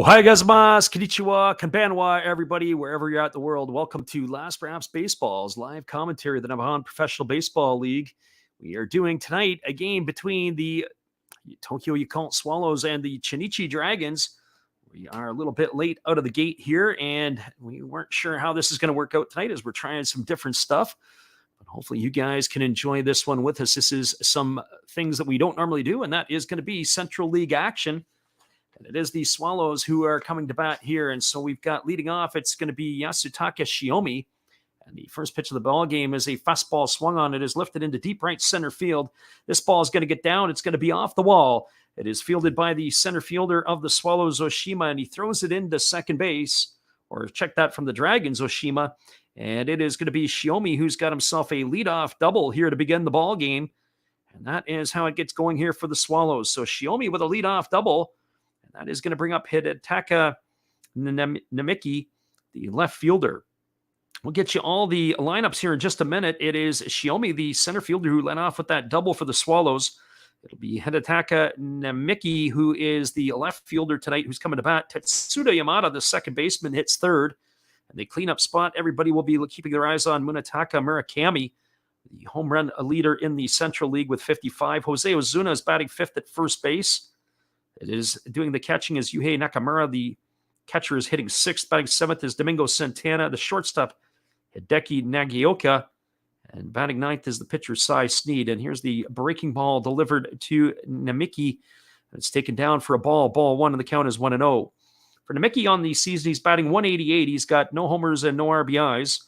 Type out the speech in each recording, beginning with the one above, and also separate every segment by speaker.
Speaker 1: Ohio gozaimasu, konnichiwa, konbanwa, everybody, wherever you're at in the world. Welcome to Last Perhaps Baseball's live commentary of the Navajo Professional Baseball League. We are doing tonight a game between the Tokyo Yakult Swallows and the Chunichi Dragons. We are a little bit late out of the gate here, and we weren't sure how this is going to work out tonight as we're trying some different stuff. But hopefully you guys can enjoy this one with us. This is some things that we don't normally do, and that is going to be Central League action. And it is the Swallows who are coming to bat here. And so we've got leading off, it's going to be Yasutaka Shiomi. And the first pitch of the ball game is a fastball swung on. It is lifted into deep right center field. This ball is going to get down. It's going to be off the wall. It is fielded by the center fielder of the Swallows, Oshima, and he throws it into second base. Or check that from the Dragons, Oshima. And it is going to be Shiomi who's got himself a leadoff double here to begin the ball game. And that is how it gets going here for the Swallows. So Shiomi with a leadoff double. That is going to bring up Hidetaka Namiki, the left fielder. We'll get you all the lineups here in just a minute. It is Shiomi, the center fielder, who led off with that double for the Swallows. It'll be Hidetaka Namiki, who is the left fielder tonight, who's coming to bat. Tetsuda Yamada, the second baseman, hits third. And the cleanup spot, everybody will be keeping their eyes on Munetaka Murakami, the home run leader in the Central League with 55. Jose Ozuna is batting fifth at first base. It is doing the catching is Yuhei Nakamura. The catcher is hitting sixth. Batting seventh is Domingo Santana. The shortstop, Hideki Nagioka. And batting ninth is the pitcher, Cy Sneed. And here's the breaking ball delivered to Namiki. It's taken down for a ball. Ball one, and the count is 1-0. For Namiki on the season, he's batting 188. He's got no homers and no RBIs.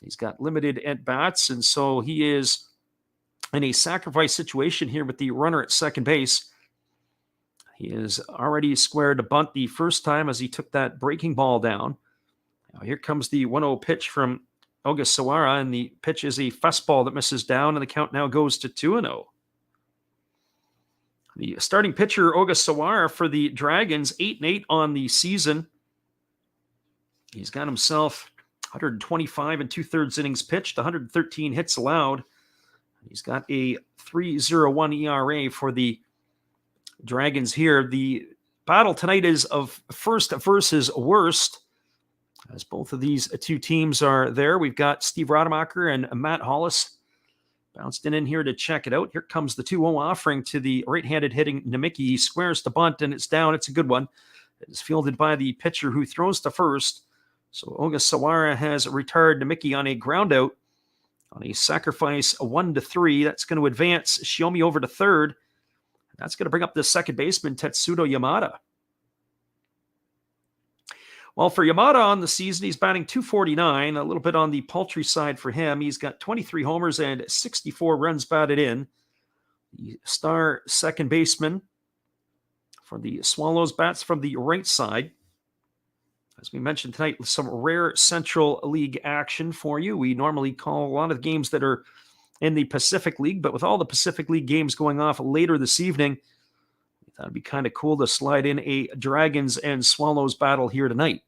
Speaker 1: He's got limited at-bats, and so he is in a sacrifice situation here with the runner at second base. He is already squared a bunt the first time as he took that breaking ball down. Now here comes the 1-0 pitch from Ogasawara, and the pitch is a fastball that misses down, and the count now goes to 2-0. The starting pitcher, Ogasawara, for the Dragons, 8-8 on the season. He's got himself 125 and two-thirds innings pitched, 113 hits allowed. He's got a 3.01 ERA for the Dragons here. The battle tonight is of first versus worst, as both of these two teams are there. We've got Steve Rademacher and Matt Hollis bounced in here to check it out. Here comes the 2-0 offering to the right-handed hitting Namiki. He squares the bunt, and it's down. It's a good one. It is fielded by the pitcher who throws to first. So Ogasawara has retired Namiki on a ground out on a sacrifice, a 1-3. That's going to advance Shiomi over to third. That's going to bring up the second baseman, Tetsudo Yamada. Well, for Yamada on the season, he's batting .249, a little bit on the paltry side for him. He's got 23 homers and 64 runs batted in. The star second baseman for the Swallows bats from the right side. As we mentioned tonight, some rare Central League action for you. We normally call a lot of games that are in the Pacific League, but with all the Pacific League games going off later this evening, we thought it'd be kind of cool to slide in a Dragons and Swallows battle here tonight.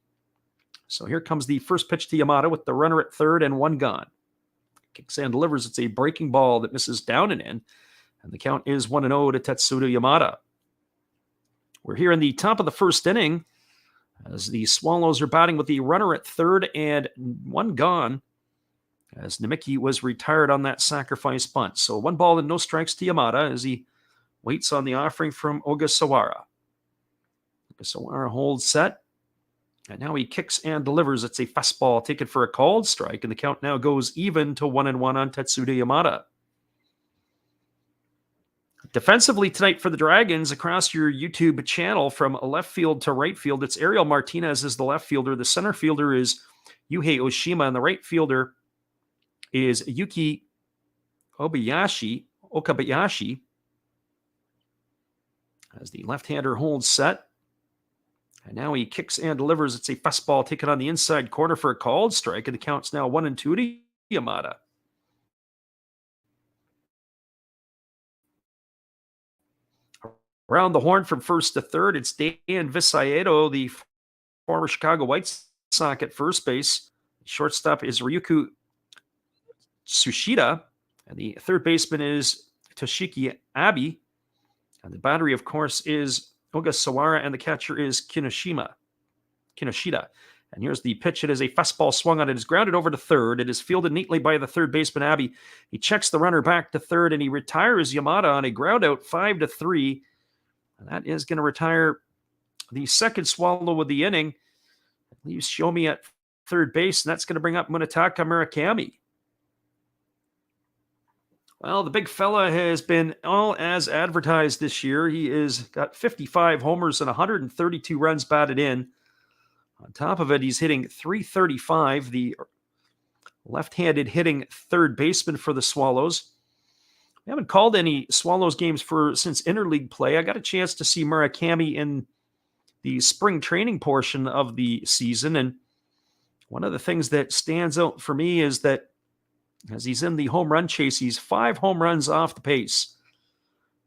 Speaker 1: So here comes the first pitch to Yamada with the runner at third and one gone. Kicks and delivers. It's a breaking ball that misses down and in, and the count is 1-0 to Tetsudo Yamada. We're here in the top of the first inning as the Swallows are batting with the runner at third and one gone, as Namiki was retired on that sacrifice bunt. So 1 ball and no strikes to Yamada as he waits on the offering from Ogasawara. Ogasawara holds set, and now he kicks and delivers. It's a fastball taken for a called strike, and the count now goes even to 1-1 on Tetsuda Yamada. Defensively tonight for the Dragons, across your YouTube channel from left field to right field, it's Ariel Martinez is the left fielder. The center fielder is Yuhei Oshima, and the right fielder is Yuki Okabayashi, as the left-hander holds set. And now he kicks and delivers. It's a fastball taken on the inside corner for a called strike, and the count's now 1-2 to Yamada. Around the horn from first to third, it's Dan Visaedo, the former Chicago White Sox at first base. Shortstop is Ryuku Tsushida, and the third baseman is Toshiki Abe. And the battery, of course, is Ogasawara, and the catcher is Kinoshima. Kinoshita. And here's the pitch. It is a fastball swung on. It is grounded over to third. It is fielded neatly by the third baseman, Abbey. He checks the runner back to third, and he retires Yamada on a ground out 5-3. And that is going to retire the second Swallow of the inning. It leaves Shiomi at third base, and that's going to bring up Munetaka Murakami. Well, the big fella has been all as advertised this year. He has got 55 homers and 132 runs batted in. On top of it, he's hitting .335, the left-handed hitting third baseman for the Swallows. We haven't called any Swallows games since interleague play. I got a chance to see Murakami in the spring training portion of the season, and one of the things that stands out for me is that as he's in the home run chase, he's 5 home runs off the pace.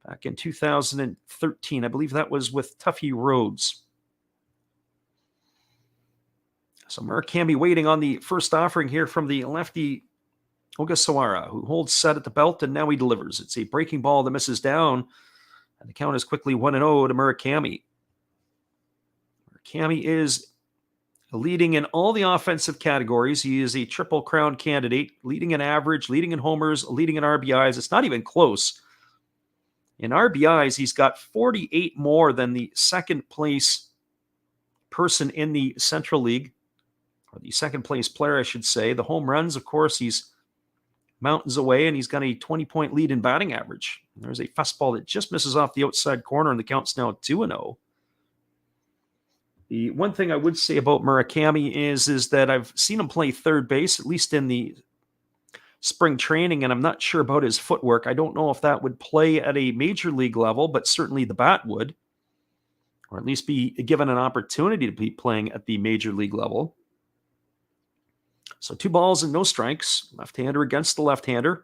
Speaker 1: Back in 2013, I believe that was with Tuffy Rhodes. So Murakami waiting on the first offering here from the lefty Ogasawara, who holds set at the belt, and now he delivers. It's a breaking ball that misses down, and the count is quickly 1-0 to Murakami. Murakami is leading in all the offensive categories. He is a Triple Crown candidate, leading in average, leading in homers, leading in RBIs. It's not even close. In RBIs, he's got 48 more than the second place person in the Central League, or the second place player, I should say. The home runs, of course, he's mountains away, and he's got a 20-point lead in batting average. And there's a fastball that just misses off the outside corner, and the count's now 2-0. The one thing I would say about Murakami is that I've seen him play third base, at least in the spring training, and I'm not sure about his footwork. I don't know if that would play at a major league level, but certainly the bat would, or at least be given an opportunity to be playing at the major league level. So 2 balls and no strikes. Left-hander against the left-hander.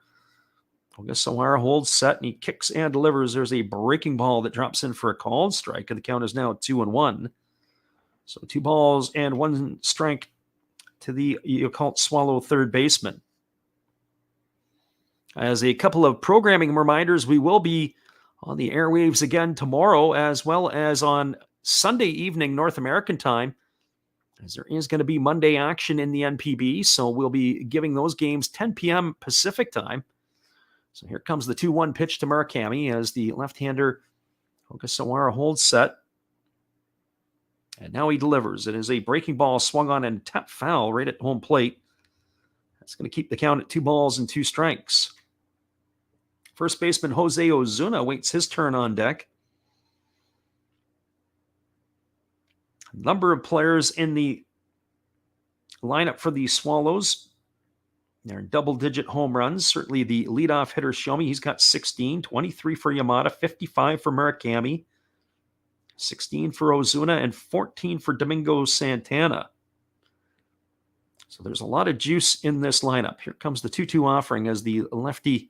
Speaker 1: Ogasawara holds set, and he kicks and delivers. There's a breaking ball that drops in for a called strike, and the count is now 2-1. So 2 balls and 1 strike to the Yakult Swallow third baseman. As a couple of programming reminders, we will be on the airwaves again tomorrow, as well as on Sunday evening North American time, as there is going to be Monday action in the NPB. So we'll be giving those games 10 p.m. Pacific time. So here comes the 2-1 pitch to Murakami as the left-hander Ogasawara holds set. And now he delivers. It is a breaking ball swung on and tapped foul right at home plate. That's going to keep the count at 2 balls and 2 strikes. First baseman Jose Ozuna waits his turn on deck. A number of players in the lineup for the Swallows. They're double-digit home runs. Certainly the leadoff hitter, Shiomi, he's got 16, 23 for Yamada, 55 for Murakami, 16 for Ozuna, and 14 for Domingo Santana. So there's a lot of juice in this lineup. Here comes the 2-2 offering as the lefty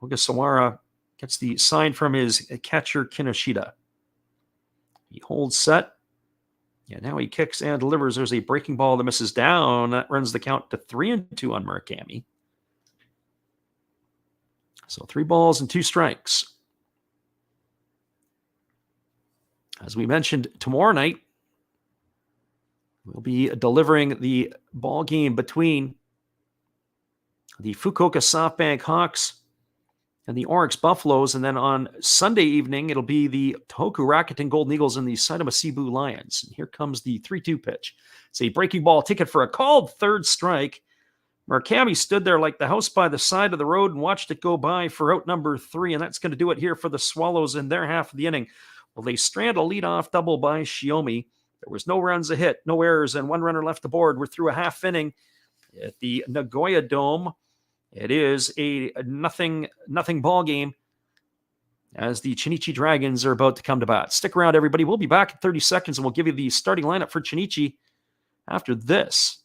Speaker 1: Ogasawara gets the sign from his catcher, Kinoshita. He holds set. Yeah, now he kicks and delivers. There's a breaking ball that misses down. That runs the count to 3-2 on Murakami. So 3 balls and 2 strikes. As we mentioned, tomorrow night, we'll be delivering the ball game between the Fukuoka SoftBank Hawks and the Oryx Buffaloes. And then on Sunday evening, it'll be the Tohoku Rakuten Golden Eagles and the Saitama Cebu Lions. And here comes the 3-2 pitch. It's a breaking ball ticket for a called third strike. Murakami stood there like the house by the side of the road and watched it go by for out number 3. And that's going to do it here for the Swallows in their half of the inning. Well, they strand a leadoff double by Shiomi. There was no runs a hit, no errors, and 1 runner left aboard. We're through a half inning at the Nagoya Dome. It is a nothing ball game as the Chunichi Dragons are about to come to bat. Stick around, everybody. We'll be back in 30 seconds, and we'll give you the starting lineup for Chunichi after this.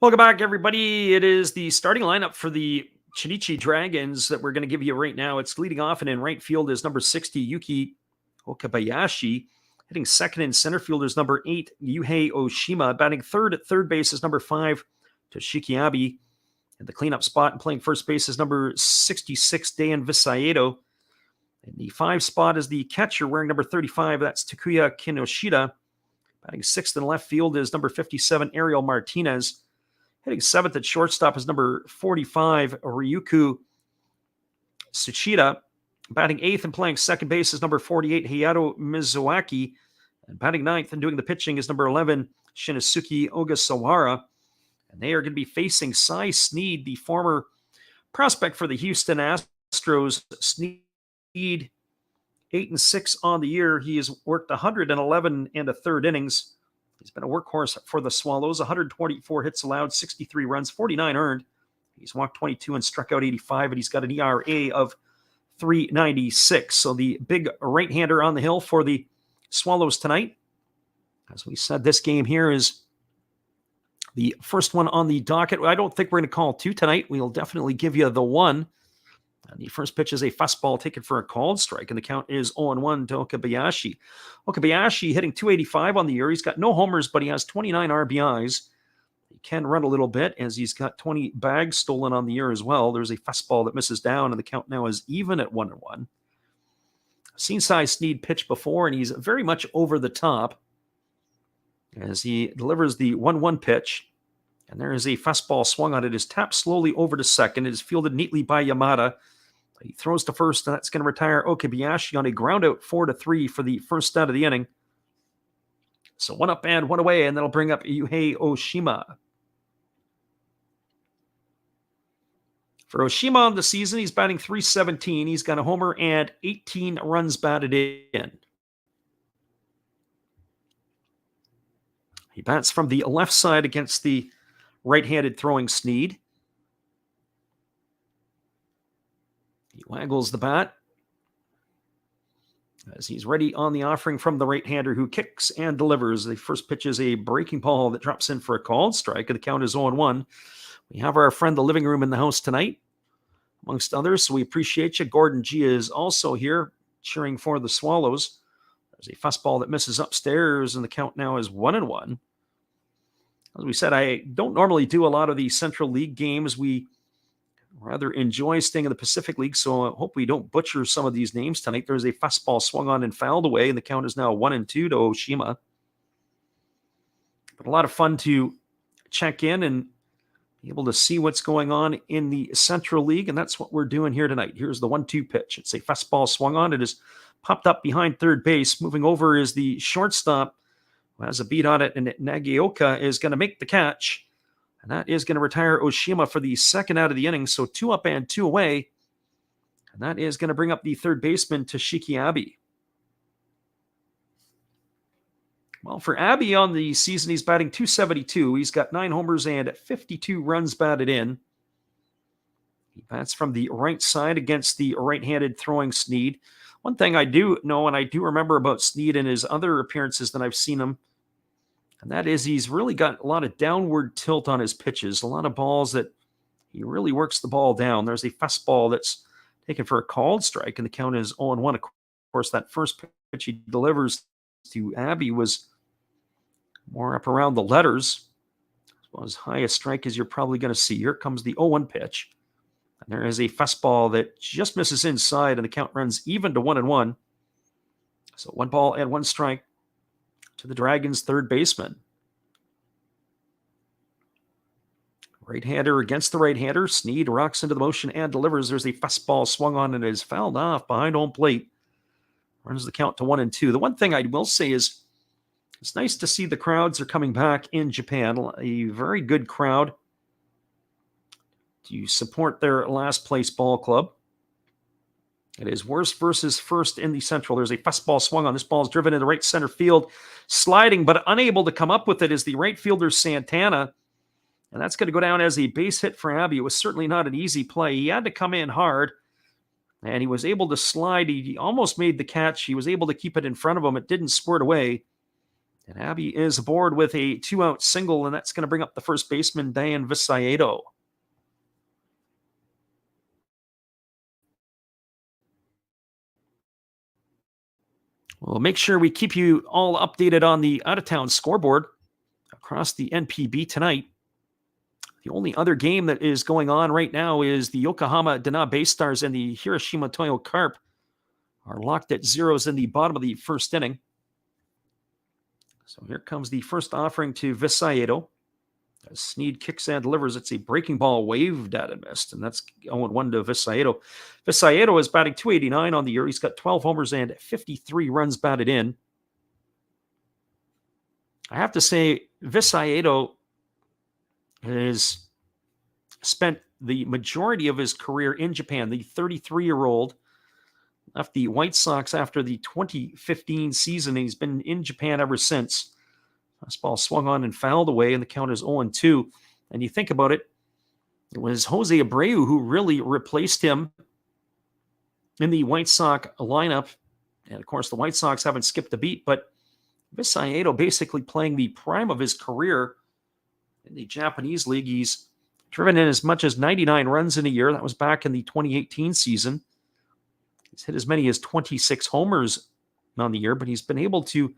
Speaker 1: Welcome back, everybody. It is the starting lineup for the Chunichi Dragons that we're going to give you right now. It's leading off, and in right field is number 60, Yuki Okabayashi. Hitting second in center field is number 8, Yuhei Oshima. Batting third at third base is number 5, Toshiki Abe. And the cleanup spot and playing first base is number 66, Dan Visaedo. And the 5 spot is the catcher wearing number 35. That's Takuya Kinoshita. Batting sixth in left field is number 57, Ariel Martinez. Hitting seventh at shortstop is number 45, Ryuku Tsuchida. Batting eighth and playing second base is number 48, Hayato Mizuaki. And batting ninth and doing the pitching is number 11, Shinizuki Ogasawara. And they are going to be facing Cy Sneed, the former prospect for the Houston Astros. Sneed, 8-6 on the year. He has worked 111 and a third innings. He's been a workhorse for the Swallows. 124 hits allowed, 63 runs, 49 earned. He's walked 22 and struck out 85, and he's got an ERA of 3.96. So the big right-hander on the hill for the Swallows tonight. As we said, this game here is the first one on the docket. I don't think we're going to call 2 tonight. We'll definitely give you the 1. And the first pitch is a fastball taken for a called strike, and the count is 0-1 to Okabayashi. Okabayashi hitting 285 on the year. He's got no homers, but he has 29 RBIs. He can run a little bit as he's got 20 bags stolen on the year as well. There's a fastball that misses down, and the count now is even at 1-1. I've seen Cy Sneed pitch before, and he's very much over the top as he delivers the 1-1 pitch. And there is a fastball swung on it. It is tapped slowly over to second. It is fielded neatly by Yamada. He throws to first, and that's going to retire Okabayashi on a ground out 4-3 for the first out of the inning. So 1 up and 1 away, and that'll bring up Yuhei Oshima. For Oshima on the season, he's batting .317. He's got a homer and 18 runs batted in. He bats from the left side against the right-handed throwing Sneed. He waggles the bat as he's ready on the offering from the right-hander who kicks and delivers. The first pitch is a breaking ball that drops in for a called strike, and the count is 0-1. We have our friend the living room in the house tonight, amongst others, so we appreciate you. Gordon G is also here cheering for the Swallows. There's a fastball that misses upstairs, and the count now is 1-1. As we said, I don't normally do a lot of the Central League games. We rather enjoy staying in the Pacific League, so I hope we don't butcher some of these names tonight. There's a fastball swung on and fouled away, and the count is now 1-2 to Oshima. But a lot of fun to check in and be able to see what's going on in the Central League, and that's what we're doing here tonight. Here's the 1-2 pitch. It's a fastball swung on. It is popped up behind third base. Moving over is the shortstop, who has a beat on it, and Nagioka is going to make the catch. And that is going to retire Oshima for the second out of the inning. So 2 up and 2 away. And that is going to bring up the third baseman, Toshiki Abe. Well, for Abe on the season, he's batting .272. He's got 9 homers and 52 runs batted in. He bats from the right side against the right-handed throwing Sneed. One thing I do know, and I do remember about Sneed in his other appearances that I've seen him, and that is he's really got a lot of downward tilt on his pitches, a lot of balls that he really works the ball down. There's a fastball that's taken for a called strike, and the count is 0-1. Of course, that first pitch he delivers to Abe was more up around the letters. Well, as high a strike as you're probably going to see. Here comes the 0-1 pitch. And there is a fastball that just misses inside, and the count runs even to 1-1. So 1 ball and 1 strike to the Dragons' third baseman. Right-hander against the right-hander. Sneed rocks into the motion and delivers. There's a fastball swung on, and it is fouled off behind home plate. Runs the count to 1-2. The one thing I will say is it's nice to see the crowds are coming back in Japan. A very good crowd to support their last place ball club. It is worst versus first in the Central. There's a fastball swung on. This ball is driven into right center field. Sliding, but unable to come up with it is the right fielder Santana. And that's going to go down as a base hit for Abe. It was certainly not an easy play. He had to come in hard, and he was able to slide. He almost made the catch. He was able to keep it in front of him. It didn't squirt away. And Abby is aboard with a 2-out single, and that's going to bring up the first baseman, Diane Visayedo. We'll make sure we keep you all updated on the out-of-town scoreboard across the NPB tonight. The only other game that is going on right now is the Yokohama Dana Bay Stars and the Hiroshima Toyo Carp are locked at zeros in the bottom of the first inning. So here comes the first offering to Visayedo. As Sneed kicks and delivers, it's a breaking ball waved at and missed, and that's 0-1 to Visayedo. Visayedo is batting .289 on the year. He's got 12 homers and 53 runs batted in. I have to say, Visayedo has spent the majority of his career in Japan. The 33-year-old left the White Sox after the 2015 season. He's been in Japan ever since. Fastball swung on and fouled away, and the count is 0-2. And you think about it, it was Jose Abreu who really replaced him in the White Sox lineup. And, of course, the White Sox haven't skipped a beat, but Visayedo basically playing the prime of his career in the Japanese league. He's driven in as much as 99 runs in a year. That was back in the 2018 season. He's hit as many as 26 homers on the year, but he's been able to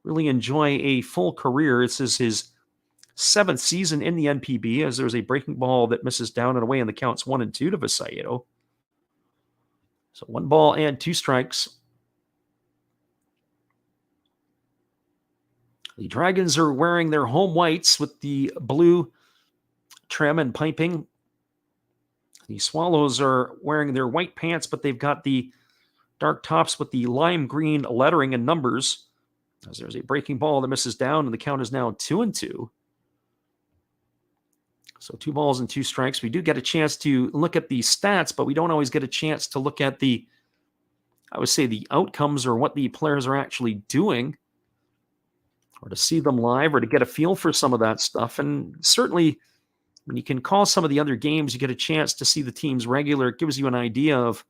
Speaker 1: really enjoy a full career. This is his 7th season in the NPB, as there's a breaking ball that misses down and away, and the count's 1-2 to Visayedo. So 1 ball and 2 strikes. The Dragons are wearing their home whites with the blue trim and piping. The Swallows are wearing their white pants, but they've got the dark tops with the lime green lettering and numbers. As there's a breaking ball that misses down, and the count is now 2-2. So 2 balls and 2 strikes. We do get a chance to look at the stats, but we don't always get a chance to look at the outcomes or what the players are actually doing, or to see them live, or to get a feel for some of that stuff. And certainly, when you can call some of the other games, you get a chance to see the teams regular. It gives you an idea of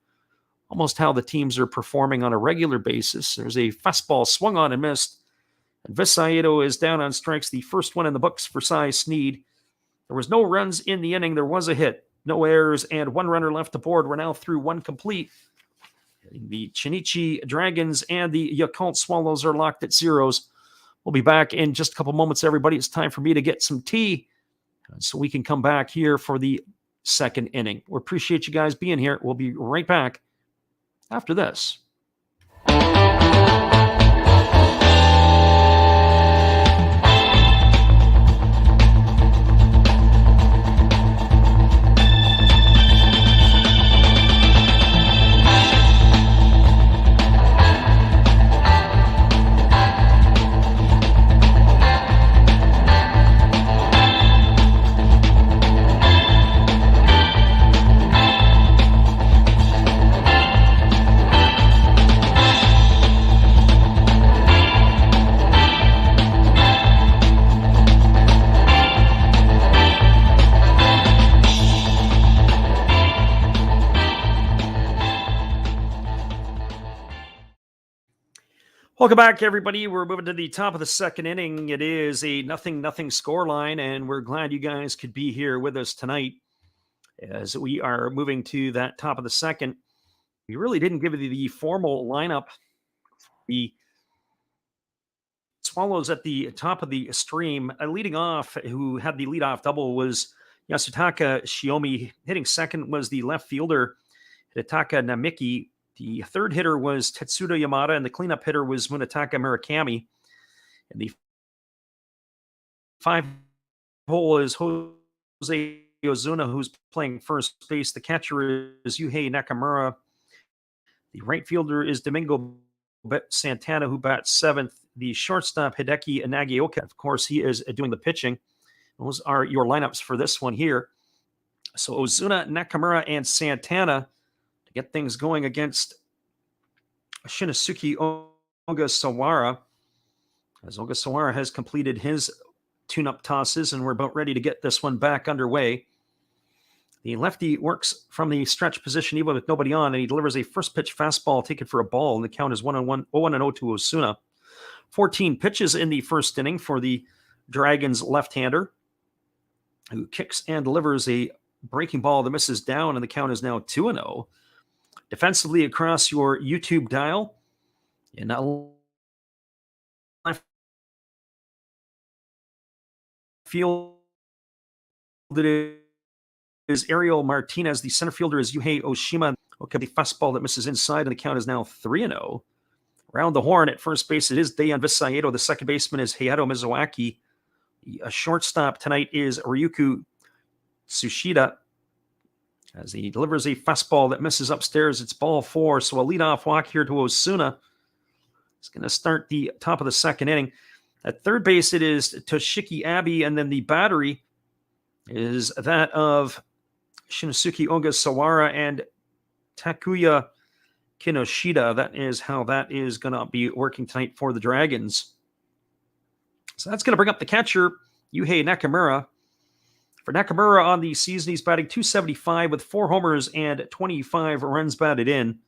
Speaker 1: almost how the teams are performing on a regular basis. There's a fastball swung on and missed. And Visayedo is down on strikes, the first one in the books for Cy Sneed. There was no runs in the inning. There was a hit, no errors, and 1 runner left aboard. We're now through 1 complete. The Chunichi Dragons and the Yakult Swallows are locked at zeros. We'll be back in just a couple moments, everybody. It's time for me to get some tea so we can come back here for the 2nd inning. We appreciate you guys being here. We'll be right back after this. Welcome back, everybody. We're moving to the top of the 2nd inning. It is a 0-0 scoreline, and we're glad you guys could be here with us tonight as we are moving to that top of the 2nd. We really didn't give you the formal lineup. The Swallows at the top of the stream, leading off, who had the leadoff double, was Yasutaka Shiomi. Hitting second was the left fielder, Hidetaka Namiki. The 3rd hitter was Tetsuda Yamada, and the cleanup hitter was Munetaka Murakami. And the 5 hole is Jose Ozuna, who's playing first base. The catcher is Yuhei Nakamura. The right fielder is Domingo Santana, who bats 7th. The shortstop, Hideki Nagioka. Of course, he is doing the pitching. Those are your lineups for this one here. So Ozuna, Nakamura, and Santana get things going against Shinosuke Ogasawara, as Ogasawara has completed his tune-up tosses, and we're about ready to get this one back underway. The lefty works from the stretch position even with nobody on, and he delivers a first pitch fastball taken for a ball, and the count is 1-0 to Osuna. 14 pitches in the first inning for the Dragons left-hander, who kicks and delivers a breaking ball that misses down, and the count is now 2-0. Defensively across your YouTube dial, in left field, it is Ariel Martinez. The center fielder is Yuhei Oshima. Okay, the fastball that misses inside, and the count is now 3-0. Around the horn at first base, it is Dayan Visayedo. The second baseman is Hayato Mizuaki. A shortstop tonight is Ryuku Tsushida, as he delivers a fastball that misses upstairs. It's ball 4, so a leadoff walk here to Osuna. He's going to start the top of the second inning. At third base, it is Toshiki Abe, and then the battery is that of Shinosuke Ogasawara and Takuya Kinoshita. That is how that is going to be working tonight for the Dragons. So that's going to bring up the catcher, Yuhei Nakamura. For Nakamura on the season, he's batting .275 with 4 homers and 25 runs batted in.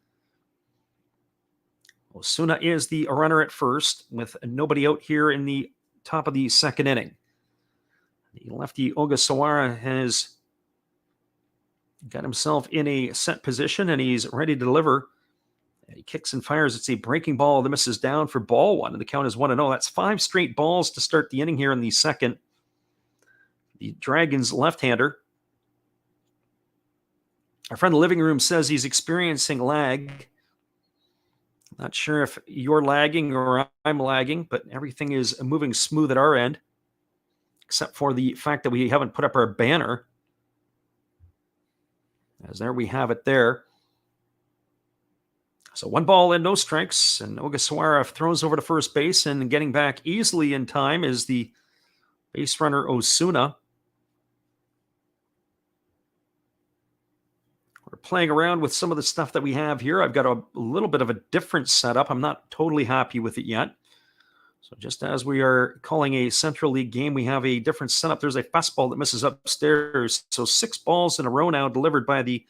Speaker 1: Osuna is the runner at first with nobody out here in the top of the second inning. The lefty Ogasawara has got himself in a set position, and he's ready to deliver. He kicks and fires. It's a breaking ball that misses down for ball 1, and the count is 1-0. That's 5 straight balls to start the inning here in the second. The Dragons left-hander. Our friend in the living room says he's experiencing lag. Not sure if you're lagging or I'm lagging, but everything is moving smooth at our end, except for the fact that we haven't put up our banner. As there we have it there. So 1 ball and no strikes, and Ogasawara throws over to first base, and getting back easily in time is the base runner Osuna. We're playing around with some of the stuff that we have here. I've got a little bit of a different setup. I'm not totally happy with it yet. So just as we are calling a Central League game, we have a different setup. There's a fastball that misses upstairs. So 6 balls in a row now delivered by the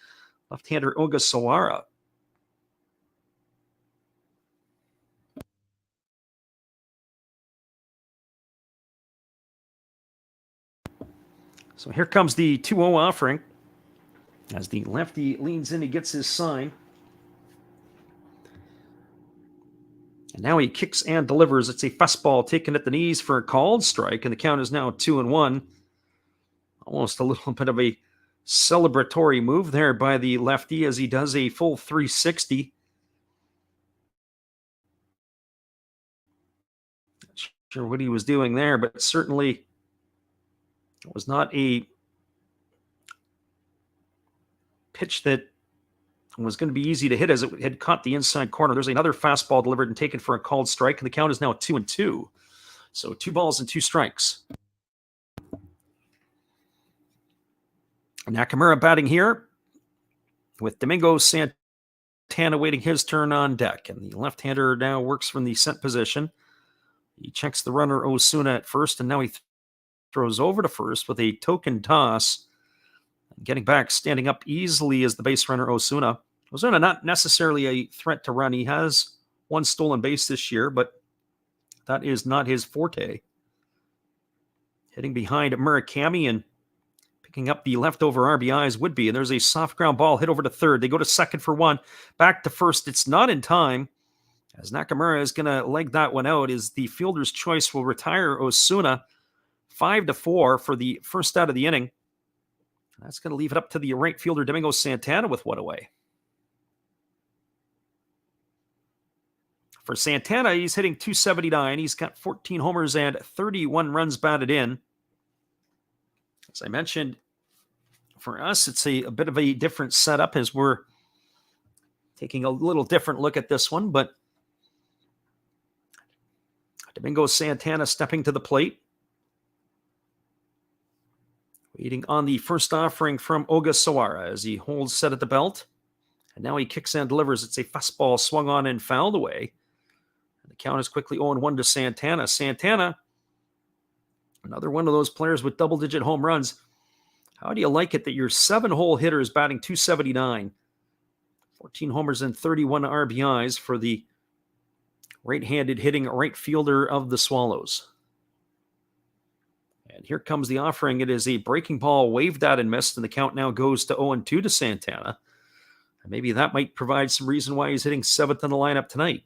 Speaker 1: left-hander Ogasawara. So here comes the 2-0 offering. As the lefty leans in, he gets his sign. And now he kicks and delivers. It's a fastball taken at the knees for a called strike, and the count is now 2-1. Almost a little bit of a celebratory move there by the lefty as he does a full 360. Not sure what he was doing there, but certainly it was not a pitch that was going to be easy to hit, as it had caught the inside corner. There's another fastball delivered and taken for a called strike, and the count is now 2-2. So 2 balls and 2 strikes. Nakamura batting here with Domingo Santana waiting his turn on deck, and the left-hander now works from the set position. He checks the runner Osuna at first, and now he throws over to first with a token toss. Getting back, standing up easily is the base runner Osuna. Osuna not necessarily a threat to run. He has 1 stolen base this year, but that is not his forte. Hitting behind Murakami and picking up the leftover RBIs would be. And there's a soft ground ball hit over to third. They go to second for 1. Back to first. It's not in time, as Nakamura is going to leg that one out, as the fielder's choice will retire Osuna 5-4 for the first out of the inning. That's going to leave it up to the right fielder, Domingo Santana, with 1 away. For Santana, he's hitting .279. He's got 14 homers and 31 runs batted in. As I mentioned, for us, it's a bit of a different setup as we're taking a little different look at this one. But Domingo Santana stepping to the plate. Waiting on the first offering from Ogasawara as he holds set at the belt. And now he kicks and delivers. It's a fastball swung on and fouled away. And the count is quickly 0-1 to Santana. Santana, another one of those players with double-digit home runs. How do you like it that your 7-hole hitter is batting .279? 14 homers and 31 RBIs for the right-handed hitting right fielder of the Swallows. And here comes the offering. It is a breaking ball, waved at and missed, and the count now goes to 0-2 to Santana. And maybe that might provide some reason why he's hitting 7th in the lineup tonight.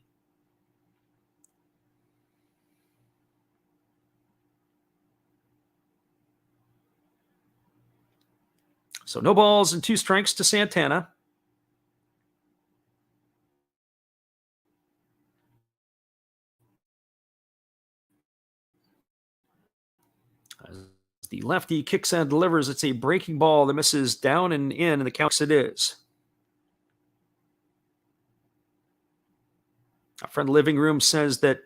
Speaker 1: So no balls and 2 strikes to Santana. As the lefty kicks and delivers, it's a breaking ball that misses down and in, and the count it is. A friend in the living room says that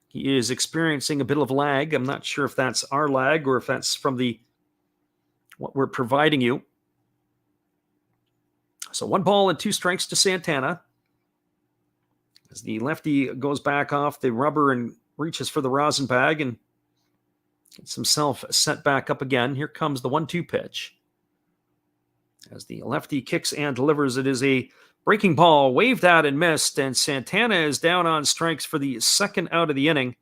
Speaker 1: he is experiencing a bit of lag. I'm not sure if that's our lag or if that's from what we're providing you. So 1 ball and 2 strikes to Santana. As the lefty goes back off the rubber and reaches for the rosin bag and gets himself set back up again. Here comes the 1-2 pitch. As the lefty kicks and delivers, it is a breaking ball, waved at and missed, and Santana is down on strikes for the 2nd out of the inning.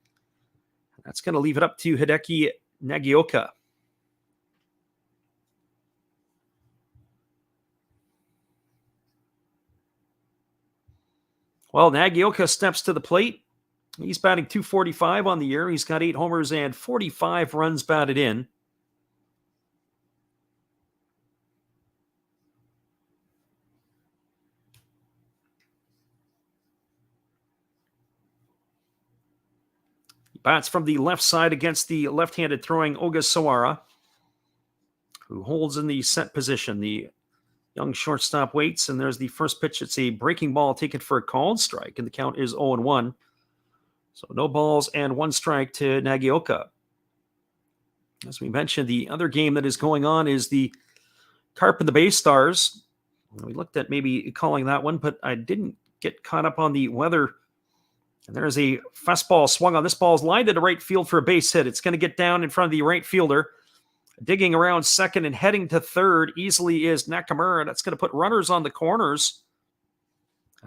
Speaker 1: That's going to leave it up to Hideki Nagioka. Well, Nagioka steps to the plate. He's batting .245 on the year. He's got 8 homers and 45 runs batted in. He bats from the left side against the left-handed throwing Ogasawara, who holds in the set position. The young shortstop waits, and there's the first pitch. It's a breaking ball taken for a called strike, and the count is 0-1. So no balls and 1 strike to Nagioka. As we mentioned, the other game that is going on is the Carp and the Bay Stars. We looked at maybe calling that one, but I didn't get caught up on the weather. And there's a fastball swung on. This ball's lined into right field for a base hit. It's going to get down in front of the right fielder. Digging around second and heading to third easily is Nakamura. That's going to put runners on the corners.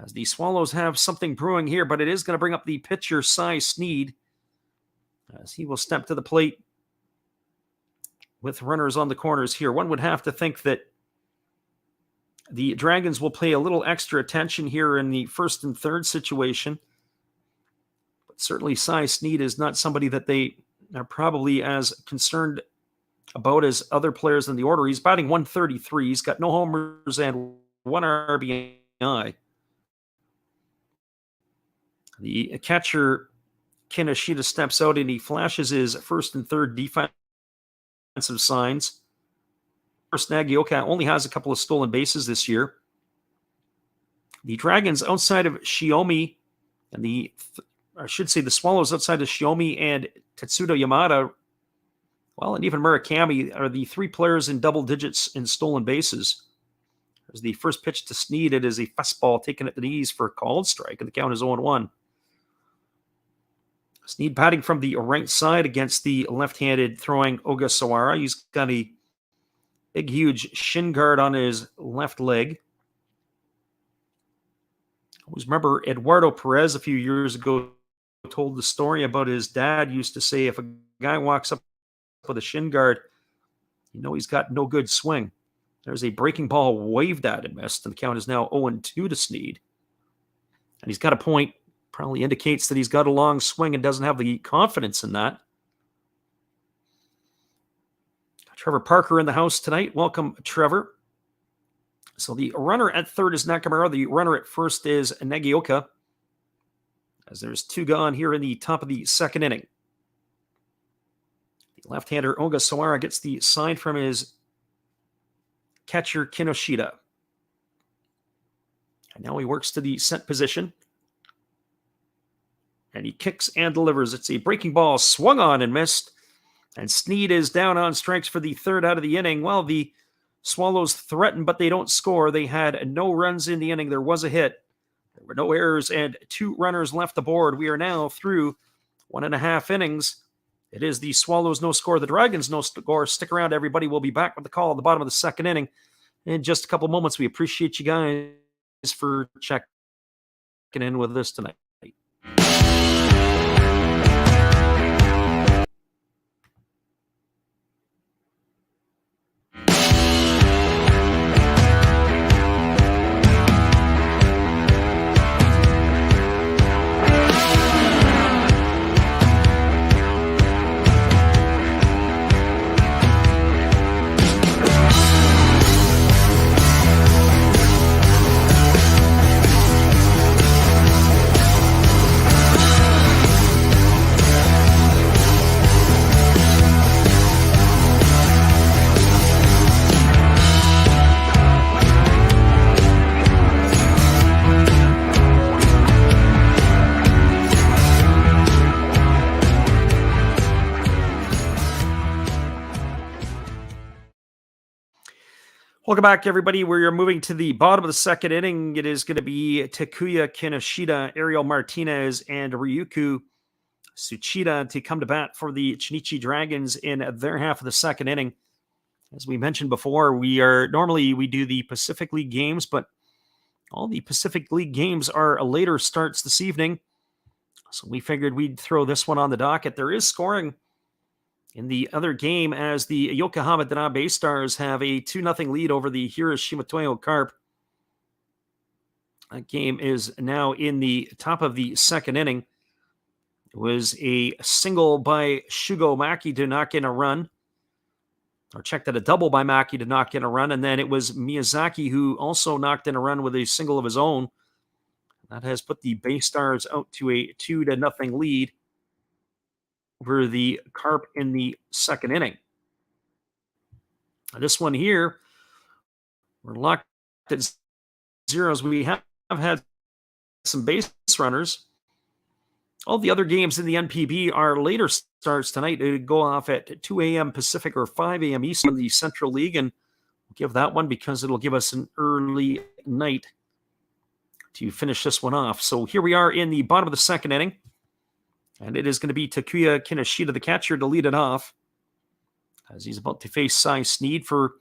Speaker 1: As the Swallows have something brewing here, but it is going to bring up the pitcher, Cy Sneed, as he will step to the plate with runners on the corners here. One would have to think that the Dragons will pay a little extra attention here in the 1st and 3rd situation. But certainly Cy Sneed is not somebody that they are probably as concerned about as other players in the order. He's batting .133. He's got no homers and 1 RBI. The catcher, Kinoshita, steps out and he flashes his 1st and 3rd defensive signs. First, Nagioka only has a couple of stolen bases this year. The Dragons outside of Shiomi, and the Swallows outside of Shiomi and Tetsudo Yamada, well, and even Murakami are the 3 players in double digits in stolen bases. There's the first pitch to Sneed. It is a fastball taken at the knees for a called strike, and the count is 0-1. Sneed batting from the right side against the left-handed throwing Ogasawara. He's got a big, huge shin guard on his left leg. I always remember Eduardo Perez a few years ago told the story about his dad used to say, if a guy walks up with a shin guard, you know he's got no good swing. There's a breaking ball waved at and missed, and the count is now 0-2 to Sneed. And he's got a point. Probably indicates that he's got a long swing and doesn't have the confidence in that. Trevor Parker in the house tonight. Welcome, Trevor. So the runner at third is Nakamura. The runner at first is Nagioka, as there's 2 gone here in the top of the 2nd inning. The left-hander Ogasawara gets the sign from his catcher Kinoshita. And now he works to the set position. And he kicks and delivers. It's a breaking ball swung on and missed. And Sneed is down on strikes for the 3rd out of the inning. Well, the Swallows threaten, but they don't score. They had no runs in the inning. There was a hit. There were no errors and 2 runners left aboard. We are now through 1.5 innings. It is the Swallows no score, the Dragons no score. Stick around, everybody. We'll be back with the call at the bottom of the 2nd inning in just a couple moments. We appreciate you guys for checking in with us tonight. Welcome back, everybody. We're moving to the bottom of the second inning. It is going to be Takuya Kinoshita, Ariel Martinez, and Ryuku Tsuchida to come to bat for the Chunichi Dragons in their half of the second inning. As we mentioned before, we do the Pacific League games, but all the Pacific League games are later starts this evening. So we figured we'd throw this one on the docket. There is scoring in the other game as the Yokohama Dana Bay Stars have a 2-0 lead over the Hiroshima Toyo Carp. That game is now in the top of the second inning. It was a single by Shugo Maki to knock in a run. Or checked at a double by Maki to knock in a run. And then it was Miyazaki who also knocked in a run with a single of his own. That has put the Bay Stars out to a 2-0 lead over the Carp in the second inning. This one here, we're locked at zeros. We have had some base runners. All the other games in the NPB are later starts tonight. They go off at 2 a.m. Pacific or 5 a.m. Eastern in the Central League, and we'll give that one because it'll give us an early night to finish this one off. So here we are in the bottom of the second inning. And it is going to be Takuya Kinoshita, the catcher, to lead it off as he's about to face Cy Sneed. For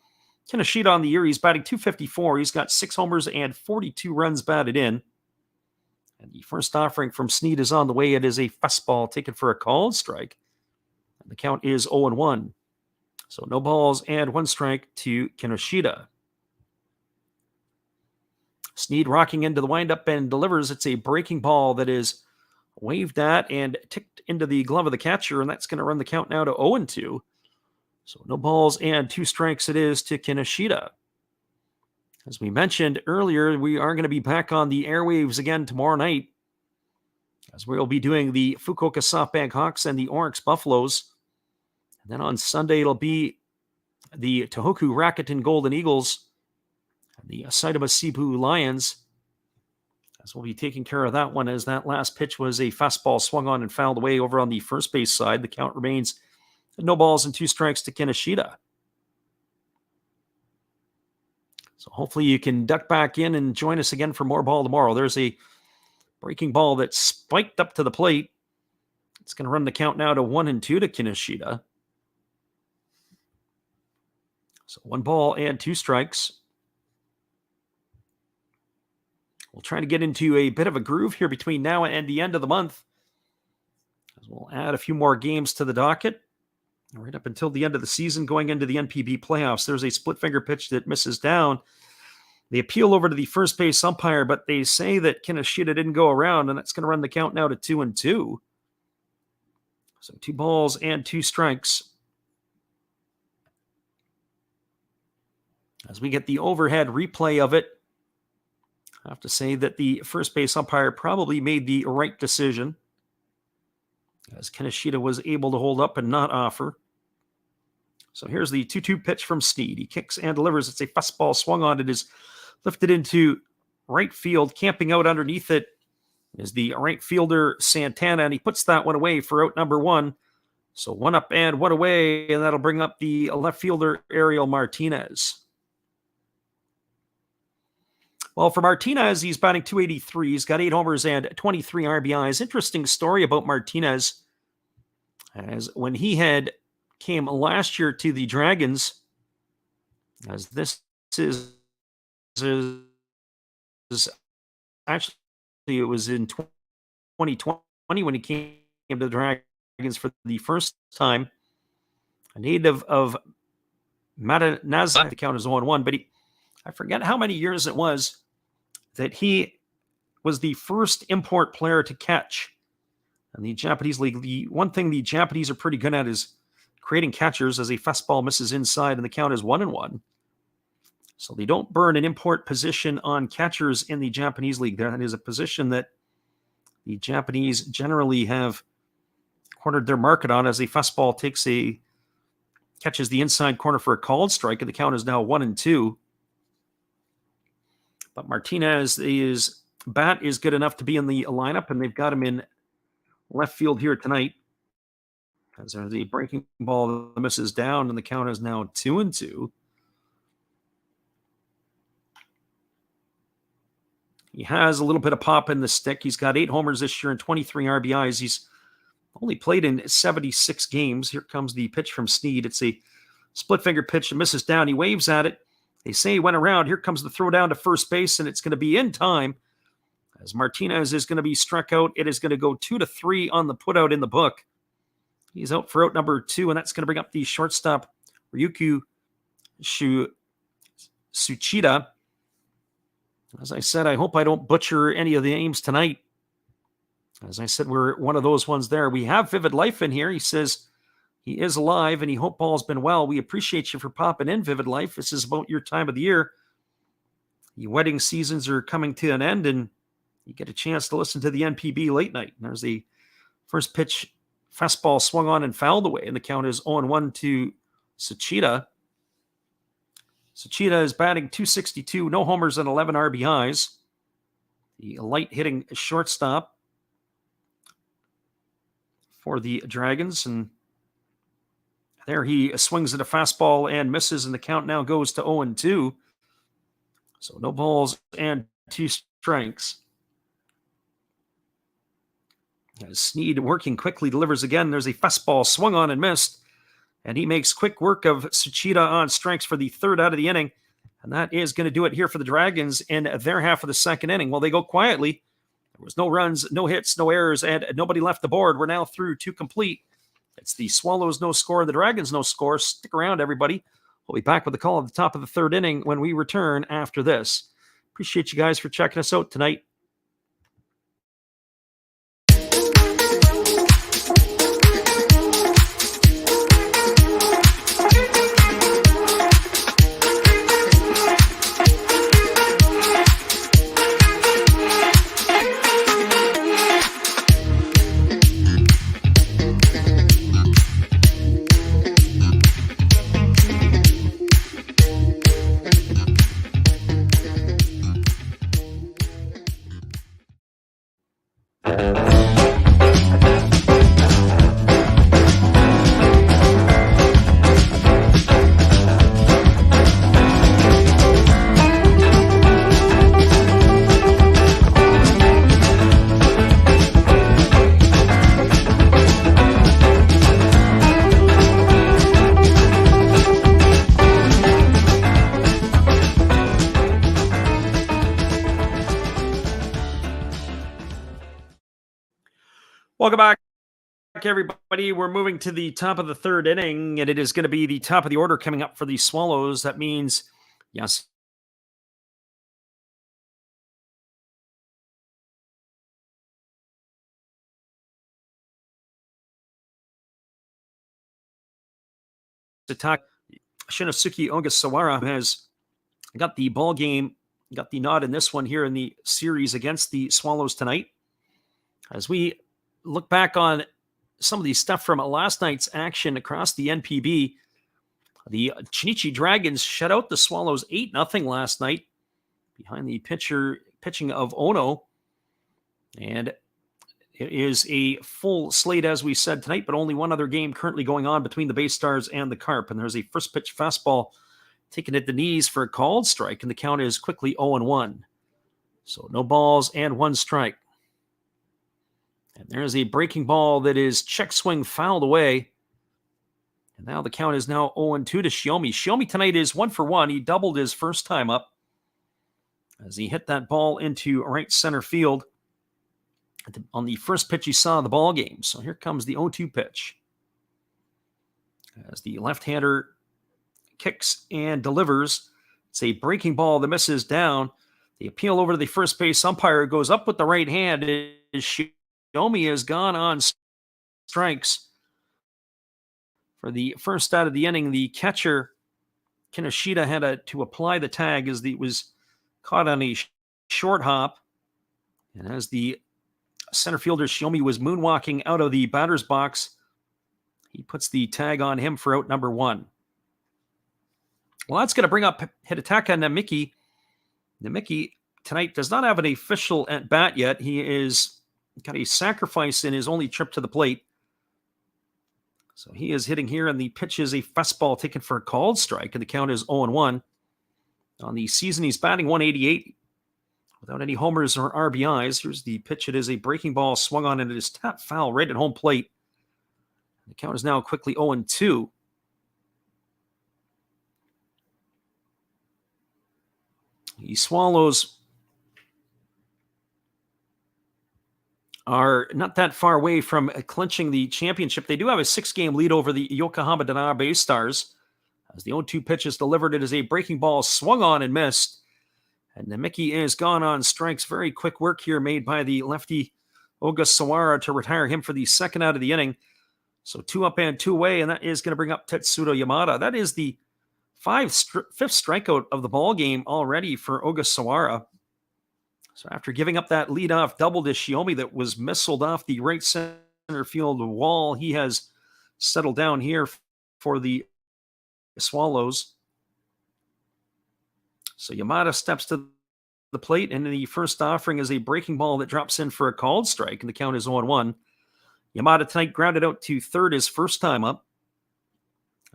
Speaker 1: Kinoshita on the year, he's batting .254. He's got 6 homers and 42 runs batted in. And the first offering from Sneed is on the way. It is a fastball taken for a called strike. And the count is 0-1. So no balls and 1 strike to Kinoshita. Sneed rocking into the windup and delivers. It's a breaking ball that is waved at and ticked into the glove of the catcher, and that's going to run the count now to 0-2. So no balls and 2 strikes it is to Kinoshita. As we mentioned earlier, we are going to be back on the airwaves again tomorrow night, as we'll be doing the Fukuoka SoftBank Hawks and the Oryx Buffaloes. And then on Sunday, it'll be the Tohoku Rakuten Golden Eagles and the Saitama Cebu Lions. As we'll be taking care of that one, as that last pitch was a fastball swung on and fouled away over on the first base side. The count remains no balls and 2 strikes to Kinoshita. So hopefully you can duck back in and join us again for more ball tomorrow. There's a breaking ball that spiked up to the plate. It's going to run the count now to 1-2 to Kinoshita. So 1 ball and 2 strikes. We'll try to get into a bit of a groove here between now and the end of the month, as we'll add a few more games to the docket right up until the end of the season, going into the NPB playoffs. There's a split finger pitch that misses down. They appeal over to the first base umpire, but they say that Kinoshita didn't go around, and that's going to run the count now to 2-2. So 2 balls and 2 strikes. As we get the overhead replay of it, I have to say that the first base umpire probably made the right decision, as Kinoshita was able to hold up and not offer. So here's the 2-2 pitch from Sneed. He kicks and delivers. It's a fastball swung on. It is lifted into right field. Camping out underneath it is the right fielder Santana, and he puts that one away for out number 1. So 1 up and 1 away, and that'll bring up the left fielder Ariel Martinez. Well, for Martinez, he's batting .283. He's got 8 homers and 23 RBIs. Interesting story about Martinez, as when he came last year to the Dragons, as this is actually, it was in 2020 when he came to the Dragons for the first time. A native of Matanaza, the count is 0-1, but I forget how many years it was that he was the first import player to catch in the Japanese league. The one thing the Japanese are pretty good at is creating catchers, as a fastball misses inside and the count is 1-1. So they don't burn an import position on catchers in the Japanese league. That is a position that the Japanese generally have cornered their market on, as a fastball catches the inside corner for a called strike, and the count is now 1-2. But Martinez's bat is good enough to be in the lineup, and they've got him in left field here tonight, as there's a breaking ball that misses down, and the count is now 2-2. He has a little bit of pop in the stick. He's got 8 homers this year and 23 RBIs. He's only played in 76 games. Here comes the pitch from Snead. It's a split finger pitch and misses down. He waves at it. They say he went around. Here comes the throw down to first base, and it's going to be in time as Martinez is going to be struck out. It is going to go 2-3 on the putout in the book. He's out for out number 2, and that's going to bring up the shortstop, Ryuku Tsuchida. As I said, I hope I don't butcher any of the names tonight. As I said, we're one of those ones there. We have Vivid Life in here. He says he is alive, and he hope all's been well. We appreciate you for popping in, Vivid Life. This is about your time of the year. The wedding seasons are coming to an end, and you get a chance to listen to the NPB late night. And there's the first pitch fastball swung on and fouled away, and the count is 0-1 to Tsuchida. Tsuchida is batting .262, no homers and 11 RBIs. The light hitting shortstop for the Dragons. And there he swings at a fastball and misses, and the count now goes to 0-2. So no balls and 2 strikes. As Snead working quickly delivers again. There's a fastball swung on and missed. And he makes quick work of Tsuchida on strikes for the 3rd out of the inning. And that is going to do it here for the Dragons in their half of the 2nd inning. Well, they go quietly. There was no runs, no hits, no errors, and nobody left the board. We're now through 2 complete. It's the Swallows no score, the Dragons no score. Stick around, everybody. We'll be back with the call at the top of the 3rd inning when we return after this. Appreciate you guys for checking us out tonight. Welcome back, everybody. We're moving to the top of the 3rd inning, and it is going to be the top of the order coming up for the Swallows. That means, yes, attack. Shinosuke Ogasawara has got the ball game, got the nod in this one here in the series against the Swallows tonight. As we look back on some of the stuff from last night's action across the NPB, the Chunichi Dragons shut out the Swallows 8-0 last night behind the pitching of Ono. And it is a full slate, as we said tonight, but only one other game currently going on between the Bay Stars and the Carp. And there's a first pitch fastball taken at the knees for a called strike, and the count is quickly 0-1. So no balls and 1 strike. And there's a breaking ball that is check swing fouled away. And now the count is now 0-2 to Shiomi. Shiomi tonight is 1 for 1. He doubled his first time up as he hit that ball into right center field on the first pitch he saw of the ball game. So here comes the 0-2 pitch. As the left-hander kicks and delivers. It's a breaking ball that misses down. The appeal over to the first base umpire goes up with the right hand. Shiomi has gone on strikes. For the first out of the inning, the catcher, Kinoshita, had to apply the tag as it was caught on a short hop. And as the center fielder, Shiomi, was moonwalking out of the batter's box, he puts the tag on him for out number 1. Well, that's going to bring up Hidetaka Namiki. Namiki tonight does not have an official at bat yet. He is got a sacrifice in his only trip to the plate. So he is hitting here, and the pitch is a fastball taken for a called strike, and the count is 0-1. On the season, he's batting 188 without any homers or RBIs. Here's the pitch. It is a breaking ball swung on, and it is tapped foul right at home plate. The count is now quickly 0-2. The Swallows are not that far away from clinching the championship. They do have a 6-game lead over the Yokohama Dana Bay Stars. As the 0-2 pitch is delivered, it is a breaking ball swung on and missed. And Mickey is gone on strikes. Very quick work here made by the lefty Ogasawara to retire him for the second out of the inning. So 2 up and 2 away, and that is going to bring up Tetsudo Yamada. That is the fifth strikeout of the ball game already for Ogasawara. So after giving up that leadoff double to Shiomi that was missiled off the right center field wall, he has settled down here for the Swallows. So Yamada steps to the plate, and the first offering is a breaking ball that drops in for a called strike, and the count is 0-1. Yamada tonight grounded out to third his first time up.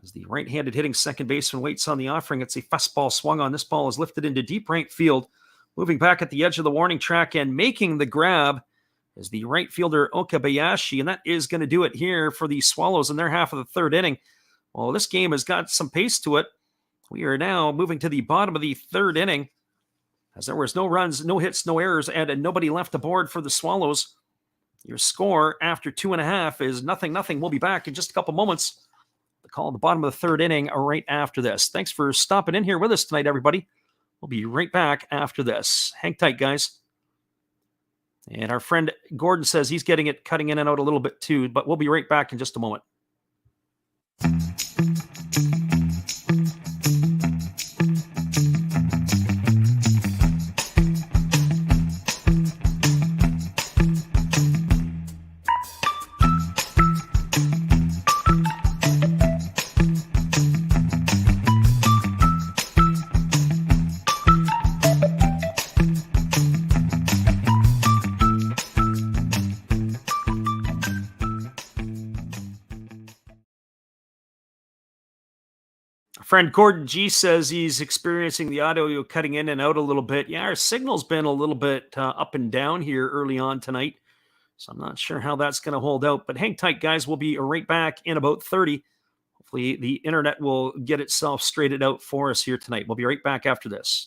Speaker 1: As the right-handed hitting second baseman waits on the offering, it's a fastball swung on. This ball is lifted into deep right field. Moving back at the edge of the warning track and making the grab is the right fielder Okabayashi, and that is going to do it here for the Swallows in their half of the third inning. Well, this game has got some pace to it. We are now moving to the bottom of the third inning, as there was no runs, no hits, no errors, and nobody left aboard for the Swallows. Your score after 2.5 is 0-0. We'll be back in just a couple moments. The call at the bottom of the third inning right after this. Thanks for stopping in here with us tonight, everybody. We'll be right back after this. Hang tight, guys. And our friend Gordon says he's getting it cutting in and out a little bit too, but we'll be right back in just a moment. Friend Gordon G says he's experiencing the audio cutting in and out a little bit. Yeah, our signal's been a little bit up and down here early on tonight, so I'm not sure how that's going to hold out. But hang tight, guys. We'll be right back in about 30. Hopefully the internet will get itself straightened out for us here tonight. We'll be right back after this.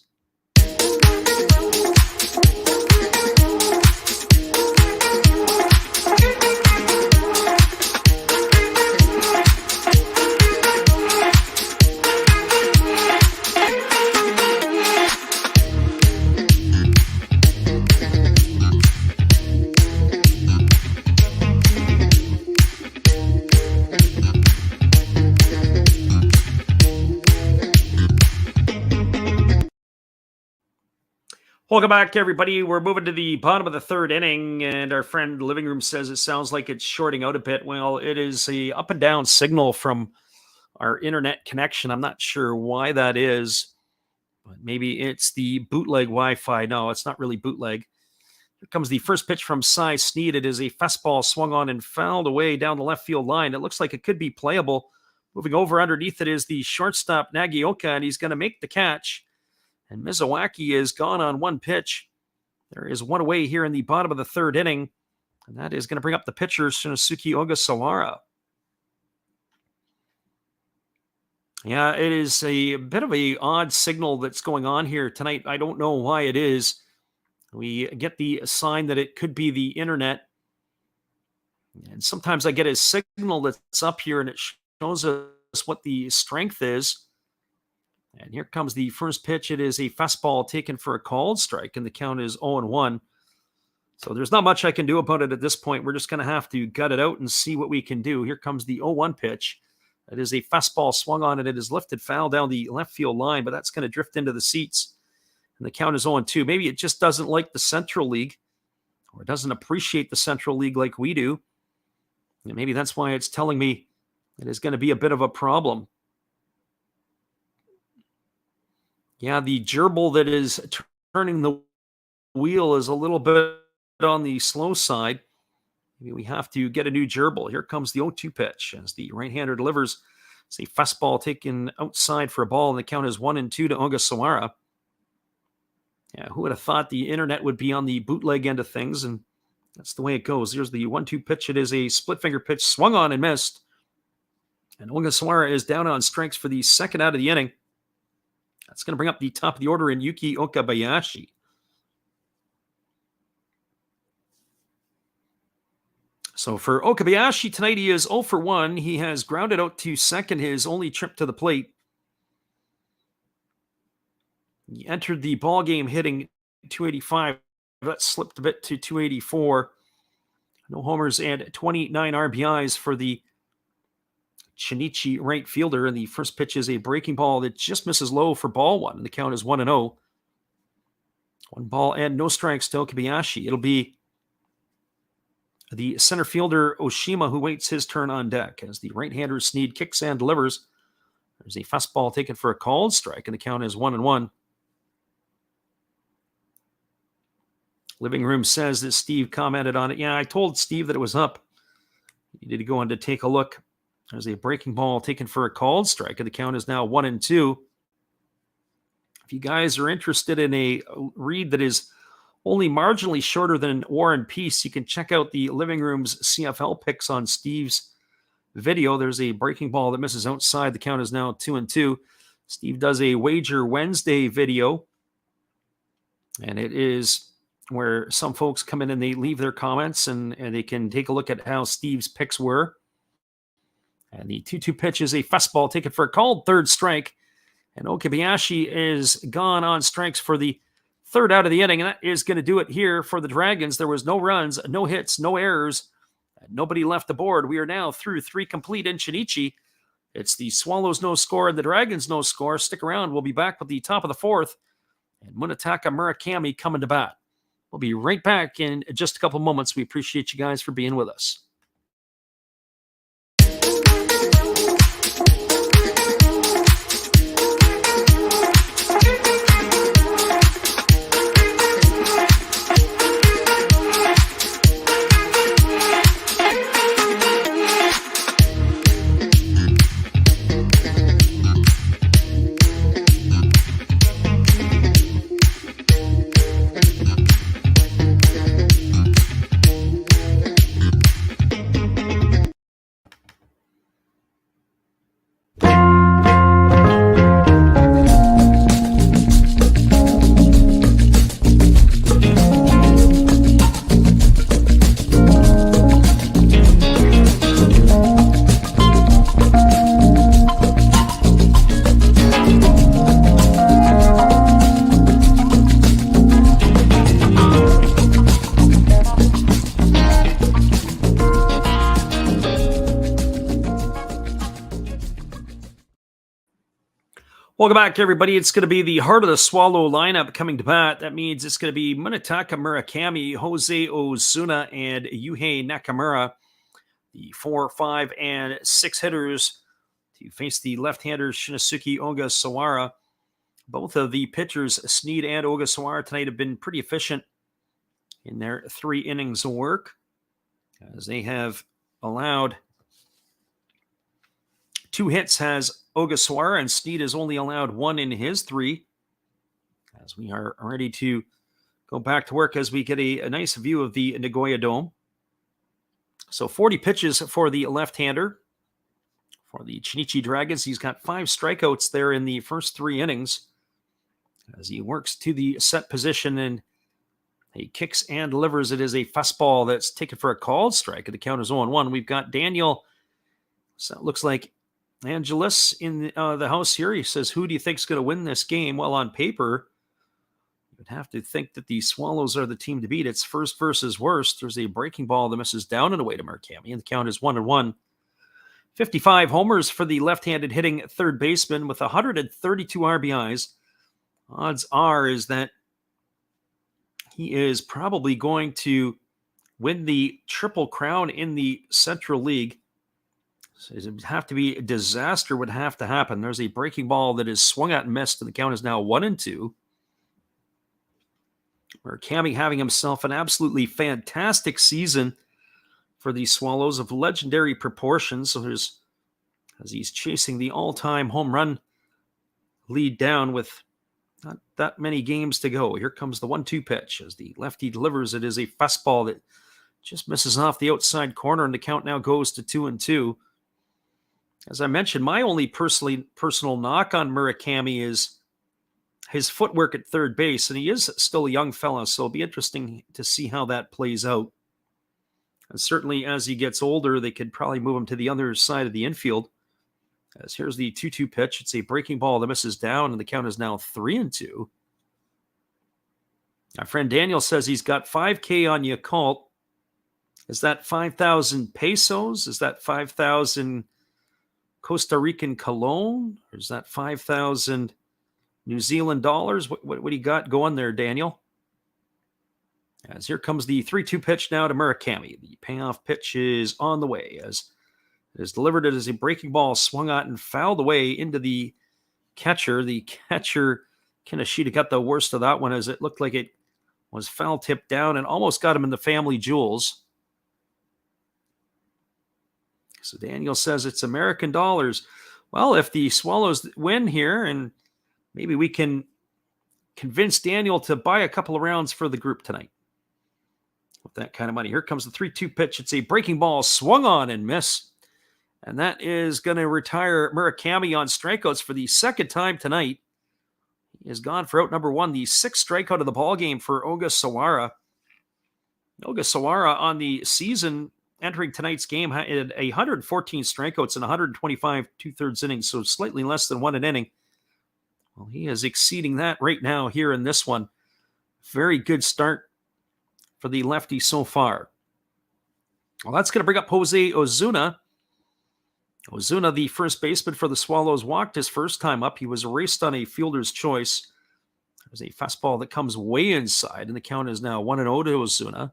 Speaker 1: Welcome back, everybody. We're moving to the bottom of the third inning, and our friend Living Room says it sounds like it's shorting out a bit. Well, it is a up and down signal from our internet connection. I'm not sure why that is, but maybe it's the bootleg Wi-Fi. No, it's not really bootleg. Here comes the first pitch from Cy Sneed. It is a fastball swung on and fouled away down the left field line. It looks like it could be playable. Moving over underneath it is the shortstop Nagioka, and he's going to make the catch. And Mizawaki is gone on one pitch. There is one away here in the bottom of the third inning, and that is going to bring up the pitcher, Shinosuke Ogasawara. Yeah, it is a bit of an odd signal that's going on here tonight. I don't know why it is. We get the sign that it could be the internet. And sometimes I get a signal that's up here, and it shows us what the strength is. And here comes the first pitch. It is a fastball taken for a called strike, and the count is 0-1. So there's not much I can do about it at this point. We're just going to have to gut it out and see what we can do. Here comes the 0-1 pitch. That is a fastball swung on, and it is lifted foul down the left field line, but that's going to drift into the seats. And the count is 0-2. Maybe it just doesn't like the Central League, or doesn't appreciate the Central League like we do. And maybe that's why it's telling me it is going to be a bit of a problem. Yeah, the gerbil that is turning the wheel is a little bit on the slow side. Maybe we have to get a new gerbil. Here comes the 0-2 pitch as the right-hander delivers. It's a fastball taken outside for a ball, and the count is 1-2 to Ogasawara. Yeah, who would have thought the internet would be on the bootleg end of things? And that's the way it goes. Here's the 1-2 pitch. It is a split finger pitch, swung on and missed. And Ogasawara is down on strikes for the second out of the inning. That's going to bring up the top of the order in Yuki Okabayashi. So for Okabayashi tonight, he is 0 for 1. He has grounded out to second, his only trip to the plate. He entered the ball game hitting 285. That slipped a bit to 284. No homers and 29 RBIs for the Chunichi right fielder. And the first pitch is a breaking ball that just misses low for ball one. And the count is 1-0. 1 ball and no strikes to Okabayashi. It'll be the center fielder Oshima who waits his turn on deck as the right-hander Snead kicks and delivers. There's a fastball taken for a called strike, and the count is 1-1. Living Room says that Steve commented on it. Yeah, I told Steve that it was up. He did go on to take a look. There's a breaking ball taken for a called strike, and the count is now 1-2. If you guys are interested in a read that is only marginally shorter than War and Peace, you can check out the Living Room's CFL picks on Steve's video. There's a breaking ball that misses outside. The count is now 2-2. Steve does a Wager Wednesday video, and it is where some folks come in and they leave their comments, and they can take a look at how Steve's picks were. And the 2-2 pitch is a fastball taken for a called third strike. And Okabayashi is gone on strikes for the third out of the inning. And that is going to do it here for the Dragons. There was no runs, no hits, no errors. Nobody left the board. We are now through 3 complete in Chunichi. It's the Swallows no score and the Dragons no score. Stick around. We'll be back with the top of the 4th. And Munetaka Murakami coming to bat. We'll be right back in just a couple moments. We appreciate you guys for being with us. Welcome back, everybody. It's going to be the heart of the Swallow lineup coming to bat. That means it's going to be Munetaka Murakami, Jose Ozuna, and Yuhei Nakamura, the 4, 5, and 6 hitters to face the left-hander Shinosuke Ogasawara. Both of the pitchers, Snead and Ogasawara, tonight have been pretty efficient in their 3 innings of work, as they have allowed 2 hits has Ogasawara, and Snead has only allowed 1 in his 3. As we are ready to go back to work as we get a nice view of the Nagoya Dome. So 40 pitches for the left-hander. For the Chunichi Dragons, he's got 5 strikeouts there in the first 3 innings. As he works to the set position and he kicks and delivers. It is a fastball that's taken for a called strike. The count is 0-1. We've got Daniel, so it looks like Angelus in the house here. He says, who do you think is going to win this game? Well, on paper, you would have to think that the Swallows are the team to beat. It's first versus worst. There's a breaking ball that misses down and away to Murakami, and the count is 1-1. 55 homers for the left-handed hitting third baseman with 132 RBIs. Odds are is that he is probably going to win the Triple Crown in the Central League. So it would have to be a disaster would have to happen. There's a breaking ball that is swung at and missed, and the count is now 1-2. Murakami having himself an absolutely fantastic season for the Swallows of legendary proportions. So there's, as he's chasing the all-time home run lead down with Not that many games to go. Here comes the 1-2 pitch as the lefty delivers. It is a fastball that just misses off the outside corner, and the count now goes to 2-2. As I mentioned, my only personal knock on Murakami is his footwork at third base, and he is still a young fella, so it'll be interesting to see how that plays out. And certainly as he gets older, they could probably move him to the other side of the infield. As here's the 2-2 pitch. It's a breaking ball that misses down, and the count is now 3-2. My friend Daniel says he's got 5K on Yakult. Is that 5,000 pesos? Is that 5,000 Costa Rican cologne? Or is that 5,000 New Zealand dollars? What do you got going there, Daniel? As here comes the 3-2 pitch now to Murakami. The payoff pitch is on the way as it is delivered. It is a breaking ball swung out and fouled away into the catcher. The catcher, Kinoshita, got the worst of that one as it looked like it was foul tipped down and almost got him in the family jewels. So Daniel says it's American dollars. Well, if the Swallows win here, and maybe we can convince Daniel to buy a couple of rounds for the group tonight with that kind of money. Here comes the 3-2 pitch. It's a breaking ball swung on and miss. And that is going to retire Murakami on strikeouts for the second time tonight. He has gone for out number one, the sixth strikeout of the ball game for Ogasawara. Ogasawara on the season entering tonight's game had 114 strikeouts and 125 2/3 innings, so slightly less than one an inning. Well, he is exceeding that right now here in this one. Very good start for the lefty so far. Well, that's going to bring up Jose Ozuna. Ozuna, the first baseman for the Swallows, walked his first time up. He was erased on a fielder's choice. There's a fastball that comes way inside, and the count is now 1-0 to Ozuna.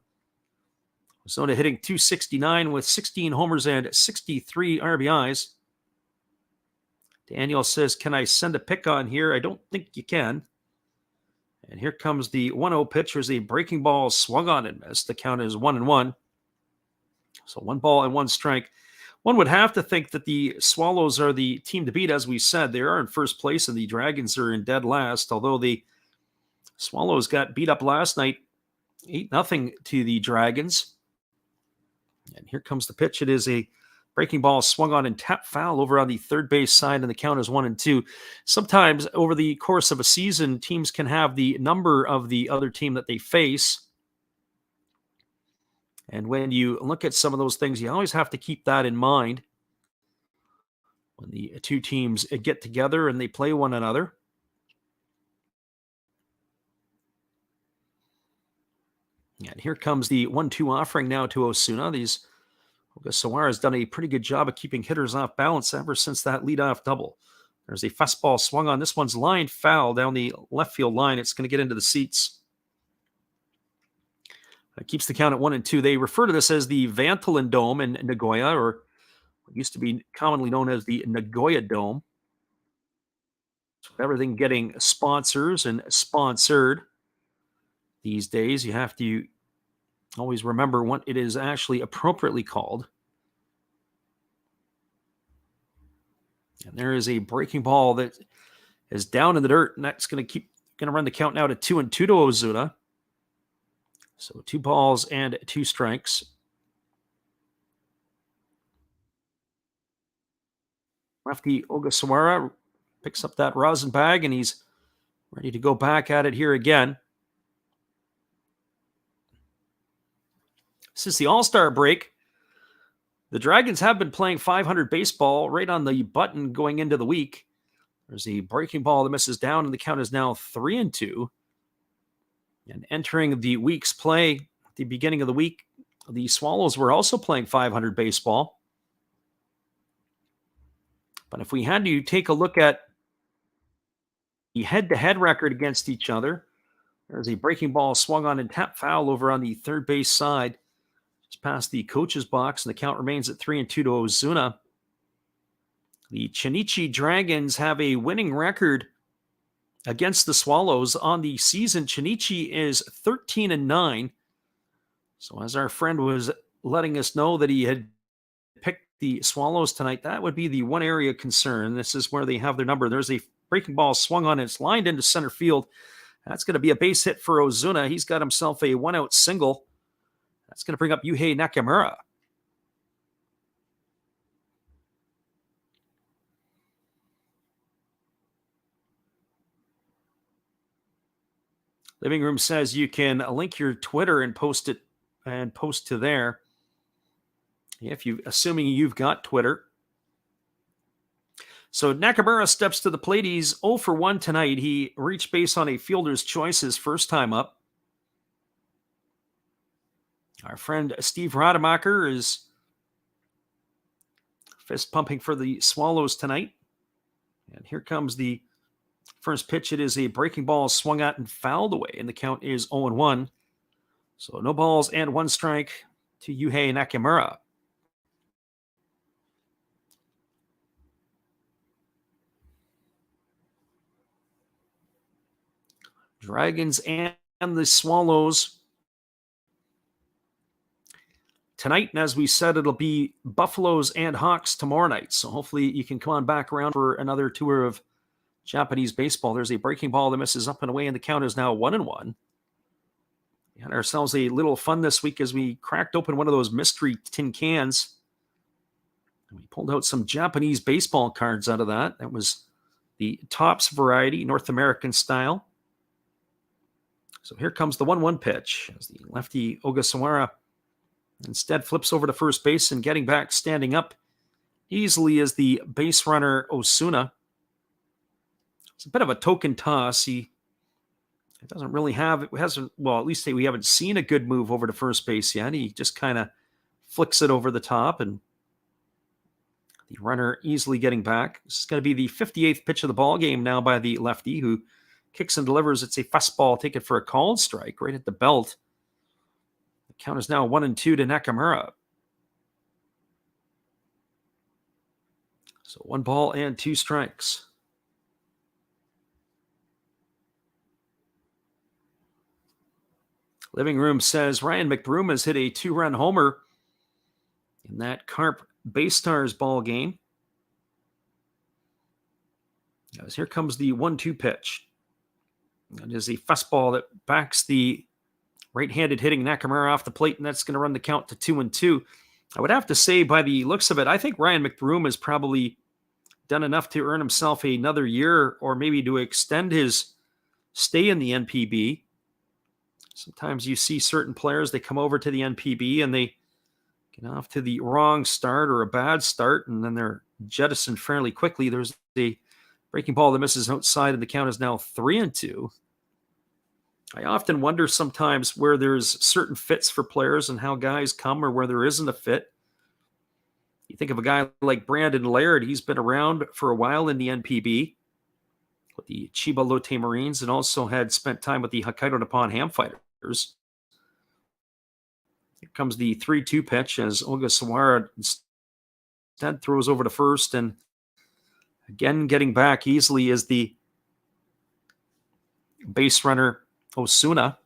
Speaker 1: Ozuna hitting .269 with 16 homers and 63 RBIs. Daniel says, can I send a pick on here? I don't think you can. And here comes the 1-0 pitch. There's a breaking ball swung on and missed. The count is 1-1. So 1 ball and 1 strike. One would have to think that the Swallows are the team to beat. As we said, they are in first place and the Dragons are in dead last, although the Swallows got beat up last night 8-0 to the Dragons. And here comes the pitch. It is a breaking ball swung on and tapped foul over on the third base side, and the count is 1-2. Sometimes over the course of a season, teams can have the number of the other team that they face. And when you look at some of those things, you always have to keep that in mind when the two teams get together and they play one another. And here comes the 1-2 offering now to Osuna. Ogasawara has done a pretty good job of keeping hitters off balance ever since that leadoff double. There's a fastball swung on. This one's lined foul down the left field line. It's going to get into the seats. It keeps the count at 1-2. They refer to this as the Vantolin Dome in Nagoya, or what used to be commonly known as the Nagoya Dome. So everything getting sponsors and sponsored these days. You have to always remember what it is actually appropriately called. And there is a breaking ball that is down in the dirt, and that's going to run the count now to 2-2 to Ozuna. So 2 balls and 2 strikes. Lefty Ogasawara picks up that rosin bag, and he's ready to go back at it here again. Since the All-Star break, the Dragons have been playing 500 baseball right on the button going into the week. There's a breaking ball that misses down, and the count is now 3-2. And entering the week's play at the beginning of the week, the Swallows were also playing 500 baseball. But if we had to take a look at the head-to-head record against each other, there's a breaking ball swung on and tapped foul over on the third base side. Just past the coach's box, and the count remains at 3-2 to Ozuna. The Chunichi Dragons have a winning record against the Swallows on the season. Chunichi is 13-9. So as our friend was letting us know that he had picked the Swallows tonight, that would be the one area of concern. This is where they have their number. There's a breaking ball swung on. It's lined into center field. That's going to be a base hit for Ozuna. He's got himself a one-out single. That's going to bring up Yuhei Nakamura. Living Room says you can link your Twitter and post to there. Assuming you've got Twitter. So Nakamura steps to the plate. He's 0 for 1 tonight. He reached base on a fielder's choice his first time up. Our friend Steve Rademacher is fist pumping for the Swallows tonight. And here comes the first pitch. It is a breaking ball swung at and fouled away, and the count is 0-1. So no balls and 1 strike to Yuhei Nakamura. Dragons and the Swallows tonight. And as we said, it'll be Buffaloes and Hawks tomorrow night. So hopefully you can come on back around for another tour of Japanese baseball. There's a breaking ball that misses up and away, and the count is now 1-1. We had ourselves a little fun this week as we cracked open one of those mystery tin cans. And we pulled out some Japanese baseball cards out of that. That was the Topps variety, North American style. So here comes the 1-1 pitch as the lefty Ogasawara instead flips over to first base, and getting back, standing up easily is the base runner Osuna. It's a bit of a token toss. At least we haven't seen a good move over to first base yet. He just kind of flicks it over the top, and the runner easily getting back. This is going to be the 58th pitch of the ball game now by the lefty, who kicks and delivers. It's a fastball taken for a called strike right at the belt. The count is now 1-2 to Nakamura. So 1 ball and 2 strikes. Living Room says Ryan McBroom has hit a 2-run homer in that Carp Bay Stars ball game. As here comes the 1-2 pitch. It is a fastball that backs the right-handed hitting Nakamura off the plate, and that's going to run the count to 2-2. I would have to say, by the looks of it, I think Ryan McBroom has probably done enough to earn himself another year, or maybe to extend his stay in the NPB. Sometimes you see certain players, they come over to the NPB and they get off to the wrong start or a bad start, and then they're jettisoned fairly quickly. There's the breaking ball that misses outside, and the count is now 3-2. I often wonder sometimes where there's certain fits for players and how guys come, or where there isn't a fit. You think of a guy like Brandon Laird. He's been around for a while in the NPB with the Chiba Lotte Marines, and also had spent time with the Hokkaido Nippon Ham Fighters. Here comes the 3-2 pitch as Ogasawara instead throws over to first, and again getting back easily is the base runner Osuna.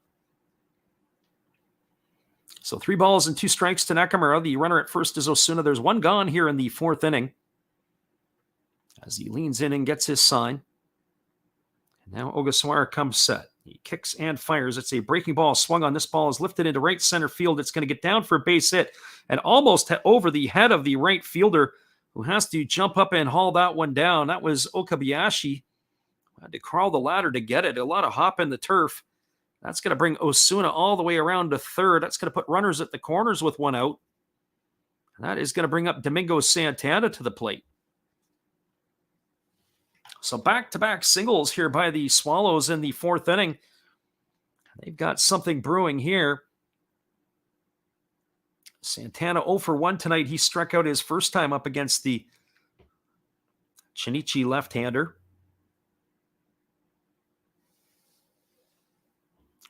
Speaker 1: So 3 balls and 2 strikes to Nakamura. The runner at first is Osuna. There's 1 gone here in the 4th inning as he leans in and gets his sign. And now Ogasawara comes set. He kicks and fires. It's a breaking ball swung on. This ball is lifted into right center field. It's going to get down for a base hit and almost over the head of the right fielder, who has to jump up and haul that one down. That was Okabayashi. Had to crawl the ladder to get it. A lot of hop in the turf. That's going to bring Osuna all the way around to third. That's going to put runners at the corners with 1 out. And that is going to bring up Domingo Santana to the plate. So back-to-back singles here by the Swallows in the 4th inning. They've got something brewing here. Santana 0 for 1 tonight. He struck out his first time up against the Chunichi left-hander.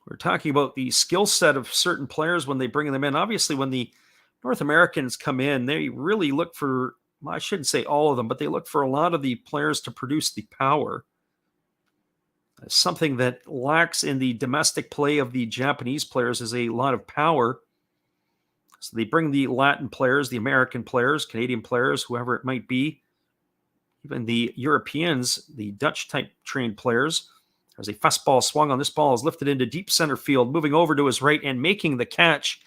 Speaker 1: We're talking about the skill set of certain players when they bring them in. Obviously, when the North Americans come in, they really look for, well, I shouldn't say all of them, but they look for a lot of the players to produce the power. Something that lacks in the domestic play of the Japanese players is a lot of power. So they bring the Latin players, the American players, Canadian players, whoever it might be. even the Europeans, the Dutch-type trained players. There's a fastball swung on. This ball is lifted into deep center field. Moving over to his right and making the catch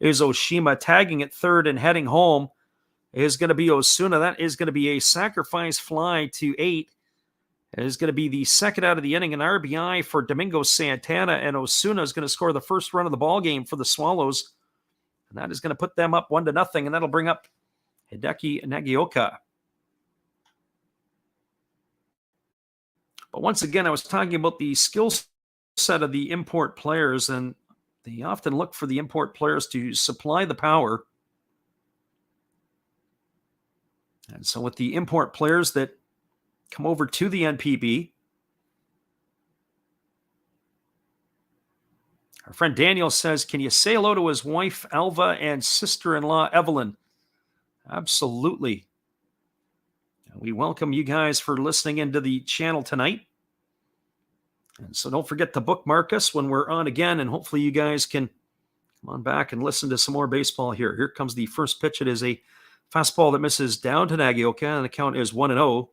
Speaker 1: is Oshima, tagging at third and heading home is going to be Osuna. That is going to be a sacrifice fly to 8. It is going to be the second out of the inning, an RBI for Domingo Santana, and Osuna is going to score the first run of the ball game for the Swallows. And that is going to put them up 1-0, and that'll bring up Hideki Nagioka. But once again, I was talking about the skill set of the import players, and they often look for the import players to supply the power. And so with the import players that come over to the NPB, our friend Daniel says, can you say hello to his wife, Alva, and sister-in-law, Evelyn? Absolutely. We welcome you guys for listening into the channel tonight. And so don't forget to bookmark us when we're on again, and hopefully you guys can come on back and listen to some more baseball here. Here comes the first pitch. It is a fastball that misses down to Nagioka, and the count is 1-0.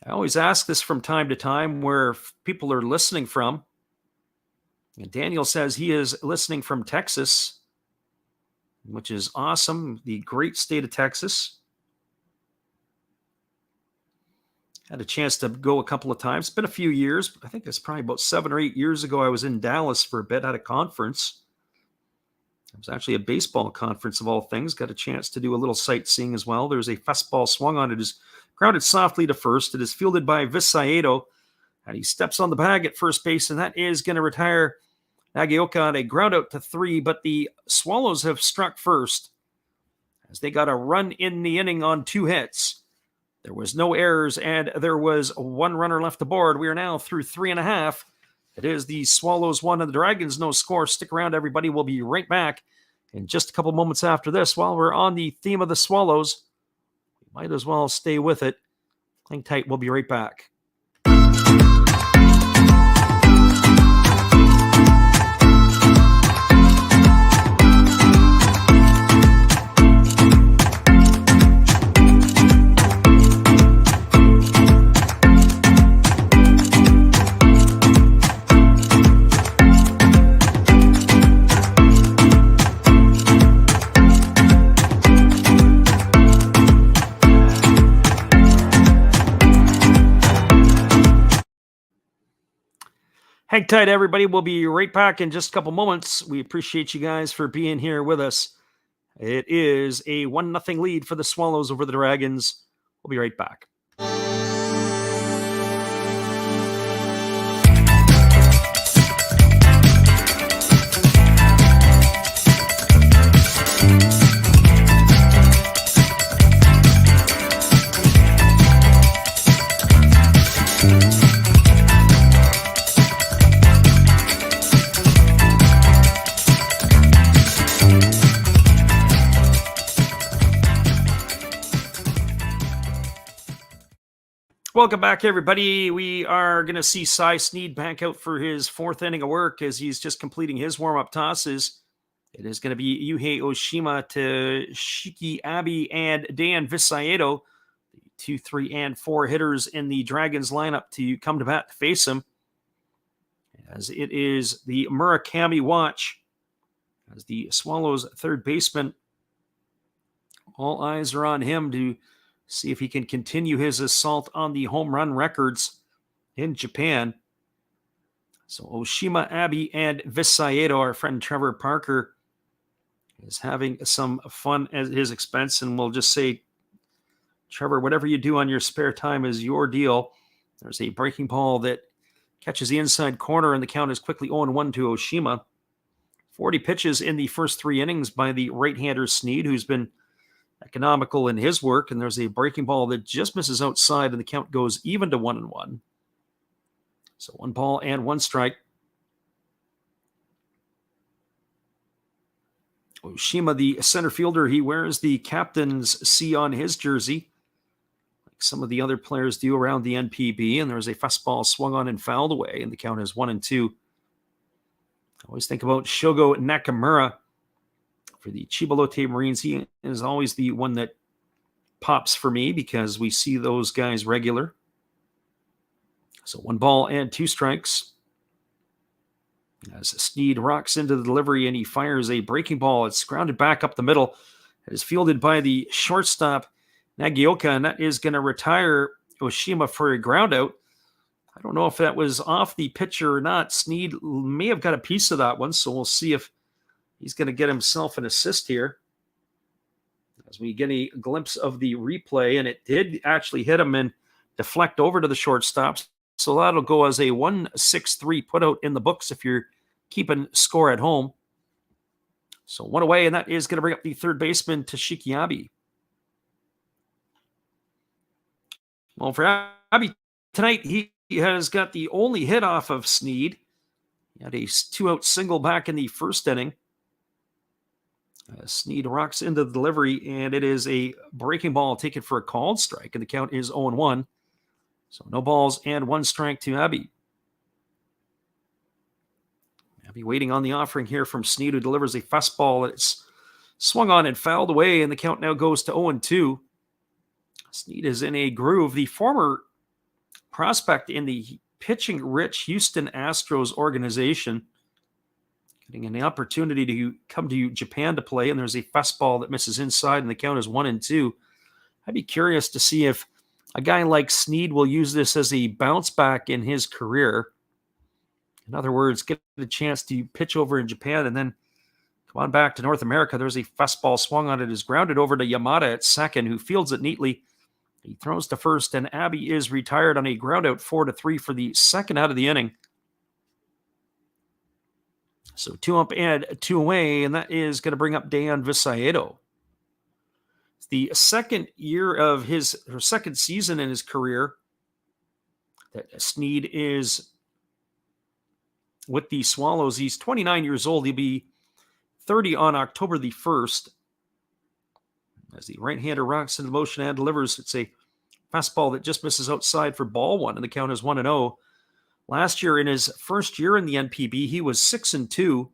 Speaker 1: I always ask this from time to time where people are listening from. And Daniel says he is listening from Texas, which is awesome. The great state of Texas. Had a chance to go a couple of times. It's been a few years. I think it's probably about 7 or 8 years ago. I was in Dallas for a bit at a conference. It was actually a baseball conference of all things. Got a chance to do a little sightseeing as well. There's a fastball swung on. It is grounded softly to first. It is fielded by Visaedo, and he steps on the bag at first base, and that is going to retire Nagioka on a ground out to 3, but the Swallows have struck first as they got a run in the inning on 2 hits. There was no errors, and there was 1 runner left aboard. We are now through 3.5. It is the Swallows 1 and the Dragons no score. Stick around, everybody. We'll be right back in just a couple moments after this. While we're on the theme of the Swallows, we might as well stay with it. Hang tight. We'll be right back. Hang tight, everybody. We'll be right back in just a couple moments. We appreciate you guys for being here with us. It is a 1-0 lead for the Swallows over the Dragons. We'll be right back. Welcome back, everybody. We are going to see Cy Sneed back out for his 4th inning of work as he's just completing his warm-up tosses. It is going to be Yuhei Oshima to Shiki Abe and Dan Visaedo, the 2, 3, and 4 hitters in the Dragons lineup to come to bat to face him. As it is the Murakami watch, as the Swallows' third baseman, all eyes are on him to see if he can continue his assault on the home run records in Japan. So Oshima, Abe, and Visaedo, our friend Trevor Parker, is having some fun at his expense. And we'll just say, Trevor, whatever you do on your spare time is your deal. There's a breaking ball that catches the inside corner, and the count is quickly 0-1 to Oshima. 40 pitches in the first 3 innings by the right-hander Sneed, who's been economical in his work, and there's a breaking ball that just misses outside, and the count goes even to 1-1. So 1 ball and 1 strike. Oshima, the center fielder, he wears the captain's C on his jersey, like some of the other players do around the NPB, and there's a fastball swung on and fouled away, and the count is 1-2. I always think about Shogo Nakamura for the Chibalote Marines. He is always the one that pops for me because we see those guys regular. So 1 ball and 2 strikes. As Sneed rocks into the delivery and he fires a breaking ball. It's grounded back up the middle. It is fielded by the shortstop, Nagioka, and that is going to retire Oshima for a ground out. I don't know if that was off the pitcher or not. Sneed may have got a piece of that one, so we'll see if he's going to get himself an assist here. As we get a glimpse of the replay, and it did actually hit him and deflect over to the shortstop. So that'll go as a 1-6-3 putout in the books if you're keeping score at home. So 1 away, and that is going to bring up the third baseman, Toshiki Abe. Well, for Abe tonight, he has got the only hit off of Sneed. He had a 2-out single back in the first inning. Sneed rocks into the delivery, and it is a breaking ball taken for a called strike, and the count is 0-1. So no balls and 1 strike to Abe. Abe waiting on the offering here from Sneed, who delivers a fastball that's swung on and fouled away, and the count now goes to 0-2. Sneed is in a groove. The former prospect in the pitching-rich Houston Astros organization, getting an opportunity to come to Japan to play, and there's a fastball that misses inside, and the count is 1-2. I'd be curious to see if a guy like Sneed will use this as a bounce back in his career. In other words, get a chance to pitch over in Japan and then come on back to North America. There's a fastball swung on it, is grounded over to Yamada at second, who fields it neatly. He throws to first, and Abe is retired on a ground out 4-3 for the second out of the inning. So 2 up and 2 away, and that is going to bring up Dan Visaedo. It's the second season in his career that Sneed is with the Swallows. He's 29 years old. He'll be 30 on October the 1st. As the right-hander rocks into motion and delivers, it's a fastball that just misses outside for ball 1, and the count is 1-0. Last year, in his first year in the NPB, he was 6-2.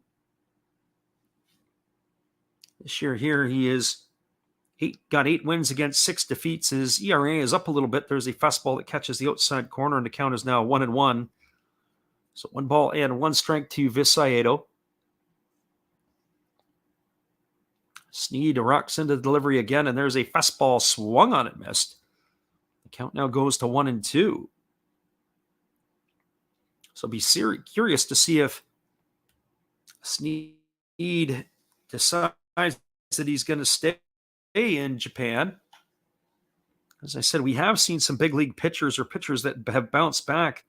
Speaker 1: This year here, he got 8 wins against 6 defeats. His ERA is up a little bit. There's a fastball that catches the outside corner, and the count is now 1-1. So 1 ball and 1 strike to Visaedo. Sneed rocks into the delivery again, and there's a fastball swung on it, missed. The count now goes to 1-2. So be curious to see if Sneed decides that he's going to stay in Japan. As I said, we have seen some big league pitchers or pitchers that have bounced back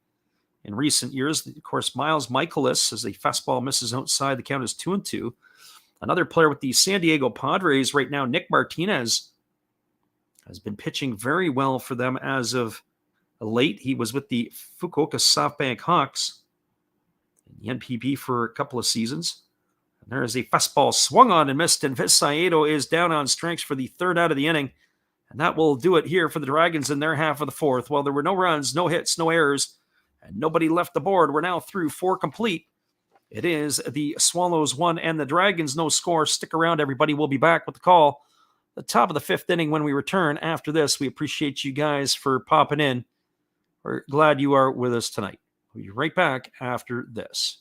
Speaker 1: in recent years. Of course, Miles Michaelis, as the fastball misses outside, the count is 2-2. Another player with the San Diego Padres right now, Nick Martinez, has been pitching very well for them as of late. He was with the Fukuoka SoftBank Hawks in the NPB for a couple of seasons. And there is a fastball swung on and missed, and Visaedo is down on strikes for the third out of the inning. And that will do it here for the Dragons in their half of the fourth. Well, there were no runs, no hits, no errors, and nobody left the board. We're now through 4 complete. It is the Swallows 1 and the Dragons no score. Stick around, everybody. We'll be back with the call the top of the 5th inning when we return after this. We appreciate you guys for popping in. We're glad you are with us tonight. We'll be right back after this.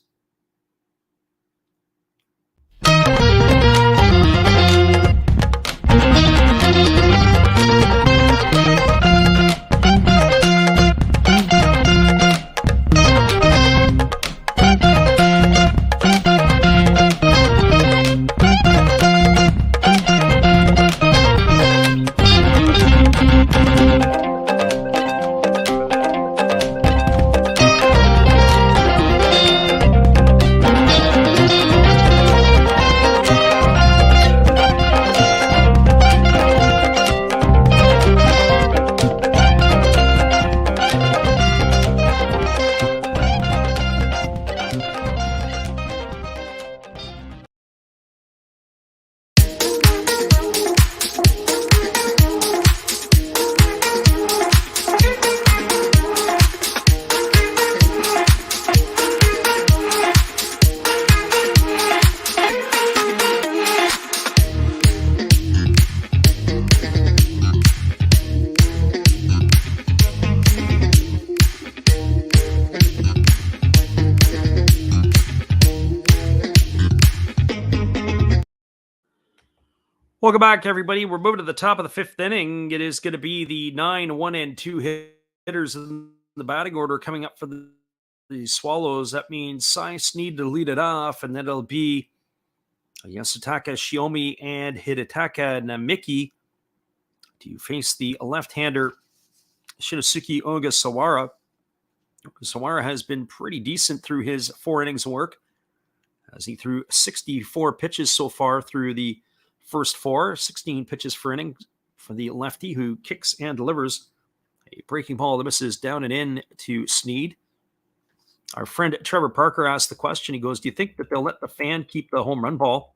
Speaker 1: Welcome back, everybody. We're moving to the top of the fifth inning. It is going to be the 9, 1, and 2 hitters in the batting order coming up for the Swallows. That means Cy Sneed to lead it off, and then it'll be Yasutaka Shiomi and Hidetaka Namiki to face the left-hander Shinosuke Ogasawara. Ogasawara has been pretty decent through his 4 innings of work, as he threw 64 pitches so far through the first 4, 16 pitches per inning for the lefty who kicks and delivers a breaking ball that misses down and in to Sneed. Our friend Trevor Parker asked the question. He goes, do you think that they'll let the fan keep the home run ball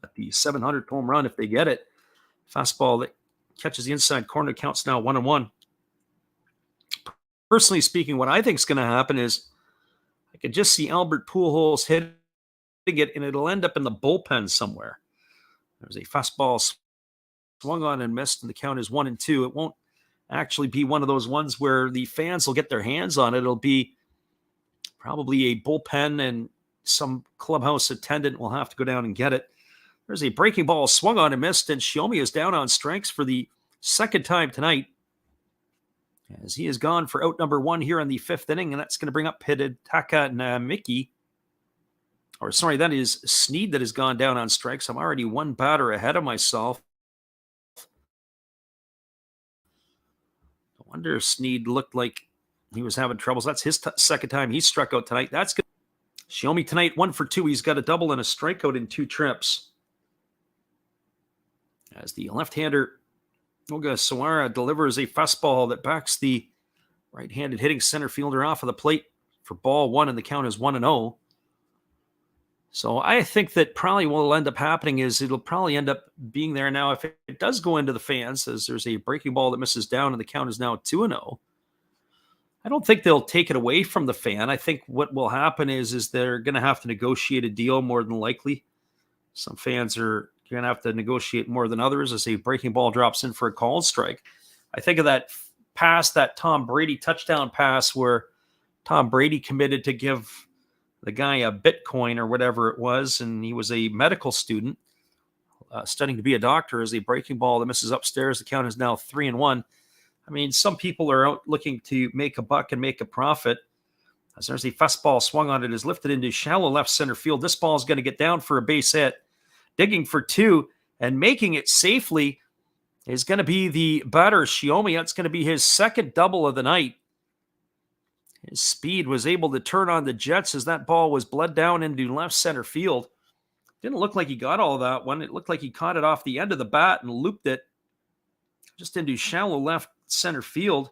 Speaker 1: at the 700th home run if they get it? Fastball that catches the inside corner counts now 1-1. Personally speaking, what I think is going to happen is I could just see Albert Pujols hitting it, and it'll end up in the bullpen somewhere. There's a fastball swung on and missed, and the count is 1-2. It won't actually be one of those ones where the fans will get their hands on it. It'll be probably a bullpen, and some clubhouse attendant will have to go down and get it. There's a breaking ball swung on and missed, and Shiomi is down on strikes for the second time tonight, as he has gone for out number 1 here in the 5th inning, and that's going to bring up Hidetaka Namiki. Or sorry, that is Sneed that has gone down on strikes. I'm already 1 batter ahead of myself. No wonder if Sneed looked like he was having troubles. That's his second time he struck out tonight. That's good. Shiomi tonight, 1 for 2. He's got a double and a strikeout in 2 trips. As the left-hander Ogasawara delivers a fastball that backs the right-handed hitting center fielder off of the plate for ball 1, and the count is 1-0. So I think that probably what will end up happening is it'll probably end up being there now. If it does go into the fans, as there's a breaking ball that misses down and the count is now 2-0, I don't think they'll take it away from the fan. I think what will happen is they're going to have to negotiate a deal more than likely. Some fans are going to have to negotiate more than others as a breaking ball drops in for a called strike. I think of that pass, that Tom Brady touchdown pass where Tom Brady committed to give the guy a Bitcoin or whatever it was, and he was a medical student studying to be a doctor, as a breaking ball that misses upstairs. The count is now 3-1. I mean, some people are out looking to make a buck and make a profit. As there's a fastball swung on, it is lifted into shallow left center field. This ball is going to get down for a base hit. Digging for 2 and making it safely is going to be the batter, Shiomi. That's going to be his second double of the night. His speed was able to turn on the Jets as that ball was bled down into left center field. Didn't look like he got all that one. It looked like he caught it off the end of the bat and looped it just into shallow left center field.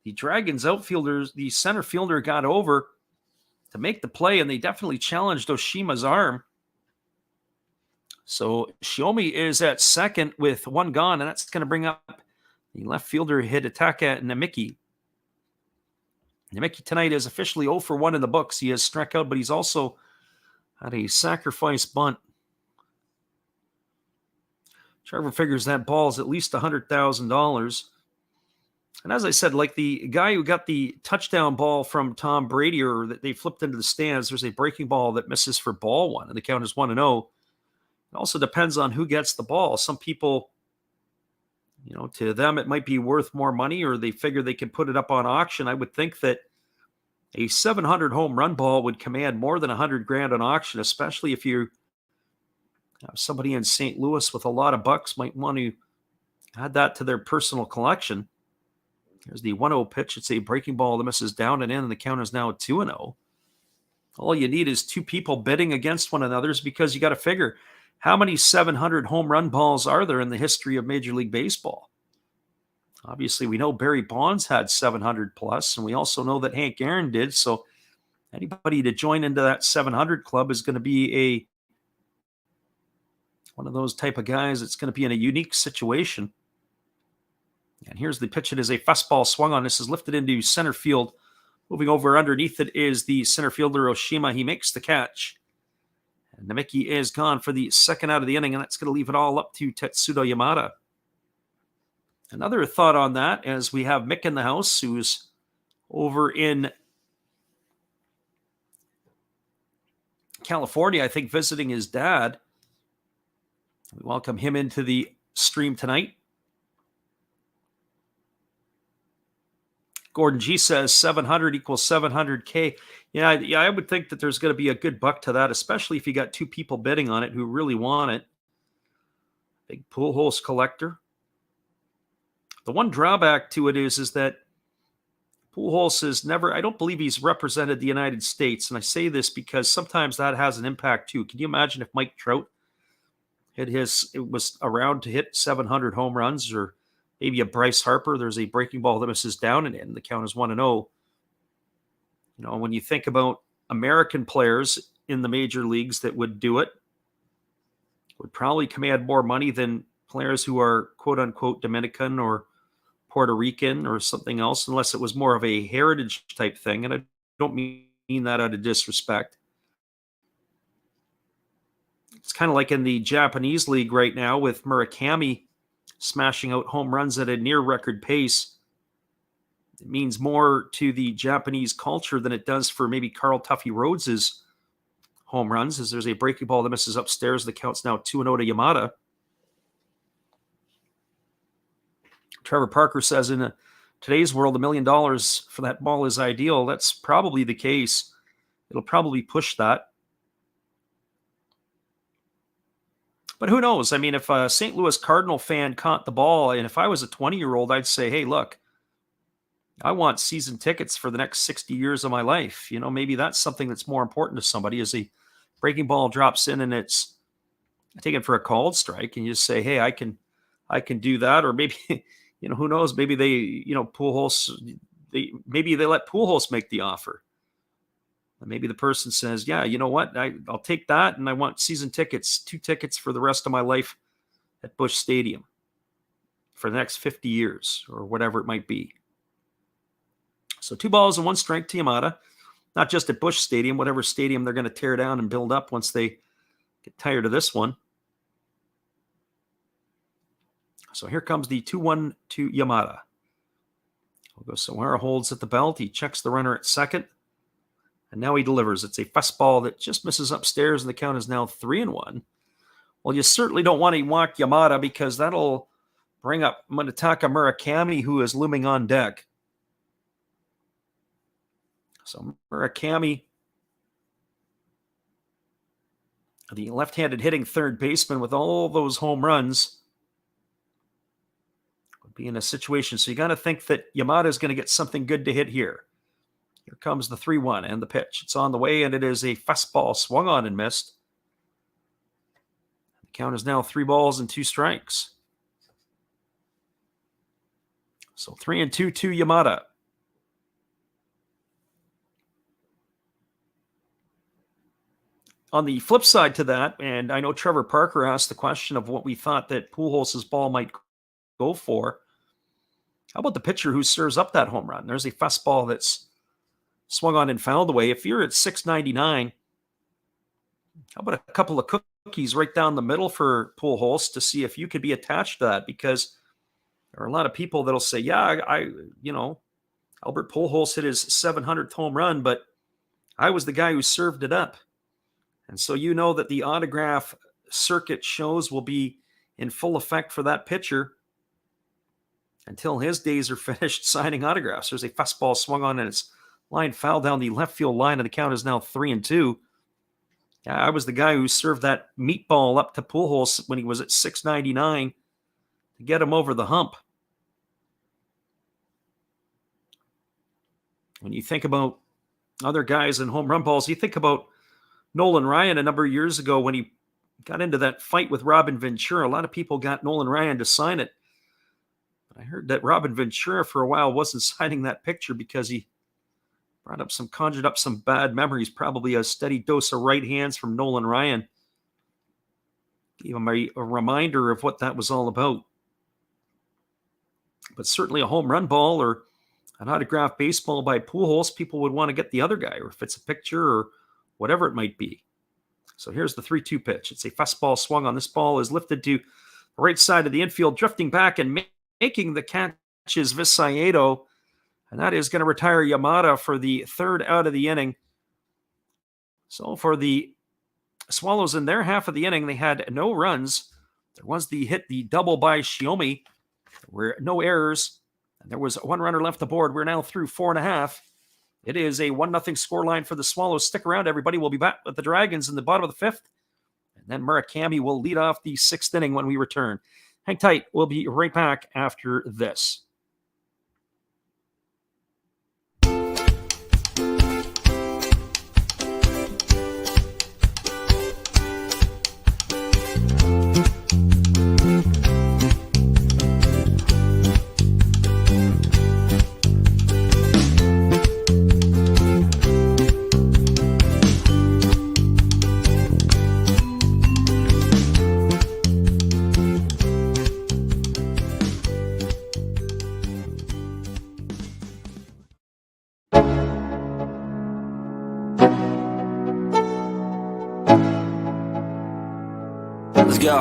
Speaker 1: The Dragons outfielders, the center fielder got over to make the play, and they definitely challenged Oshima's arm. So Shiomi is at second with 1 gone, and that's going to bring up the left fielder Hidetaka Namiki. Namiki tonight is officially 0 for 1 in the books. He has struck out, but he's also had a sacrifice bunt. Trevor figures that ball is at least $100,000. And as I said, like the guy who got the touchdown ball from Tom Brady, or that they flipped into the stands, there's a breaking ball that misses for ball 1, and the count is 1-0. It also depends on who gets the ball. Some people, to them it might be worth more money, or they figure they can put it up on auction. I would think that a 700 home run ball would command more than $100,000 on auction, especially if you have somebody in St. Louis with a lot of bucks might want to add that to their personal collection. Here's the 1-0 pitch. It's a breaking ball that misses down and in, and the count is now 2-0. All you need is 2 people bidding against one another, because you got to figure, how many 700 home run balls are there in the history of Major League Baseball? Obviously, we know Barry Bonds had 700 plus, and we also know that Hank Aaron did. So anybody to join into that 700 club is going to be one of those type of guys that's going to be in a unique situation. And here's the pitch. It is a fastball swung on. This is lifted into center field. Moving over underneath it is the center fielder, Oshima. He makes the catch. And Namiki is gone for the second out of the inning, and that's going to leave it all up to Tetsudo Yamada. Another thought on that, as we have Mick in the house, who's over in California, I think visiting his dad. We welcome him into the stream tonight. Gordon G says 700 equals 700K. Yeah, I would think that there's going to be a good buck to that, especially if you got two people bidding on it who really want it. Big pool holes collector. The one drawback to it is that Pujols has never, I don't believe he's represented the United States. And I say this because sometimes that has an impact too. Can you imagine if Mike Trout was around to hit 700 home runs, or maybe a Bryce Harper? There's a breaking ball that misses down and the count is 1-0. When you think about American players in the major leagues that would do it, would probably command more money than players who are quote unquote Dominican or Puerto Rican or something else, unless it was more of a heritage type thing. And I don't mean that out of disrespect. It's kind of like in the Japanese league right now with Murakami smashing out home runs at a near record pace. It means more to the Japanese culture than it does for maybe Carl Tuffy Rhodes's home runs, as there's a breaking ball that misses upstairs. The count's now 2-0 to Yamada. Trevor Parker says in today's world, $1 million for that ball is ideal. That's probably the case. It'll probably push that. But who knows? I mean, if a St. Louis Cardinal fan caught the ball, and if I was a 20-year-old, I'd say, hey, look, I want season tickets for the next 60 years of my life. Maybe that's something that's more important to somebody, as a breaking ball drops in and it's taken for a called strike, and you just say, hey, I can do that. Or maybe, who knows? Maybe they, Pujols, maybe they let Pujols make the offer. And maybe the person says, yeah, you know what? I'll take that, and I want season tickets, 2 tickets for the rest of my life at Busch Stadium for the next 50 years or whatever it might be. So 2 balls and 1 strike to Yamada, not just at Busch Stadium, whatever stadium they're going to tear down and build up once they get tired of this one. So here comes the 2-1 to Yamada. We'll go Sawara, holds at the belt. He checks the runner at second. And now he delivers. It's a fastball that just misses upstairs, and the count is now 3-1. Well, you certainly don't want to walk Yamada, because that'll bring up Munetaka Murakami, who is looming on deck. So Murakami, the left-handed hitting third baseman with all those home runs, would be in a situation. So you got to think that Yamada is going to get something good to hit here. Here comes the 3-1 and the pitch. It's on the way, and it is a fastball swung on and missed. The count is now 3 balls and 2 strikes. So 3-2 to Yamada. On the flip side to that, and I know Trevor Parker asked the question of what we thought that Pujols' ball might go for. How about the pitcher who serves up that home run? There's a fastball that's swung on and fouled away. If you're at 699, how about a couple of cookies right down the middle for Pujols to see if you could be attached to that? Because there are a lot of people that'll say, yeah, Albert Pujols hit his 700th home run, but I was the guy who served it up. And so that the autograph circuit shows will be in full effect for that pitcher until his days are finished signing autographs. There's a fastball swung on and it's line foul down the left field line, and the count is now 3-2. Yeah, I was the guy who served that meatball up to Pujols when he was at 699 to get him over the hump. When you think about other guys in home run balls, you think about Nolan Ryan a number of years ago when he got into that fight with Robin Ventura. A lot of people got Nolan Ryan to sign it. But I heard that Robin Ventura for a while wasn't signing that picture because he conjured up some bad memories, probably a steady dose of right hands from Nolan Ryan. Gave him a reminder of what that was all about. But certainly a home run ball or an autographed baseball by Pujols, people would want to get the other guy, or if it's a picture or whatever it might be. So here's the 3-2 pitch. It's a fastball swung on. This ball is lifted to the right side of the infield, drifting back and making the catch is Visayedo. And that is going to retire Yamada for the 3rd out of the inning. So for the Swallows in their half of the inning, they had no runs. There was the hit, the double by Shiomi. There were no errors. And there was one runner left aboard. We're now through 4.5. It is a 1-0 scoreline for the Swallows. Stick around, everybody. We'll be back with the Dragons in the bottom of the 5th. And then Murakami will lead off the 6th inning when we return. Hang tight. We'll be right back after this.
Speaker 2: Let's go.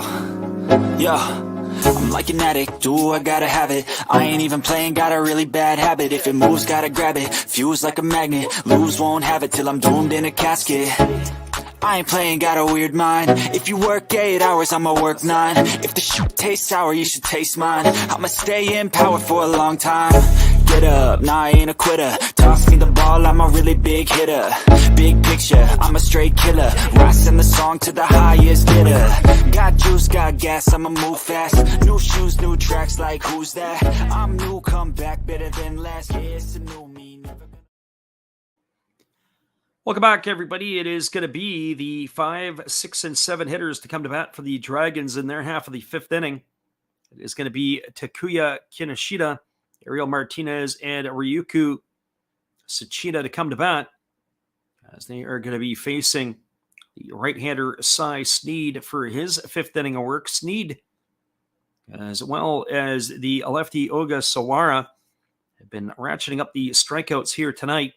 Speaker 2: Yo, I'm like an addict, ooh, I gotta have it. I ain't even playing, got a really bad habit. If it moves, gotta grab it, fuse like a magnet. Lose, won't have it till I'm doomed in a casket. I ain't playing, got a weird mind. If you work 8 hours, I'ma work 9. If the shoot tastes sour, you should taste mine. I'ma stay in power for a long time. Get up, nah, I ain't a quitter. Toss me the ball, I'm a really big hitter. Big picture, I'm a straight killer. Rising the song to the highest bidder. Got juice, got gas, I'ma move fast. New shoes, new tracks, like who's that? I'm new, come back, better than last. Yeah, it's a new me, never gonna...
Speaker 1: Welcome back, everybody. It is going to be the 5, 6, and 7 hitters to come to bat for the Dragons in their half of the 5th inning. It is going to be Takuya Kinoshita, Ariel Martinez, and Ryuku Tsuchida to come to bat, as they are going to be facing the right-hander Cy Sneed for his 5th inning of work. Sneed, as well as the lefty Oga Sawara, have been ratcheting up the strikeouts here tonight.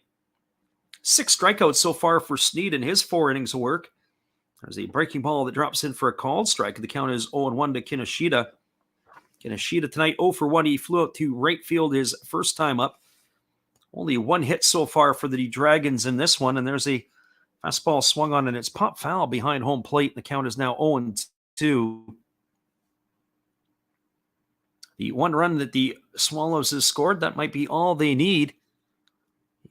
Speaker 1: 6 strikeouts so far for Sneed in his 4 innings of work. There's a breaking ball that drops in for a called strike. The count is 0-1 to Kinoshita. Kinoshita tonight 0 for 1. He flew out to right field his first time up. Only 1 hit so far for the Dragons in this one, and there's a fastball swung on, and it's pop foul behind home plate. The count is now 0-2. The 1 run that the Swallows has scored, that might be all they need.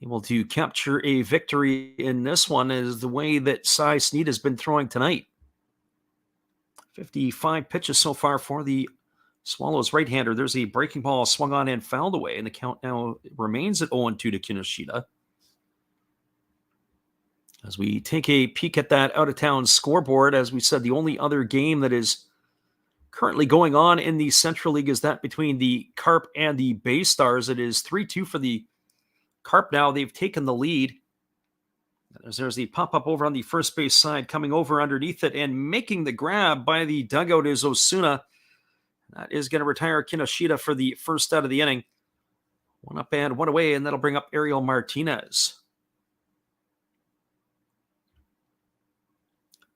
Speaker 1: Able to capture a victory in this one is the way that Cy Sneed has been throwing tonight. 55 pitches so far for the Swallows right-hander. There's a breaking ball swung on and fouled away, and the count now remains at 0-2 to Kinoshita. As we take a peek at that out-of-town scoreboard, as we said, the only other game that is currently going on in the Central League is that between the Carp and the Bay Stars. It is 3-2 for the Carp now. They've taken the lead. There's the pop-up over on the first base side, coming over underneath it and making the grab by the dugout is Osuna. That is going to retire Kinoshita for the first out of the inning. 1 up and 1 away, and that'll bring up Ariel Martinez.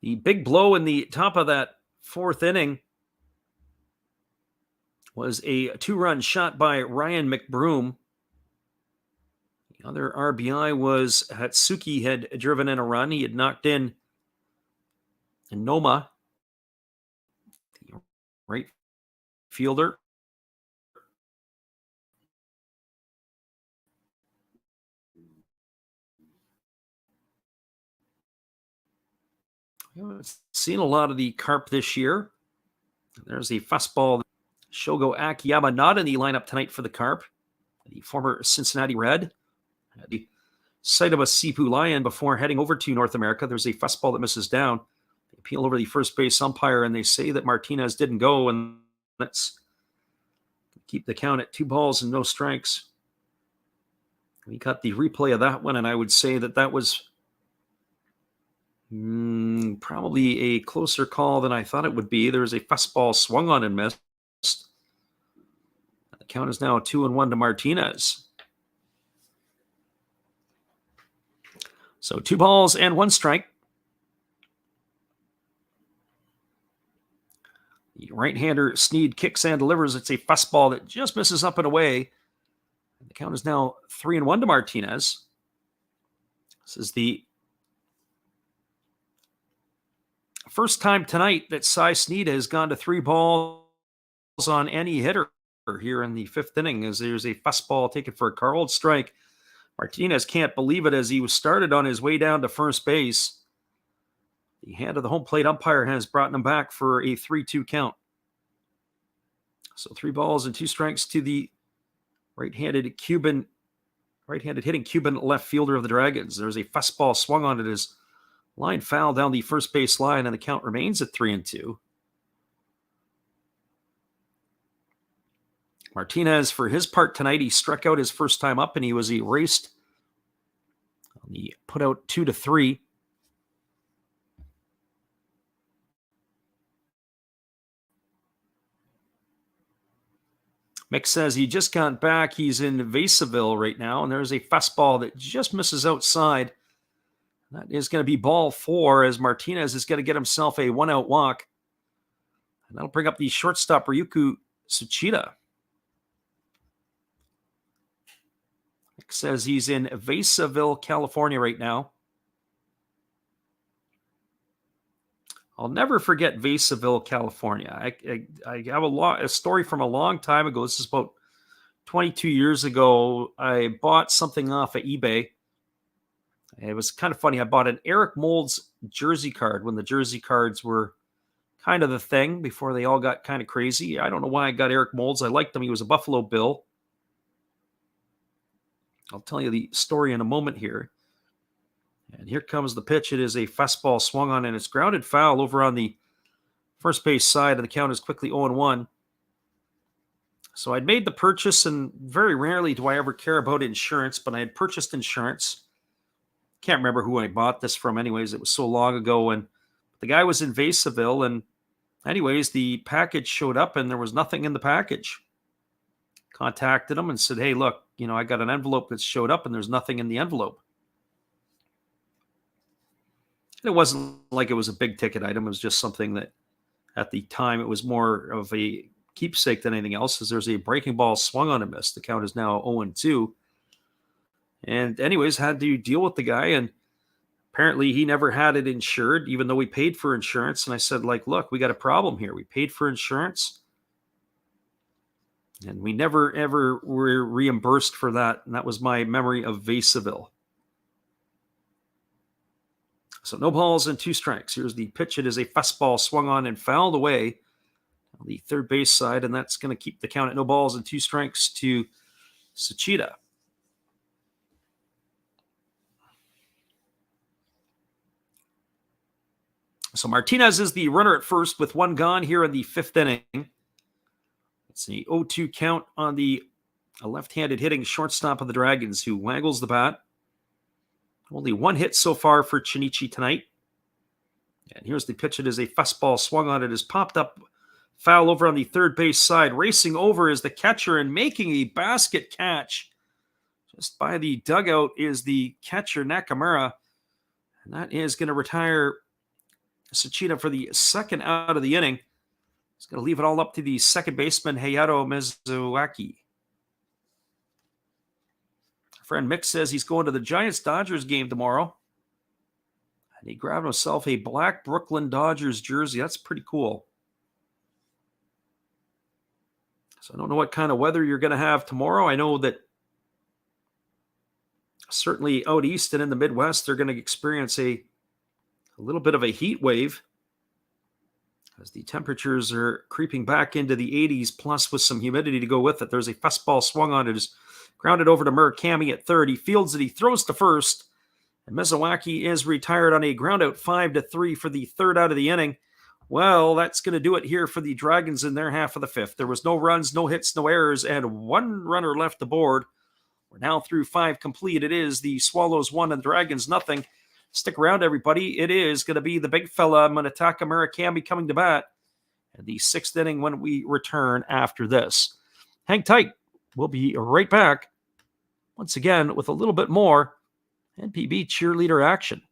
Speaker 1: The big blow in the top of that 4th inning was a 2-run shot by Ryan McBroom. The other RBI was Hatsuki had driven in a run. He had knocked in Noma, the right fielder. I've seen a lot of the Carp this year. There's the fastball. Shogo Akiyama not in the lineup tonight for the Carp. The former Cincinnati Red. The site of a Sipu Lion before heading over to North America. There's a fastball that misses down. They appeal over the first base umpire, and they say that Martinez didn't go, and let's keep the count at 2 balls and no strikes. We got the replay of that one, and I would say that was probably a closer call than I thought it would be. There was a fastball swung on and missed. The count is now 2-1 to Martinez. So 2 balls and 1 strike. The right-hander Sneed kicks and delivers. It's a fastball that just misses up and away. The count is now 3-1 to Martinez. This is the First time tonight that Cy Sneed has gone to 3 balls on any hitter here in the 5th inning, as there's a fastball taken for a called strike. Martinez can't believe it as he was started on his way down to first base. The hand of the home plate umpire has brought him back for a 3-2 count. So 3 balls and 2 strikes to the right-handed hitting Cuban left fielder of the Dragons. There's a fastball swung on it as line foul down the first base line, and the count remains at 3-2. Martinez, for his part tonight, he struck out his first time up, and he was erased. He put out 2-3. Mick says he just got back. He's in Vaseville right now, and there's a fastball that just misses outside. That is going to be ball 4 as Martinez is going to get himself a 1-out walk. And that'll bring up the shortstop, Ryuku Tsuchida. Mick says he's in Vaseville, California right now. I'll never forget Vaseville, California. I have a story from a long time ago. This is about 22 years ago. I bought something off of eBay. It was kind of funny. I bought an Eric Moulds jersey card when the jersey cards were kind of the thing before they all got kind of crazy. I don't know why I got Eric Moulds. I liked him. He was a Buffalo Bill. I'll tell you the story in a moment here. And here comes the pitch. It is a fastball swung on, and it's grounded foul over on the first base side, and the count is quickly 0-1. So I'd made the purchase, and very rarely do I ever care about insurance, but I had purchased insurance. Can't remember who I bought this from anyways. It was so long ago, and the guy was in Vaseville, and anyways, the package showed up, and there was nothing in the package. Contacted him and said, hey, look, I got an envelope that showed up, and there's nothing in the envelope. It wasn't like it was a big ticket item. It was just something that at the time it was more of a keepsake than anything else, as there's a breaking ball swung on and missed. The count is now 0-2. And anyways, had to deal with the guy, and apparently he never had it insured, even though we paid for insurance. And I said, look, we got a problem here. We paid for insurance, and we never, ever were reimbursed for that. And that was my memory of Vaseville. So no balls and 2 strikes. Here's the pitch. It is a fastball swung on and fouled away on the third base side, and that's going to keep the count at no balls and 2 strikes to Tsuchida. So Martinez is the runner at first with 1 gone here in the 5th inning. It's the 0-2 count on the left-handed hitting shortstop of the Dragons, who waggles the bat. Only 1 hit so far for Chunichi tonight. And here's the pitch. It is a fastball swung on. It is popped up, foul over on the third base side. Racing over is the catcher and making a basket catch. Just by the dugout is the catcher, Nakamura. And that is going to retire Tsuchida for the 2nd out of the inning. He's going to leave it all up to the second baseman, Hayato Mizuaki. Friend Mick says he's going to the Giants-Dodgers game tomorrow. And he grabbed himself a black Brooklyn Dodgers jersey. That's pretty cool. So I don't know what kind of weather you're going to have tomorrow. I know that certainly out east and in the Midwest, they're going to experience a little bit of a heat wave as the temperatures are creeping back into the 80s, plus with some humidity to go with it. There's a fastball swung on. It is grounded over to Murakami at third. He fields it. He throws to first. And Mizuaki is retired on a ground out 5-3 for the 3rd out of the inning. Well, that's going to do it here for the Dragons in their half of the 5th. There was no runs, no hits, no errors, and 1 runner left aboard. We're now through 5 complete. It is the Swallows 1 and the Dragons nothing. Stick around, everybody. It is going to be the big fella, Munetaka Murakami, coming to bat in the 6th inning when we return after this. Hang tight. We'll be right back once again with a little bit more NPB cheerleader action.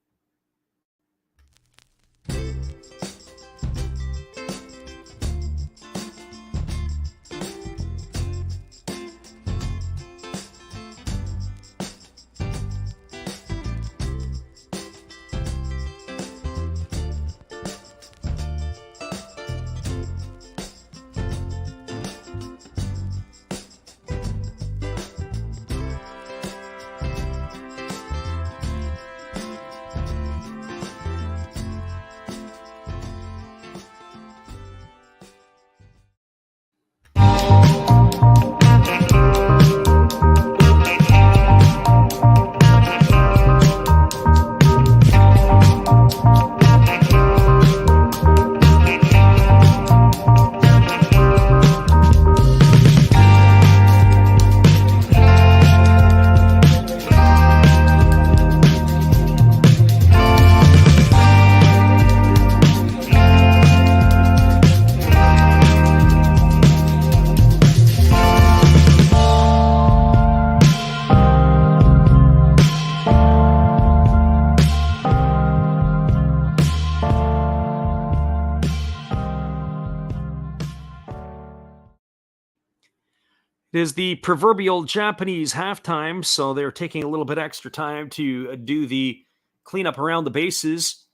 Speaker 1: It is the proverbial Japanese halftime, so they're taking a little bit extra time to do the cleanup around the bases.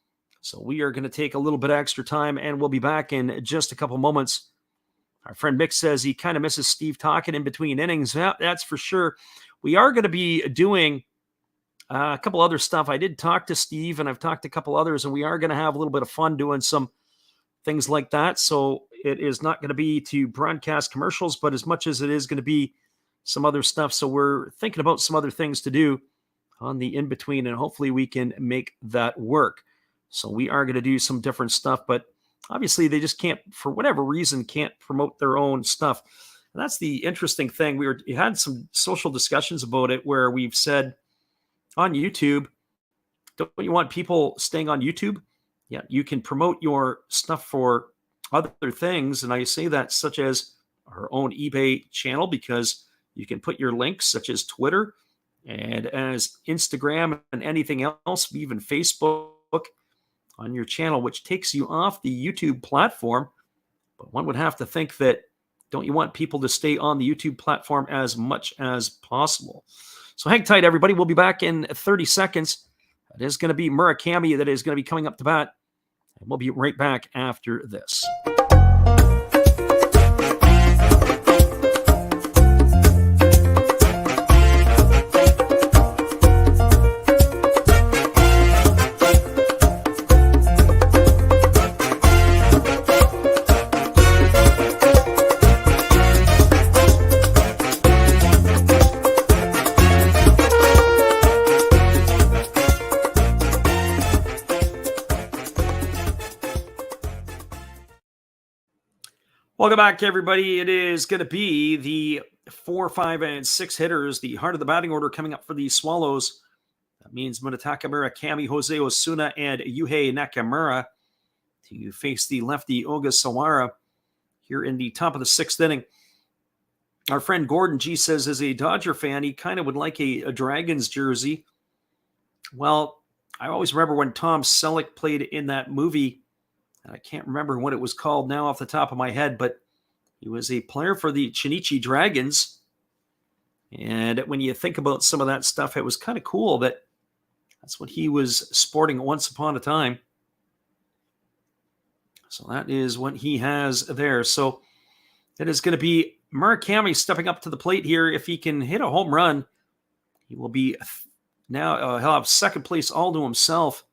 Speaker 1: So we are going to take a little bit extra time, and we'll be back in just a couple moments. Our friend Mick says he kind of misses Steve talking in between innings. Yeah, that's for sure. We are going to be doing a couple other stuff. I did talk to Steve, and I've talked to a couple others, and we are going to have a little bit of fun doing some things like that. So it is not going to be to broadcast commercials, but as much as it is going to be some other stuff. So we're thinking about some other things to do on the in between, and hopefully we can make that work. So we are going to do some different stuff, but obviously they just can't, for whatever reason, can't promote their own stuff. And that's the interesting thing. We had some social discussions about it where we've said on YouTube, don't you want people staying on YouTube? Yeah, you can promote your stuff for other things. And I say that such as our own eBay channel, because you can put your links such as Twitter and as Instagram and anything else, even Facebook on your channel, which takes you off the YouTube platform. But one would have to think that, don't you want people to stay on the YouTube platform as much as possible? So hang tight, everybody. We'll be back in 30 seconds. It is going to be Murakami that is going to be coming up to bat. And we'll be right back after this. Welcome back, everybody. It is going to be the 4, 5, and 6 hitters, the heart of the batting order coming up for the Swallows. That means Munetaka Murakami, Jose Osuna, and Yuhei Nakamura to face the lefty Ogasawara here in the top of the 6th inning. Our friend Gordon G says, as a Dodger fan, he kind of would like a Dragons jersey. Well, I always remember when Tom Selleck played in that movie. I can't remember what it was called now off the top of my head, but he was a player for the Chunichi Dragons. And when you think about some of that stuff, it was kind of cool that that's what he was sporting once upon a time. So that is what he has there. So it is going to be Murakami stepping up to the plate here. If he can hit a home run, he will be now, he'll have second place all to himself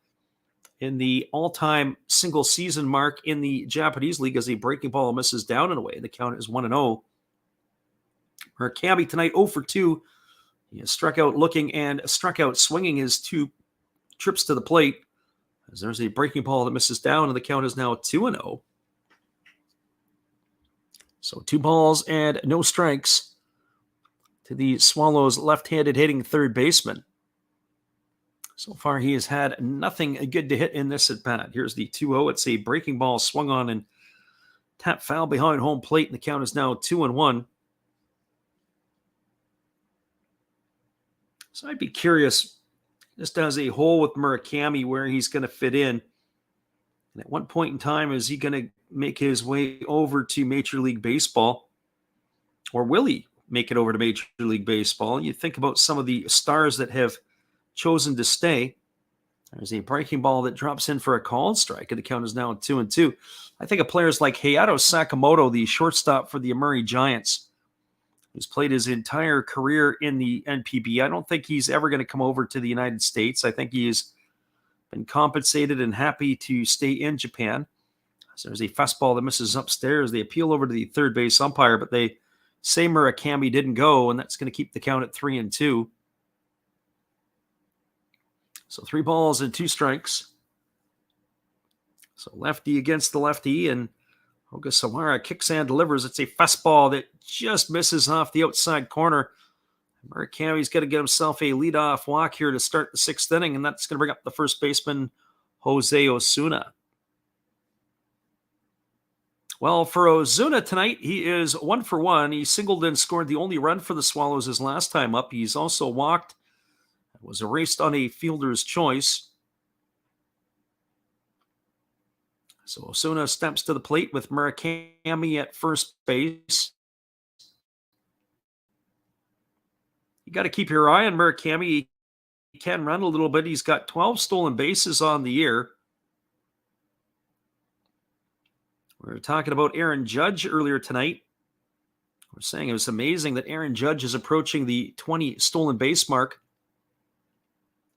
Speaker 1: in the all-time single season mark in the Japanese League as a breaking ball misses down and away. The count is 1-0. Murakami tonight 0 for 2. He has struck out looking and struck out swinging his 2 trips to the plate. As there's a breaking ball that misses down, and the count is now 2-0. So 2 balls and no strikes to the Swallows' left-handed hitting third baseman. So far, he has had nothing good to hit in this at-bat. Here's the 2-0. It's a breaking ball swung on and tap foul behind home plate, and the count is now 2-1. So I'd be curious, just as a whole with Murakami, where he's going to fit in. And at one point in time, is he going to make his way over to Major League Baseball? Or will he make it over to Major League Baseball? You think about some of the stars that have chosen to stay. There's a breaking ball that drops in for a called strike, and the count is now 2-2. I think of players like Hayato Sakamoto, the shortstop for the Amuri Giants, who's played his entire career in the NPB. I don't think he's ever going to come over to the United States. I think he's been compensated and happy to stay in Japan. So there's a fastball that misses upstairs. They appeal over to the third base umpire, but they say Murakami didn't go, and that's going to keep the count at 3-2. So 3 balls and 2 strikes. So lefty against the lefty, and Ogasawara kicks and delivers. It's a fastball that just misses off the outside corner. Murakami's got to get himself a leadoff walk here to start the 6th inning, and that's going to bring up the first baseman, Jose Osuna. Well, for Osuna tonight, he is 1 for 1. He singled and scored the only run for the Swallows his last time up. He's also walked, was erased on a fielder's choice. So Osuna steps to the plate with Murakami at first base. You got to keep your eye on Murakami. He can run a little bit. He's got 12 stolen bases on the year. We were talking about Aaron Judge earlier tonight. We're saying it was amazing that Aaron Judge is approaching the 20 stolen base mark.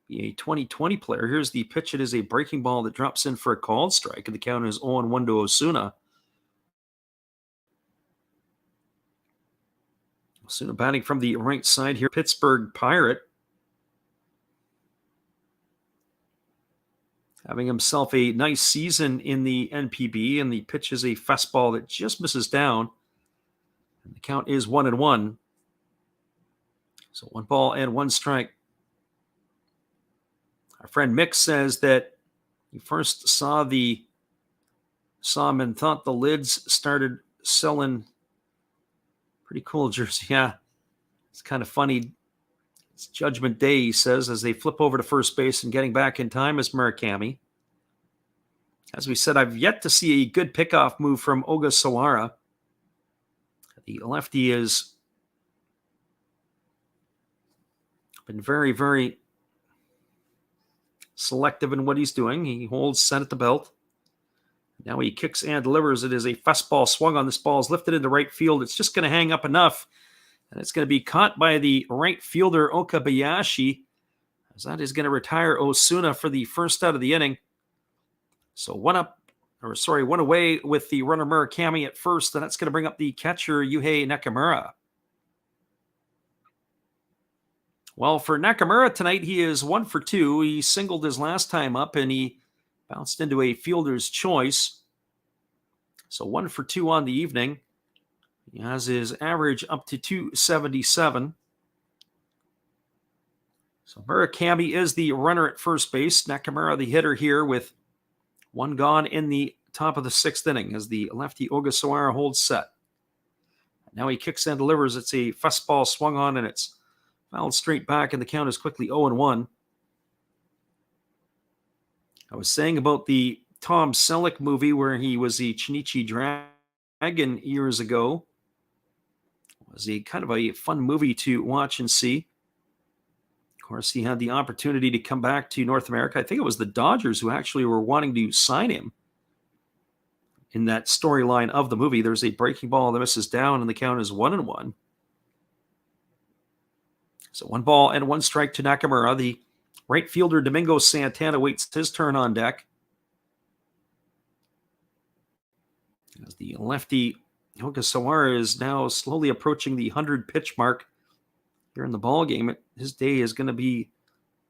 Speaker 1: A 2020 player. Here's the pitch. It is a breaking ball that drops in for a called strike, and the count is 0-1 to Osuna. Osuna batting from the right side here. Pittsburgh Pirate. Having himself a nice season in the NPB, and the pitch is a fastball that just misses down. And the count is 1-1. So 1 ball and 1 strike. Our friend Mick says that he first saw him and thought the lids started selling pretty cool jersey. Yeah, it's kind of funny. It's Judgment Day, he says, as they flip over to first base, and getting back in time is Murakami. As we said, I've yet to see a good pickoff move from Ogasawara. The lefty has been very, very selective in what he's doing. He holds set at the belt. Now he kicks and delivers. It is a fastball swung on. This ball is lifted into right field. It's just going to hang up enough, and it's going to be caught by the right fielder Okabayashi, as that is going to retire Osuna for the first out of the inning. So one away with the runner Murakami at first, and that's going to bring up the catcher Yuhei Nakamura. Well, for Nakamura tonight, he is 1 for 2. He singled his last time up, and he bounced into a fielder's choice. So 1 for 2 on the evening. He has his average up to 277. So Murakami is the runner at first base. Nakamura the hitter here with 1 gone in the top of the 6th inning as the lefty Ogasawara holds set. Now he kicks and delivers. It's a fastball swung on, and it's fouled straight back, and the count is quickly 0-1. I was saying about the Tom Selleck movie where he was the Chunichi Dragon years ago. It was a kind of a fun movie to watch and see. Of course, he had the opportunity to come back to North America. I think it was the Dodgers who actually were wanting to sign him. In that storyline of the movie, there's a breaking ball that misses down, and the count is 1-1. So 1 ball and 1 strike to Nakamura. The right fielder Domingo Santana waits his turn on deck. As the lefty Ogasawara is now slowly approaching the 100-pitch mark here in the ball game. His day is going to be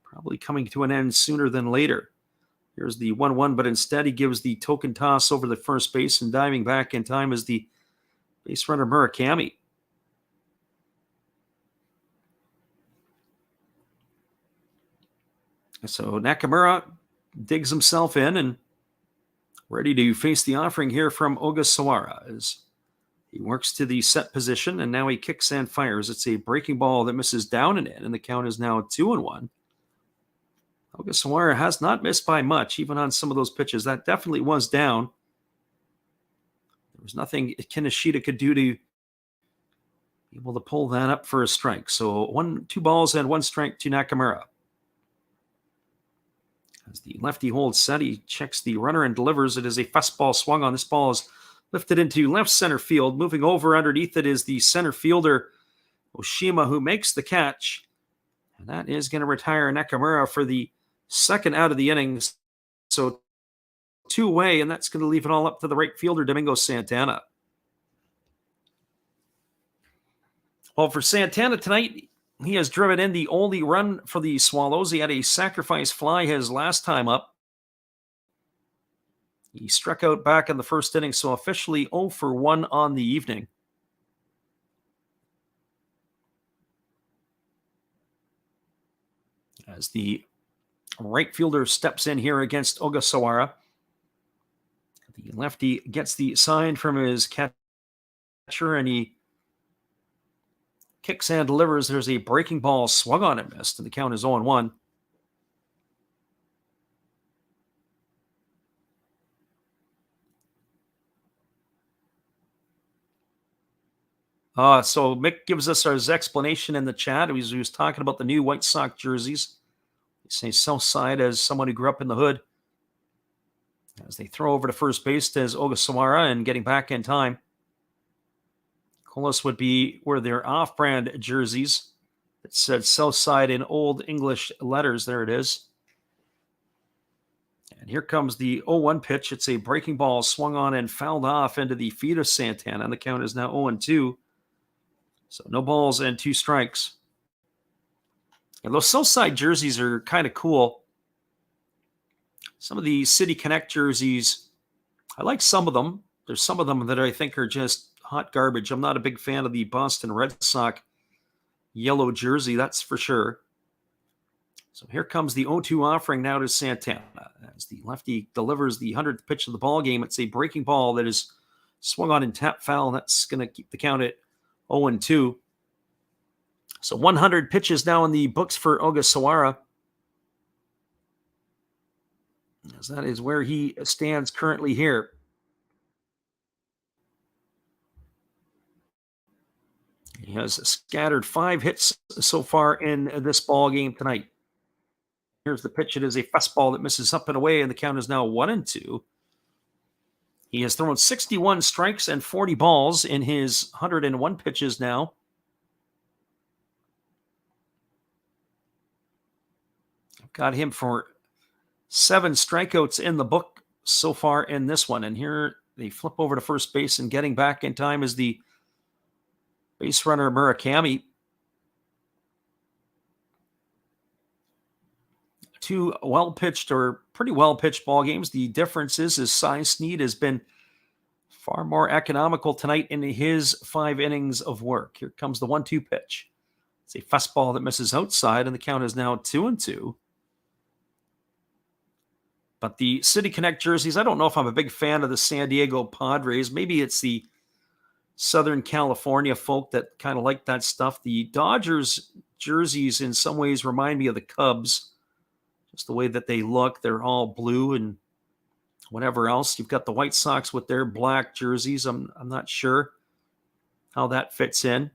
Speaker 1: probably coming to an end sooner than later. Here's the 1-1, but instead he gives the token toss over the first base, and diving back in time is the base runner Murakami. So Nakamura digs himself in and ready to face the offering here from Ogasawara as he works to the set position, and now he kicks and fires. It's a breaking ball that misses down and in, and the count is now 2-1. Ogasawara has not missed by much, even on some of those pitches. That definitely was down. There was nothing Kinoshita could do to be able to pull that up for a strike. So 2 balls and 1 strike to Nakamura. As the lefty holds set, he checks the runner and delivers. It is a fastball swung on. This ball is lifted into left center field. Moving over underneath it is the center fielder Oshima, who makes the catch. And that is going to retire Nakamura for the second out of the innings. So 2 away, and that's going to leave it all up to the right fielder, Domingo Santana. Well, for Santana tonight, he has driven in the only run for the Swallows. He had a sacrifice fly his last time up. He struck out back in the first inning, so officially 0 for 1 on the evening. As the right fielder steps in here against Ogasawara, the lefty gets the sign from his catcher, and he kicks and delivers. There's a breaking ball swung on and missed, and the count is 0-1. So Mick gives us his explanation in the chat. He was talking about the new White Sox jerseys. He says South Side as someone who grew up in the hood. As they throw over to first base to Ogasawara and getting back in time. Close would be where their off-brand jerseys that said Southside in old English letters. There it is. And here comes the 0-1 pitch. It's a breaking ball swung on and fouled off into the feet of Santana. And the count is now 0-2. So no balls and 2 strikes. And those Southside jerseys are kind of cool. Some of the City Connect jerseys, I like some of them. There's some of them that I think are just hot garbage. I'm not a big fan of the Boston Red Sox yellow jersey, that's for sure. So here comes the 0-2 offering now to Santana. As the lefty delivers the 100th pitch of the ball game, it's a breaking ball that is swung on and tap foul. That's going to keep the count at 0-2. So 100 pitches now in the books for Ogasawara. As that is where he stands currently here. He has scattered 5 hits so far in this ball game tonight. Here's the pitch. It is a fastball that misses up and away, and the count is now 1-2. He has thrown 61 strikes and 40 balls in his 101 pitches now. I've got him for 7 strikeouts in the book so far in this one. And here they flip over to first base, and getting back in time is the base runner Murakami. 2 well-pitched or pretty well-pitched ball games. The difference is Cy Snead has been far more economical tonight in his 5 innings of work. Here comes the 1-2 pitch. It's a fastball that misses outside, and the count is now 2-2. But the City Connect jerseys, I don't know if I'm a big fan of the San Diego Padres. Maybe it's the Southern California folk that kind of like that stuff. The Dodgers jerseys in some ways remind me of the Cubs. Just the way that they look. They're all blue and whatever else. You've got the White Sox with their black jerseys. I'm not sure how that fits in.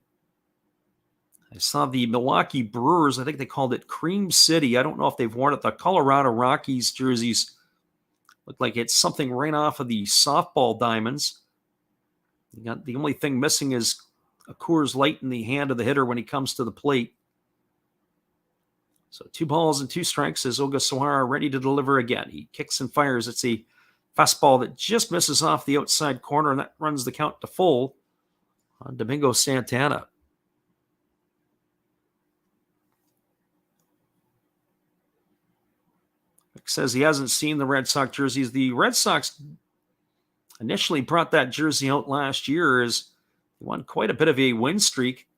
Speaker 1: I saw the Milwaukee Brewers. I think they called it Cream City. I don't know if they've worn it. The Colorado Rockies jerseys look like it's something right off of the softball diamonds. You got the only thing missing is a Coors Light in the hand of the hitter when he comes to the plate. So 2 balls and 2 strikes as Ogasawara ready to deliver again. He kicks and fires. It's a fastball that just misses off the outside corner, and that runs the count to full on Domingo Santana. Mick says he hasn't seen the Red Sox jerseys. The Red Sox initially brought that jersey out last year as they won quite a bit of a win streak.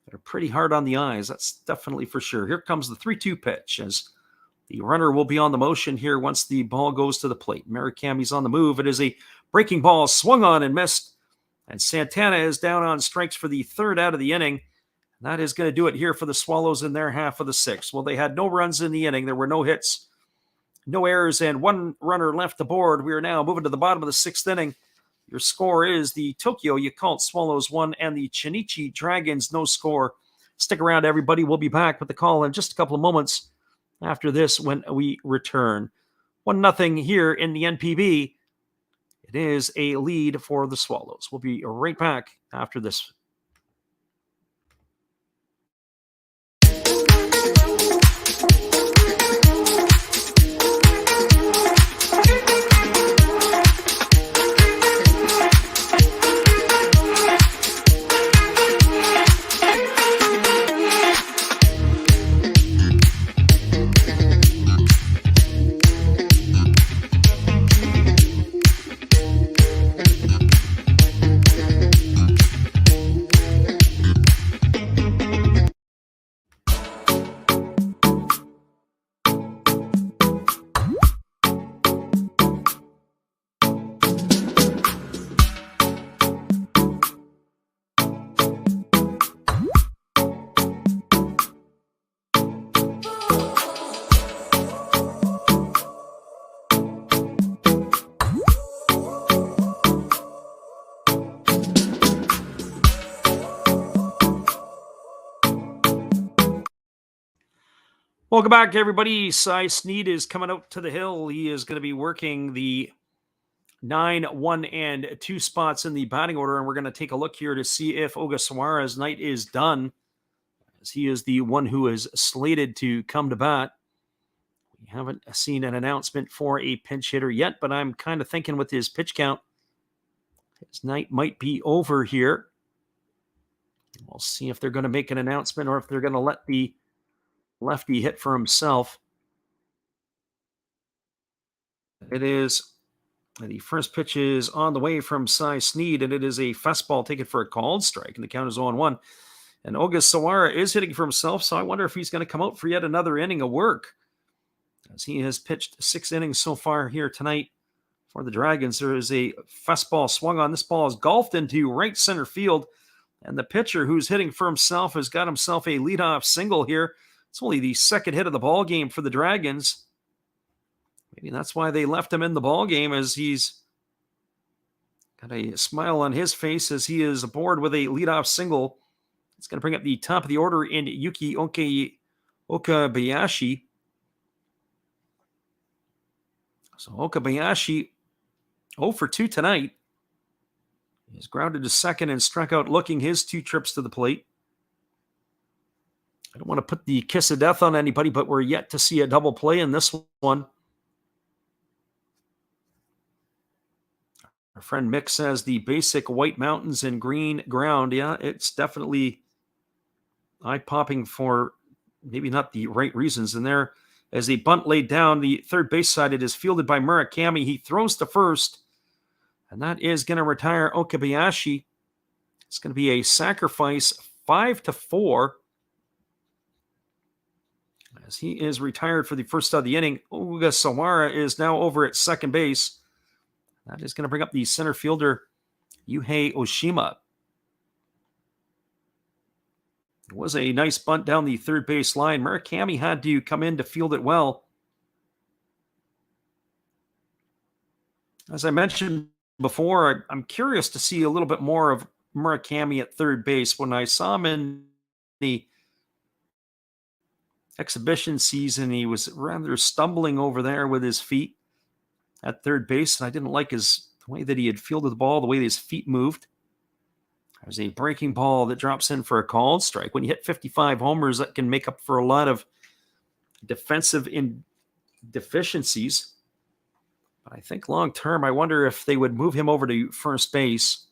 Speaker 1: They're pretty hard on the eyes. That's definitely for sure. Here comes the 3-2 pitch as the runner will be on the motion here once the ball goes to the plate. Murakami's on the move. It is a breaking ball swung on and missed. And Santana is down on strikes for the 3rd out of the inning. And that is going to do it here for the Swallows in their half of the 6th. Well, they had no runs in the inning. There were no hits, no errors, and 1 runner left aboard. We are now moving to the bottom of the 6th inning. Your score is the Tokyo Yakult Swallows 1 and the Chunichi Dragons no score. Stick around, everybody. We'll be back with the call in just a couple of moments after this when we return. 1-0 here in the NPB. It is a lead for the Swallows. We'll be right back after this. Welcome back, everybody. Cy Sneed is coming out to the hill. He is going to be working the 9, 1, and 2 spots in the batting order, and we're going to take a look here to see if Ogasawara's night is done, as he is the one who is slated to come to bat. We haven't seen an announcement for a pinch hitter yet, but I'm kind of thinking with his pitch count, his night might be over here. We'll see if they're going to make an announcement or if they're going to let the lefty hit for himself. It is the first pitch is on the way from Cy Sneed, and it is a fastball taken for a called strike, and the count is 0-1. And Ogasawara is hitting for himself, so I wonder if he's going to come out for yet another inning of work, as he has pitched 6 innings so far here tonight for the Dragons. There is a fastball swung on. This ball is golfed into right center field, and the pitcher, who's hitting for himself, has got himself a leadoff single here. It's only the second hit of the ball game for the Dragons. Maybe that's why they left him in the ball game, as he's got a smile on his face as he is aboard with a leadoff single. It's going to bring up the top of the order in Yuki Okabayashi. So Okabayashi 0 for 2 tonight. He's grounded to second and struck out looking his 2 trips to the plate. I don't want to put the kiss of death on anybody, but we're yet to see a double play in this one. Our friend Mick says the basic white mountains and green ground. Yeah, it's definitely eye-popping for maybe not the right reasons. And there, as the bunt laid down, the third base side, it is fielded by Murakami. He throws to first, and that is going to retire Okabayashi. It's going to be a sacrifice 5-4. As he is retired for the first of the inning, Ogasawara is now over at second base. That is going to bring up the center fielder, Yuhei Oshima. It was a nice bunt down the third base line. Murakami had to come in to field it well. As I mentioned before, I'm curious to see a little bit more of Murakami at third base. When I saw him in the exhibition season, he was rather stumbling over there with his feet at third base, and I didn't like the way that he had fielded the ball, the way his feet moved. There's a breaking ball that drops in for a called strike. When you hit 55 homers, that can make up for a lot of defensive deficiencies. But I think long-term, I wonder if they would move him over to first base.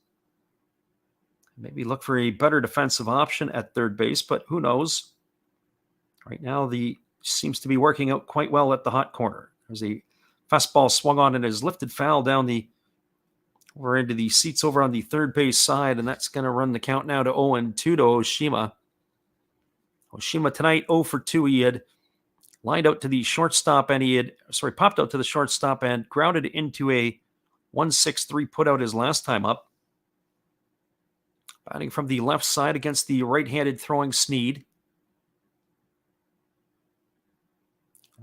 Speaker 1: Maybe look for a better defensive option at third base, but who knows? Right now, seems to be working out quite well at the hot corner. There's a fastball swung on and is lifted foul down over into the seats over on the third base side, and that's going to run the count now to 0-2 to Oshima. Oshima tonight 0 for 2. He had lined out to the shortstop, and popped out to the shortstop and grounded into a 1-6-3 putout his last time up. Batting from the left side against the right-handed throwing Sneed.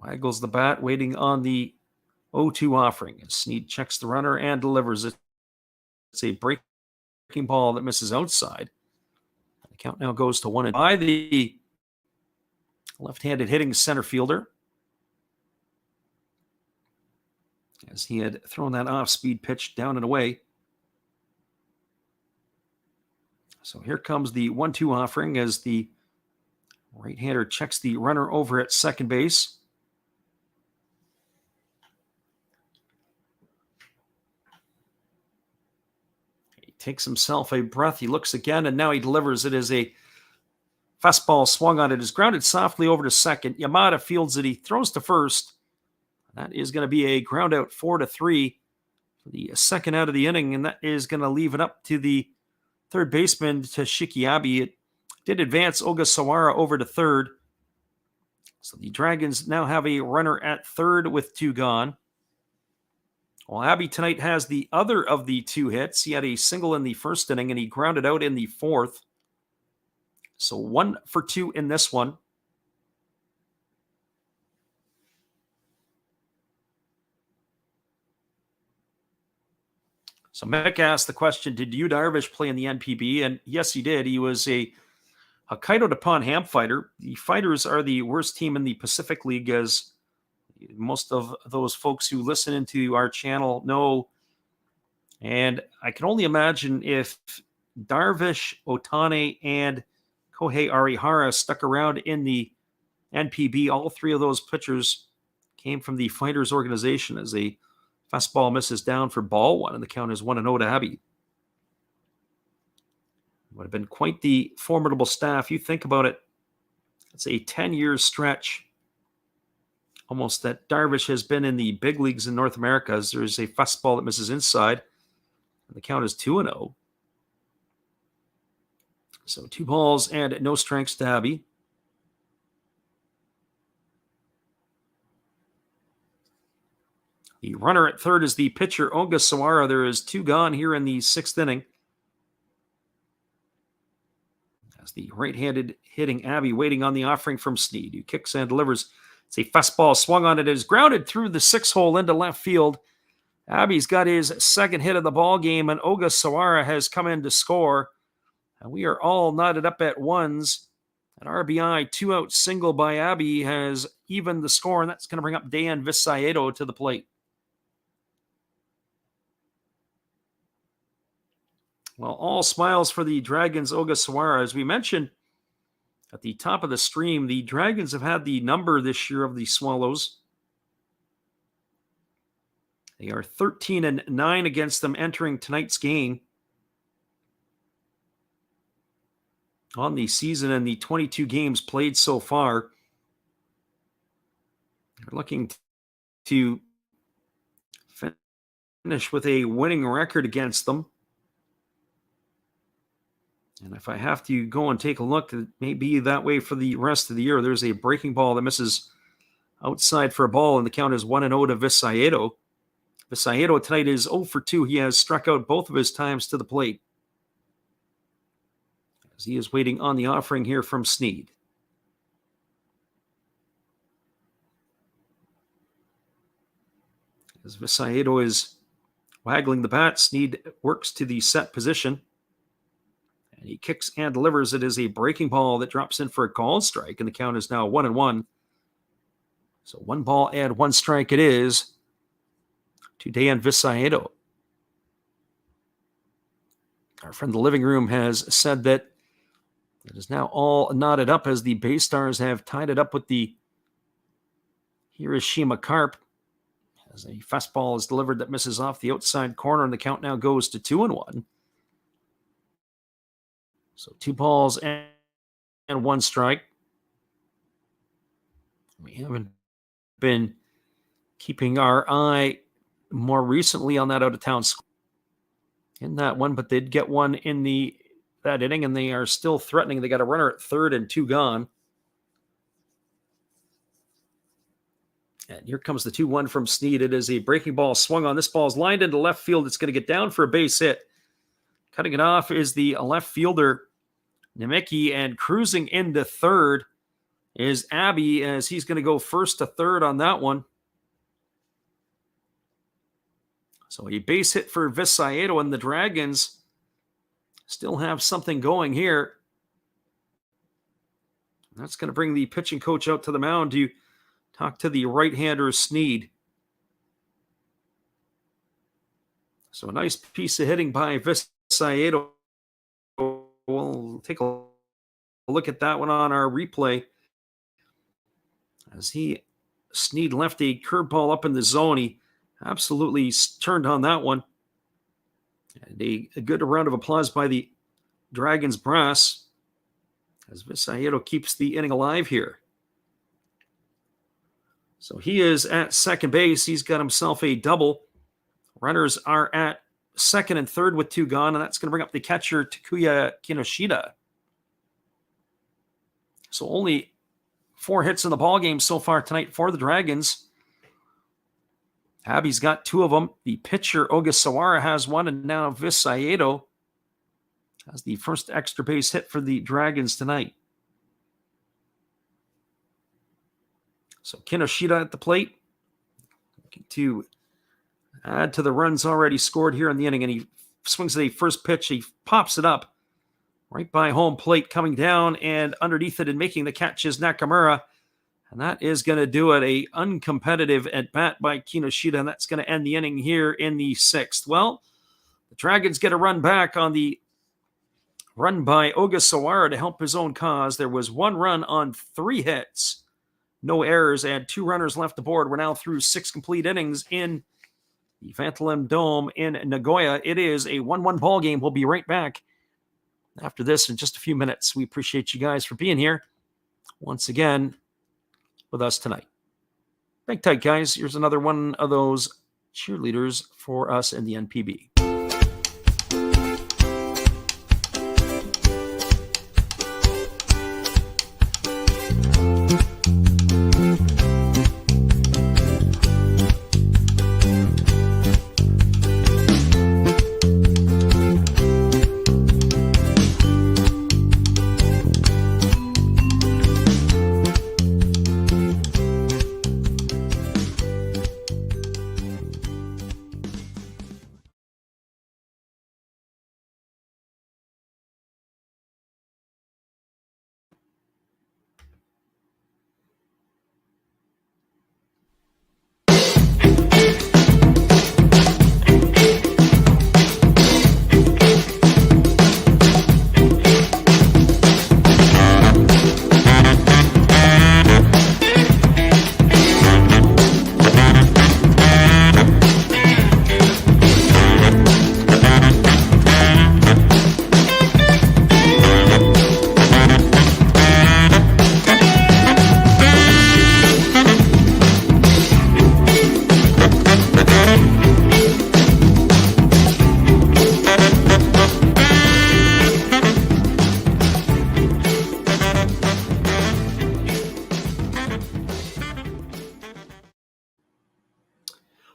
Speaker 1: Waggles the bat, waiting on the 0-2 offering. Sneed checks the runner and delivers it. It's a breaking ball that misses outside. The count now goes to 1-2 by the left-handed hitting center fielder, as he had thrown that off-speed pitch down and away. So here comes the 1-2 offering as the right-hander checks the runner over at second base. Takes himself a breath. He looks again, and now he delivers it as a fastball swung on. It is grounded softly over to second. Yamada fields it. He throws to first. That is going to be a ground out 4-3 for the second out of the inning, and that is going to leave it up to the third baseman, to Shikiabi. It did advance Ogasawara over to third. So the Dragons now have a runner at third with 2 gone. Well, Abbey tonight has the other of the 2 hits. He had a single in the first inning, and he grounded out in the fourth. So 1 for 2 in this one. So Mick asked the question, did Yu Darvish play in the NPB? And yes, he did. He was a Hokkaido Nippon Ham Fighter. The Fighters are the worst team in the Pacific League, as most of those folks who listen into our channel know. And I can only imagine if Darvish, Otani, and Kohei Arihara stuck around in the NPB, all three of those pitchers came from the Fighters organization, as a fastball misses down for ball one, and the count is 1-0 to Abbey. Would have been quite the formidable staff. You think about it, it's a 10-year stretch almost that Darvish has been in the big leagues in North America, as there's a fastball that misses inside, and the count is 2-0. So 2 balls and no strikes to Abbey. The runner at third is the pitcher, Ogasawara. There is 2 gone here in the 6th inning. As the right-handed hitting Abbey waiting on the offering from Sneed, who kicks and delivers. It's a fastball swung on it. It is grounded through the 6-hole into left field. Abbey's got his second hit of the ball game, and Ogasawara has come in to score. And we are all knotted up at ones. An RBI 2-out single by Abbey has evened the score, and that's going to bring up Dan Visaedo to the plate. Well, all smiles for the Dragons' Ogasawara. As we mentioned at the top of the stream, the Dragons have had the number this year of the Swallows. They are 13-9 against them entering tonight's game. On the season and the 22 games played so far, they're looking to finish with a winning record against them. And if I have to go and take a look, it may be that way for the rest of the year. There's a breaking ball that misses outside for a ball, and the count is 1-0 to Visaedo. Visaedo tonight is 0 for 2. He has struck out both of his times to the plate, as he is waiting on the offering here from Sneed. As Visaedo is waggling the bat, Sneed works to the set position. And he kicks and delivers. It is a breaking ball that drops in for a called strike, and the count is now 1-1. So 1 ball and 1 strike it is to Dan Visaedo. Our friend in the living room has said that it is now all knotted up, as the Bay Stars have tied it up with the Hiroshima Carp, as a fastball is delivered that misses off the outside corner, and the count now goes to 2-1. So 2 balls and 1 strike. We haven't been keeping our eye more recently on that out-of-town score in that one, but they'd get one in that inning, and they are still threatening. They got a runner at third and 2 gone. And here comes the 2-1 from Sneed. It is a breaking ball swung on. This ball is lined into left field. It's going to get down for a base hit. Cutting it off is the left fielder, Nemeki, and cruising into third is Abbey, as he's going to go first to third on that one. So a base hit for Visaedo, and the Dragons still have something going here. That's going to bring the pitching coach out to the mound to talk to the right-hander Sneed. So a nice piece of hitting by Visaedo. We'll take a look at that one on our replay, as Sneed left a curveball up in the zone. He absolutely turned on that one. And a good round of applause by the Dragons brass, as Visaedo keeps the inning alive here. So he is at second base. He's got himself a double. Runners are at second and third with 2 gone, and that's going to bring up the catcher, Takuya Kinoshita. So only 4 hits in the ballgame so far tonight for the Dragons. Abbey's got 2 of them. The pitcher, Ogasawara, has 1, and now Visaedo has the first extra base hit for the Dragons tonight. So Kinoshita at the plate, looking to add to the runs already scored here in the inning, and he swings at a first pitch. He pops it up, right by home plate, coming down, and underneath it and making the catch is Nakamura. And that is going to do it. A uncompetitive at bat by Kinoshita, and that's going to end the inning here in the 6th. Well, the Dragons get a run back on the run by Ogasawara to help his own cause. There was 1 run on 3 hits, no errors, and 2 runners left aboard. We're now through 6 complete innings in the Phantom Dome in Nagoya. It is a 1-1 ball game. We'll be right back after this in just a few minutes. We appreciate you guys for being here once again with us tonight. Hang tight, guys. Here's another one of those cheerleaders for us in the NPB.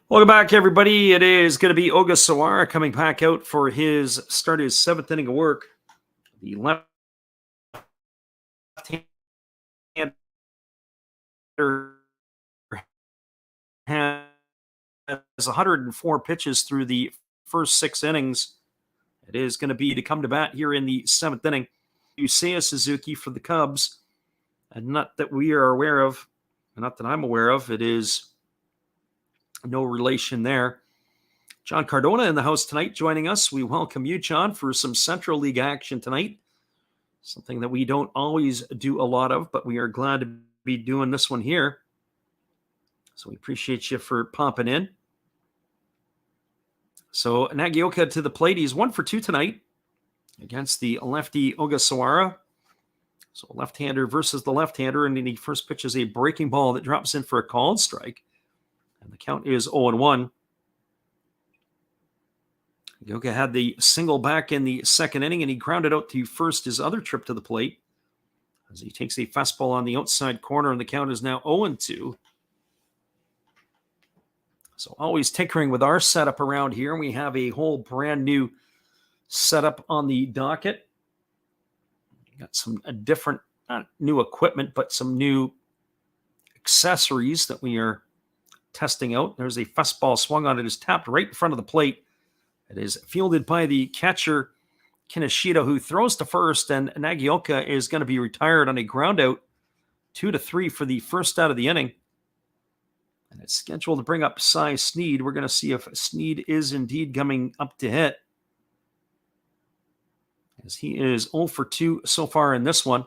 Speaker 1: Welcome back, everybody. It is going to be Ogasawara coming back out for his start of his 7th inning of work. The left-hander has 104 pitches through the first 6 innings. It is going to be to come to bat here in the 7th inning. Yusei Suzuki for the Cubs, and not that we are aware of, not that I'm aware of. It is no relation there. John Cardona in the house tonight joining us. We welcome you, John, for some Central League action tonight. Something that we don't always do a lot of, but we are glad to be doing this one here. So we appreciate you for popping in. So Nagioka to the plate. He's 1 for 2 tonight against the lefty Ogasawara. So left-hander versus the left-hander, and the first pitch is a breaking ball that drops in for a called strike. And the count is 0-1. Yoga had the single back in the 2nd inning, and he grounded out to first his other trip to the plate as he takes a fastball on the outside corner, and the count is now 0-2. So always tinkering with our setup around here. We have a whole brand new setup on the docket. Got some different, not new equipment, but some new accessories that we are testing out. There's a fastball swung on. It is tapped right in front of the plate. It is fielded by the catcher, Kinoshita, who throws to first, and Nagioka is going to be retired on a ground out, 2-3 for the first out of the inning. And it's scheduled to bring up Cy Sneed. We're going to see if Sneed is indeed coming up to hit, as he is 0 for 2 so far in this one.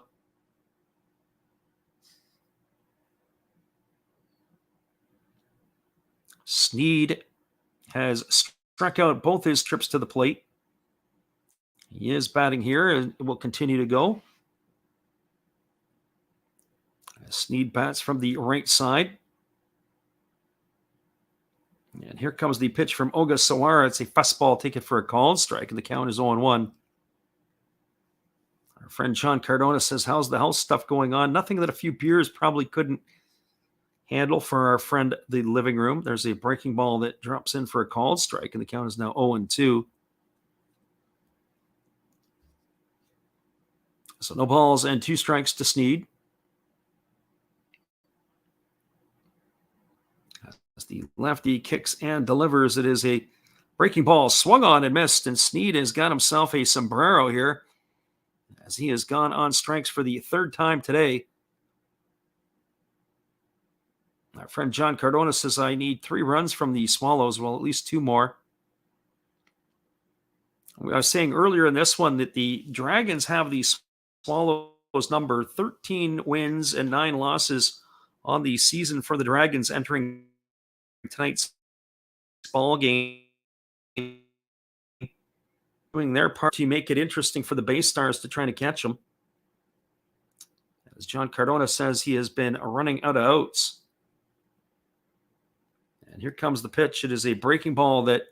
Speaker 1: Sneed has struck out both his trips to the plate. He is batting here and will continue to go. Sneed bats from the right side. And here comes the pitch from Ogasawara. It's a fastball taken for a called strike, and the count is 0-1. Our friend John Cardona says, how's the house stuff going on? Nothing that a few beers probably couldn't handle for our friend, the living room. There's a breaking ball that drops in for a called strike, and the count is now 0-2. So no balls and 2 strikes to Sneed. As the lefty kicks and delivers, it is a breaking ball swung on and missed, and Sneed has got himself a sombrero here. as he has gone on strikes for the third time today. Our friend John Cardona says, I need 3 runs from the Swallows. Well, at least 2 more. I was saying earlier in this one that the Dragons have the Swallows number 13 wins and 9 losses on the season for the Dragons entering tonight's ball game, doing their part to make it interesting for the Bay Stars to try to catch them. As John Cardona says, he has been running out of outs. And here comes the pitch. It is a breaking ball that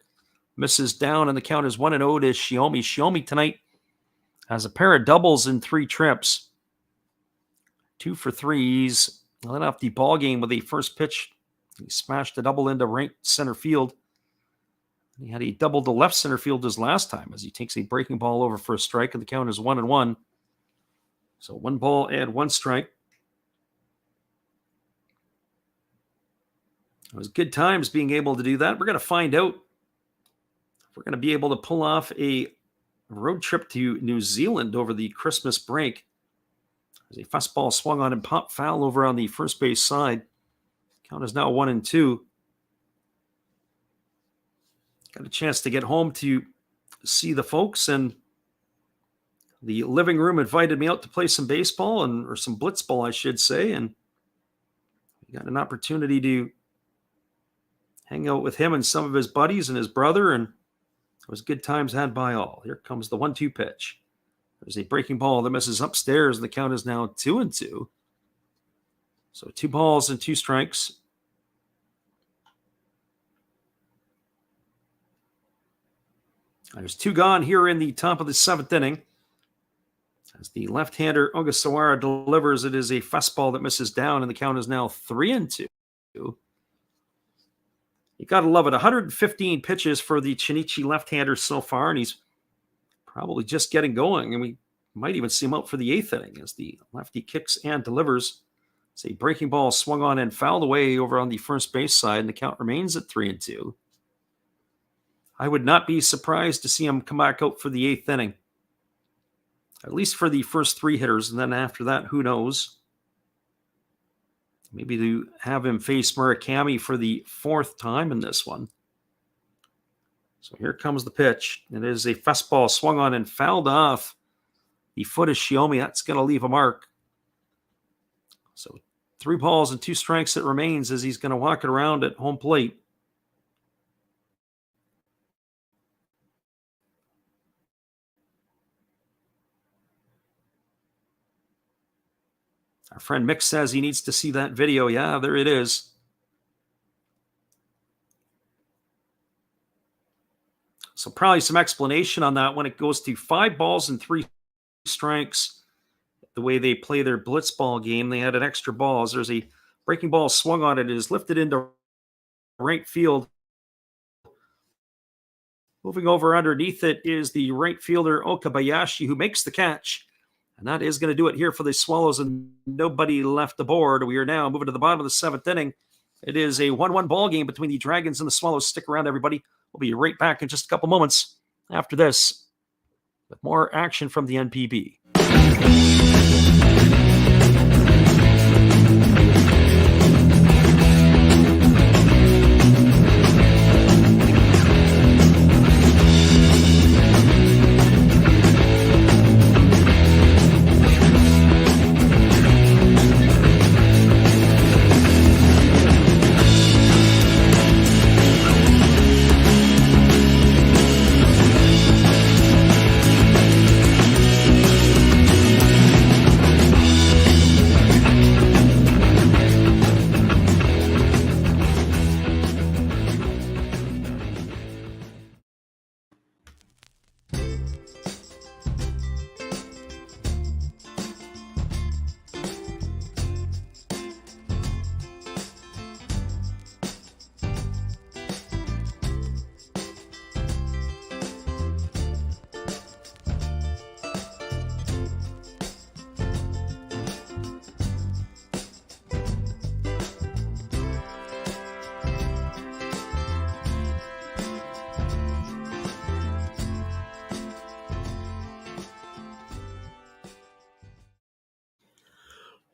Speaker 1: misses down, and the count is 1-0 to Shiomi. Shiomi tonight has a pair of doubles in 3 trips. 2 for 3s. Led off the ball game with a first pitch. He smashed a double into right center field. He had a double to left center field his last time as he takes a breaking ball over for a strike, and the count is 1-1. So 1 ball and 1 strike. It was good times being able to do that. We're going to find out if we're going to be able to pull off a road trip to New Zealand over the Christmas break. As a fastball swung on and popped foul over on the first base side. Count is now 1-2. Got a chance to get home to see the folks, and the living room invited me out to play some baseball, or some blitzball, I should say, and we got an opportunity to hang out with him and some of his buddies and his brother, and it was good times had by all. Here comes the 1-2 pitch. There's a breaking ball that misses upstairs, and the count is now 2-2. So 2 balls and 2 strikes. There's 2 gone here in the top of the 7th inning. As the left-hander Ogasawara delivers, it is a fastball that misses down, and the count is now 3-2. You got to love it. 115 pitches for the Chunichi left-hander so far, and he's probably just getting going. And we might even see him out for the 8th inning as the lefty kicks and delivers. It's a breaking ball swung on and fouled away over on the first base side, and the count remains at 3-2. I would not be surprised to see him come back out for the 8th inning, at least for the first 3 hitters. And then after that, who knows? Maybe to have him face Murakami for the 4th time in this one. So here comes the pitch. It is a fastball swung on and fouled off the foot of Shiomi. That's going to leave a mark. So 3 balls and 2 strikes it remains as he's going to walk it around at home plate. Our friend Mick says he needs to see that video. Yeah, there it is. So probably some explanation on that when it goes to 5 balls and 3 strikes. The way they play their blitzball game, they had an extra ball. As there's a breaking ball swung on it. It is lifted into right field. Moving over underneath it is the right fielder Okabayashi, who makes the catch. And that is going to do it here for the Swallows, and nobody left the board. We are now moving to the bottom of the 7th inning. It is a 1-1 ball game between the Dragons and the Swallows. Stick around, everybody. We'll be right back in just a couple moments after this with more action from the NPB.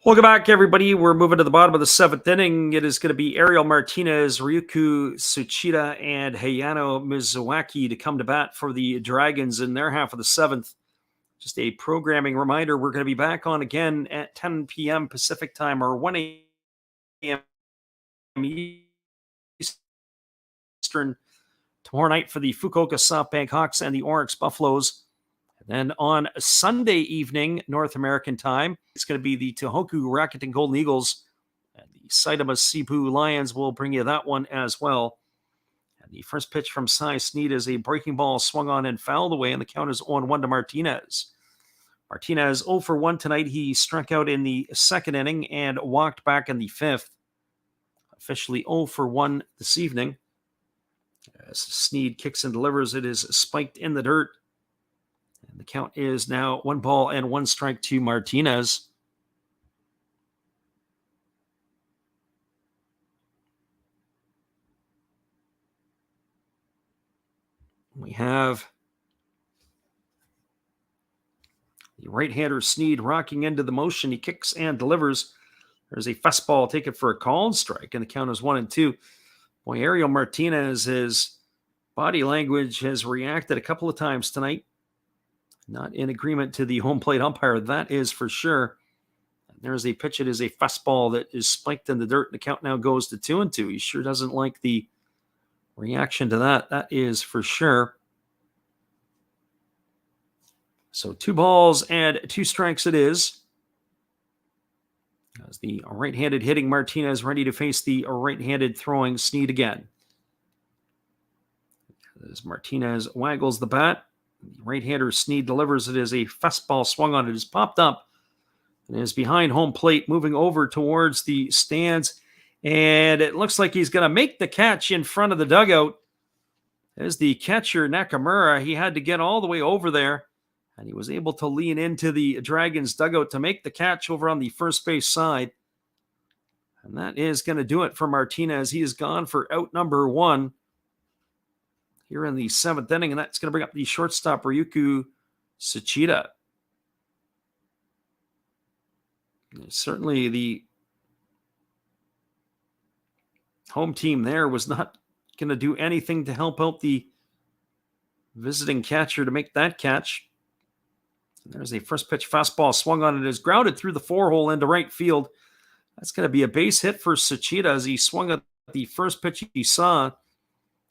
Speaker 1: Welcome back, everybody. We're moving to the bottom of the seventh inning. It is going to be Ariel Martinez, Ryuku Tsuchida, and Hayano Mizawaki to come to bat for the Dragons in their half of the seventh. Just a programming reminder, we're going to be back on again at 10 p.m. Pacific time or 1 a.m. Eastern tomorrow night for the Fukuoka SoftBank Hawks and the Oryx Buffaloes. Then on Sunday evening, North American time, it's going to be the Tohoku Rakuten Golden Eagles. And the Saitama Sibu Lions will bring you that one as well. And the first pitch from Cy Snead is a breaking ball swung on and fouled away, and the count is 0-1 to Martinez. Martinez 0 for 1 tonight. He struck out in the second inning and walked back in the fifth. Officially 0 for 1 this evening. As Snead kicks and delivers, it is spiked in the dirt. And the count is now 1 ball and 1 strike to Martinez. We have the right-hander Snead rocking into the motion. He kicks and delivers. There's a fastball taken for a called strike, and the count is 1-2. Boy, Ariel Martinez, his body language has reacted a couple of times tonight. Not in agreement to the home plate umpire, that is for sure. And there's a pitch. It is a fastball that is spiked in the dirt. The count now goes to 2-2. He sure doesn't like the reaction to that. That is for sure. So 2 balls and 2 strikes it is. As the right-handed hitting Martinez ready to face the right-handed throwing Snead again. As Martinez waggles the bat, the right-hander Snead delivers. It is a fastball swung on. It is popped up and is behind home plate, moving over towards the stands. And it looks like he's going to make the catch in front of the dugout. As the catcher, Nakamura, he had to get all the way over there. And he was able to lean into the Dragons dugout to make the catch over on the first base side. And that is going to do it for Martinez. He is gone for out number 1 here in the seventh inning. And that's going to bring up the shortstop, Ryuku Tsuchida. Certainly the home team there was not going to do anything to help out the visiting catcher to make that catch. There's a first pitch fastball swung on. It is grounded through the 4-hole into right field. That's going to be a base hit for Tsuchida as he swung at the first pitch he saw.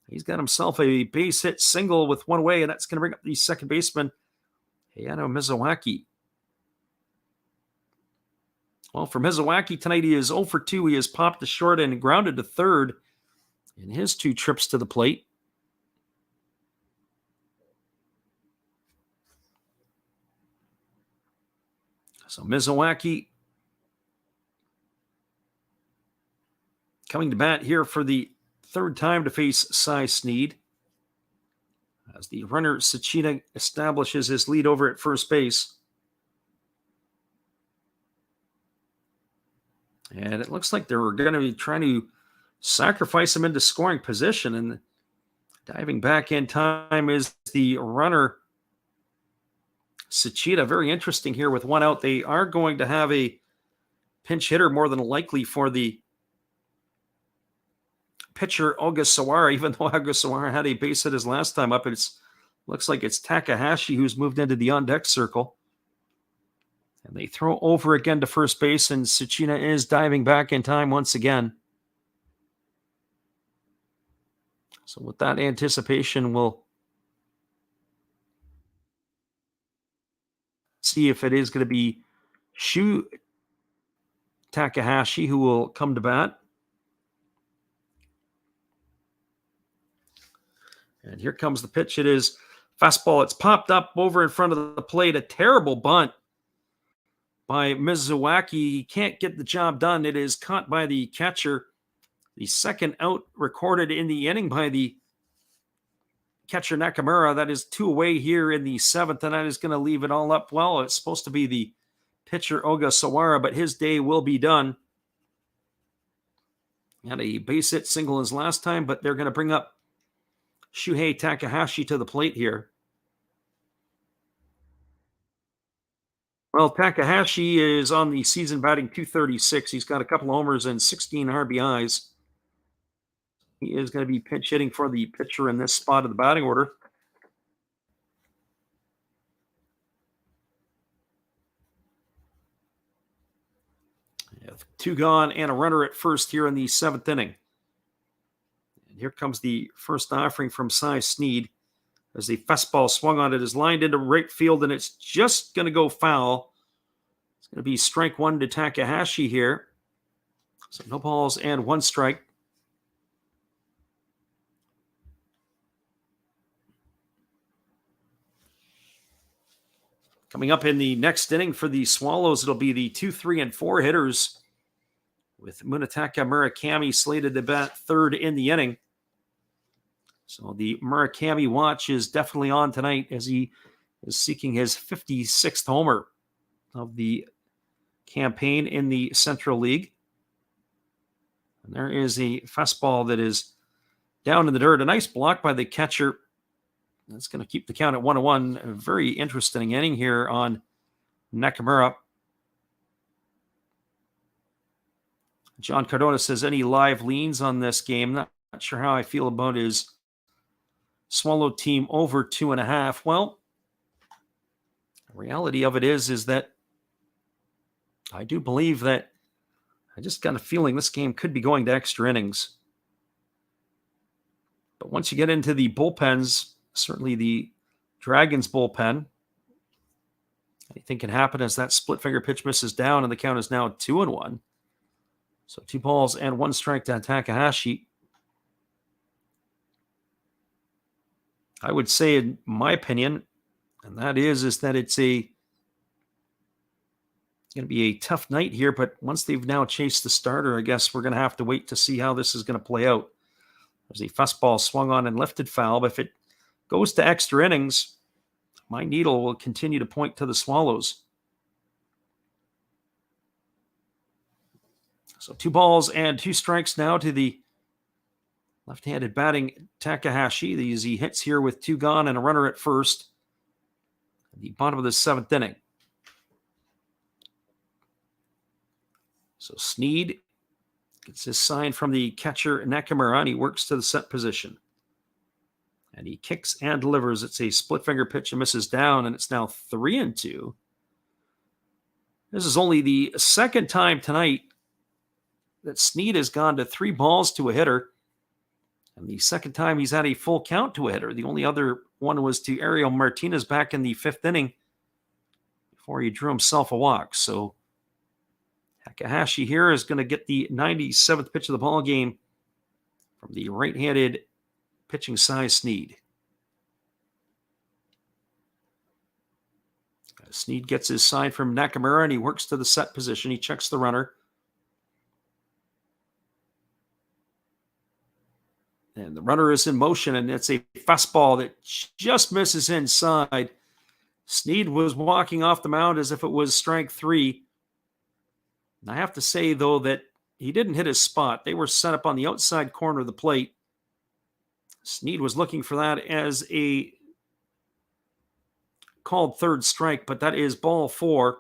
Speaker 1: He's got himself a base hit single with 1 away, and that's going to bring up the second baseman, Hayano Mizawaki. Well, for Mizawaki tonight, he is 0 for 2. He has popped to short and grounded to third in his 2 trips to the plate. So Mizawaki coming to bat here for the third time to face Cy Snead. As the runner Tsuchida establishes his lead over at first base. And it looks like they're going to be trying to sacrifice him into scoring position. And diving back in time is the runner Tsuchida. Very interesting here with 1 out. They are going to have a pinch hitter more than likely for the pitcher Ogasawara, even though Ogasawara had a base hit his last time up. It looks like it's Takahashi who's moved into the on-deck circle. And they throw over again to first base, and Tsuchida is diving back in time once again. So with that anticipation, we'll see if it is going to be Shu Takahashi who will come to bat. And here comes the pitch. It is fastball. It's popped up over in front of the plate. A terrible bunt by Mizawaki. He can't get the job done. It is caught by the catcher. The second out recorded in the inning by the catcher Nakamura. That is 2 away here in the seventh, and that is going to leave it all up. Well, it's supposed to be the pitcher Ogasawara, but his day will be done. He had a base hit single his last time, but they're going to bring up Shuhei Takahashi to the plate here. Well, Takahashi is on the season batting 236. He's got a couple of homers and 16 RBIs. He is going to be pinch hitting for the pitcher in this spot of the batting order. Two gone and a runner at first here in the seventh inning. And here comes the first offering from Cy Sneed as the fastball swung on it is lined into right field, and it's just going to go foul. It's going to be strike one to Takahashi here. So no balls and one strike. Coming up in the next inning for the Swallows, it'll be the 2, 3, and 4 hitters with Munetaka Murakami slated to bat third in the inning. So the Murakami watch is definitely on tonight as he is seeking his 56th homer of the campaign in the Central League. And there is a fastball that is down in the dirt. A nice block by the catcher. That's going to keep the count at 1-1. A very interesting inning here on Nakamura. John Cardona says, any live leans on this game? Not sure how I feel about his Swallow team over 2.5. Well, the reality of it is that I do believe that I just got a feeling this game could be going to extra innings. But once you get into the bullpens, certainly the Dragons bullpen, anything can happen as that split finger pitch misses down and the count is now 2-1. So 2 balls and 1 strike to Takahashi. I would say, in my opinion, and that is that it's going to be a tough night here, but once they've now chased the starter, I guess we're going to have to wait to see how this is going to play out. There's a fastball swung on and lifted foul, but if it goes to extra innings, my needle will continue to point to the Swallows. So 2 balls and 2 strikes now to the left-handed batting Takahashi. He hits here with 2 gone and a runner at first. At the bottom of the 7th inning. So Sneed gets his sign from the catcher Nakamura, and he works to the set position. And he kicks and delivers. It's a split finger pitch and misses down, and it's now 3-2. This is only the second time tonight that Sneed has gone to 3 balls to a hitter. And the second time he's had a full count to a hitter. The only other one was to Ariel Martinez back in the 5th inning before he drew himself a walk. So Takahashi here is going to get the 97th pitch of the ball game from the right-handed pitching Cy Sneed. Sneed gets his sign from Nakamura, and he works to the set position. He checks the runner. And the runner is in motion, and it's a fastball that just misses inside. Sneed was walking off the mound as if it was strike 3. And I have to say, though, that he didn't hit his spot. They were set up on the outside corner of the plate. Sneed was looking for that as a called third strike, but that is ball 4.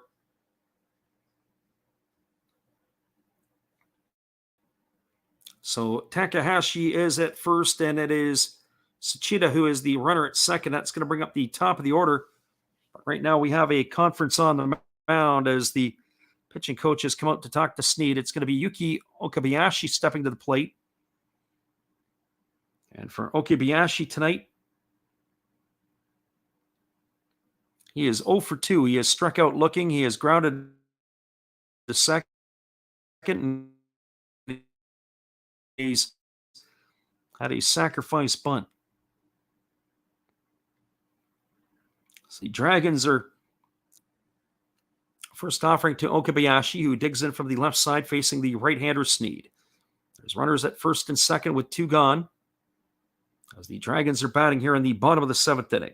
Speaker 1: So Takahashi is at first, and it is Tsuchida who is the runner at second. That's going to bring up the top of the order. But right now we have a conference on the mound as the pitching coaches come out to talk to Sneed. It's going to be Yuki Okabayashi stepping to the plate. And for Okabayashi tonight, he is 0 for 2. He has struck out looking. He has grounded the second. He's had a sacrifice bunt. So the Dragons are first offering to Okabayashi, who digs in from the left side facing the right-hander Sneed. There's runners at first and second with 2 gone as the Dragons are batting here in the bottom of the 7th inning.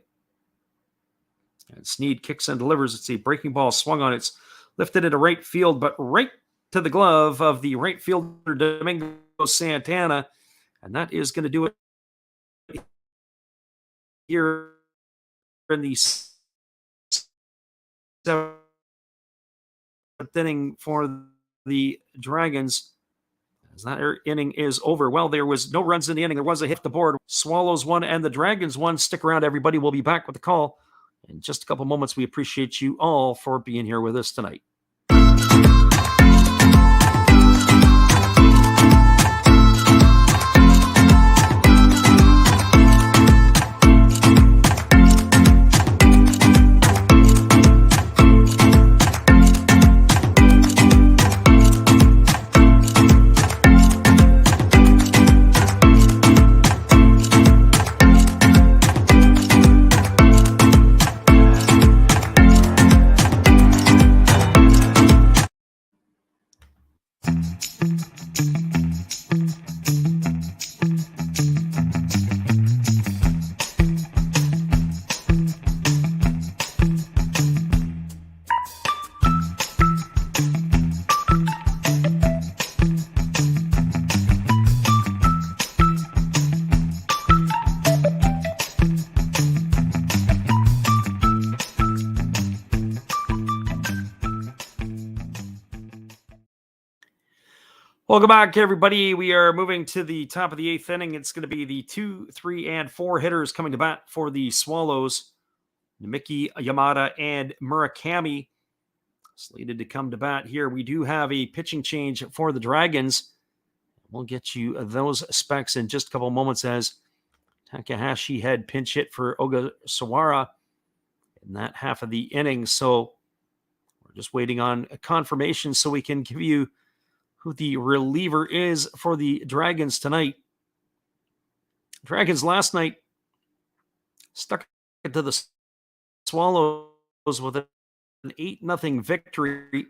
Speaker 1: And Sneed kicks and delivers. It's a breaking ball swung on. It's lifted into right field, but right to the glove of the right fielder Domingo Santana. And that is going to do it here in the 7th inning for the Dragons. As that inning is over. Well, there was no runs in the inning. There was a hit to the board. Swallows won and the Dragons won. Stick around, everybody. We'll be back with the call in just a couple moments. We appreciate you all for being here with us tonight. Welcome back, everybody. We are moving to the top of the eighth inning. It's going to be the 2, 3, and 4 hitters coming to bat for the Swallows. Namiki, Yamada, and Murakami slated to come to bat here. We do have a pitching change for the Dragons. We'll get you those specs in just a couple of moments as Takahashi had pinch hit for Ogasawara in that half of the inning. So we're just waiting on a confirmation so we can give you who the reliever is for the Dragons tonight. Dragons last night stuck it to the Swallows with an 8-0 victory.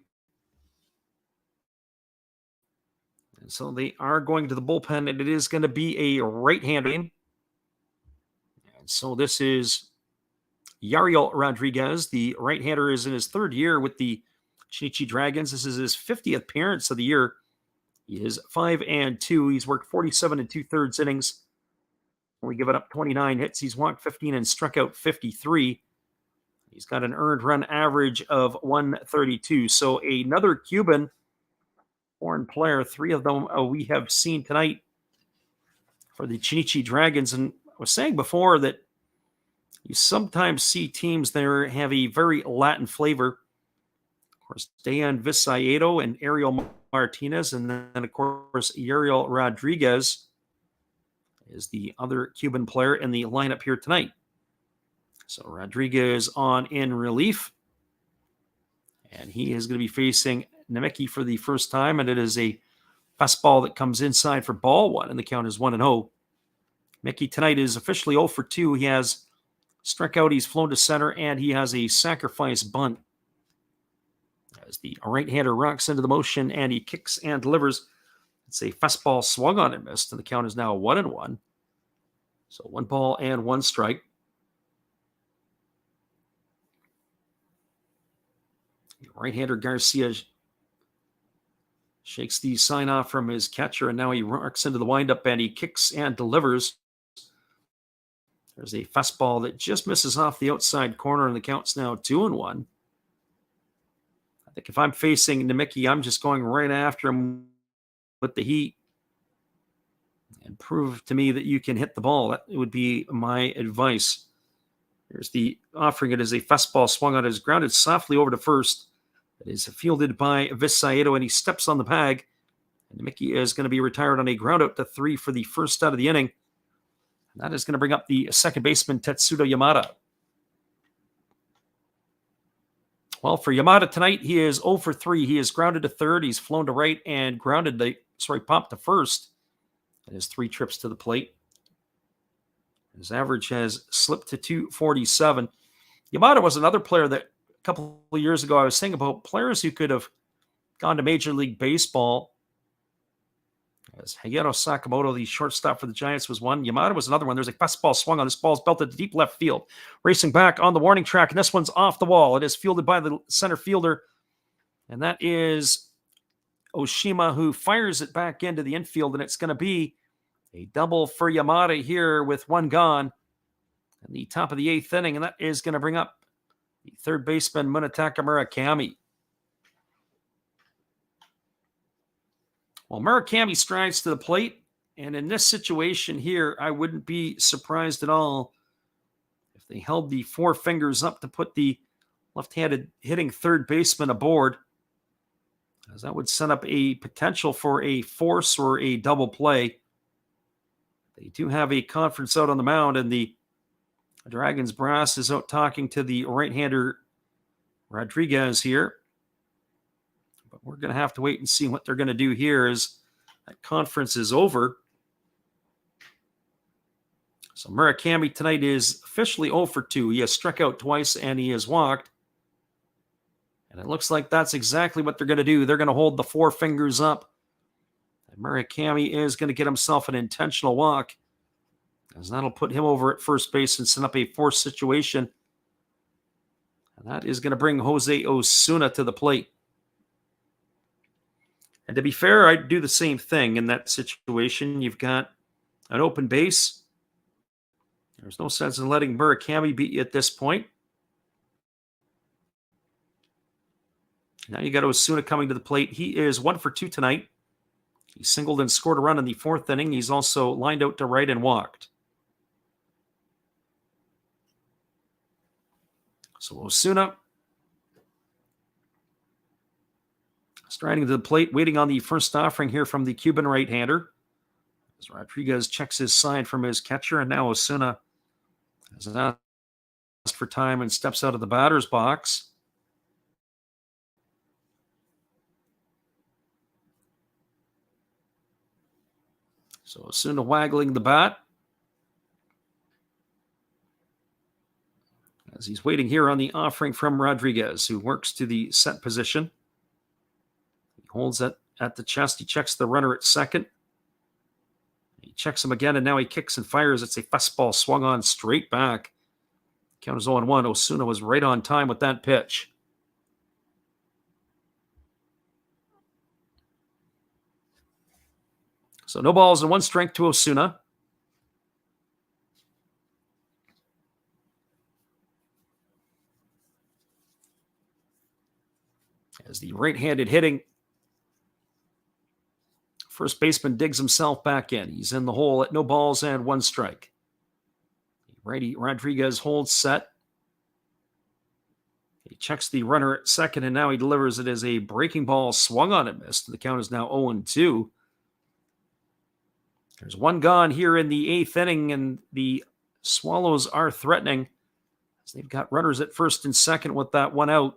Speaker 1: And so they are going to the bullpen, and it is going to be a right-hander. And so this is Yariel Rodriguez. The right-hander is in his third year with the Chunichi Dragons. This is his 50th appearance of the year. He is 5-2. He's worked 47 2/3 innings. We give it up 29 hits. He's walked 15 and struck out 53. He's got an earned run average of 132. So another Cuban foreign player. 3 of them we have seen tonight for the Chunichi Dragons. And I was saying before that you sometimes see teams there have a very Latin flavor. Of course, Dayan Visayedo and Ariel Martinez, and then, of course, Yariel Rodriguez is the other Cuban player in the lineup here tonight. So Rodriguez on in relief, and he is going to be facing Namiki for the first time, and it is a fastball that comes inside for ball one, and the count is 1-0. Mickey tonight is officially 0 for 2. He has struck out, he's flown to center, and he has a sacrifice bunt. As the right-hander rocks into the motion and he kicks and delivers. It's a fastball swung on and missed, and the count is now 1-1. So 1 ball and 1 strike. Right-hander Garcia shakes the sign off from his catcher, and now he rocks into the windup and he kicks and delivers. There's a fastball that just misses off the outside corner, and the count's now 2-1. I think if I'm facing Namiki, I'm just going right after him with the heat and prove to me that you can hit the ball. That would be my advice. Here's the offering. It is a fastball swung on. It is grounded softly over to first. It is fielded by Visayedo, and he steps on the bag. And Namiki is going to be retired on a ground out to 3 for the first out of the inning. And that is going to bring up the second baseman, Tetsudo Yamada. Well, for Yamada tonight, he is 0 for 3. He is grounded to third. He's flown to right and popped to first. And his 3 trips to the plate. His average has slipped to 247. Yamada was another player that a couple of years ago I was saying about players who could have gone to Major League Baseball. As Hayato Sakamoto, the shortstop for the Giants, was one. Yamada was another one. There's a fastball swung on. This ball's belted to deep left field. Racing back on the warning track, and this one's off the wall. It is fielded by the center fielder, and that is Oshima, who fires it back into the infield, and it's going to be a double for Yamada here with 1 gone in the top of the 8th inning, and that is going to bring up the third baseman, Munetaka Murakami. Well, Murakami strides to the plate. And in this situation here, I wouldn't be surprised at all if they held the four fingers up to put the left-handed hitting third baseman aboard, as that would set up a potential for a force or a double play. They do have a conference out on the mound, and the Dragons brass is out talking to the right-hander Rodriguez here. But we're going to have to wait and see what they're going to do here as that conference is over. So Murakami tonight is officially 0 for 2. He has struck out twice and he has walked. And it looks like that's exactly what they're going to do. They're going to hold the four fingers up. And Murakami is going to get himself an intentional walk, as that'll put him over at first base and set up a forced situation. And that is going to bring Jose Osuna to the plate. And to be fair, I'd do the same thing in that situation. You've got an open base. There's no sense in letting Murakami beat you at this point. Now you got Osuna coming to the plate. He is 1 for 2 tonight. He singled and scored a run in the fourth inning. He's also lined out to right and walked. So Osuna striding to the plate, waiting on the first offering here from the Cuban right-hander. As Rodriguez checks his sign from his catcher, and now Osuna has asked for time and steps out of the batter's box. So Osuna waggling the bat as he's waiting here on the offering from Rodriguez, who works to the set position. He holds it at the chest. He checks the runner at second. He checks him again, and now he kicks and fires. It's a fastball swung on straight back. Count is 0-1. Osuna was right on time with that pitch. So no balls and one strike to Osuna. As the right-handed hitting first baseman digs himself back in. He's in the hole at no balls and one strike. Righty Rodriguez holds set. He checks the runner at second, and now he delivers it as a breaking ball swung on and missed. The count is now 0-2. There's one gone here in the eighth inning, and the Swallows are threatening, as they've got runners at first and second with that one out.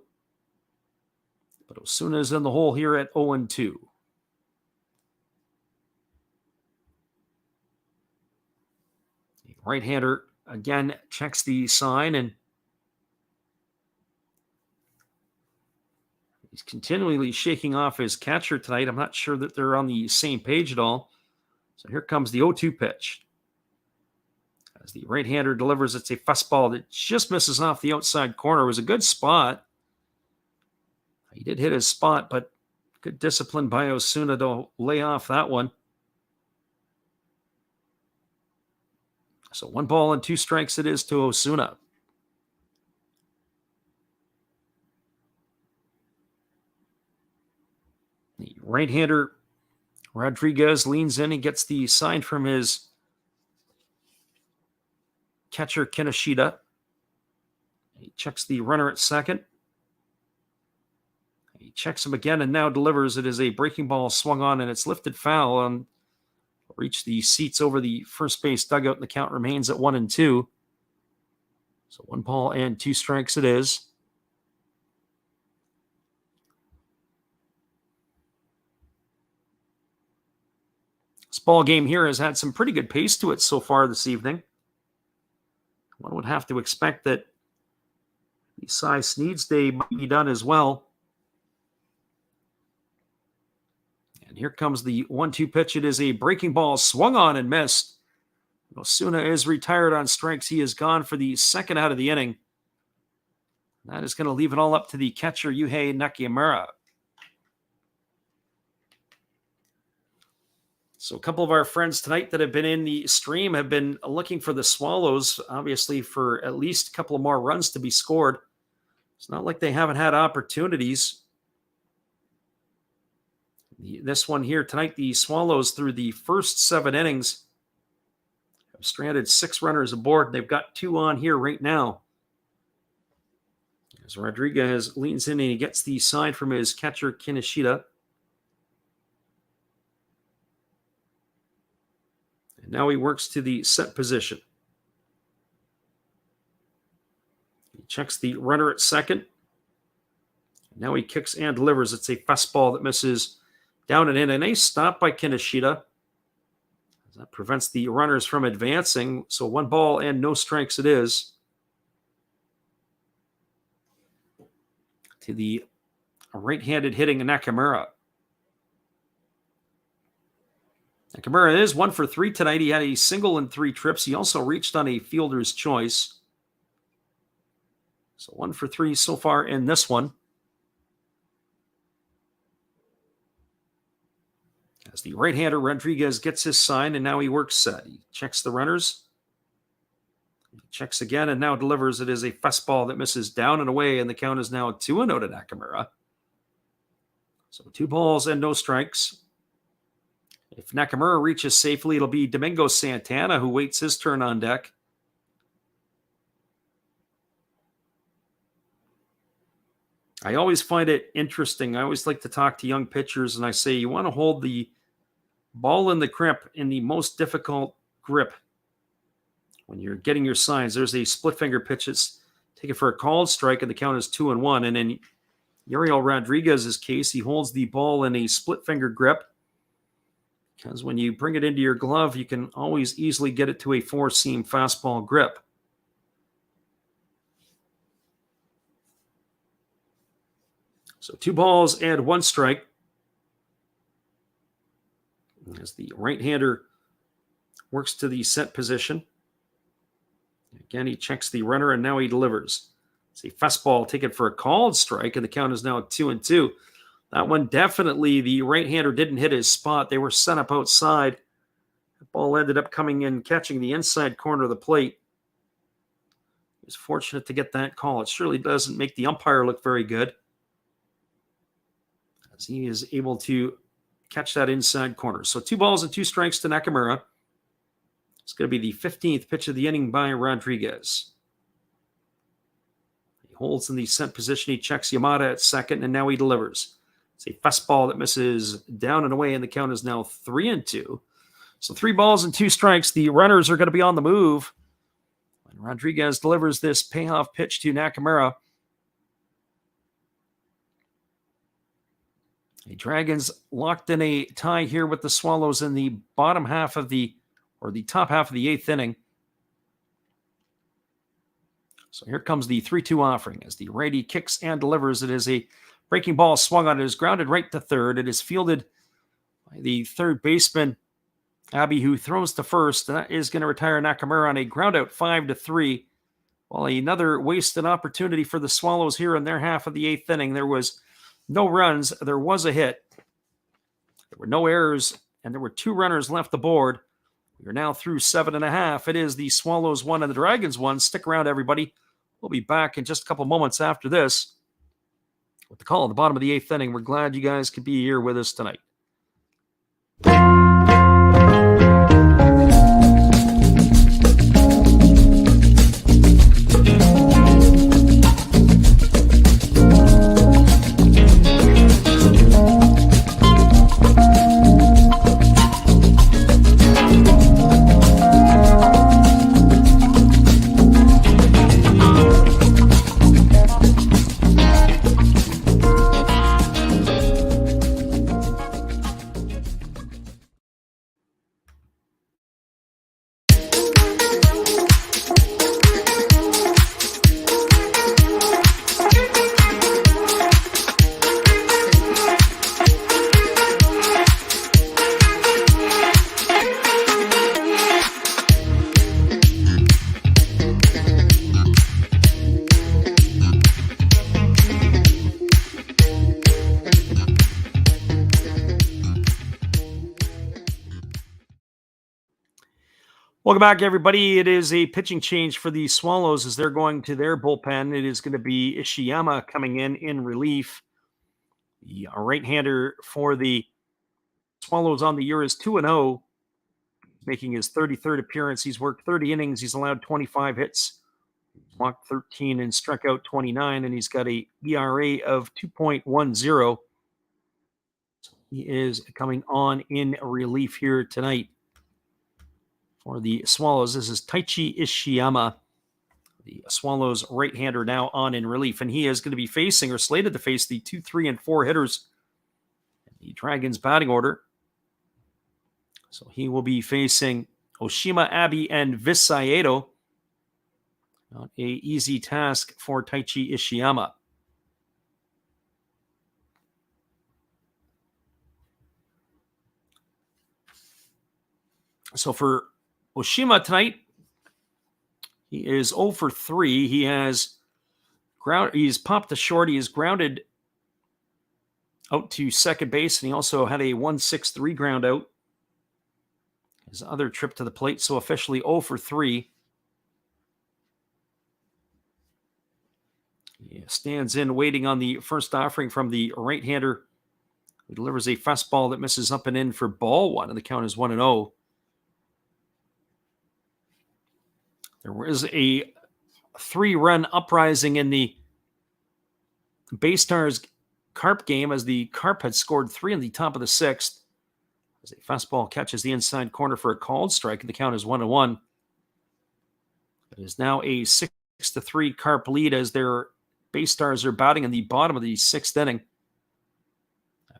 Speaker 1: But Osuna is in the hole here at 0-2. The right-hander again checks the sign, and he's continually shaking off his catcher tonight. I'm not sure that they're on the same page at all. So here comes the 0-2 pitch. As the right-hander delivers, it's a fastball that just misses off the outside corner. It was a good spot. He did hit his spot, but good discipline by Osuna to lay off that one. So 1 ball and 2 strikes it is to Osuna. The right-hander Rodriguez leans in and gets the sign from his catcher, Kinoshita. He checks the runner at second. He checks him again and now delivers. It is a breaking ball swung on, and it's lifted foul and reached the seats over the first base dugout, and the count remains at 1-2. So 1 ball and 2 strikes it is. This ball game here has had some pretty good pace to it so far this evening. One would have to expect that the Cy Sneed's day might be done as well. And here comes the 1-2 pitch. It is a breaking ball swung on and missed. Osuna is retired on strikes. He is gone for the second out of the inning. That is going to leave it all up to the catcher, Yuhei Nakamura. So a couple of our friends tonight that have been in the stream have been looking for the Swallows, obviously, for at least a couple of more runs to be scored. It's not like they haven't had opportunities. This one here tonight, the Swallows through the first 7 innings have stranded 6 runners aboard. They've got 2 on here right now. As Rodriguez leans in and he gets the sign from his catcher, Kinoshita. And now he works to the set position. He checks the runner at second. Now he kicks and delivers. It's a fastball that misses down and in. A nice stop by Kinoshita. That prevents the runners from advancing. So 1 ball and no strikes it is. To the right-handed hitting Nakamura. Nakamura is 1 for 3 tonight. He had a single in 3 trips. He also reached on a fielder's choice. So 1 for 3 so far in this one. As the right-hander Rodriguez gets his sign, and now he works set. He checks the runners. He checks again and now delivers. It is a fastball that misses down and away, and the count is now 2-0 to Nakamura. So 2 balls and no strikes. If Nakamura reaches safely, it'll be Domingo Santana who waits his turn on deck. I always find it interesting. I always like to talk to young pitchers, and I say you want to hold the ball in the grip in the most difficult grip. When you're getting your signs, there's a split finger pitch. It's taken for a called strike, and the count is 2-1. And in Yariel Rodriguez's case, he holds the ball in a split finger grip because when you bring it into your glove, you can always easily get it to a 4-seam fastball grip. So 2 balls and 1 strike. As the right-hander works to the set position. Again, he checks the runner, and now he delivers. It's a fastball taken for a called strike, and the count is now 2-2. That one definitely, the right-hander didn't hit his spot. They were set up outside. The ball ended up coming in, catching the inside corner of the plate. He was fortunate to get that call. It surely doesn't make the umpire look very good, as he is able to catch that inside corner. So 2 balls and 2 strikes to Nakamura. It's going to be the 15th pitch of the inning by Rodriguez. He holds in the set position. He checks Yamada at second, and now he delivers. It's a fastball that misses down and away, and the count is now 3-2. So 3 balls and 2 strikes. The runners are going to be on the move when Rodriguez delivers this payoff pitch to Nakamura. The Dragons locked in a tie here with the Swallows in the top half of the 8th inning. So here comes the 3-2 offering as the righty kicks and delivers. It is a breaking ball swung on. It is grounded right to third. It is fielded by the third baseman, Abbey, who throws to first. And that is going to retire Nakamura on a ground out 5-3. Well, another wasted opportunity for the Swallows here in their half of the 8th inning. There was no runs. There was a hit. There were no errors, and there were 2 runners left aboard. We are now through 7.5. It is the Swallows 1 and the Dragons 1. Stick around, everybody. We'll be back in just a couple moments after this with the call at the bottom of the 8th inning. We're glad you guys could be here with us tonight. Welcome back, everybody. It is a pitching change for the Swallows as they're going to their bullpen. It is going to be Ishiyama coming in relief. The right-hander for the Swallows on the year is 2-0, making his 33rd appearance. He's worked 30 innings. He's allowed 25 hits, walked 13 and struck out 29, and he's got a ERA of 2.10. So he is coming on in relief here tonight for the Swallows. This is Taichi Ishiyama, the Swallows right-hander, now on in relief, and he is going to be facing, or slated to face, the 2, 3, and 4 hitters in the Dragons batting order. So he will be facing Oshima, Abbey, and Visayedo. Not a easy task for Taichi Ishiyama. So for Oshima tonight, he is 0 for 3. He's popped a short. He is grounded out to second base, and he also had a 1-6-3 ground out. His other trip to the plate, so officially 0 for 3. He stands in waiting on the first offering from the right-hander, who delivers a fastball that misses up and in for ball one, and the count is 1-0. There was a 3-run uprising in the Baystars Carp game, as the Carp had scored 3 in the top of the 6th. As a fastball catches the inside corner for a called strike, and the count is 1-1. It is now a 6-3 Carp lead, as their Baystars are batting in the bottom of the 6th inning.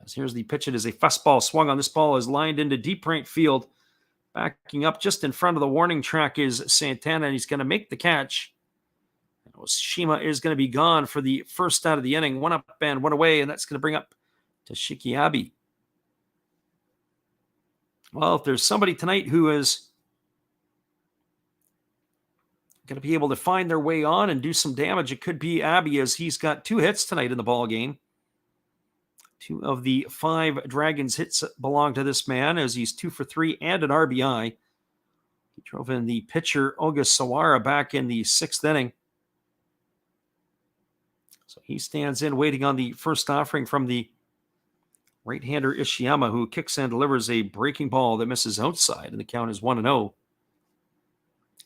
Speaker 1: As here's the pitch. It is a fastball swung on. This ball is lined into deep right field. Backing up just in front of the warning track is Santana, and he's going to make the catch. And Oshima is going to be gone for the first out of the inning. 1 up and 1 away, and that's going to bring up Toshiki Abbey. Well, if there's somebody tonight who is going to be able to find their way on and do some damage, it could be Abbey, as he's got 2 hits tonight in the ball game. 2 of the 5 Dragons hits belong to this man, as he's 2 for 3 and an RBI. He drove in the pitcher August Sawara back in the 6th inning. So he stands in waiting on the first offering from the right-hander Ishiyama, who kicks and delivers a breaking ball that misses outside, and the count is 1-0.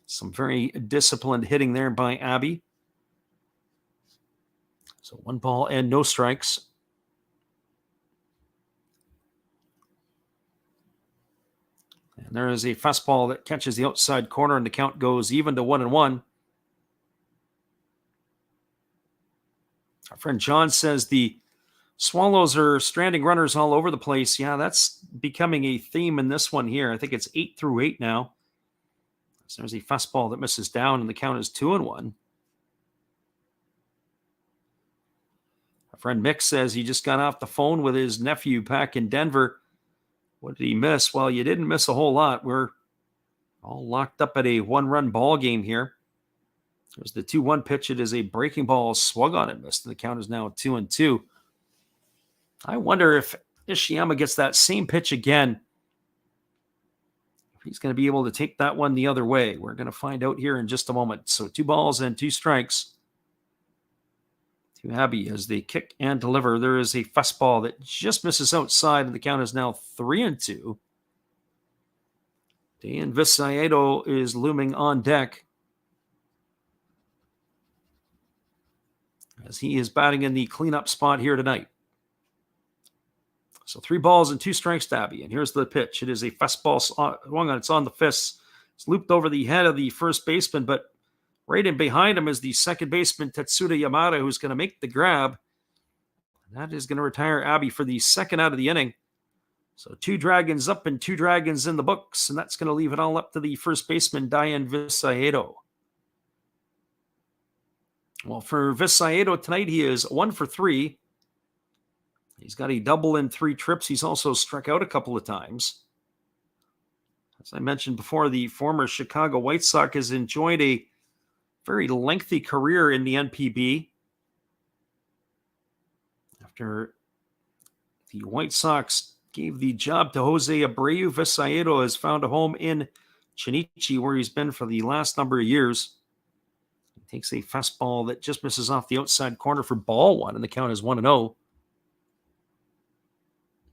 Speaker 1: Some very disciplined hitting there by Abbey. So 1 ball and no strikes. And there is a fastball that catches the outside corner, and the count goes even to 1-1. Our friend John says the Swallows are stranding runners all over the place. Yeah, that's becoming a theme in this one here. I think it's 8 through 8 now. So there's a fastball that misses down, and the count is 2-1. Our friend Mick says he just got off the phone with his nephew back in Denver. What did he miss? Well, you didn't miss a whole lot. We're all locked up at a 1-run ball game here. There's the 2-1 pitch. It is a breaking ball swung on and missed, and the count is now 2-2. I wonder if Ishiyama gets that same pitch again, if he's going to be able to take that one the other way. We're going to find out here in just a moment. So 2 balls and 2 strikes to Abbey as they kick and deliver. There is a fastball that just misses outside, and the count is now 3-2. Dan Visayedo is looming on deck, as he is batting in the cleanup spot here tonight. So 3 balls and 2 strikes to Abbey. And here's the pitch. It is a fastball swung on. It's on the fists. It's looped over the head of the first baseman, but right in behind him is the second baseman, Tetsuda Yamada, who's going to make the grab. And that is going to retire Abbey for the second out of the inning. So 2 Dragons up and 2 Dragons in the books, and that's going to leave it all up to the first baseman, Diane Visayedo. Well, for Visayedo tonight, he is 1 for 3. He's got a double in 3 trips. He's also struck out a couple of times. As I mentioned before, the former Chicago White Sox has enjoyed a very lengthy career in the NPB. After the White Sox gave the job to Jose Abreu, Visayedo has found a home in Chunichi, where he's been for the last number of years. He takes a fastball that just misses off the outside corner for ball one, and the count is 1-0.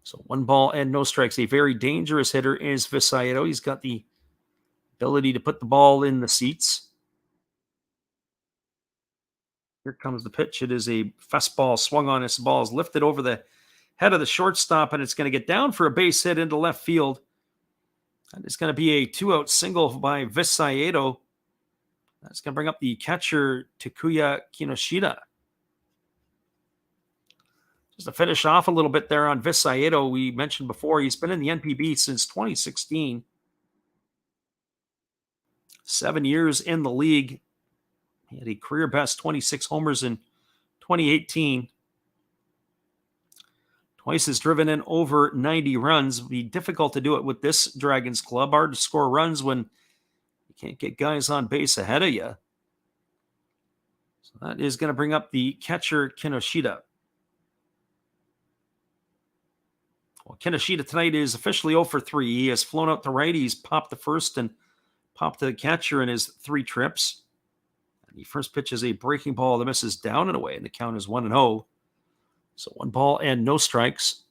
Speaker 1: So 1 ball and no strikes. A very dangerous hitter is Visayedo. He's got the ability to put the ball in the seats. Here comes the pitch. It is a fastball swung on. This ball is lifted over the head of the shortstop, and it's going to get down for a base hit into left field. And it's going to be a 2-out single by Visayedo. That's going to bring up the catcher, Takuya Kinoshita. Just to finish off a little bit there on Visayedo, we mentioned before, he's been in the NPB since 2016. 7 years in the league. He had a career best 26 homers in 2018. Twice has driven in over 90 runs. It'd be difficult to do it with this Dragons club. Hard to score runs when you can't get guys on base ahead of you. So that is going to bring up the catcher, Kinoshita. Well, Kinoshita tonight is officially 0 for 3. He has flown out to right. He's popped the first and popped the catcher in his 3 trips. And he first pitches a breaking ball that misses down and away, and the count is 1-0. So 1 ball and no strikes.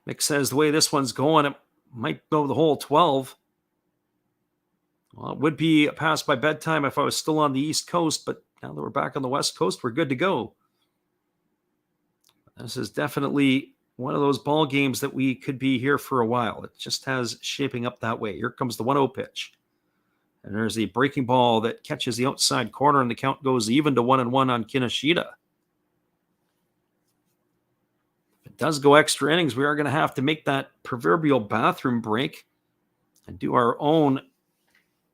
Speaker 1: Mick says the way this one's going, it might go the whole 12. Well, it would be past by bedtime if I was still on the East Coast, but now that we're back on the West Coast, we're good to go. This is definitely one of those ball games that we could be here for a while. It just has shaping up that way. Here comes the 1-0 pitch. And there's the breaking ball that catches the outside corner, and the count goes even to 1-1 on Kinoshita. If it does go extra innings, we are going to have to make that proverbial bathroom break and do our own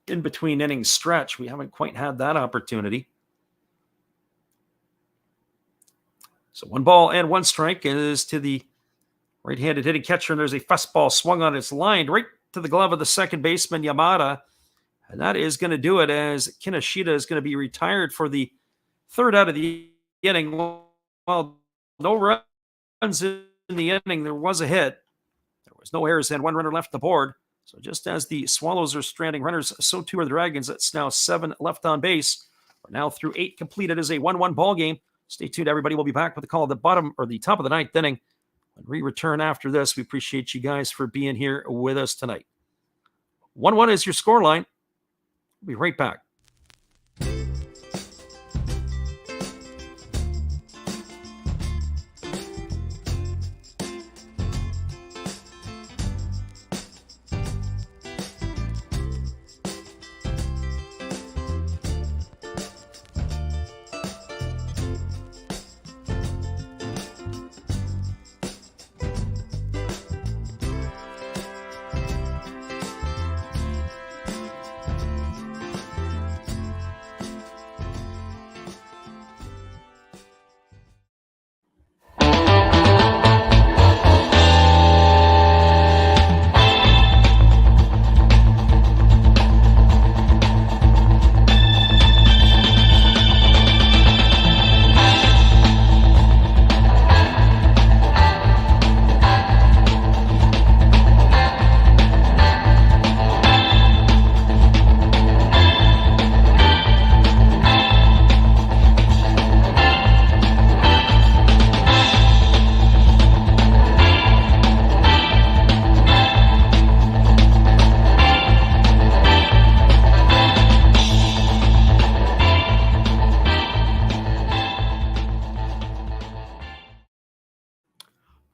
Speaker 1: in-between innings stretch. We haven't quite had that opportunity. So 1 ball and 1 strike is to the right-handed hitting catcher, and there's a fastball swung on. It's lined right to the glove of the second baseman, Yamada. And that is going to do it, as Kinoshita is going to be retired for the 3rd out of the inning. Well, no runs in the inning. There was a hit. There was no errors and 1 runner left on the board. So just as the Swallows are stranding runners, so too are the Dragons. It's now 7 left on base. We're now through 8 completed. It is a 1-1 ball game. Stay tuned, everybody. We'll be back with the call at the bottom or the top of the 9th inning. When we return after this, we appreciate you guys for being here with us tonight. 1-1 is your scoreline. We'll be right back.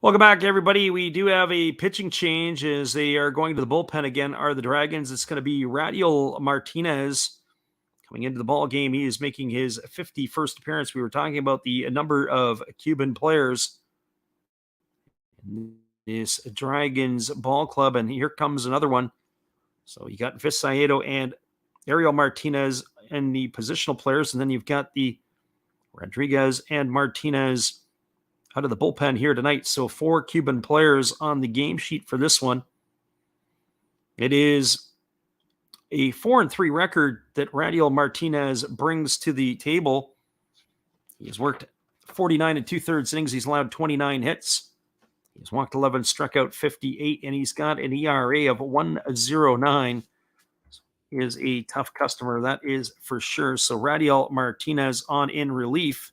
Speaker 1: Welcome back, everybody. We do have a pitching change as they are going to the bullpen again, are the Dragons. It's going to be Radiel Martinez coming into the ball game. He is making his 51st appearance. We were talking about the number of Cuban players in this Dragons ball club, and here comes another one. So you got Visayedo and Ariel Martinez and the positional players, and then you've got the Rodriguez and Martinez out of the bullpen here tonight. So 4 Cuban players on the game sheet for this one. It is a 4-3 record that Radiel Martinez brings to the table. He's worked 49 2/3 innings. He's allowed 29 hits. He's walked 11, struck out 58, and he's got an ERA of 1.09. is a tough customer, that is for sure. So Radial Martinez on in relief.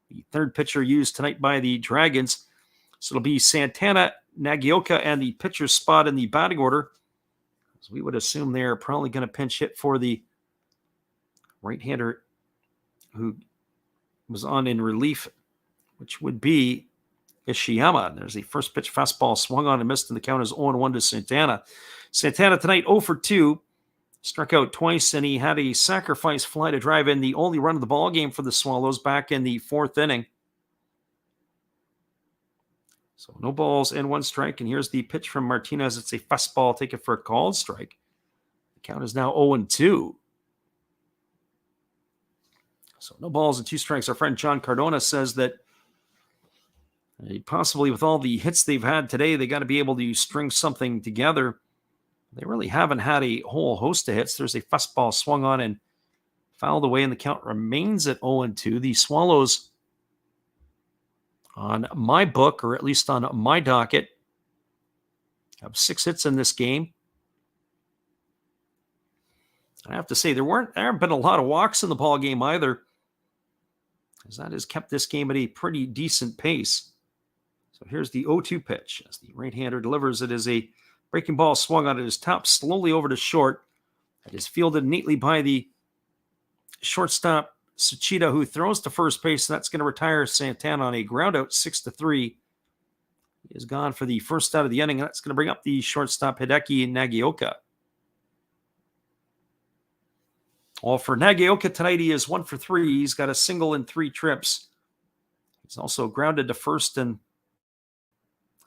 Speaker 1: The third pitcher used tonight by the Dragons. So it'll be Santana, Nagioka, and the pitcher's spot in the batting order. So we would assume they're probably going to pinch hit for the right-hander who was on in relief, which would be Ishiyama. There's the first pitch fastball swung on and missed, and the count is 0-1 to Santana. Santana tonight 0 for 2, struck out twice, and he had a sacrifice fly to drive in the only run of the ball game for the Swallows back in the fourth inning. So no balls and 1 strike, and here's the pitch from Martinez. It's a fastball taken for a called strike. The count is now 0-2. So no balls and 2 strikes. Our friend John Cardona says that possibly with all the hits they've had today, they got to be able to string something together. They really haven't had a whole host of hits. There's a fastball swung on and fouled away, and the count remains at 0-2. The Swallows, on my book, or at least on my docket, have 6 hits in this game. I have to say, there haven't been a lot of walks in the ball game either, as that has kept this game at a pretty decent pace. So here's the 0-2 pitch as the right-hander delivers. It is a breaking ball swung on. It is topped slowly over to short. It is fielded neatly by the shortstop Suchida, who throws to first base. That's going to retire Santana on a ground out 6-3. He is gone for the first out of the inning. That's going to bring up the shortstop Hideki Nagioka. Well, for Nagioka tonight, he is 1 for 3. He's got a single in 3 trips. He's also grounded to first and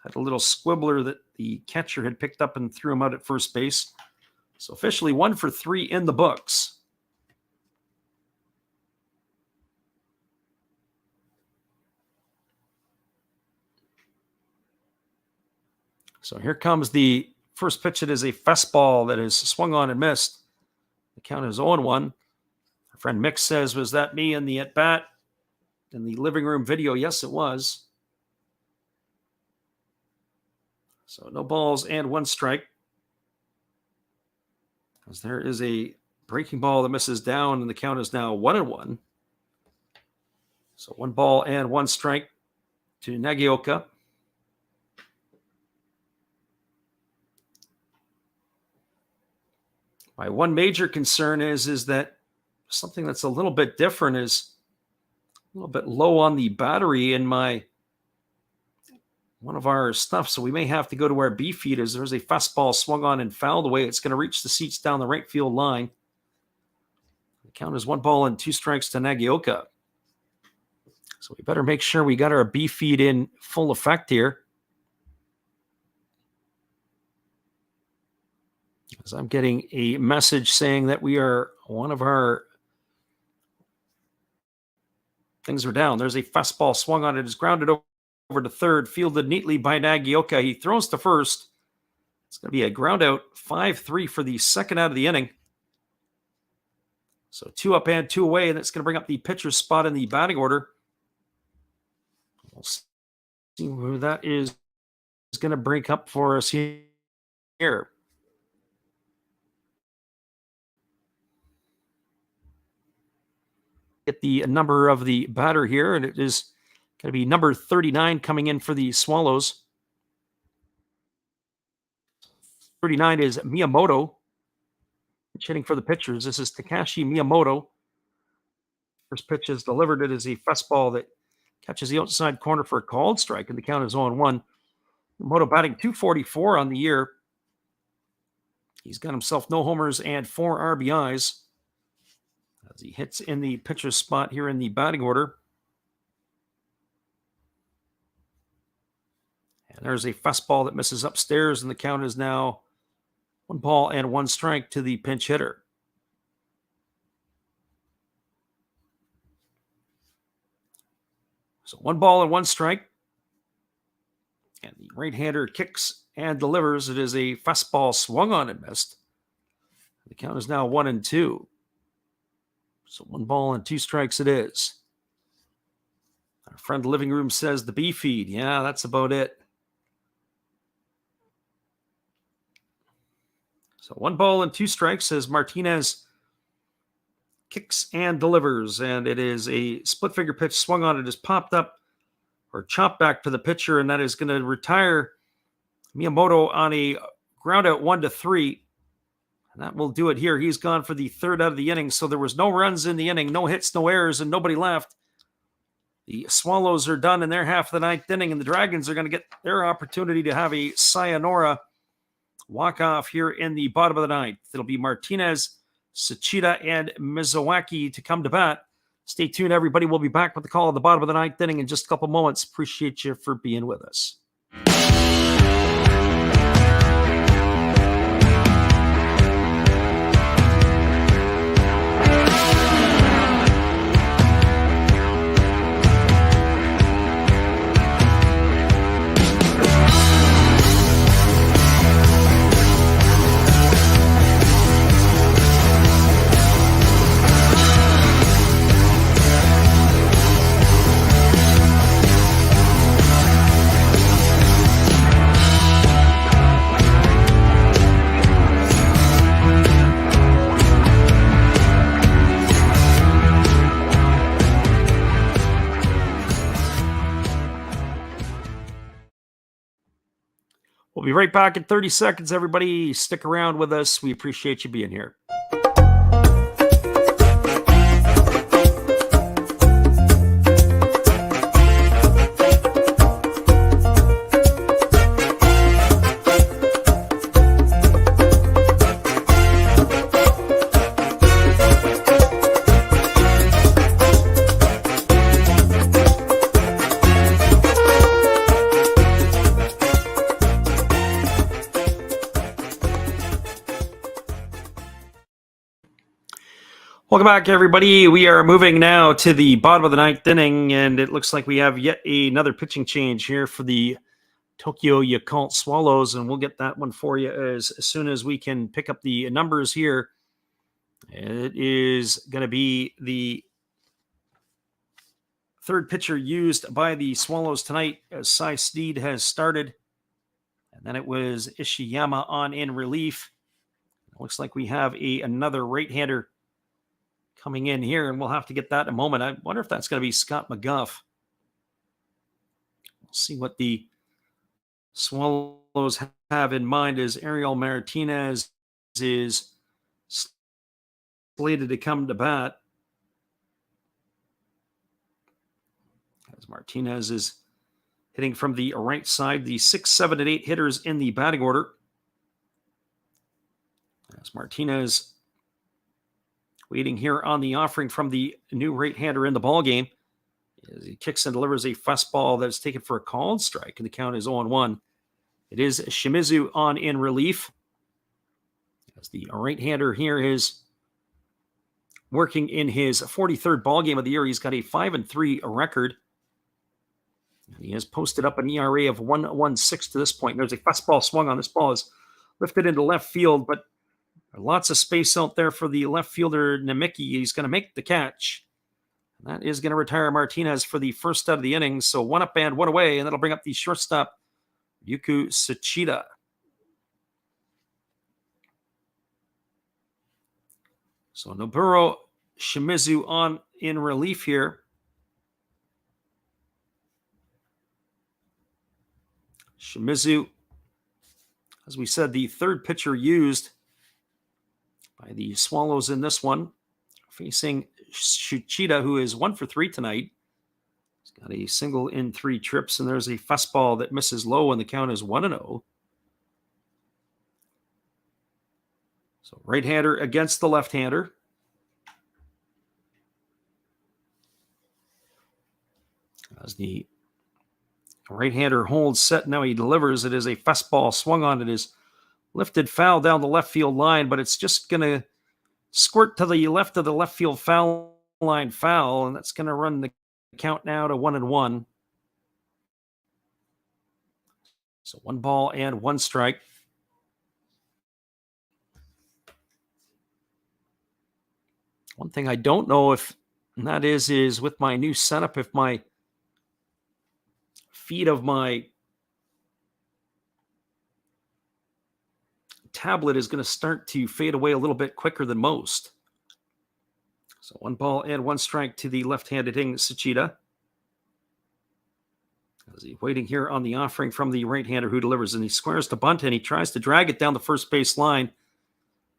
Speaker 1: had a little squibbler that the catcher had picked up and threw him out at first base. So officially 1 for 3 in the books. So here comes the first pitch. It is a fastball that is swung on and missed. The count is 0-1. Our friend Mick says, was that me in the at-bat in the living room video? Yes, it was. So no balls and 1 strike. As there is a breaking ball that misses down, and the count is now 1-1. So 1 ball and 1 strike to Nagioka. My one major concern is that something that's a little bit different is a little bit low on the battery in one of our stuff. So we may have to go to where B feed is. There's a fastball swung on and fouled away. It's going to reach the seats down the right field line. The count is 1 ball and 2 strikes to Nagioka. So we better make sure we got our B feed in full effect here. As I'm getting a message saying that one of our things are down. There's a fastball swung on. It is grounded over to third, fielded neatly by Nagioka. He throws to first. It's going to be a ground out, 5-3 for the second out of the inning. So 2 up and 2 away, and it's going to bring up the pitcher's spot in the batting order. We'll see who that is going to break up for us here. Get the number of the batter here, and it is going to be number 39 coming in for the Swallows. 39 is Miyamoto. Hitting for the pitchers. This is Takashi Miyamoto. First pitch is delivered. It is a fastball that catches the outside corner for a called strike, and the count is 0-1. Miyamoto batting .244 on the year. He's got himself no homers and 4 RBIs. As he hits in the pitcher's spot here in the batting order. And there's a fastball that misses upstairs, and the count is now 1 ball and 1 strike to the pinch hitter. So 1 ball and 1 strike. And the right-hander kicks and delivers. It is a fastball swung on and missed. The count is now 1-2. So 1 ball and 2 strikes it is. Our friend Living Room says the B feed. Yeah, that's about it. So 1 ball and 2 strikes as Martinez kicks and delivers. And it is a split finger pitch swung on. It is popped up or chopped back to the pitcher. And that is going to retire Miyamoto on a ground out 1-3. And that will do it here. He's gone for the third out of the inning. So there was no runs in the inning, no hits, no errors, and nobody left. The Swallows are done in their half of the ninth inning, and the Dragons are going to get their opportunity to have a sayonara walk-off here in the bottom of the ninth. It'll be Martinez, Tsuchida, and Mizawaki to come to bat. Stay tuned, everybody. We'll be back with the call at the bottom of the ninth inning in just a couple moments. Appreciate you for being with us. We'll be right back in 30 seconds, everybody. Stick around with us. We appreciate you being here. Welcome back, everybody. We are moving now to the bottom of the ninth inning, and it looks like we have yet another pitching change here for the Tokyo Yakult Swallows, and we'll get that one for you as soon as we can pick up the numbers here. It is going to be the third pitcher used by the Swallows tonight as Cy Steed has started, and then it was Ishiyama on in relief. It looks like we have another right-hander coming in here, and we'll have to get that in a moment. I wonder if that's going to be Scott McGuff. We'll see what the Swallows have in mind as Ariel Martinez is slated to come to bat. As Martinez is hitting from the right side, the 6, 7, and 8 hitters in the batting order. As Martinez waiting here on the offering from the new right-hander in the ballgame. As he kicks and delivers a fastball that's taken for a called strike, and the count is 0-1. It is Shimizu on in relief. As the right-hander here is working in his 43rd ballgame of the year. He's got a 5-3 record. And he has posted up an ERA of 1.16 to this point. There's a fastball swung on. This ball is lifted into left field, but lots of space out there for the left fielder, Namiki. He's going to make the catch. That is going to retire Martinez for the first out of the innings. So 1 up and 1 away, and that'll bring up the shortstop, Yuku Tsuchida. So Noboru Shimizu on in relief here. Shimizu, as we said, the third pitcher used by the Swallows in this one, facing Tsuchida, who is 1 for 3 tonight. He's got a single in 3 trips, and there's a fastball that misses low, and the count is 1-0. So right-hander against the left-hander. As the right-hander holds set, now he delivers. It is a fastball swung on. It is lifted foul down the left field line, but it's just going to squirt to the left of the left field foul line foul, and that's going to run the count now to 1-1. So 1 ball and 1 strike. One thing I don't know if, and that is with my new setup, if my feed of my tablet is going to start to fade away a little bit quicker than most. So 1 ball and 1 strike to the left-handed hitting Sachita. As he's waiting here on the offering from the right-hander who delivers, and he squares to bunt, and he tries to drag it down the first base line.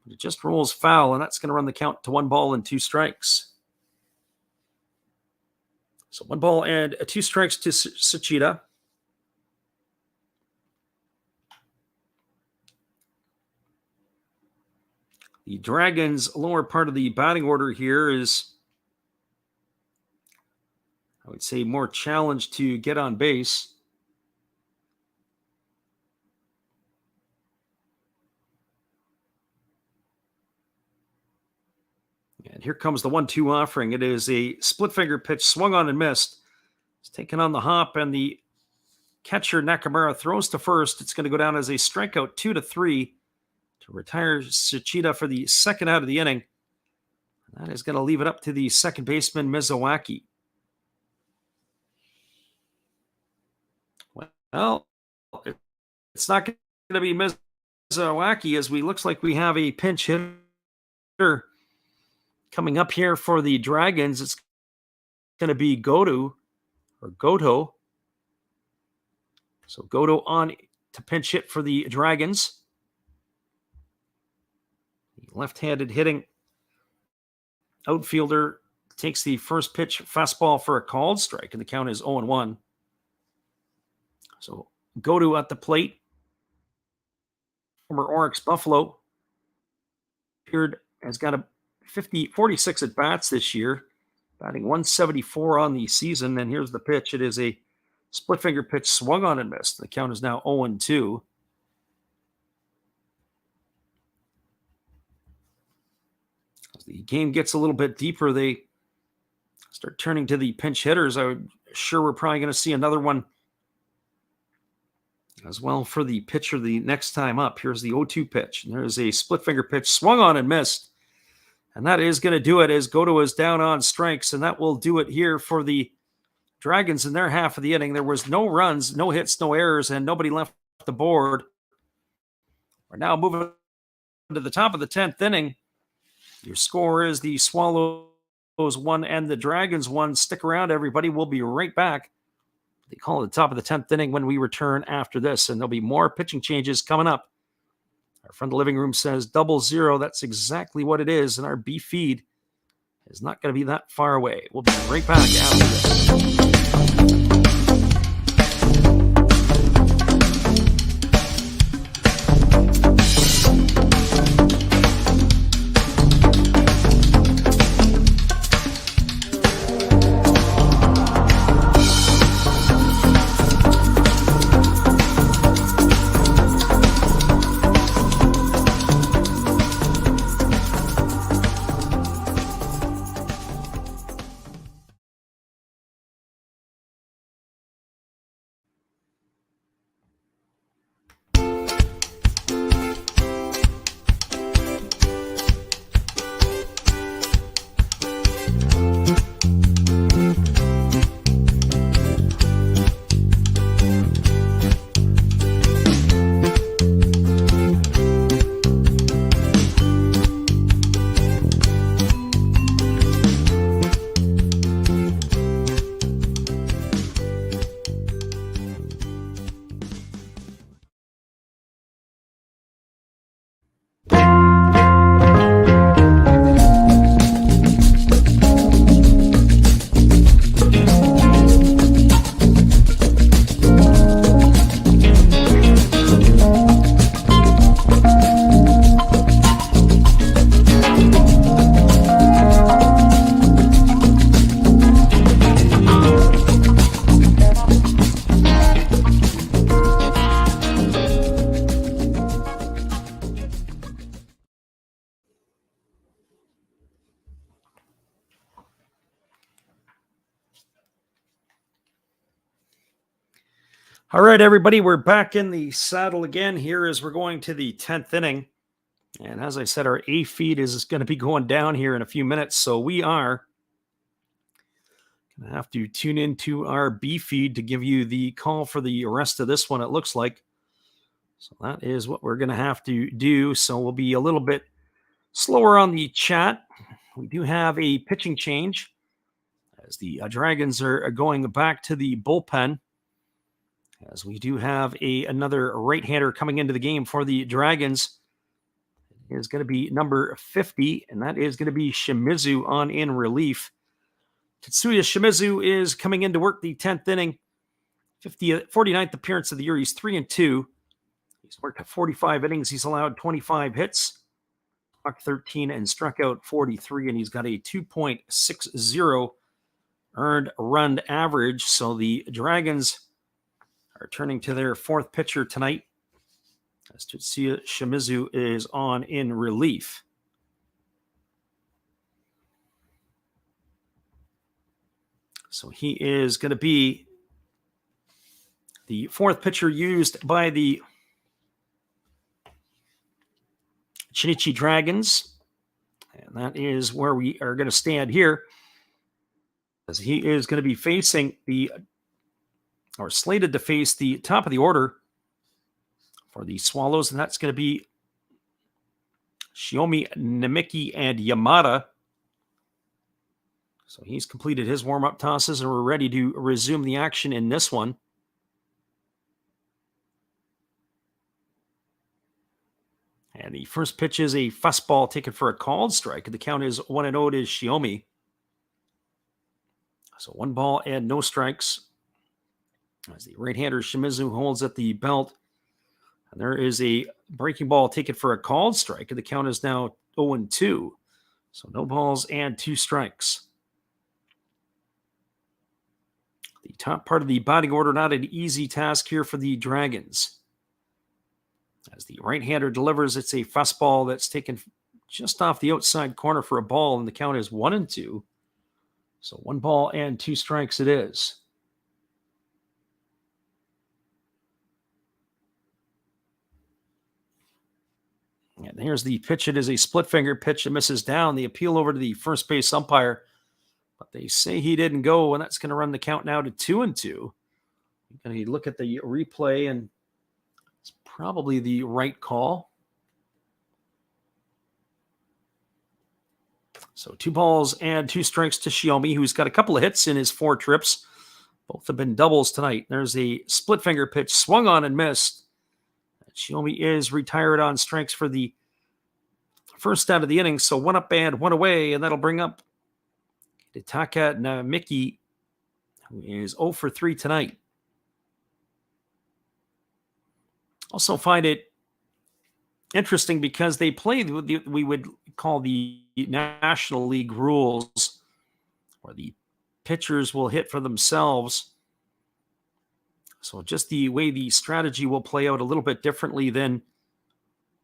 Speaker 1: But it just rolls foul, and that's going to run the count to 1 ball and 2 strikes. So 1 ball and 2 strikes to Sachita. The Dragons' lower part of the batting order here is, I would say, more challenged to get on base. And here comes the 1-2 offering. It is a split finger pitch, swung on and missed. It's taken on the hop, and the catcher Nakamura throws to first. It's going to go down as a strikeout, 2-3. To retire Sachita for the second out of the inning. That is going to leave it up to the second baseman, Mizawaki. Well, it's not going to be Mizawaki, as looks like we have a pinch hitter coming up here for the Dragons. It's going to be Goto. So Goto on to pinch hit for the Dragons. Left-handed hitting outfielder takes the first pitch fastball for a called strike, and the count is 0-1. So Goto at the plate. Former Oryx Buffalo has got a 46 at bats this year, batting 174 on the season. And here's the pitch. It is a split finger pitch, swung on and missed. The count is now 0-2. As the game gets a little bit deeper, they start turning to the pinch hitters. I'm sure we're probably going to see another one as well for the pitcher the next time up. Here's the 0-2 pitch. And there's a split finger pitch, swung on and missed. And that is going to do it, as Goto is down on strikes. And that will do it here for the Dragons in their half of the inning. There was no runs, no hits, no errors, and nobody left the board. We're now moving to the top of the 10th inning. Your score is the Swallows 1 and the Dragons 1. Stick around, everybody. We'll be right back. They call it the top of the 10th inning when we return after this, and there'll be more pitching changes coming up. Our friend the living room says 00. That's exactly what it is, and our B feed is not going to be that far away. We'll be right back after this. All right, everybody, we're back in the saddle again here as we're going to the 10th inning. And as I said, our A feed is going to be going down here in a few minutes. So we are going to have to tune into our B feed to give you the call for the rest of this one, it looks like. So that is what we're going to have to do. So we'll be a little bit slower on the chat. We do have a pitching change as the Dragons are going back to the bullpen, as we do have another right-hander coming into the game for the Dragons. It is going to be number 50, and that is going to be Shimizu on in relief. Tetsuya Shimizu is coming in to work the 10th inning, 49th appearance of the year. He's 3-2. He's worked 45 innings. He's allowed 25 hits, struck 13, and struck out 43, and he's got a 2.60 earned run average. So the Dragons are turning to their fourth pitcher tonight, as Tetsuya Shimizu is on in relief. So he is going to be the fourth pitcher used by the Chunichi Dragons. And that is where we are going to stand here, as he is going to be facing slated to face the top of the order for the Swallows, and that's going to be Shiomi, Namiki, and Yamada. So he's completed his warm-up tosses, and we're ready to resume the action in this one. And the first pitch is a fastball taken for a called strike. The count is 1-0 to Shiomi. So 1 ball and no strikes, as the right-hander Shimizu holds at the belt. And there is a breaking ball taken for a called strike, and the count is now 0-2. So no balls and 2 strikes. The top part of the batting order, not an easy task here for the Dragons. As the right-hander delivers, it's a fastball that's taken just off the outside corner for a ball, and the count is 1-2. So 1 ball and 2 strikes it is. And here's the pitch. It is a split finger pitch that misses down. The appeal over to the first base umpire, but they say he didn't go, and that's going to run the count now to 2-2. And you look at the replay, and it's probably the right call. So 2 balls and 2 strikes to Shiomi, who's got a couple of hits in his 4 trips. Both have been doubles tonight. There's a split finger pitch swung on and missed. Shiomi is retired on strikes for the first out of the inning. So 1 up and 1 away, and that'll bring up Hitaka Namiki, who is 0 for 3 tonight. Also find it interesting because they play what we would call the National League rules, where the pitchers will hit for themselves. So just the way the strategy will play out a little bit differently than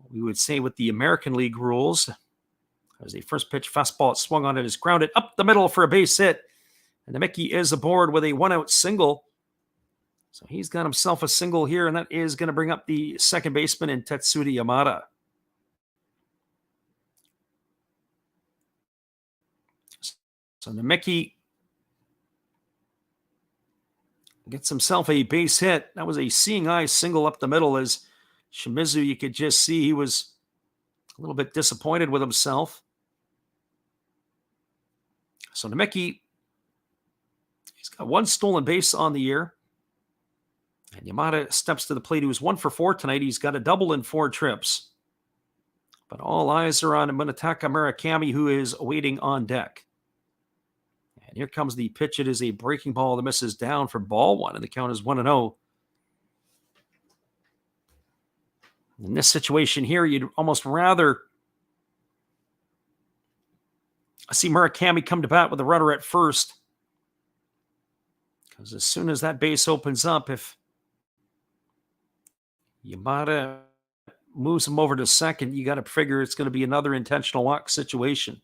Speaker 1: we would say with the American League rules. As a first pitch fastball swung on it is grounded up the middle for a base hit. And Namiki is aboard with a 1-out single. So he's got himself a single here, and that is going to bring up the second baseman in Tetsuya Yamada. So Namiki gets himself a base hit. That was a seeing eye single up the middle, as Shimizu, you could just see he was a little bit disappointed with himself. So Namiki, he's got 1 stolen base on the year. And Yamada steps to the plate. He was 1 for 4 tonight. He's got a double in 4 trips. But all eyes are on Munetaka Murakami, who is waiting on deck. And here comes the pitch. It is a breaking ball that misses down for ball 1, and the count is 1-0. In this situation here, you'd almost rather see Murakami come to bat with a runner at first, because as soon as that base opens up, if Yamada moves him over to second, you got to figure it's going to be another intentional walk situation.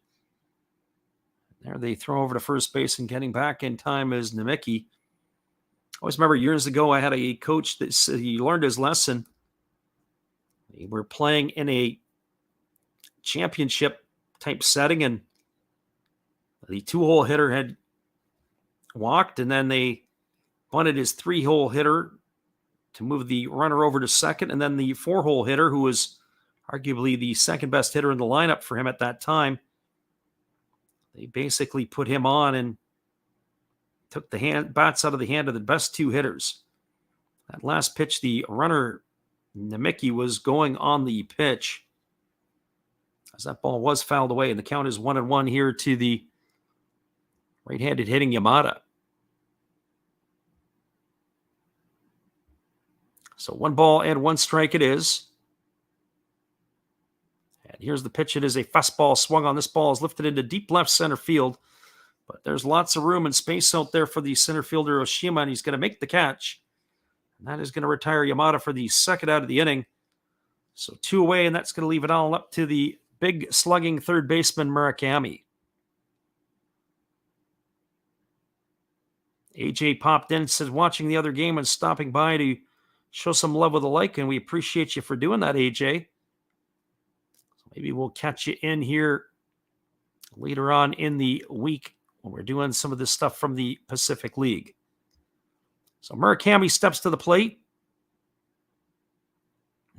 Speaker 1: There they throw over to first base, and getting back in time is Namiki. I always remember years ago I had a coach that said he learned his lesson. They were playing in a championship type setting, and the 2-hole hitter had walked, and then they bunted his 3-hole hitter to move the runner over to second, and then the 4-hole hitter, who was arguably the second best hitter in the lineup for him at that time, they basically put him on and took the bats out of the hand of the best 2 hitters. That last pitch, the runner, Namicki, was going on the pitch as that ball was fouled away, and the count is 1-1 here to the right-handed hitting Yamada. So 1 ball and 1 strike it is. And here's the pitch. It is a fastball swung on. This ball is lifted into deep left center field, but there's lots of room and space out there for the center fielder Oshima, and he's going to make the catch. And that is going to retire Yamada for the second out of the inning. So 2 away, and that's going to leave it all up to the big slugging third baseman Murakami. AJ popped in, said watching the other game and stopping by to show some love with a like, and we appreciate you for doing that, AJ. So maybe we'll catch you in here later on in the week when we're doing some of this stuff from the Pacific League. So Murakami steps to the plate.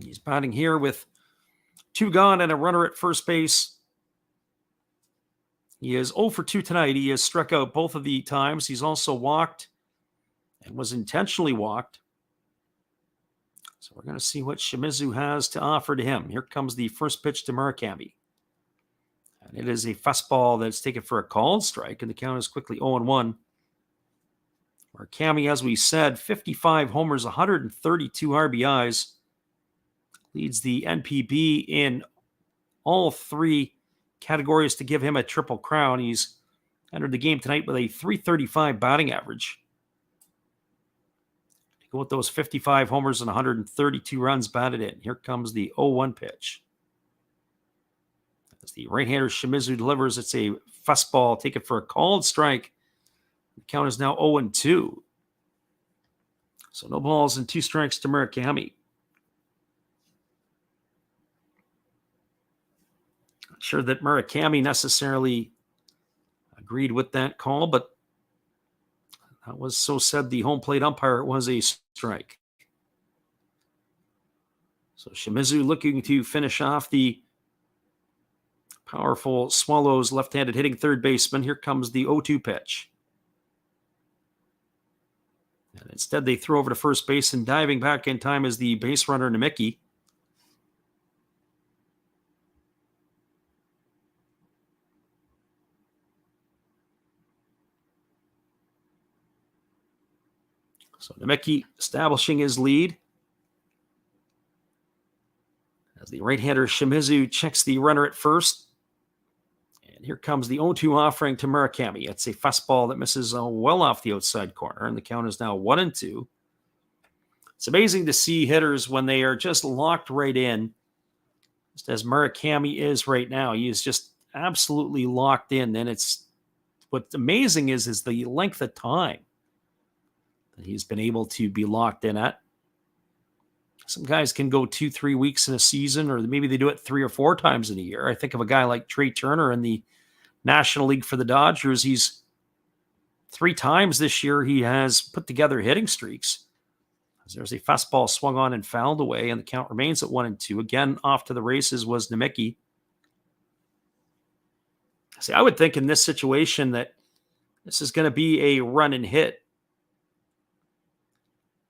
Speaker 1: He's batting here with 2 gone and a runner at first base. He is 0 for 2 tonight. He has struck out both of the times. He's also walked and was intentionally walked. So we're going to see what Shimizu has to offer to him. Here comes the first pitch to Murakami. And it is a fastball that's taken for a called strike, and the count is quickly 0-1. Murakami, as we said, 55 homers, 132 RBIs. Leads the NPB in all 3 categories to give him a triple crown. He's entered the game tonight with a .335 batting average. To go with those 55 homers and 132 runs batted in. Here comes the 0-1 pitch. As the right-hander Shimizu delivers, it's a fastball taken for a called strike. The count is now 0-2. So no balls and 2 strikes to Murakami. Not sure that Murakami necessarily agreed with that call, but that was so said the home plate umpire. It was a strike. So Shimizu looking to finish off the powerful Swallows left-handed hitting third baseman. Here comes the 0-2 pitch. And instead they throw over to first base, and diving back in time is the base runner Namicki. So Namicki establishing his lead. As the right-hander Shimizu checks the runner at first. And here comes the 0-2 offering to Murakami. It's a fastball that misses well off the outside corner, and the count is now 1-2. It's amazing to see hitters when they are just locked right in, just as Murakami is right now. He is just absolutely locked in, and it's what's amazing is the length of time that he's been able to be locked in at. Some guys can go 2-3 weeks in a season, or maybe they do it 3 or 4 times in a year. I think of a guy like Trey Turner in the National League for the Dodgers. He's 3 times this year he has put together hitting streaks. There's a fastball swung on and fouled away, and the count remains at 1-2. Again, off to the races was Namicki. See, I would think in this situation that this is going to be a run and hit,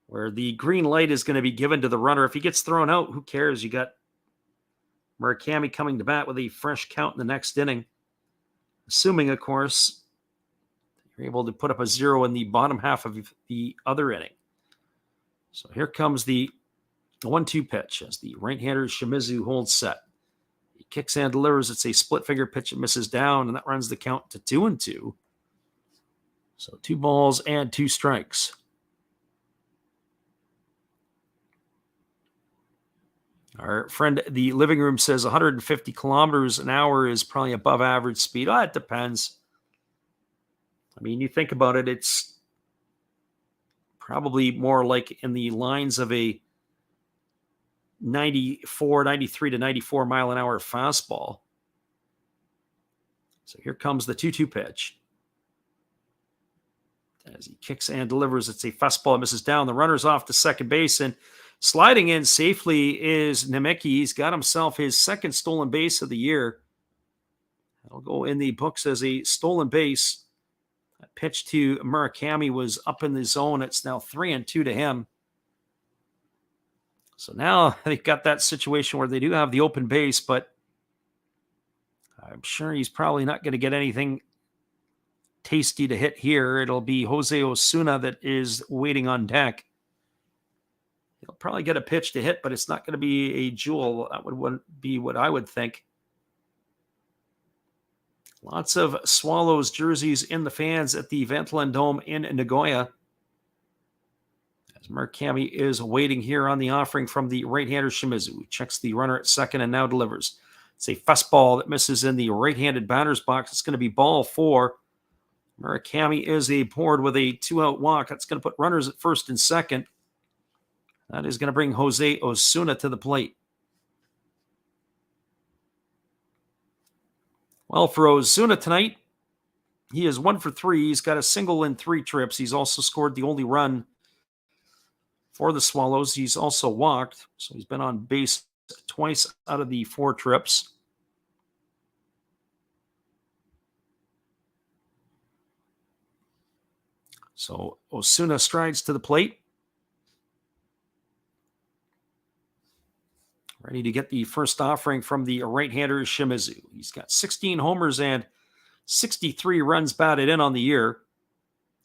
Speaker 1: where the green light is going to be given to the runner. If he gets thrown out, who cares? You got Murakami coming to bat with a fresh count in the next inning. Assuming, of course, you're able to put up a 0 in the bottom half of the other inning. So here comes the 1-2 pitch as the right-hander Shimizu holds set. He kicks and delivers. It's a split-finger pitch that misses down, and that runs the count to 2-2. So 2 balls and 2 strikes. Our friend, the living room, says 150 kilometers an hour is probably above average speed. Oh, it depends. I mean, you think about it, it's probably more like in the lines of a 93 to 94 mile an hour fastball. So here comes the 2-2 pitch. as he kicks and delivers. It's a fastball that misses down. The runner's off to second base, and sliding in safely is Nemeki. He's got himself his second stolen base of the year. That'll go in the books as a stolen base. That pitch to Murakami was up in the zone. It's now 3-2 to him. So now they've got that situation where they do have the open base, but I'm sure he's probably not going to get anything tasty to hit here. It'll be Jose Osuna that is waiting on deck. He'll probably get a pitch to hit, but it's not going to be a jewel. That would be what I would think. Lots of Swallows jerseys in the fans at the Ventolin Dome in Nagoya. As Murakami is waiting here on the offering from the right-hander Shimizu. He checks the runner at second and now delivers. It's a fastball that misses in the right-handed batter's box. It's going to be ball 4. Murakami is aboard with a 2-out walk. That's going to put runners at first and second. That is going to bring Jose Osuna to the plate. Well, for Osuna tonight, he is 1 for 3. He's got a single in 3 trips. He's also scored the only run for the Swallows. He's also walked, so he's been on base twice out of the 4 trips. So Osuna strides to the plate. Ready to get the first offering from the right-hander Shimizu. He's got 16 homers and 63 runs batted in on the year.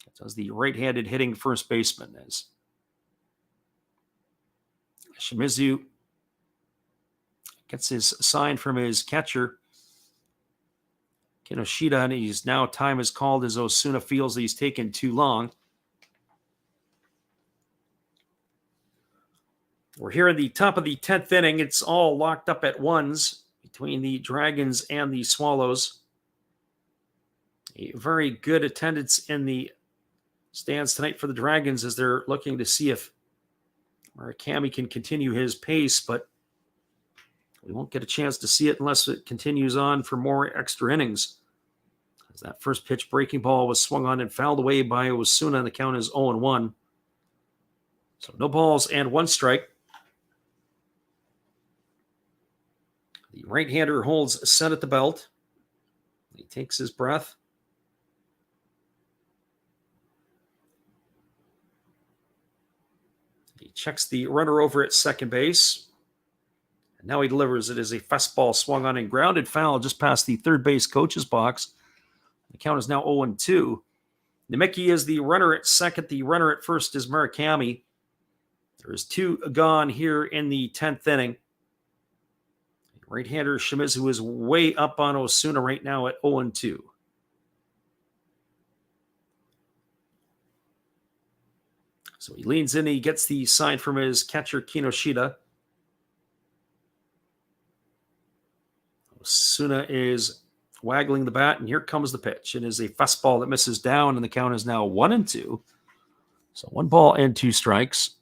Speaker 1: That does the right-handed hitting first baseman. As Shimizu gets his sign from his catcher, Kinoshita, and he's now time is called as Osuna feels that he's taken too long. We're here in the top of the 10th inning. It's all locked up at 1s between the Dragons and the Swallows. A very good attendance in the stands tonight for the Dragons as they're looking to see if Murakami can continue his pace, but we won't get a chance to see it unless it continues on for more extra innings. As that first pitch breaking ball was swung on and fouled away by Osuna, and the count is 0-1. So no balls and 1 strike. The right-hander holds set at the belt. He takes his breath. He checks the runner over at second base. And now he delivers. It is a fastball swung on and grounded foul just past the third base coach's box. The count is now 0-2. Nemeki is the runner at second. The runner at first is Murakami. There is 2 gone here in the 10th inning. Right-hander Shimizu is way up on Osuna right now at 0-2. So he leans in, he gets the sign from his catcher Kinoshita. Osuna is waggling the bat, and here comes the pitch. It is a fastball that misses down, and the count is now 1-2. So 1 ball and 2 strikes.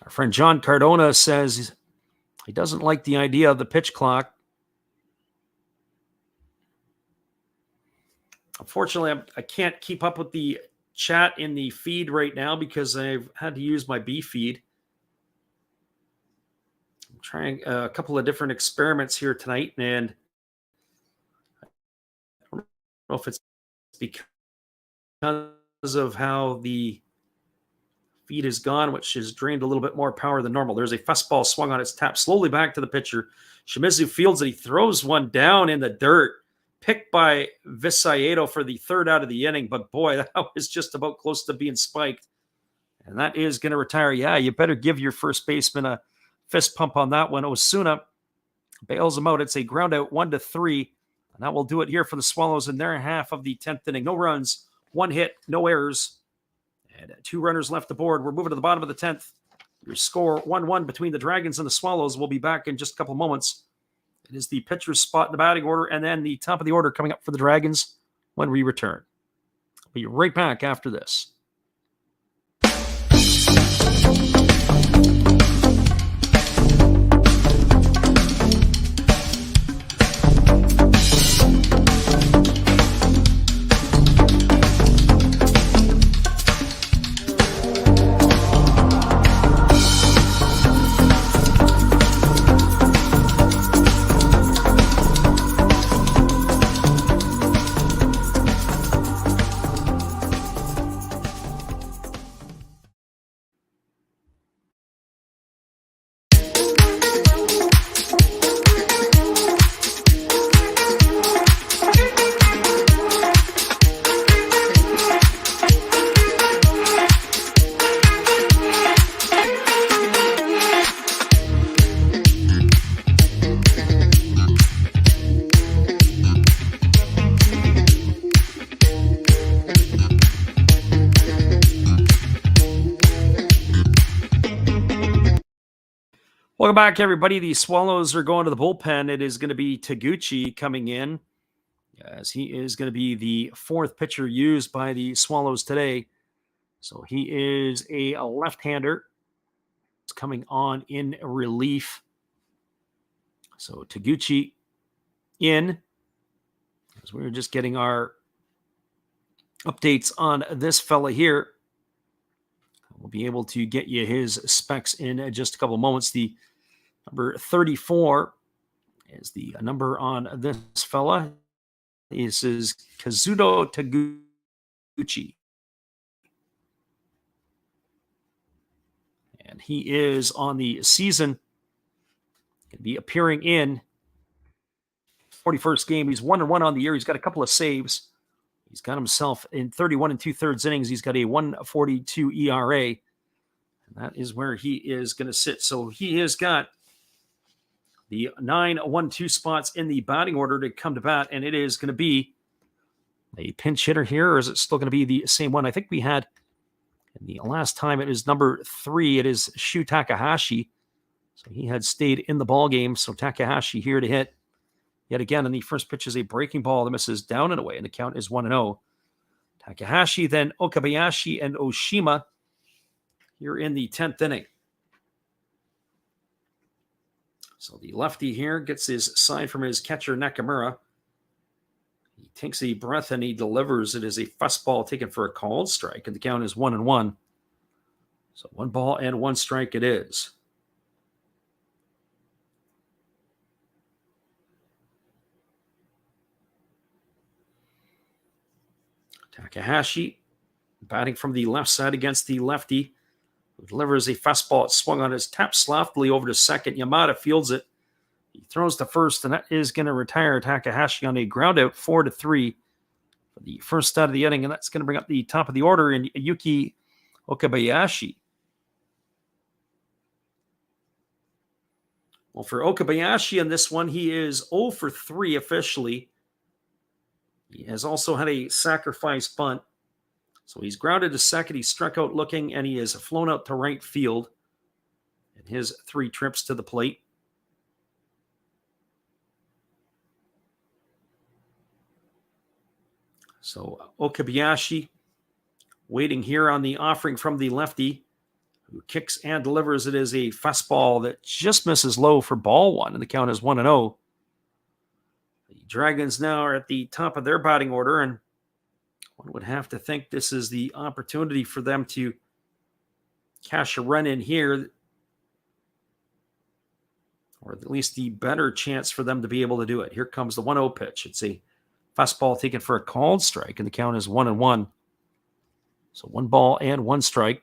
Speaker 1: Our friend John Cardona says he doesn't like the idea of the pitch clock. Unfortunately, I can't keep up with the chat in the feed right now because I've had to use my B feed. I'm trying a couple of different experiments here tonight, and I don't know if it's because of how the feed is gone, which has drained a little bit more power than normal. There's a fastball swung on, its tap slowly back to the pitcher. Shimizu fields it. He throws one down in the dirt, picked by Visayedo for the 3rd out of the inning. But boy, that was just about close to being spiked. And that is going to retire. Yeah, you better give your first baseman a fist pump on that one. Osuna bails him out. It's a ground out 1-3. And that will do it here for the Swallows in their half of the 10th inning. No runs, 1 hit, no errors. And 2 runners left aboard. We're moving to the bottom of the 10th. Your score 1-1 between the Dragons and the Swallows. We'll be back in just a couple moments. It is the pitcher's spot in the batting order and then the top of the order coming up for the Dragons when we return. We'll be right back after this. Welcome back, everybody. The Swallows are going to the bullpen. It is going to be Taguchi coming in, as he is going to be the fourth pitcher used by the Swallows today. So he is a left-hander. It's coming on in relief. So Taguchi in, as we were just getting our updates on this fella here. We'll be able to get you his specs in just a couple of moments. The number 34 is the number on this fella. This is Kazuto Taguchi. And he is on the season. Going to be appearing in 41st game. He's 1-1 on the year. He's got a couple of saves. He's got himself in 31 2/3 innings. He's got a 1.42 ERA. And that is where he is going to sit. So he has got the 9-1-2 spots in the batting order to come to bat. And it is going to be a pinch hitter here, or is it still going to be the same one? I think we had the last time it is number 3. It is Shu Takahashi. So he had stayed in the ball game. So Takahashi here to hit yet again. And the first pitch is a breaking ball that misses down and away. And the count is 1-0. Takahashi, then Okabayashi and Oshima here in the 10th inning. So the lefty here gets his sign from his catcher Nakamura. He takes a breath and he delivers. It is a fastball taken for a called strike, and the count is 1-1. So 1 ball and 1 strike it is. Takahashi batting from the left side against the lefty, who delivers a fastball. It swung on his tap softly over to second. Yamada fields it. He throws to first, and that is going to retire Takahashi on a ground out 4-3 for the first out of the inning, and that's going to bring up the top of the order in Yuki Okabayashi. Well, for Okabayashi in this one, he is 0 for 3 officially. He has also had a sacrifice bunt. So he's grounded to second. He's struck out looking, and he has flown out to right field in his 3 trips to the plate. So Okabayashi waiting here on the offering from the lefty, who kicks and delivers. It is a fastball that just misses low for ball 1, and the count is 1-0. The Dragons now are at the top of their batting order, and one would have to think this is the opportunity for them to cash a run in here, or at least the better chance for them to be able to do it. Here comes the 1-0 pitch. It's a fastball taken for a called strike, and the count is 1-1. So 1 ball and 1 strike.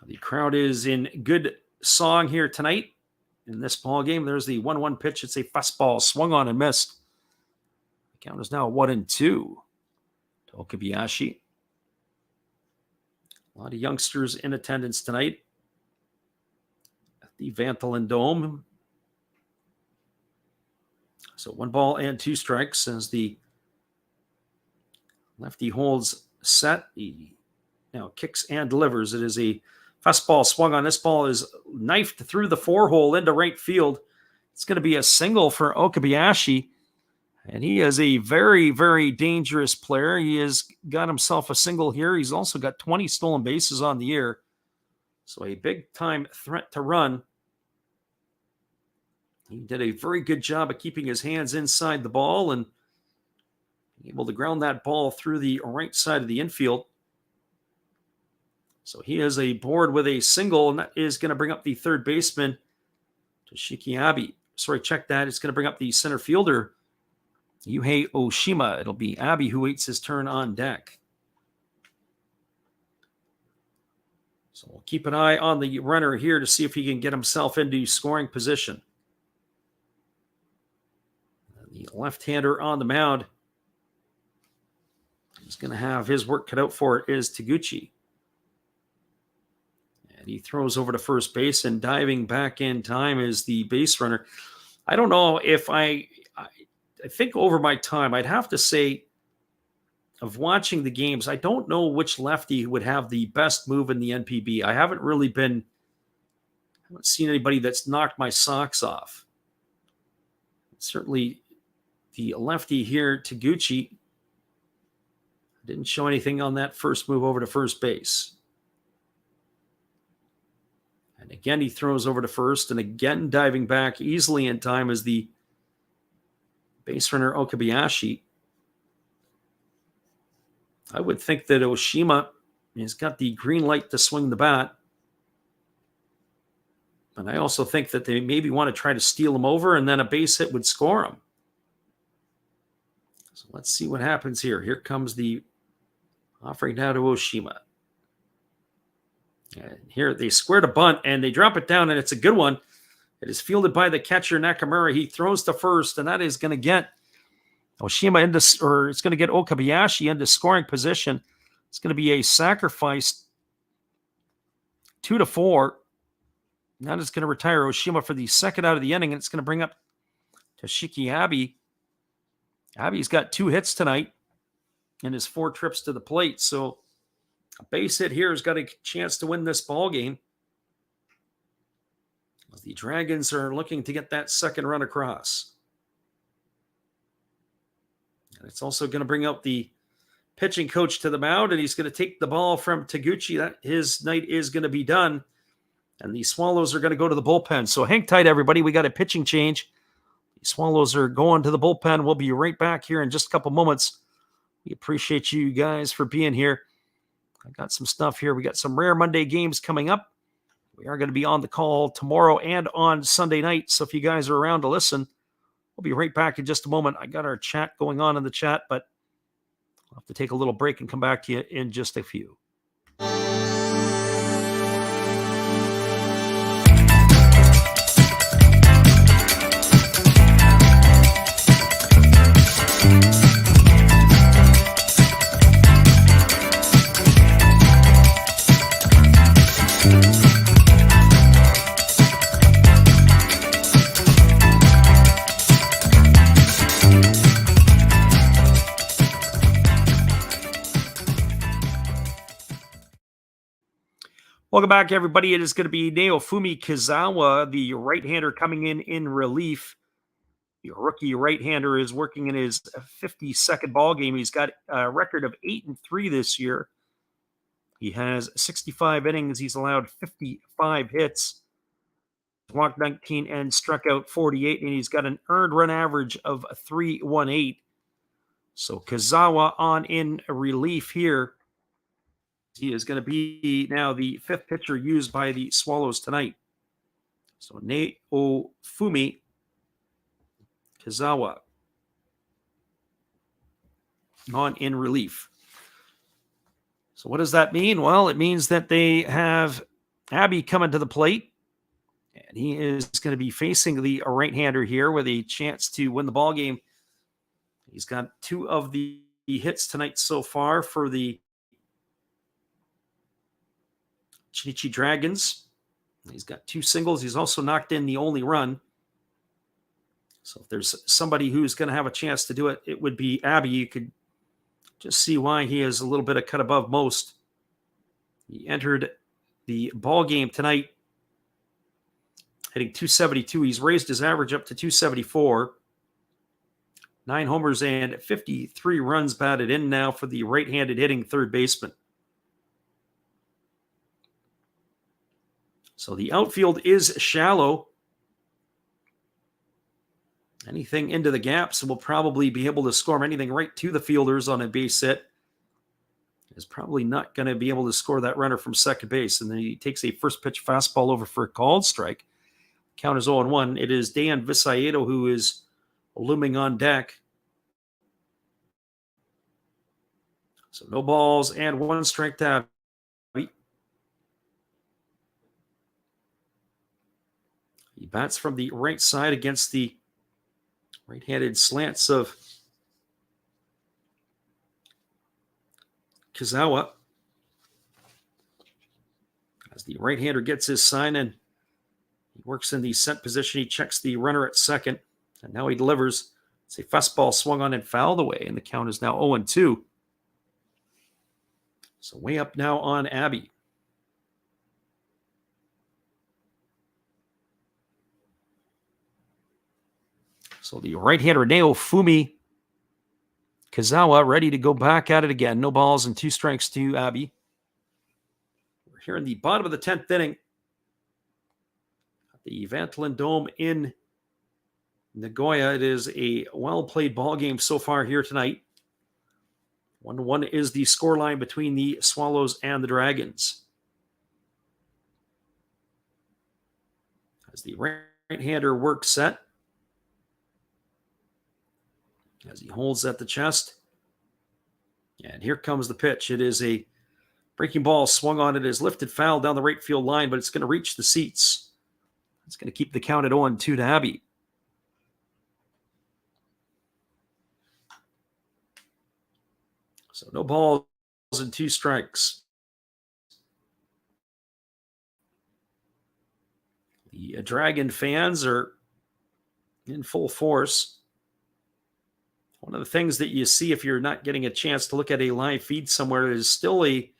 Speaker 1: The crowd is in good song here tonight in this ball game. There's the 1-1 pitch. It's a fastball swung on and missed. The count is now 1-2 to Okabayashi. A lot of youngsters in attendance tonight at the Vantolin Dome. So 1 ball and 2 strikes as the lefty holds set. He now kicks and delivers. It is a fastball swung on. This ball is knifed through the 4-hole into right field. It's going to be a single for Okabayashi. And he is a very, very dangerous player. He has got himself a single here. He's also got 20 stolen bases on the year. So a big-time threat to run. He did a very good job of keeping his hands inside the ball and able to ground that ball through the right side of the infield. So he is aboard with a single, and that is going to bring up the third baseman, Toshiki Abe. Sorry, check that. It's going to bring up the center fielder, Yuhei Oshima. It'll be Abe who waits his turn on deck. So we'll keep an eye on the runner here to see if he can get himself into scoring position. The left-hander on the mound, he's going to have his work cut out for it, is Taguchi. And he throws over to first base, and diving back in time is the base runner. I don't know if I think over my time, I'd have to say of watching the games, I don't know which lefty would have the best move in the NPB. I haven't seen anybody that's knocked my socks off. Certainly the lefty here, Taguchi, didn't show anything on that first move over to first base. And again, he throws over to first, and again, diving back easily in time is the base runner Okabayashi. I would think that Oshima has got the green light to swing the bat. But I also think that they maybe want to try to steal him over, and then a base hit would score him. So let's see what happens here. Here comes the offering now to Oshima. And here they squared a bunt, and they drop it down, and it's a good one. It is fielded by the catcher, Nakamura. He throws to first, and that is going to get Oshima it's going to get Okabayashi into scoring position. It's going to be a sacrifice 2-4. That is going to retire Oshima for the second out of the inning, and it's going to bring up Toshiki Abe. Abe's got 2 hits tonight in his 4 trips to the plate, so a base hit here has got a chance to win this ball game. The Dragons are looking to get that second run across. And it's also going to bring up the pitching coach to the mound, and he's going to take the ball from Taguchi. That his night is going to be done. And the Swallows are going to go to the bullpen. So hang tight, everybody. We got a pitching change. The Swallows are going to the bullpen. We'll be right back here in just a couple moments. We appreciate you guys for being here. I got some stuff here. We got some Rare Monday games coming up. We are going to be on the call tomorrow and on Sunday night. So if you guys are around to listen, we'll be right back in just a moment. I got our chat going on in the chat, but I'll have to take a little break and come back to you in just a few. Welcome back, everybody. It is going to be Naofumi Kizawa, the right-hander, coming in relief. The rookie right-hander is working in his 52nd ball game. He's got a record of 8-3 this year. He has 65 innings. He's allowed 55 hits, walked 19 and struck out 48, and he's got an earned run average of 3.18. So Kizawa on in relief here. He is going to be now the 5th pitcher used by the Swallows tonight. So Naofumi Kizawa on in relief. So what does that mean? Well, it means that they have Abe coming to the plate, and he is going to be facing the right-hander here with a chance to win the ball game. He's got 2 of the hits tonight so far for the Chunichi Dragons. He's got 2 singles. He's also knocked in the only run. So if there's somebody who's going to have a chance to do it, it would be Abe. You could just see why he is a little bit of cut above most. He entered the ball game tonight hitting 272. He's raised his average up to 274. 9 homers and 53 runs batted in now for the right-handed hitting third baseman. So the outfield is shallow. Anything into the gaps will probably be able to score. Anything right to the fielders on a base hit is probably not going to be able to score that runner from second base. And then he takes a first pitch fastball over for a called strike. Count is 0-1. It is Dan Visaedo who is looming on deck. So no balls and 1 strike to Abe. He bats from the right side against the right-handed slants of Kizawa. As the right-hander gets his sign and he works in the set position, he checks the runner at second, and now he delivers. It's a fastball swung on and fouled away, and the count is now 0-2. So way up now on Abby. So the right-hander Naofumi Kazawa ready to go back at it again. No balls and 2 strikes to Abby. We're here in the bottom of the 10th inning at the Vantolin Dome in Nagoya. It is a well-played ball game so far here tonight. 1-1 is the scoreline between the Swallows and the Dragons. As the right-hander works set, as he holds at the chest. And here comes the pitch. It is a breaking ball swung on. It is lifted foul down the right field line, but it's going to reach the seats. It's going to keep the count at 0-2 to Abby. So no balls and 2 strikes. The Dragon fans are in full force. One of the things that you see if you're not getting a chance to look at a live feed somewhere is still a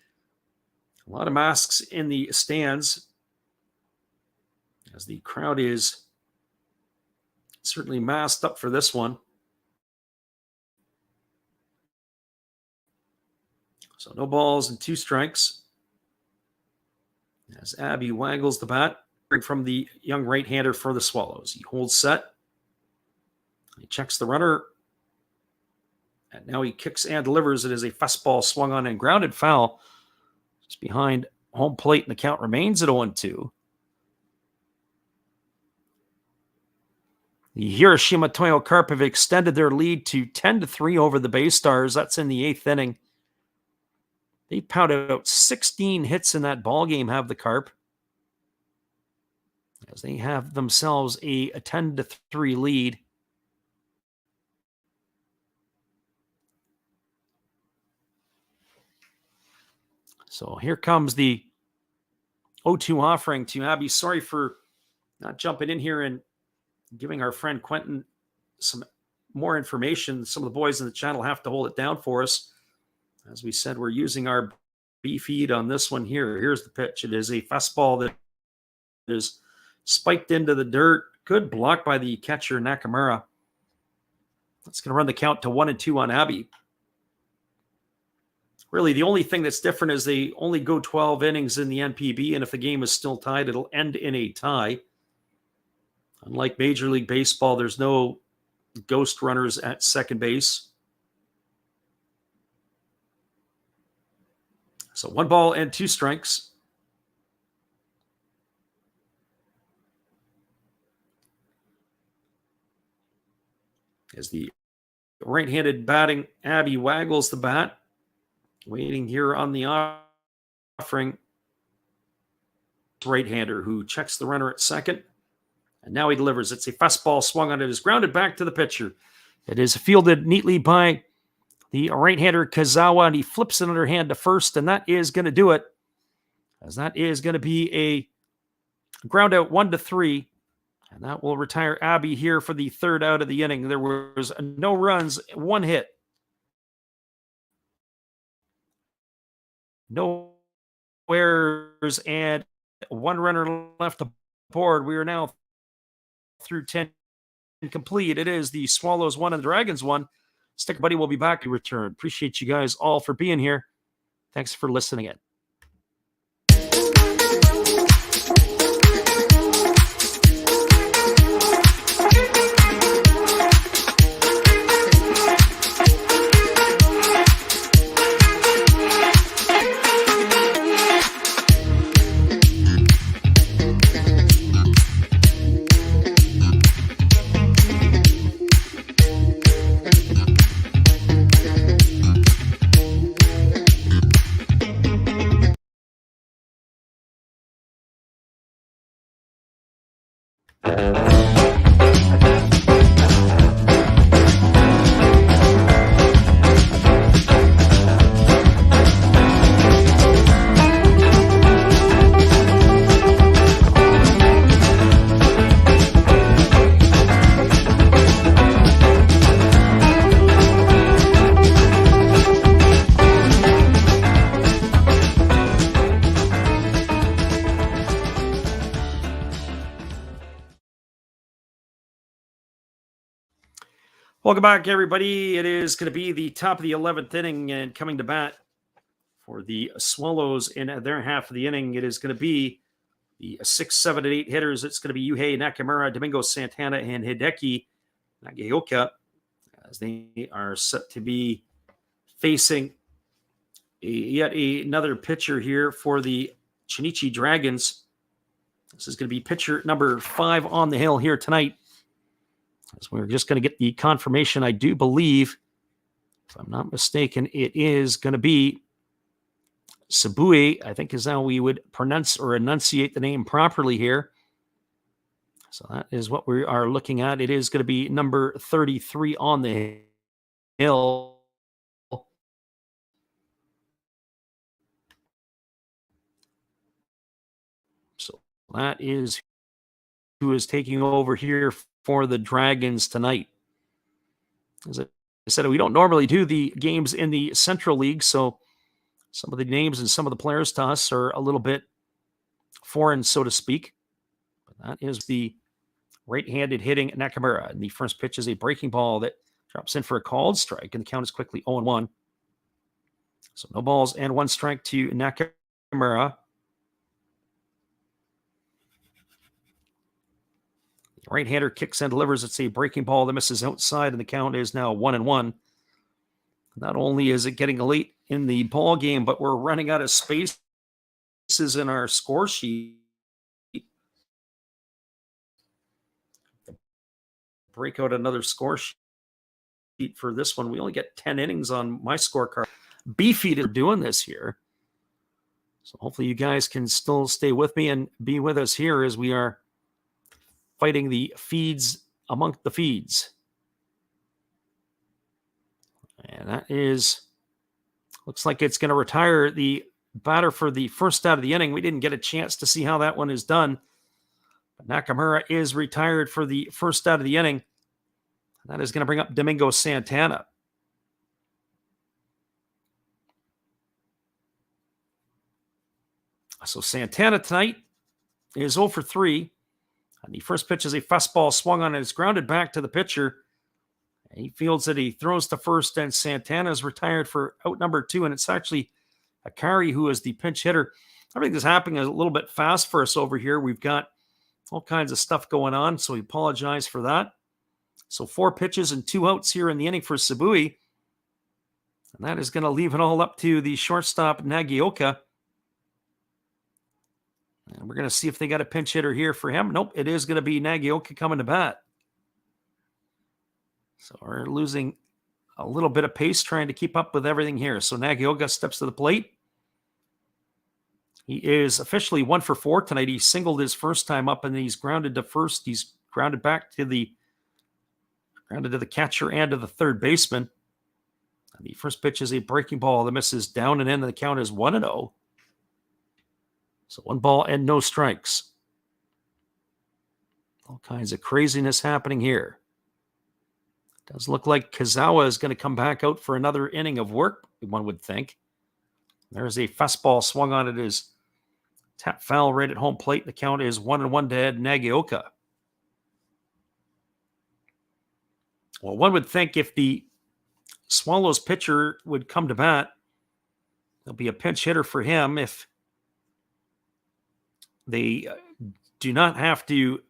Speaker 1: lot of masks in the stands, as the crowd is certainly masked up for this one. So no balls and 2 strikes. As Abby waggles the bat from the young right-hander for the Swallows. He holds set. He checks the runner. And now he kicks and delivers. It is a fastball swung on and grounded foul. Just behind home plate, and the count remains at 0-2. The Hiroshima Toyo Carp have extended their lead to 10-3 over the Bay Stars. That's in the 8th inning. They pounded out 16 hits in that ball game, have the Carp, as they have themselves a 10-3 lead. So here comes the 0-2 offering to Abby. Sorry for not jumping in here and giving our friend Quentin some more information. Some of the boys in the channel have to hold it down for us. As we said, we're using our B feed on this one here. Here's the pitch. It is a fastball that is spiked into the dirt. Good block by the catcher, Nakamura. That's going to run the count to 1-2 on Abby. Really, the only thing that's different is they only go 12 innings in the NPB, and if the game is still tied, it'll end in a tie. Unlike Major League Baseball, there's no ghost runners at second base. So 1 ball and 2 strikes. As the right-handed batting Abby waggles the bat. Waiting here on the offering. Right-hander who checks the runner at second. And now he delivers. It's a fastball swung on. It is grounded back to the pitcher. It is fielded neatly by the right-hander Kazawa, and he flips it underhand to first, and that is going to do it. As that is going to be a ground out 1-3. And that will retire Abby here for the 3rd out of the inning. There was no runs, 1 hit. No errors, and 1 runner left aboard. We are now through 10 complete. It is the Swallows 1 and the Dragons 1. Sticker Buddy will be back in return. Appreciate you guys all for being here. Thanks for listening in. Welcome back, everybody. It is going to be the top of the 11th inning, and coming to bat for the Swallows in their half of the inning, it is going to be the 6, 7, and 8 hitters. It's going to be Yuhei Nakamura, Domingo Santana, and Hideki Nagaoka, as they are set to be facing yet another pitcher here for the Chunichi Dragons. This is going to be pitcher number 5 on the hill here tonight. As we're just going to get the confirmation, I do believe, if I'm not mistaken, it is going to be Sabui, I think is how we would pronounce or enunciate the name properly here. So that is what we are looking at. It is going to be number 33 on the hill. So that is who is taking over here for the Dragons tonight. As I said, we don't normally do the games in the Central League, so some of the names and some of the players to us are a little bit foreign, so to speak. But that is the right-handed hitting Nakamura. And the first pitch is a breaking ball that drops in for a called strike, and the count is quickly 0-1. So no balls and 1 strike to Nakamura. Right-hander kicks and delivers. It's a breaking ball that misses outside, and the count is now 1-1. Not only is it getting late in the ball game, but we're running out of spaces in our score sheet. Break out another score sheet for this one. We only get 10 innings on my scorecard. Beefy to doing this here. So hopefully you guys can still stay with me and be with us here as we are fighting the feeds among the feeds. And that is, looks like it's going to retire the batter for the first out of the inning. We didn't get a chance to see how that one is done. But Nakamura is retired for the first out of the inning. That is going to bring up Domingo Santana. So Santana tonight is 0 for 3. And the first pitch is a fastball swung on and it's grounded back to the pitcher. And he fields it. He throws to first, and Santana is retired for out number 2. And it's actually Akari who is the pinch hitter. Everything is happening a little bit fast for us over here. We've got all kinds of stuff going on, so we apologize for that. So 4 pitches and 2 outs here in the inning for Sabui. And that is going to leave it all up to the shortstop, Nagaoka. And we're going to see if they got a pinch hitter here for him. Nope, it is going to be Nagaoka coming to bat. So we're losing a little bit of pace trying to keep up with everything here. So Nagaoka steps to the plate. He is officially 1 for 4 tonight. He singled his first time up, and he's grounded to first. He's grounded back to the catcher and to the third baseman. And the first pitch is a breaking ball that misses down and in, and the count is 1-0. So 1 ball and no strikes. All kinds of craziness happening here. Does look like Kazawa is going to come back out for another inning of work, one would think. There's a fastball swung on it as tap foul right at home plate. The count is 1-1 to Ed Nagaoka. Well, one would think if the Swallows pitcher would come to bat, there'll be a pinch hitter for him if they do not have to,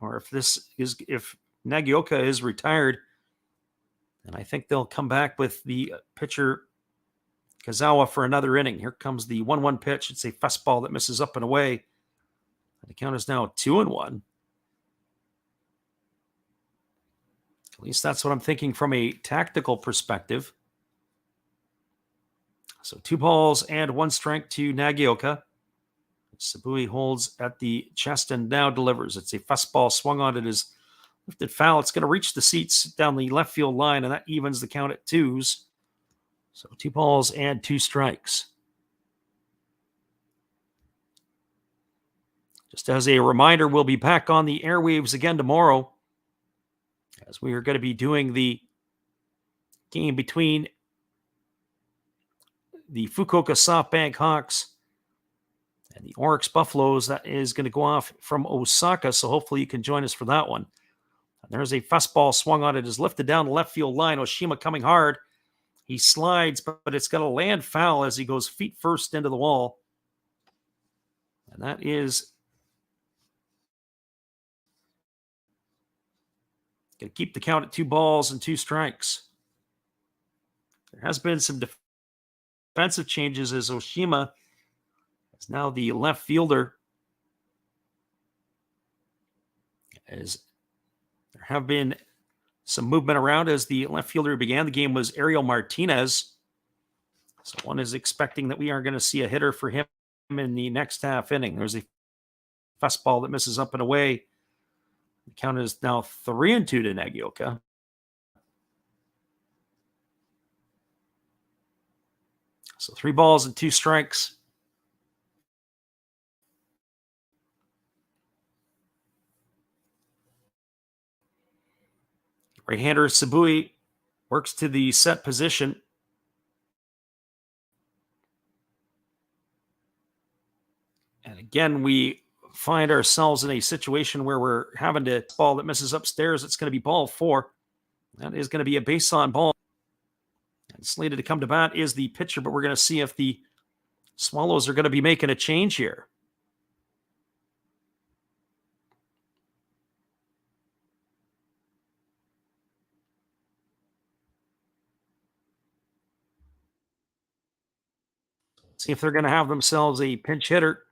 Speaker 1: or if Nagaoka is retired, then I think they'll come back with the pitcher Kazawa for another inning. Here comes the 1-1 pitch. It's a fastball that misses up and away. And the count is now 2-1. At least that's what I'm thinking from a tactical perspective. So 2 balls and 1 strike to Nagaoka. Sabui holds at the chest and now delivers. It's a fastball swung on it is lifted foul. It's going to reach the seats down the left field line, and that evens the count at 2s. So 2 balls and 2 strikes. Just as a reminder, we'll be back on the airwaves again tomorrow, as we are going to be doing the game between the Fukuoka SoftBank Hawks and the Oryx Buffaloes. That is going to go off from Osaka, so hopefully you can join us for that one. There's a fastball swung on. It is lifted down the left field line. Oshima coming hard. He slides, but it's going to land foul as he goes feet first into the wall. And that is going to keep the count at 2 balls and 2 strikes. There has been some defensive changes as Oshima is now the left fielder. As there have been some movement around as the left fielder who began the game was Ariel Martinez. So one is expecting that we are going to see a hitter for him in the next half inning. There's a fastball that misses up and away. The count is now 3-2 to Nagioka. So 3 balls and 2 strikes. Right-hander Sabui works to the set position. And again, we find ourselves in a situation where we're having to ball that misses upstairs. It's going to be ball 4. That is going to be a base on ball. And slated to come to bat is the pitcher, but we're going to see if the Swallows are going to be making a change here. See if they're going to have themselves a pinch hitter.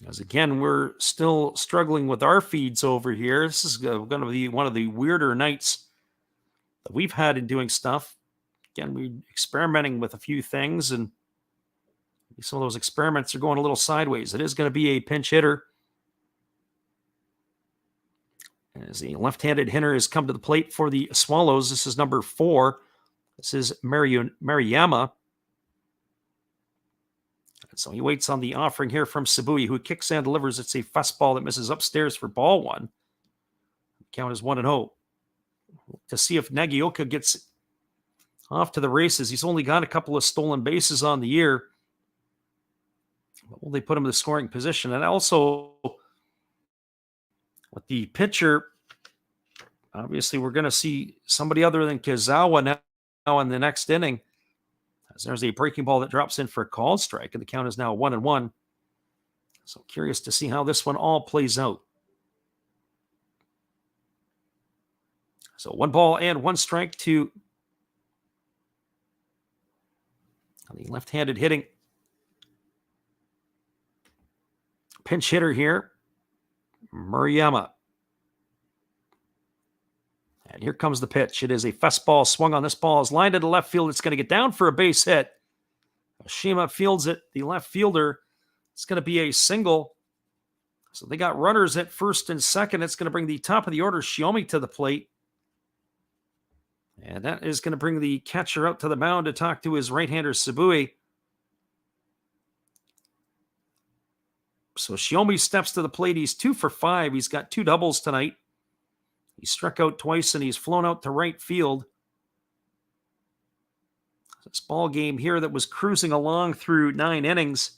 Speaker 1: As again, we're still struggling with our feeds over here. This is going to be one of the weirder nights that we've had in doing stuff. Again, we're experimenting with a few things, and some of those experiments are going a little sideways. It is going to be a pinch hitter. As the left-handed hitter has come to the plate for the Swallows, this is number 4. This is Mariyama. So he waits on the offering here from Sabui, who kicks and delivers. It's a fastball that misses upstairs for ball 1. The count is 1-0. To see if Nagioka gets off to the races. He's only got a couple of stolen bases on the year. Will they put him in the scoring position? And also, with the pitcher, obviously we're going to see somebody other than Kizawa now in the next inning. As there's a breaking ball that drops in for a called strike, and the count is now 1-1. So curious to see how this one all plays out. So 1 ball and 1 strike to the left-handed hitting pinch hitter here, Murayama. And here comes the pitch. It is a fastball swung on. This ball is lined into left field. It's going to get down for a base hit. Oshima fields it. The left fielder. It's going to be a single. So they got runners at first and second. It's going to bring the top of the order, Shiomi, to the plate. And that is going to bring the catcher out to the mound to talk to his right-hander, Sabui. So Shiomi steps to the plate. He's 2 for 5. He's got 2 doubles tonight. He struck out twice, and he's flown out to right field. This ball game here that was cruising along through 9 innings,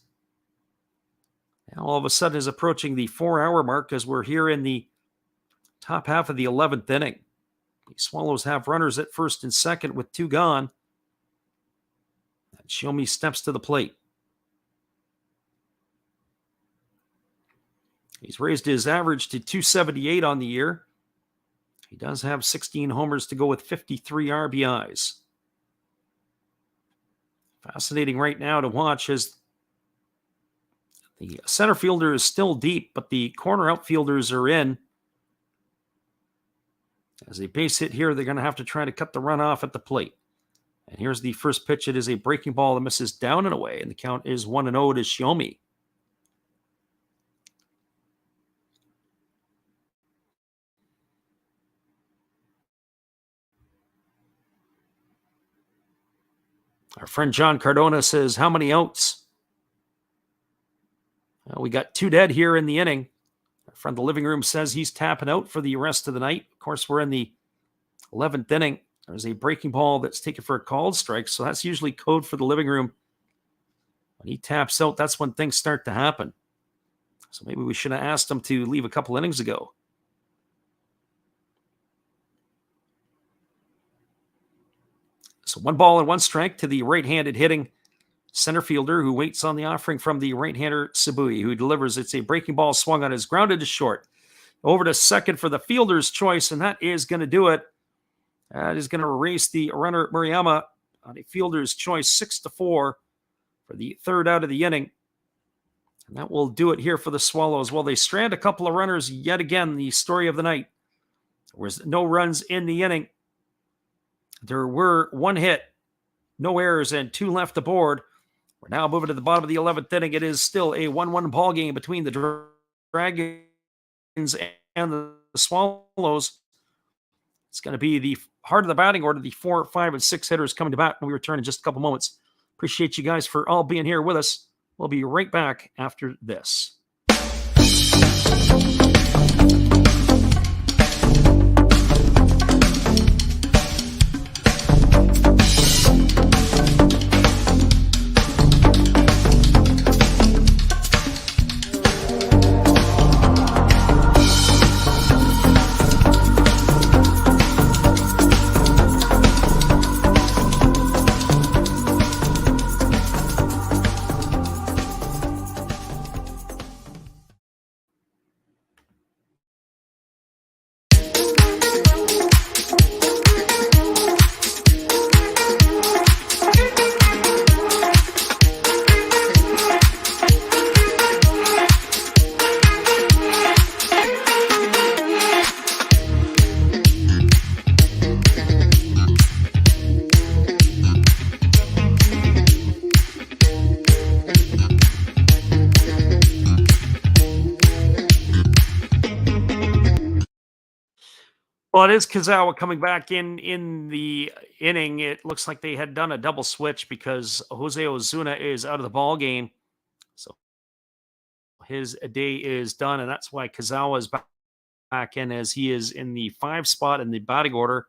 Speaker 1: now all of a sudden is approaching the 4-hour mark as we're here in the top half of the 11th inning. The Swallows have runners at first and second with 2 gone. And Shiomi steps to the plate. He's raised his average to 278 on the year. He does have 16 homers to go with 53 RBIs. Fascinating right now to watch as the center fielder is still deep, but the corner outfielders are in. As a base hit here, they're going to have to try to cut the run off at the plate. And here's the first pitch. It is a breaking ball that misses down and away, and the count is 1-0 to Shiomi. Our friend John Cardona says, how many outs? Well, we got 2 dead here in the inning. Our friend the living room says he's tapping out for the rest of the night. Of course, we're in the 11th inning. There's a breaking ball that's taken for a called strike, so that's usually code for the living room. When he taps out, that's when things start to happen. So maybe we should have asked him to leave a couple innings ago. So 1 strike to the right-handed hitting center fielder who waits on the offering from the right-hander Sabui, who delivers. It's a breaking ball swung on, is grounded to short. Over to second for the fielder's choice, and that is going to do it. That is going to erase the runner Murayama on a fielder's choice, 6-4 for the third out of the inning. And that will do it here for the Swallows. Well, they strand a couple of runners yet again, the story of the night. There was no runs in the inning. There were 1 hit, no errors, and 2 left aboard. We're now moving to the bottom of the 11th inning. It is still a 1-1 ball game between the Dragons and the Swallows. It's going to be the heart of the batting order, the 4, 5, and 6 hitters coming to bat when we return in just a couple moments. Appreciate you guys for all being here with us. We'll be right back after this. Well, it is Kazawa coming back in the inning. It looks like they had done a double switch because Jose Ozuna is out of the ball game. So his day is done, and that's why Kazawa is back in, as he is in the 5 spot in the batting order,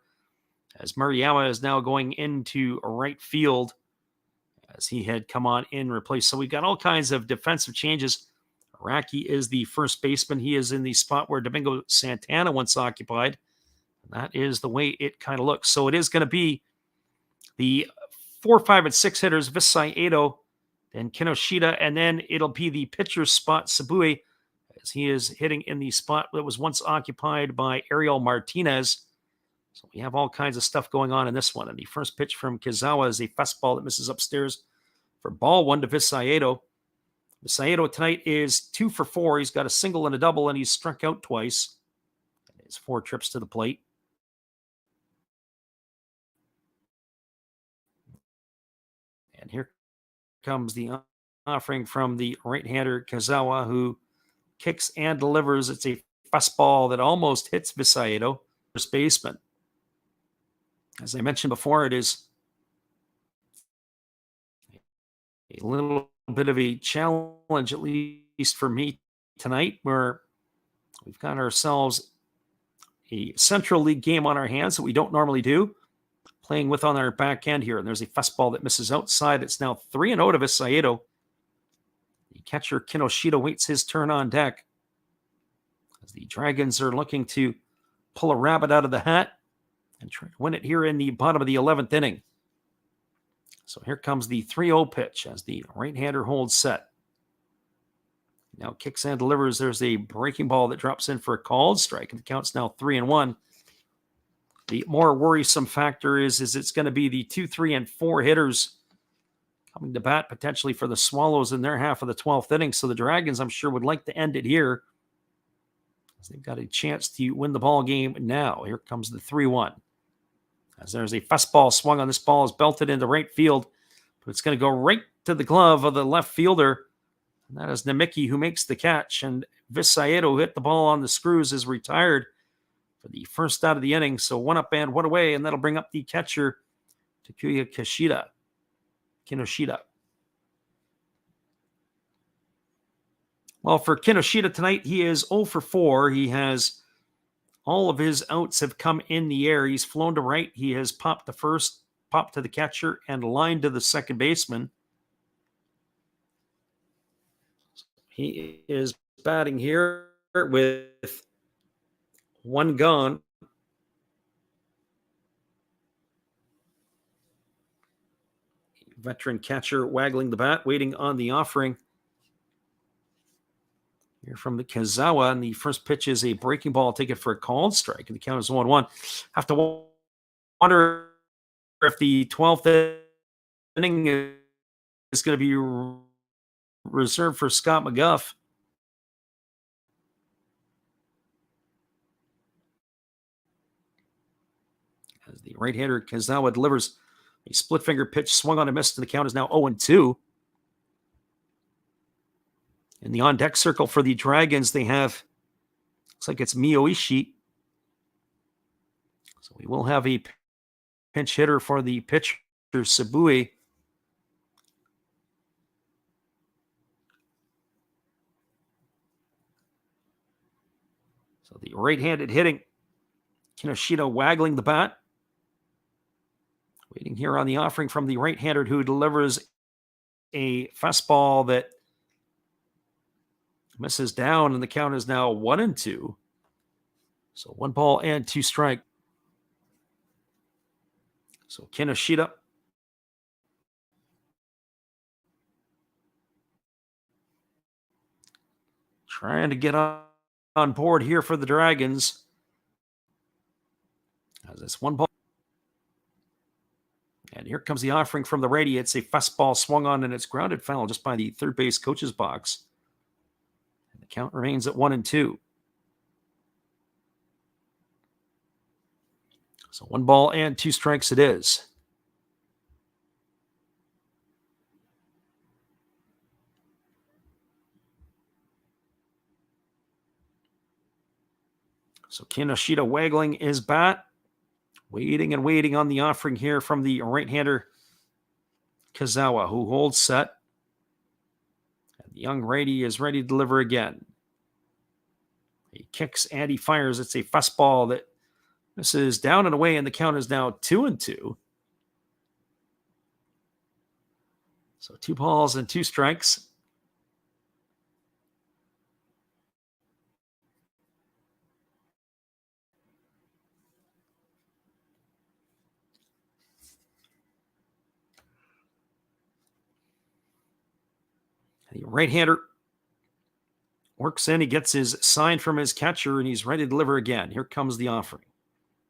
Speaker 1: as Murayama is now going into right field as he had come on in replace. So we've got all kinds of defensive changes. Araki is the first baseman. He is in the spot where Domingo Santana once occupied. That is the way it kind of looks. So it is going to be the 4, 5, and 6 hitters, Visai Edo, then Kinoshita, and then it'll be the pitcher's spot, Sabui, as he is hitting in the spot that was once occupied by Ariel Martinez. So we have all kinds of stuff going on in this one. And the first pitch from Kizawa is a fastball that misses upstairs for ball 1 to Visai Edo. Visai Edo tonight is 2 for 4. He's got a single and a double, and he's struck out twice. His 4 trips to the plate. And here comes the offering from the right-hander Kazawa, who kicks and delivers. It's a fastball that almost hits Visai Edo, first baseman. As I mentioned before, it is a little bit of a challenge, at least for me tonight, where we've got ourselves a Central League game on our hands that we don't normally do, playing with on our back end here. And there's a fastball that misses outside. It's now 3-0 to Visai Edo. The catcher Kinoshita waits his turn on deck as the Dragons are looking to pull a rabbit out of the hat and try to win it here in the bottom of the 11th inning. So here comes the 3-0 pitch as the right-hander holds set. Now kicks and delivers. There's a breaking ball that drops in for a called strike. And the count's now 3-1. The more worrisome factor is it's going to be the 2, 3, and 4 hitters coming to bat potentially for the Swallows in their half of the 12th inning. So the Dragons, I'm sure, would like to end it here, as they've got a chance to win the ball game now. Here comes the 3-1. As there's a fastball swung on. This ball is belted into right field, but it's going to go right to the glove of the left fielder. And that is Namiki, who makes the catch. And Visai Edo, who hit the ball on the screws, is retired for the first out of the inning. So 1 up and 1 away, and that'll bring up the catcher, Takuya Kinoshita. Well, for Kinoshita tonight, he is 0 for 4. He has all of his outs have come in the air. He's flown to right. He has popped to first, popped to the catcher, and lined to the second baseman. He is batting here with one gone. Veteran catcher waggling the bat, waiting on the offering. Here from the Kazawa, and the first pitch is a breaking ball. Take it for a called strike, and the count is 1-1. Have to wonder if the 12th inning is going to be reserved for Scott McGuff. As the right-hander Kazawa delivers a split finger pitch, swung on and missed, and the count is now 0-2. In the on-deck circle for the Dragons, they have, looks like it's Miyoishi. So we will have a pinch hitter for the pitcher, Sabui. So the right-handed hitting, Kinoshita waggling the bat. Waiting here on the offering from the right-hander who delivers a fastball that misses down, and the count is now 1-2. So 1-2 strike. So Kinoshita trying to get on board here for the Dragons. As it's 1 ball. And here comes the offering from the righty. It's a fastball swung on, and it's grounded foul just by the third base coach's box. And the count remains at 1-2. So 1-2 strikes it is. So Kinoshita waggling his bat. Waiting and waiting on the offering here from the right-hander Kazawa, who holds set. And the young righty is ready to deliver again. He kicks and he fires. It's a fastball that misses down and away, and the count is now 2-2. So 2 strikes. The right-hander works in. He gets his sign from his catcher, and he's ready to deliver again. Here comes the offering.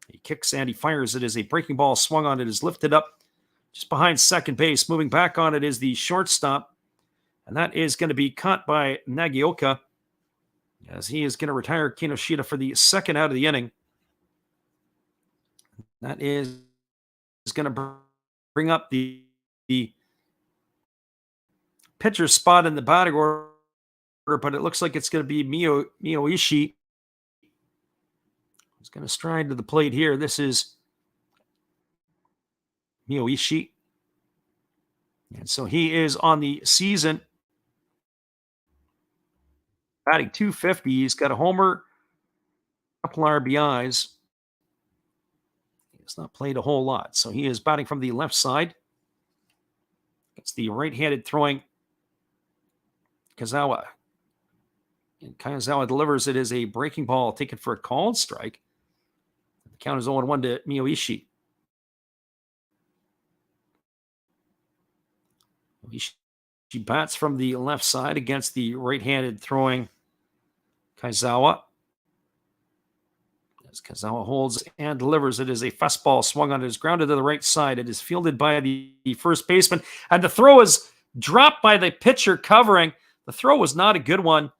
Speaker 1: He kicks and he fires. It is a breaking ball swung on. It is lifted up just behind second base. Moving back on it is the shortstop, and that is going to be caught by Nagioka, as he is going to retire Kinoshita for the second out of the inning. That is going to bring up the pitcher spot in the batting order, but it looks like it's going to be Miyoishi. He's going to stride to the plate here. This is Miyoishi. And so he is on the season batting .250. He's got a homer, a couple RBIs. He's not played a whole lot. So he is batting from the left side. It's the right-handed throwing Kazawa. And Kazawa delivers it as a breaking ball taken for a called strike. The count is 0-1 to Miyoishi. She bats from the left side against the right-handed throwing Kazawa. As Kazawa holds and delivers, it is a fastball swung on. It is grounded to the right side. It is fielded by the first baseman, and the throw is dropped by the pitcher covering. The throw was not a good one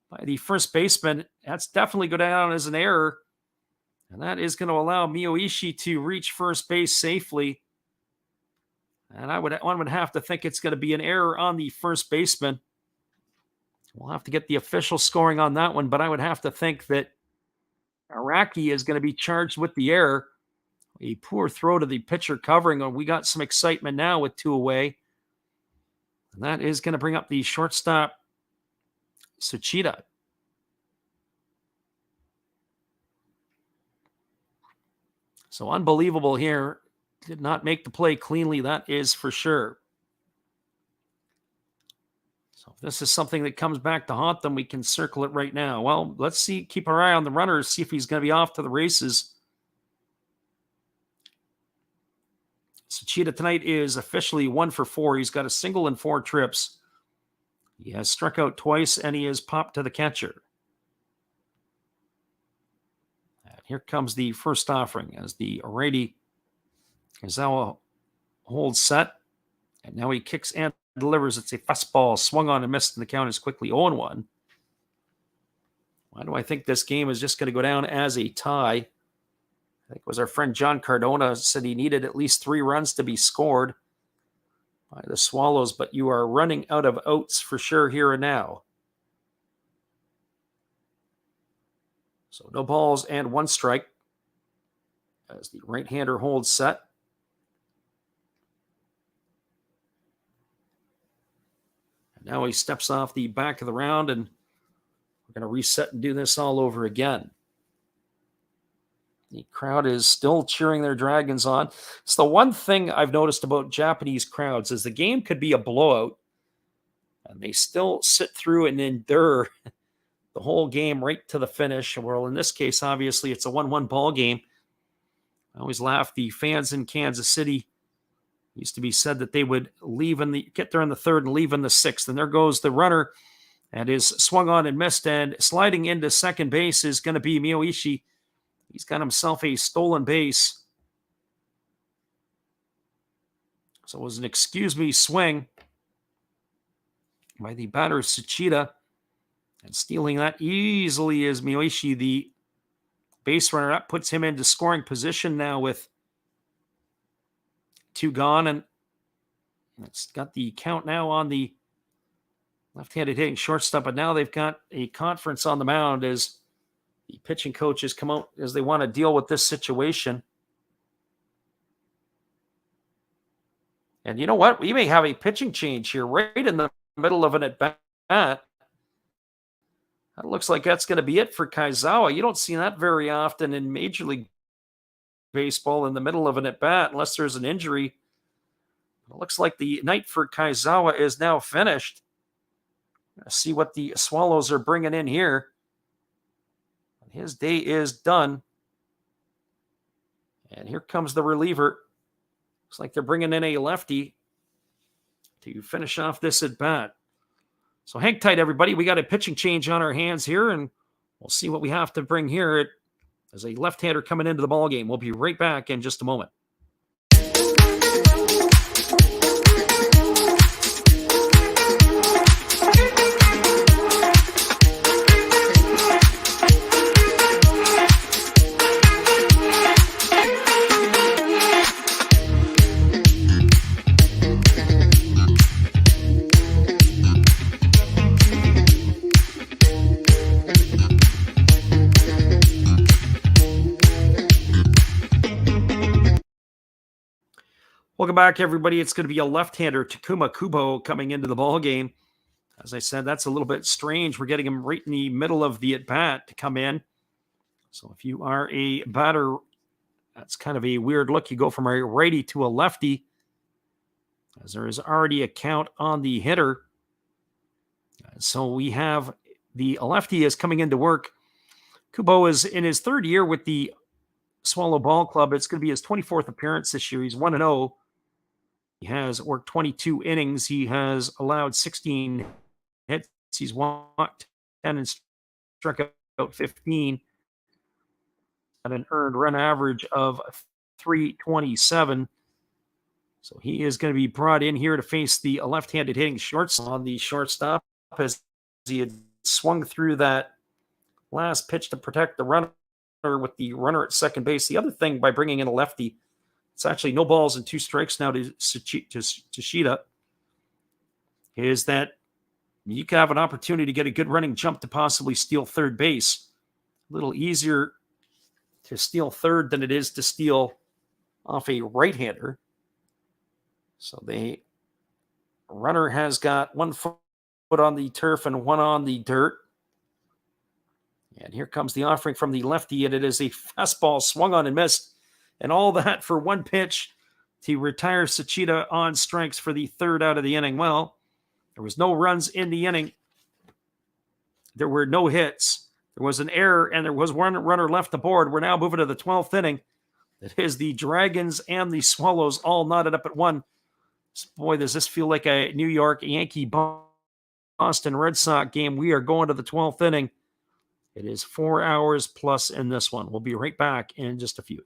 Speaker 1: by the first baseman. That's definitely go down as an error, and that is going to allow Miyoishi to reach first base safely. And one would have to think it's going to be an error on the first baseman. We'll have to get the official scoring on that one, but I would have to think that Araki is going to be charged with the error. A poor throw to the pitcher covering. We got some excitement now with 2 away. And that is going to bring up the shortstop, Tsuchida. So unbelievable here. Did not make the play cleanly, that is for sure. So if this is something that comes back to haunt them, we can circle it right now. Well, let's see, keep our eye on the runner, see if he's going to be off to the races. Sachita tonight is officially 1 for 4. He's got a single and 4 trips. He has struck out twice, and he has popped to the catcher. And here comes the first offering as the righty Kazawa holds set. And now he kicks and delivers. It's a fastball swung on and missed, and the count is quickly 0-1. Why do I think this game is just going to go down as a tie? I think it was our friend John Cardona said he needed at least 3 runs to be scored by the Swallows, but you are running out of outs for sure here and now. So no balls and 1 strike as the right-hander holds set. And now he steps off the back of the round, and we're going to reset and do this all over again. The crowd is still cheering their Dragons on. It's the one thing I've noticed about Japanese crowds is the game could be a blowout, and they still sit through and endure the whole game right to the finish. Well, in this case, obviously, it's a 1-1 ball game. I always laugh. The fans in Kansas City used to be said that they would get there in the 3rd and leave in the 6th. And there goes the runner, and is swung on and missed. And sliding into second base is going to be Miyoishi. He's got himself a stolen base. So it was an excuse me swing by the batter Sachita. And stealing that easily is Miyoishi, the base runner. That puts him into scoring position now with 2 gone. And it's got the count now on the left-handed hitting shortstop. But now they've got a conference on the mound as the pitching coaches come out as they want to deal with this situation. And you know what? We may have a pitching change here right in the middle of an at-bat. That looks like that's going to be it for Kaizawa. You don't see that very often in Major League Baseball in the middle of an at-bat unless there's an injury. It looks like the night for Kaizawa is now finished. Let's see what the Swallows are bringing in here. His day is done. And here comes the reliever. Looks like they're bringing in a lefty to finish off this at-bat. So hang tight, everybody. We got a pitching change on our hands here, and we'll see what we have to bring here as a left-hander coming into the ballgame. We'll be right back in just a moment. Welcome back, everybody. It's going to be a left-hander, Takuma Kubo, coming into the ballgame. As I said, that's a little bit strange. We're getting him right in the middle of the at-bat to come in. So if you are a batter, that's kind of a weird look. You go from a righty to a lefty, as there is already a count on the hitter. So we have the lefty is coming into work. Kubo is in his 3rd year with the Swallow Ball Club. It's going to be his 24th appearance this year. He's 1-0. He has worked 22 innings. He has allowed 16 hits. He's walked 10 and struck out 15 at an earned run average of 327. So he is going to be brought in here to face the left-handed hitting shortstop on the shortstop as he had swung through that last pitch to protect the runner with the runner at second base. The other thing by bringing in a lefty, it's actually no balls and 2 strikes now to Shida, is that you can have an opportunity to get a good running jump to possibly steal third base. A little easier to steal third than it is to steal off a right-hander. So the runner has got 1 foot on the turf and 1 on the dirt. And here comes the offering from the lefty, and it is a fastball swung on and missed. And all that for 1 pitch to retire Sachita on strikes for the 3rd out of the inning. Well, There was no runs in the inning. There were no hits. There was an error, and there was one runner left aboard. We're now moving to the 12th inning. It is the Dragons and the Swallows all knotted up at one. Boy, does this feel like a New York Yankee Boston Red Sox game. We are going to the 12th inning. It is 4 hours plus in this one. We'll be right back in just a few.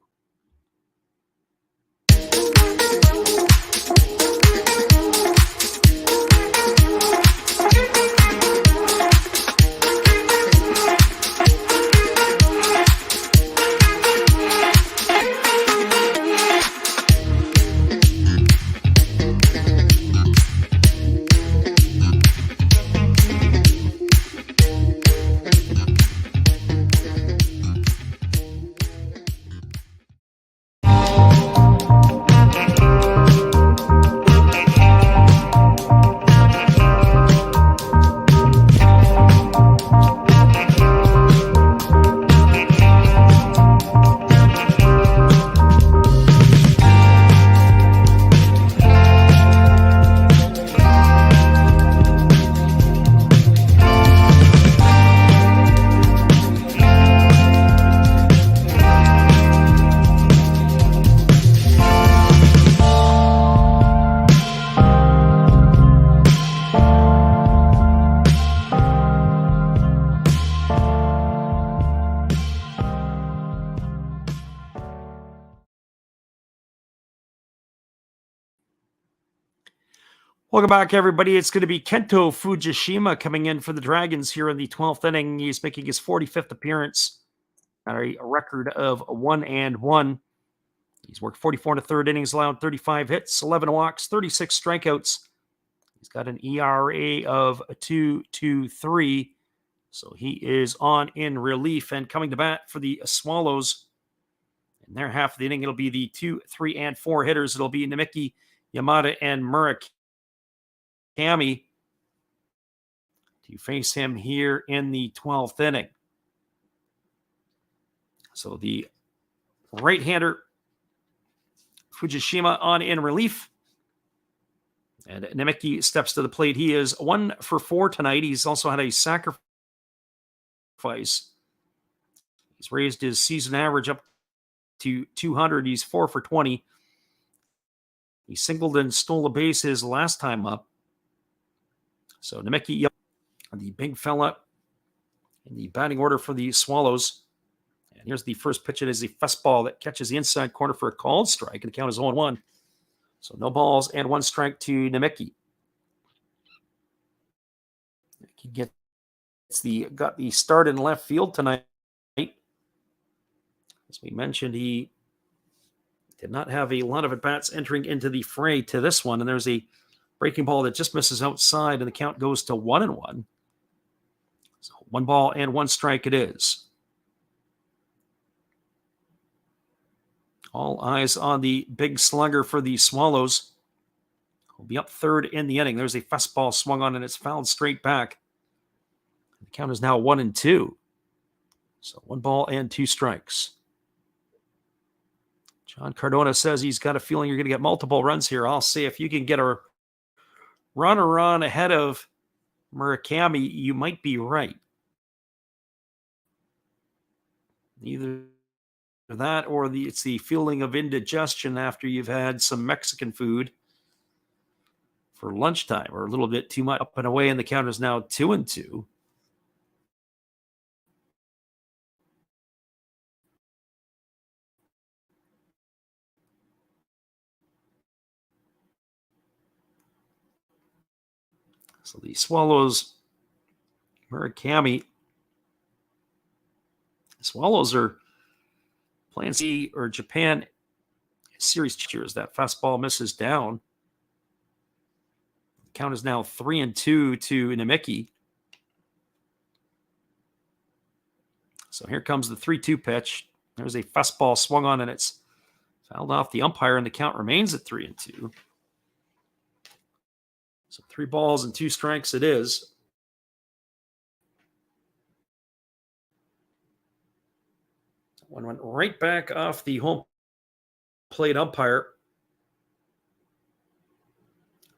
Speaker 1: Welcome back, everybody. It's going to be Kento Fujishima coming in for the Dragons here in the 12th inning. He's making his 45th appearance at a record of 1-1. He's worked 44 and a third innings, allowed 35 hits, 11 walks, 36 strikeouts. He's got an ERA of 2.23, so he is on in relief. And coming to bat for the Swallows, in their half of the inning, it'll be the 2, 3, and 4 hitters. It'll be Namiki, Yamada, and Murakami to face him here in the 12th inning. So the right-hander Fujishima on in relief. And Namiki steps to the plate. He is 1 for 4 tonight. He's also had a sacrifice. He's raised his season average up to 200. He's 4 for 20. He singled and stole a base his last time up. So Namiki, the big fella in the batting order for the Swallows. And here's the first pitch. It is a fastball that catches the inside corner for a called strike, and the count is 0-1. So no balls and 1 strike to Namiki. He got the start in left field tonight. As we mentioned, he did not have a lot of at-bats entering into the fray to this one, and there's a breaking ball that just misses outside, and the count goes to 1-1. So 1 ball and 1 strike it is. All eyes on the big slugger for the Swallows. Will be up 3rd in the inning. There's a fastball swung on, and it's fouled straight back. The count is now 1-2. So 1 ball and 2 strikes. John Cardona says he's got a feeling you're going to get multiple runs here. I'll say if you can get a runner on ahead of Murakami, you might be right. Either that or it's the feeling of indigestion after you've had some Mexican food for lunchtime, or a little bit too much. Up and away, and the count is now 2-2. So the Swallows, Murakami. The Swallows are playing C or Japan series cheers. That fastball misses down. The count is now 3-2 to Namiki. So here comes the 3-2 pitch. There's a fastball swung on, and it's fouled off the umpire, and the count remains at 3-2. So 3 balls and 2 strikes it is. One went right back off the home plate umpire.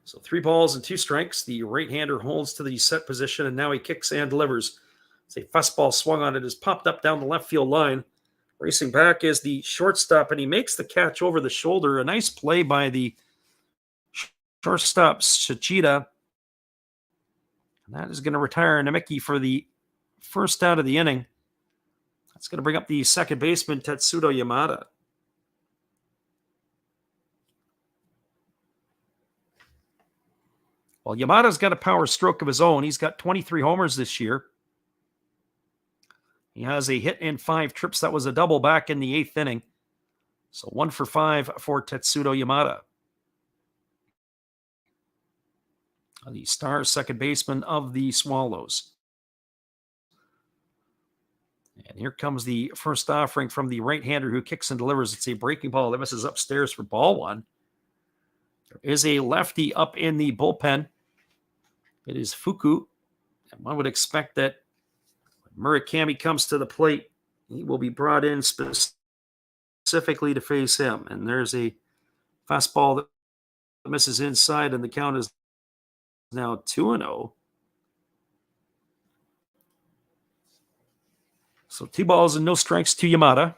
Speaker 1: So 3 balls and 2 strikes. The right-hander holds to the set position, and now he kicks and delivers. It's a fastball swung on it, has popped up down the left field line. Racing back is the shortstop, and he makes the catch over the shoulder. A nice play by the shortstop, Shichida. And that is going to retire Namiki for the first out of the inning. That's going to bring up the second baseman, Tetsudo Yamada. Well, Yamada's got a power stroke of his own. He's got 23 homers this year. He has a hit and 5 trips. That was a double back in the 8th inning. So 1 for 5 for Tetsudo Yamada. The star second baseman of the Swallows. And here comes the first offering from the right-hander who kicks and delivers. It's a breaking ball that misses upstairs for ball 1. There is a lefty up in the bullpen. It is Fuku. And one would expect that when Murakami comes to the plate, he will be brought in specifically to face him. And there's a fastball that misses inside, and the count is now 2-0. So 2 balls and no strikes to Yamada.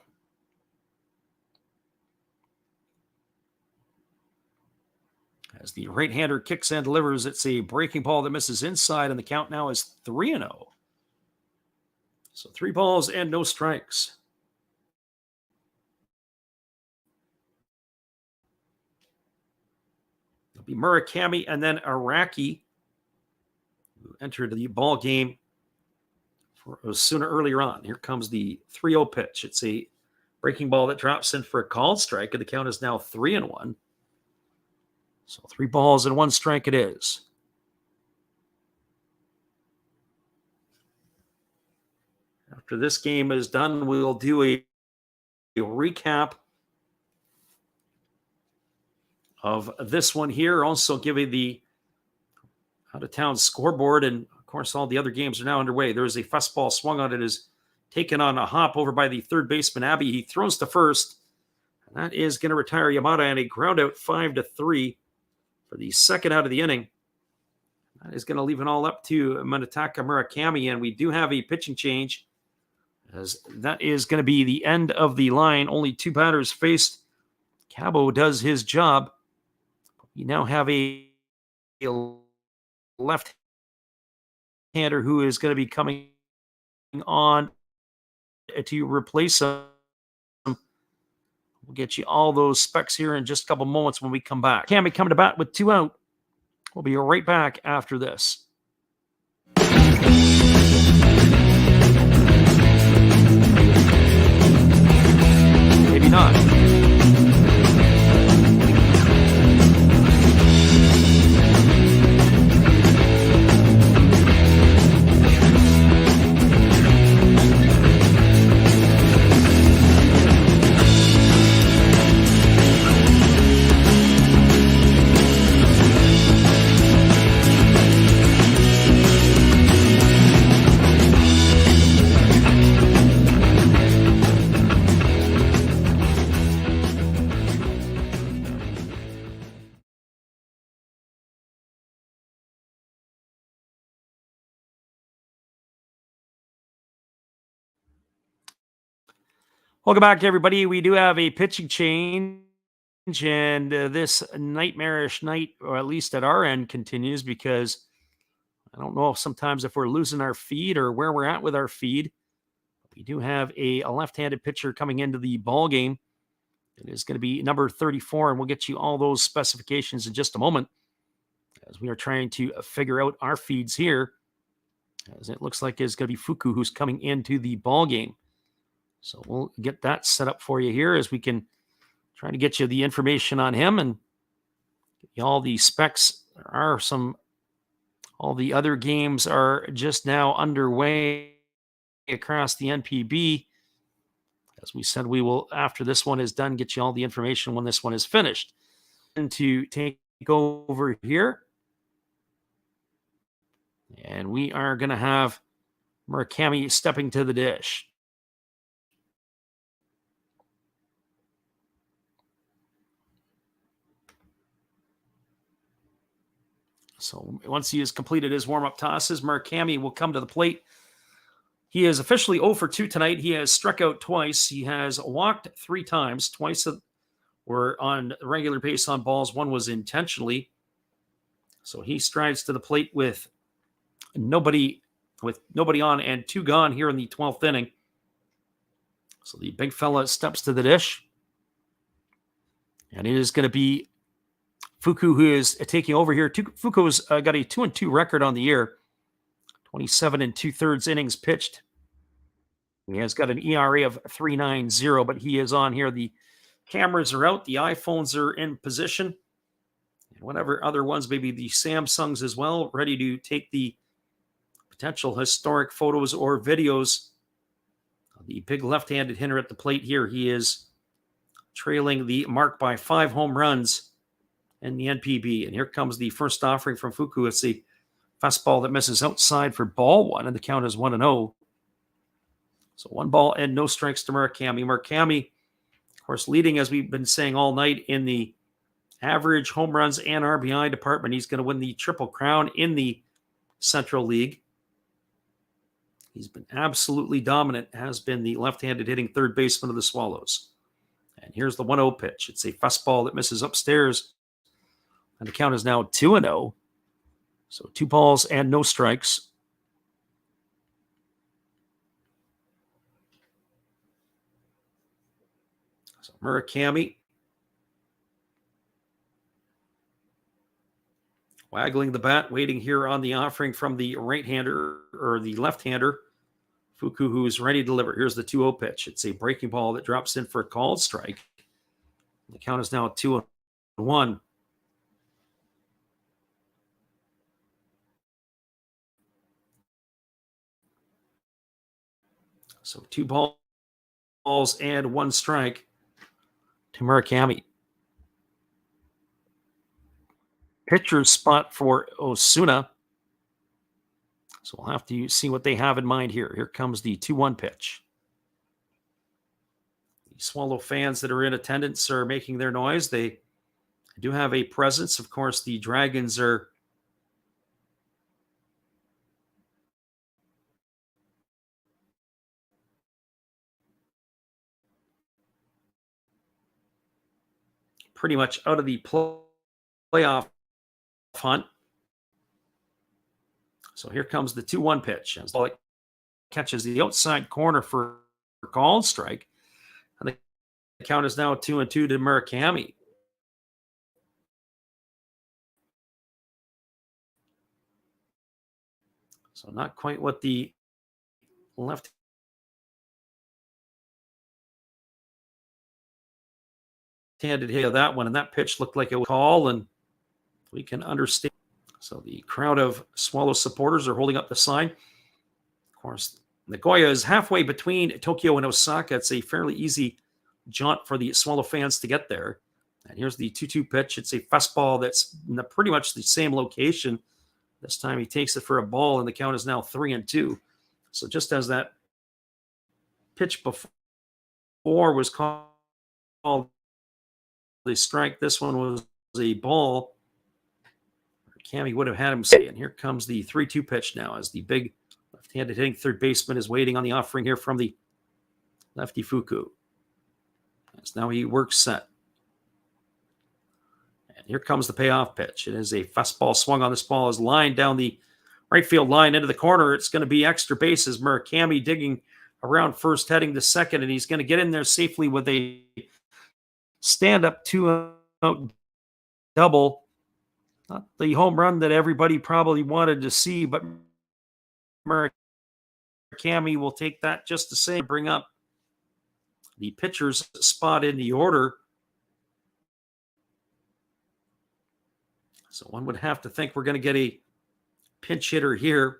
Speaker 1: As the right-hander kicks and delivers, it's a breaking ball that misses inside, and the count now is 3-0. So 3 balls and no strikes. It'll be Murakami and then Araki, who entered the ball game sooner earlier on. Here comes the 3-0 pitch. It's a breaking ball that drops in for a called strike, and the count is now 3-1. So 3 balls and 1 strike it is. After this game is done, we'll do a recap of this one here. Also giving the out-of-town scoreboard, and of course all the other games are now underway. There is a fastball swung on it, is taken on a hop over by the third baseman, Abbey. He throws to first, and that is going to retire Yamada, and a ground out 5-3 for the second out of the inning. That is going to leave it all up to Munetaka Murakami, and we do have a pitching change, as that is going to be the end of the line. Only 2 batters faced. Cabo does his job. We now have a left-hander who is going to be coming on to replace him. We'll get you all those specs here in just a couple moments when we come back. Cammy coming to bat with 2 out. We'll be right back after this. Maybe not. Welcome back, everybody. We do have a pitching change, and this nightmarish night, or at least at our end, continues, because I don't know sometimes if we're losing our feed or where we're at with our feed. We do have a left-handed pitcher coming into the ball game. It is going to be number 34, and we'll get you all those specifications in just a moment, as we are trying to figure out our feeds here, as it looks like it's going to be Fuku who's coming into the ball game. So we'll get that set up for you here, as we can try to get you the information on him and get you all the specs. There are all the other games are just now underway across the NPB. As we said, we will, after this one is done, get you all the information when this one is finished. And to take over here, and we are going to have Murakami stepping to the dish. So once he has completed his warm-up tosses, Murakami will come to the plate. He is officially 0 for 2 tonight. He has struck out twice. He has walked 3 times. Twice were on regular base on balls. One was intentionally. So he strides to the plate with nobody on and 2 gone here in the 12th inning. So the big fella steps to the dish. And it is going to be Fuku who is taking over here. Fuku's got a 2-2 record on the year. 27 2/3 innings pitched. He has got an ERA of 3.90, but he is on here. The cameras are out. The iPhones are in position. And whatever other ones, maybe the Samsungs as well, ready to take the potential historic photos or videos. The big left-handed hitter at the plate here. He is trailing the mark by 5 home runs in the NPB. And here comes the first offering from Fuku. It's the fastball that misses outside for ball 1, and the count is 1-0. So 1 ball and no strikes to Murakami. Murakami, of course, leading, as we've been saying all night, in the average home runs and RBI department. He's going to win the Triple Crown in the Central League. He's been absolutely dominant, has been the left-handed hitting third baseman of the Swallows. And here's the 1-0 pitch. It's a fastball that misses upstairs, and the count is now 2-0. So 2 balls and no strikes. So Murakami waggling the bat, waiting here on the offering from the right-hander or the left-hander, Fuku, who is ready to deliver. Here's the 2-0 pitch. It's a breaking ball that drops in for a called strike. The count is now 2-1. So 2 balls and 1 strike to Murakami. Pitcher's spot for Osuna. So we'll have to see what they have in mind here. Here comes the 2-1 pitch. The Swallow fans that are in attendance are making their noise. They do have a presence. Of course, the Dragons are pretty much out of the playoff hunt. So here comes the 2-1 pitch. As it catches the outside corner for a called strike. And the count is now 2-2 to Murakami. So not quite what the left-handed hit of that one. And that pitch looked like it was a call, and we can understand. So the crowd of Swallow supporters are holding up the sign. Of course, Nagoya is halfway between Tokyo and Osaka. It's a fairly easy jaunt for the Swallow fans to get there. And here's the 2-2 pitch. It's a fastball that's in pretty much the same location. This time he takes it for a ball, and the count is now 3-2. So just as that pitch before was called the strike, this one was a ball. Cammy would have had him say, and here comes the 3-2 pitch now as the big left-handed hitting third baseman is waiting on the offering here from the lefty Fuku. As now he works set. And here comes the payoff pitch. It is a fastball swung on this ball, is lined down the right field line into the corner. It's going to be extra bases. Murakami digging around first, heading to second, and he's going to get in there safely with a stand-up 2-out double. Not the home run that everybody probably wanted to see, but Murakami will take that just the same. Bring up the pitcher's spot in the order. So one would have to think we're going to get a pinch hitter here,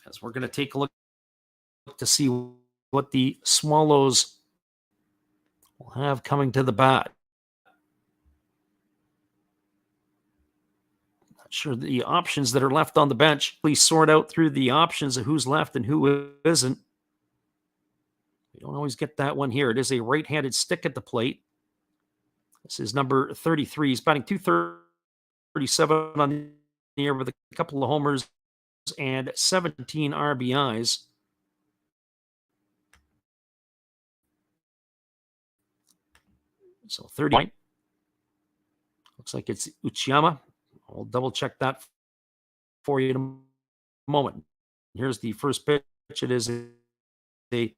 Speaker 1: as we're going to take a look to see what the Swallows will have coming to the bat. Not sure the options that are left on the bench. Please sort out through the options of who's left and who isn't. We don't always get that one here. It is a right-handed stick at the plate. This is number 33. He's batting 2/3 37 on the year with a couple of homers and 17 RBIs. So 30. Looks like it's Uchiyama. I'll double check that for you in a moment. Here's the first pitch. It is a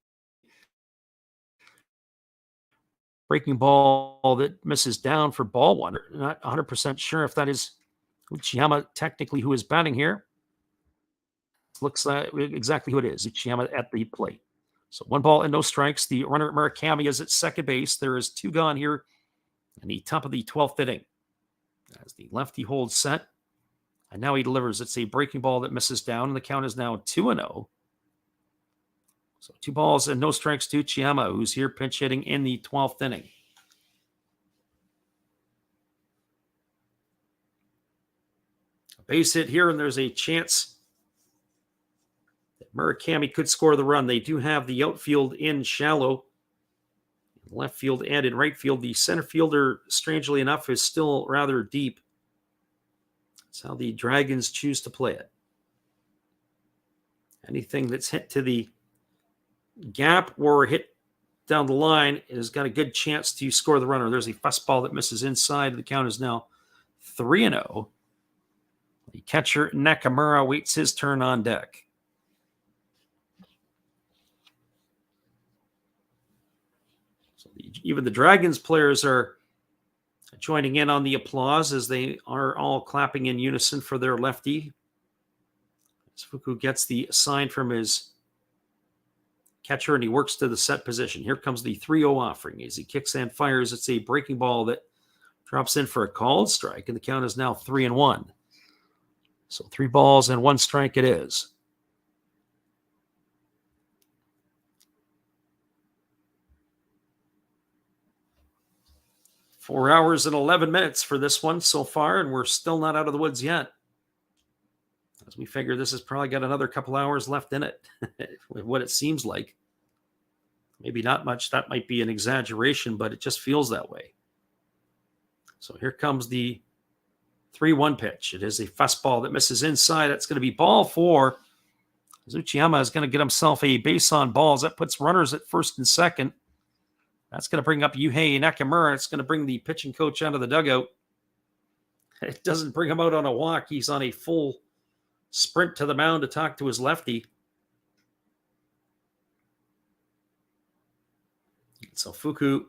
Speaker 1: breaking ball that misses down for ball one. Not 100% sure if that is Uchiyama technically who is batting here. Looks like exactly who it is. Uchiyama at the plate. So 1 ball and no strikes. The runner Murakami is at second base. There is 2 gone here in the top of the 12th inning. As the lefty holds set. And now he delivers. It's a breaking ball that misses down, and the count is now 2-0. So 2 balls and no strikes to Uchiyama, who's here pinch hitting in the 12th inning. A base hit here, and there's a chance that Murakami could score the run. They do have the outfield in shallow, left field and in right field. The center fielder, strangely enough, is still rather deep. That's how the Dragons choose to play it. Anything that's hit to the gap or hit down the line has got a good chance to score the runner. There's a fastball that misses inside. The count is now 3-0. The catcher, Nakamura, waits his turn on deck. So even the Dragons players are joining in on the applause as they are all clapping in unison for their lefty. As Fuku gets the sign from his catcher and he works to the set position. Here comes the 3-0 offering. As he kicks and fires, it's a breaking ball that drops in for a called strike, and the count is now 3-1. So 3 balls and 1 strike it is. Four hours and 11 minutes for this one so far, and we're still not out of the woods yet. As we figure this has probably got another couple hours left in it, with what it seems like. Maybe not much. That might be an exaggeration, but it just feels that way. So here comes the 3-1 pitch. It is a fastball that misses inside. That's going to be ball 4. Uchiyama is going to get himself a base on balls. That puts runners at first and second. That's going to bring up Yuhei Nakamura. It's going to bring the pitching coach out of the dugout. It doesn't bring him out on a walk. He's on a full sprint to the mound to talk to his lefty. So Fuku,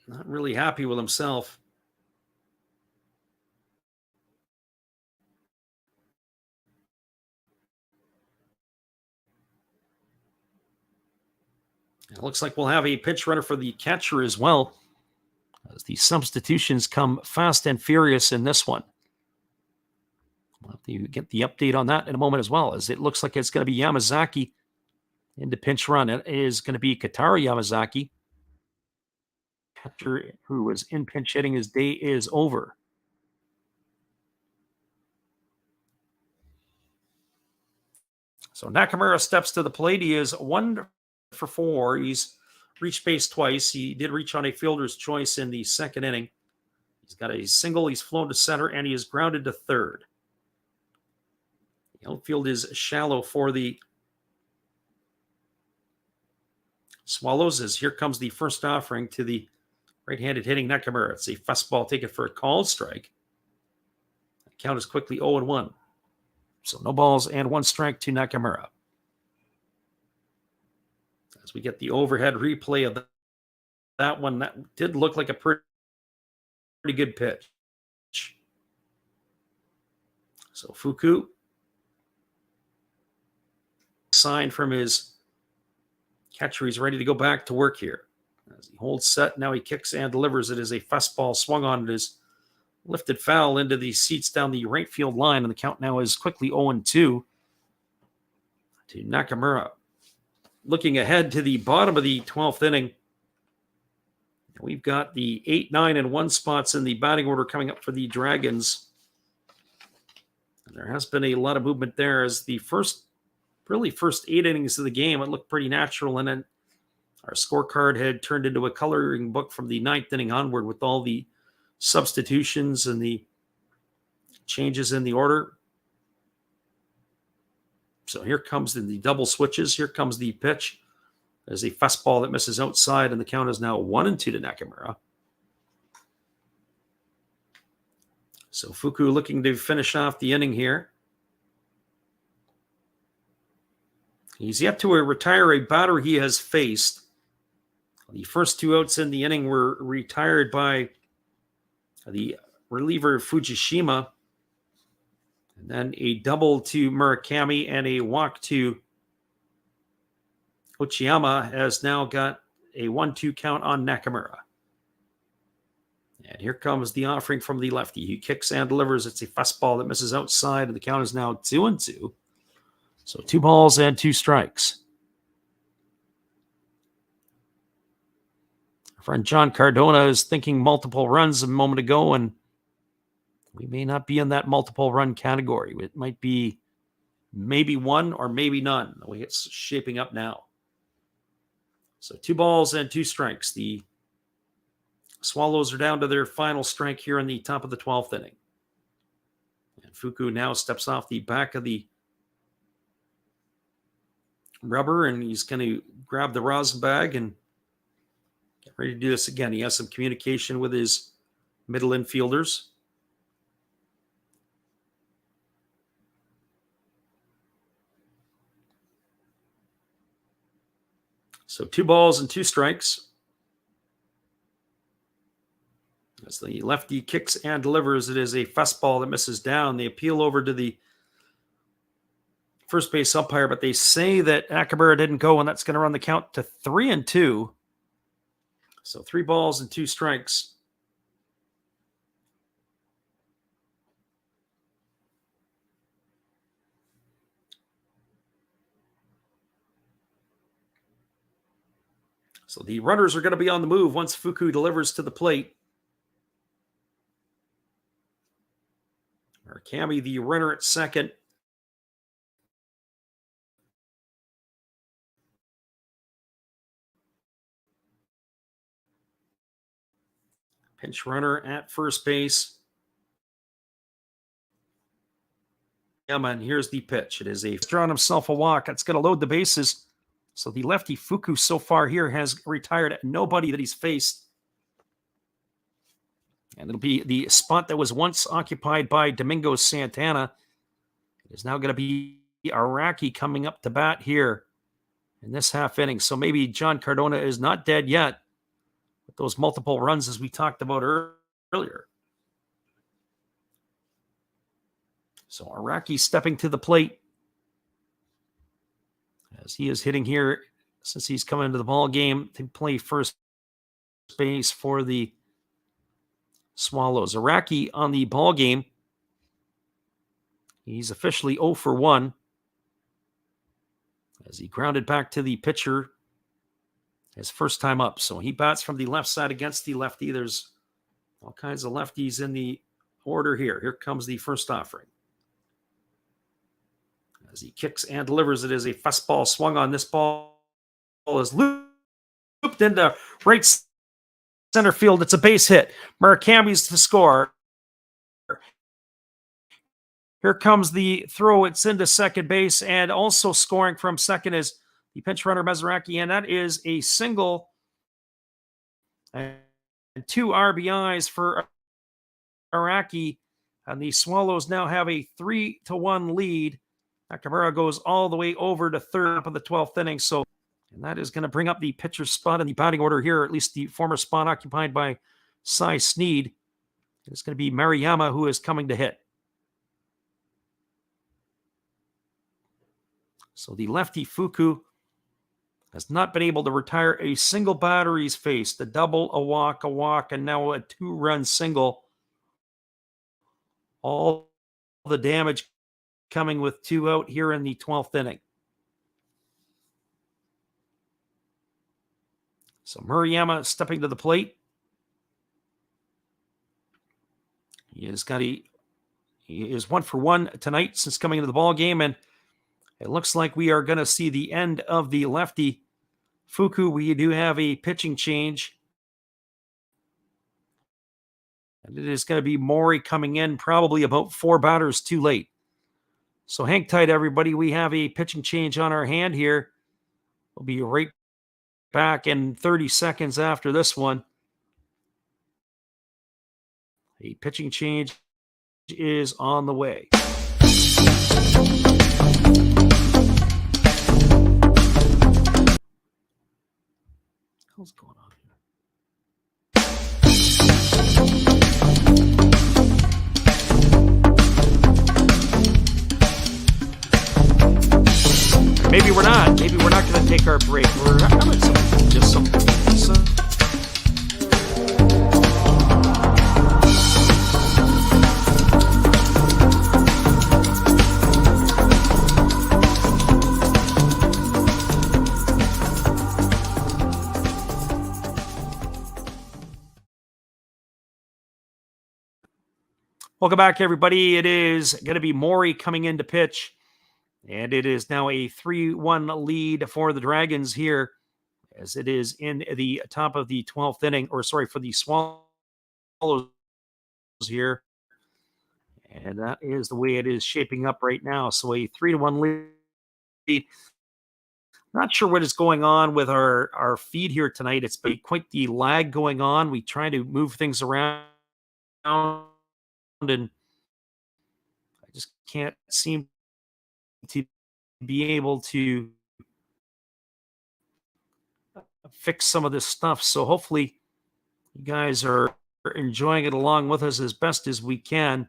Speaker 1: not really happy with himself. It looks like we'll have a pinch runner for the catcher as well, as the substitutions come fast and furious in this one. We'll have to get the update on that in a moment as well, as it looks like it's going to be Yamazaki into pinch run. It is going to be Kataru Yamazaki. Catcher who was in pinch hitting, his day is over. So Nakamura steps to the plate. He is 1 for 4. He's reached base twice. He did reach on a fielder's choice in the second inning. He's got a single. He's flown to center, and he is grounded to third. The outfield is shallow for the Swallows, as here comes the first offering to the right-handed hitting Nakamura. It's a fastball taken for a called strike. The count is quickly 0-1. So no balls and 1 strike to Nakamura. As we get the overhead replay of that one, that did look like a pretty good pitch. So Fuku, sign from his catcher. He's ready to go back to work here. As he holds set, now he kicks and delivers. It is a fastball swung on. It is lifted foul into the seats down the right field line, and the count now is quickly 0-2 to Nakamura. Looking ahead to the bottom of the 12th inning, we've got the 8, 9, and 1 spots in the batting order coming up for the Dragons. And there has been a lot of movement there, as the first 8 innings of the game, it looked pretty natural, and then our scorecard had turned into a coloring book from the 9th inning onward with all the substitutions and the changes in the order. So here comes the double switches. Here comes the pitch. There's a fastball that misses outside, and the count is now 1-2 to Nakamura. So Fuku looking to finish off the inning here. He's yet to retire a batter he has faced. The first 2 outs in the inning were retired by the reliever Fujishima. And then a double to Murakami and a walk to Uchiyama has now got a 1-2 count on Nakamura. And here comes the offering from the lefty. He kicks and delivers. It's a fastball that misses outside, and the count is now 2-2. So 2 balls and 2 strikes. Our friend John Cardona is thinking multiple runs a moment ago, and we may not be in that multiple run category. It might be maybe 1 or maybe none, the way it's shaping up now. So 2 balls and 2 strikes. The Swallows are down to their final strike here in the top of the 12th inning. And Fuku now steps off the back of the rubber, and he's going to grab the rosin bag and get ready to do this again. He has some communication with his middle infielders. So 2 balls and 2 strikes. As the lefty kicks and delivers, it is a fastball that misses down. They appeal over to the first base umpire, but they say that Nakamura didn't go, and that's going to run the count to 3-2. So 3 balls and 2 strikes. So the runners are going to be on the move once Fuku delivers to the plate. Murakami, the runner at second. Pinch runner at first base. And here's the pitch. It is a drawn himself a walk. It's going to load the bases. So the lefty Fuku so far here has retired nobody that he's faced. And it'll be the spot that was once occupied by Domingo Santana. It is now going to be Araki coming up to bat here in this half inning. So maybe John Cardona is not dead yet with those multiple runs as we talked about earlier. So Araki stepping to the plate as he is hitting here since he's come into the ball game to play first base for the Swallows. Araki on the ball game. He's officially 0 for 1 as he grounded back to the pitcher his first time up. So he bats from the left side against the lefty. There's all kinds of lefties in the order here. Here comes the first offering. As he kicks and delivers, it is a fastball swung on. This ball is looped into right center field. It's a base hit. Murakami's to score. Here comes the throw. It's into second base, and also scoring from second is the pinch runner Mizuraki, and that is a single and 2 RBIs for Araki. And the Swallows now have a 3-1 lead. Nakamura goes all the way over to third of the 12th inning. So, and that is going to bring up the pitcher's spot in the batting order here, or at least the former spot occupied by Cy Sneed. It's going to be Maruyama who is coming to hit. So the lefty Fuku has not been able to retire a single batter he's faced. A double, a walk, and now a 2-run single. All the damage coming with 2 out here in the 12th inning. So Maruyama stepping to the plate. He is 1 for 1 tonight since coming into the ball game, and it looks like we are going to see the end of the lefty Fuku. We do have a pitching change. And it is going to be Maury coming in probably about 4 batters too late. So hang tight, everybody. We have a pitching change on our hand here. We'll be right back in 30 seconds after this one. A pitching change is on the way. What's going on here? Maybe we're not. Maybe we're not going to take our break. We're having some. Welcome back, everybody. It is going to be Maury coming in to pitch. And it is now a 3-1 lead for the Dragons here, as it is in the top of the 12th inning, for the Swallows here. And that is the way it is shaping up right now. So a 3-1 lead. Not sure what is going on with our feed here tonight. It's been quite the lag going on. We try to move things around, and I just can't seem to be able to fix some of this stuff. So hopefully you guys are enjoying it along with us as best as we can.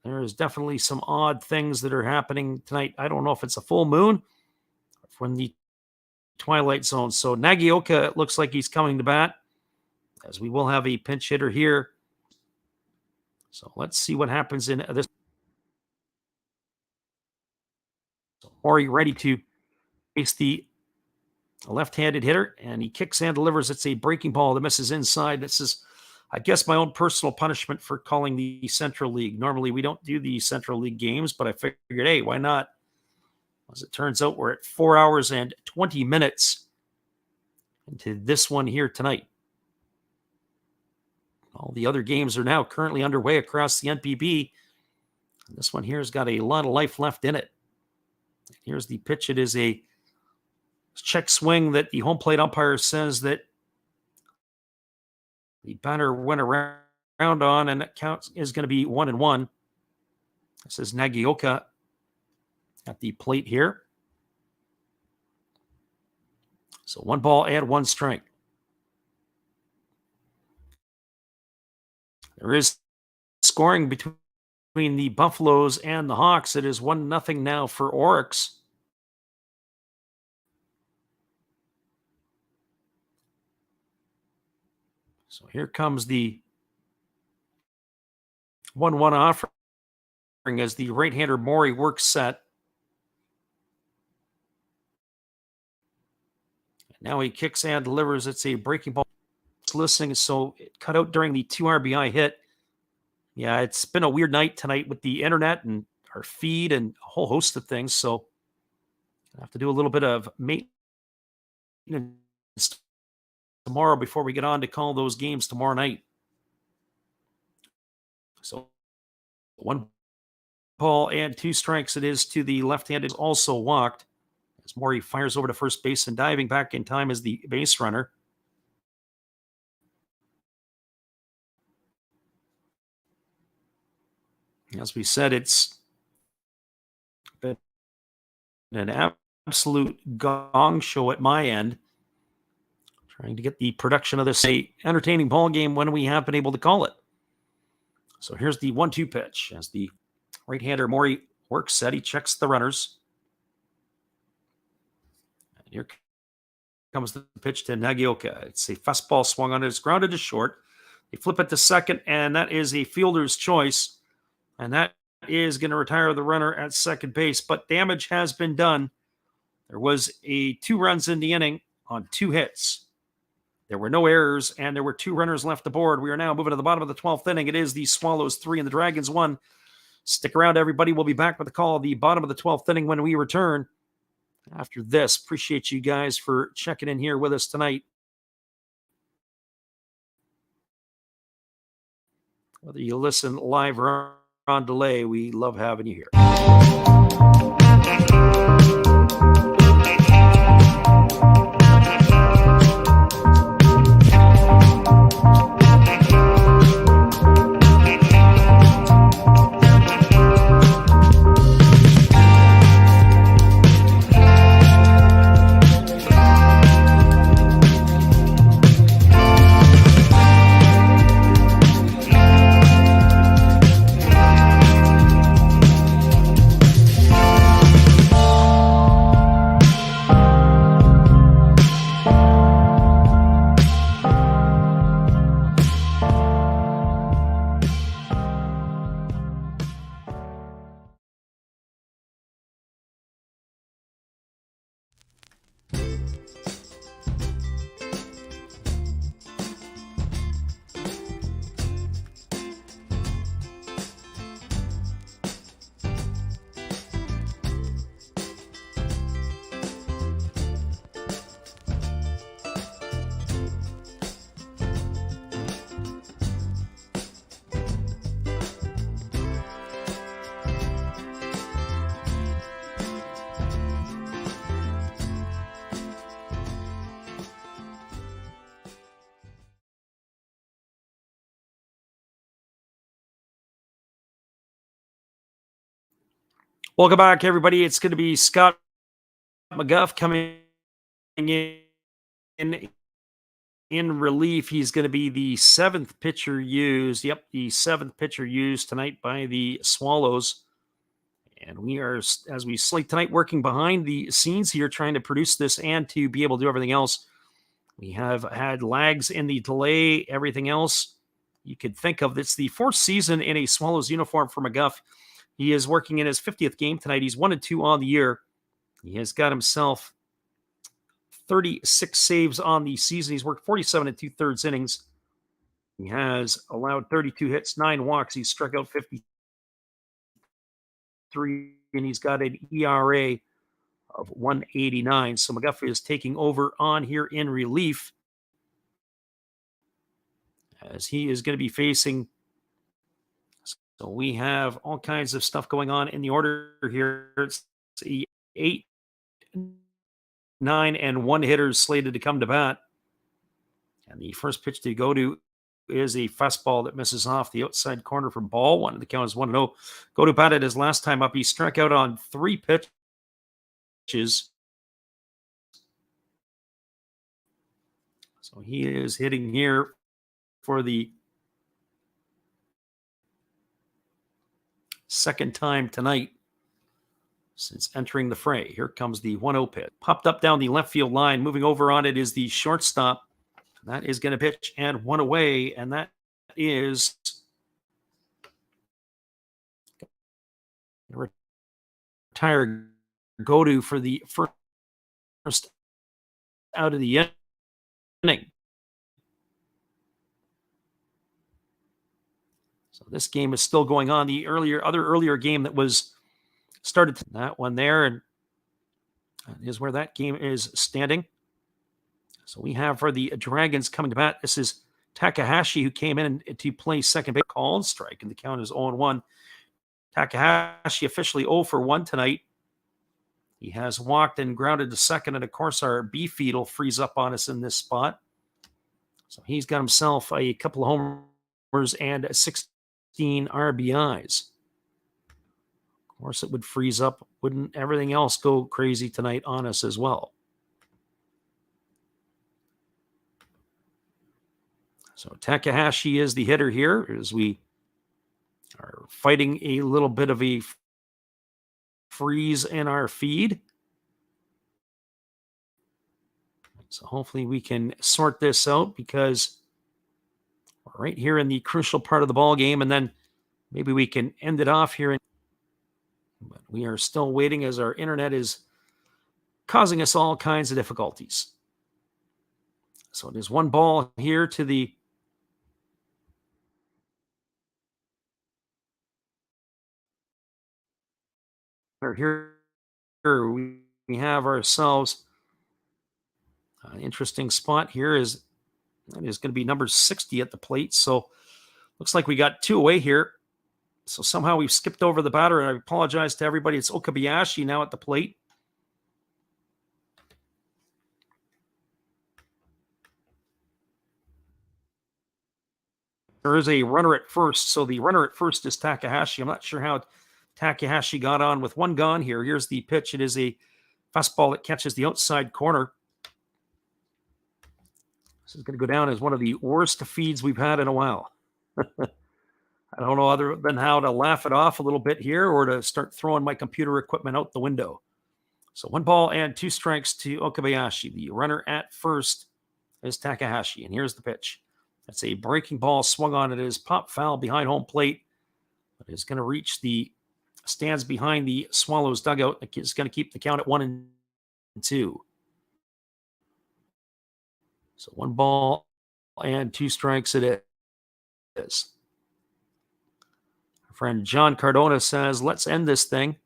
Speaker 1: There is definitely some odd things that are happening tonight. I don't know if it's a full moon or from the twilight zone. So Nagioka, it looks like he's coming to bat, as we will have a pinch hitter here. So let's see what happens in this. Maury ready to face the left-handed hitter, and he kicks and delivers. It's a breaking ball that misses inside. This is, I guess, my own personal punishment for calling the Central League. Normally, we don't do the Central League games, but I figured, hey, why not? As it turns out, we're at 4 hours and 20 minutes into this one here tonight. All the other games are now currently underway across the NPB. And this one here has got a lot of life left in it. Here's the pitch. It is a check swing that the home plate umpire says that the batter went around on, and it counts is going to be 1-1. This is Nagioka at the plate here. So 1 ball and 1 strike. There is scoring between the Buffaloes and the Hawks. It is 1-0 now for Oryx. So here comes the 1-1 offering as the right-hander Maury works set. Now he kicks and delivers. It's a breaking ball. It's listening, so it cut out during the 2 RBI hit. Yeah, it's been a weird night tonight with the internet and our feed and a whole host of things. So I have to do a little bit of maintenance tomorrow before we get on to call those games tomorrow night. So 1 ball and 2 strikes it is to the left-handed, also walked, as Maury fires over to first base, and diving back in time as the base runner. As we said, it's been an absolute gong show at my end, trying to get the production of this a entertaining ball game when we have been able to call it. So here's the 1-2 pitch as the right-hander Maury works set. He checks the runners. And here comes the pitch to Nagioka. It's a fastball swung on it. It's grounded to short. They flip it to second, and that is a fielder's choice. And that is going to retire the runner at second base. But damage has been done. There was 2 runs in the inning on 2 hits. There were no errors, and there were 2 runners left aboard. We are now moving to the bottom of the 12th inning. It is the Swallows 3 and the Dragons 1. Stick around, everybody. We'll be back with the call of the bottom of the 12th inning when we return after this. Appreciate you guys for checking in here with us tonight. Whether you listen live or on delay, we love having you here. Welcome back, everybody. It's going to be Scott McGuff coming in relief. He's going to be the seventh pitcher used. Yep, the seventh pitcher used tonight by the Swallows. And we are, as we slate tonight, working behind the scenes here, trying to produce this and to be able to do everything else. We have had lags in the delay, everything else you could think of. It's the fourth season in a Swallows uniform for McGuff. He is working in his 50th game tonight. He's 1-2 on the year. He has got himself 36 saves on the season. He's worked 47 and 2/3 innings. He has allowed 32 hits, 9 walks. He's struck out 53, and he's got an ERA of 189. So McGuff is taking over on here in relief, as he is going to be facing. So we have all kinds of stuff going on in the order here. It's 8, 9, and 1 hitters slated to come to bat. And the first pitch to go to is a fastball that misses off the outside corner for ball one. The count is 1-0. Go to batted his last time up. He struck out on 3 pitches. So he is hitting here for the second time tonight since entering the fray. Here comes the 1-0 pitch. Popped up down the left field line. Moving over on it is the shortstop. That is going to pitch and 1 away, and that is retired Godu for the first out of the inning. So this game is still going on. The earlier game that was started, that one there, and is where that game is standing. So we have for the Dragons coming to bat. This is Takahashi, who came in to play second base. Called strike, and the count is 0-1. Takahashi officially 0 for 1 tonight. He has walked and grounded to second, and of course our B feed will freeze up on us in this spot. So he's got himself a couple of homers and 16 RBIs. Of course, it would freeze up. Wouldn't everything else go crazy tonight on us as well? So Takahashi is the hitter here, as we are fighting a little bit of a freeze in our feed. So hopefully we can sort this out, because we're right here in the crucial part of the ball game, and then maybe we can end it off here. But we are still waiting, as our internet is causing us all kinds of difficulties. So there's 1 ball here to the here we have ourselves an interesting spot here. Is going to be number 60 at the plate. So Looks like we got 2 away here. So somehow we've skipped over the batter, and I apologize to everybody. It's Okabayashi now at the plate. There is a runner at first, so the runner at first is Takahashi. I'm not sure how Takahashi got on with one gone here. Here's the pitch. It is a fastball that catches the outside corner. This is going to go down as one of the worst feeds we've had in a while. I don't know other than how to laugh it off a little bit here or to start throwing my computer equipment out the window. So 1 ball and 2 strikes to Okabayashi. The runner at first is Takahashi, and here's the pitch. That's a breaking ball swung on. It is pop foul behind home plate. But it's going to reach the stands behind the Swallows dugout. It's going to keep the count at 1-2. So 1 ball and 2 strikes it is. Our friend John Cardona says, let's end this thing,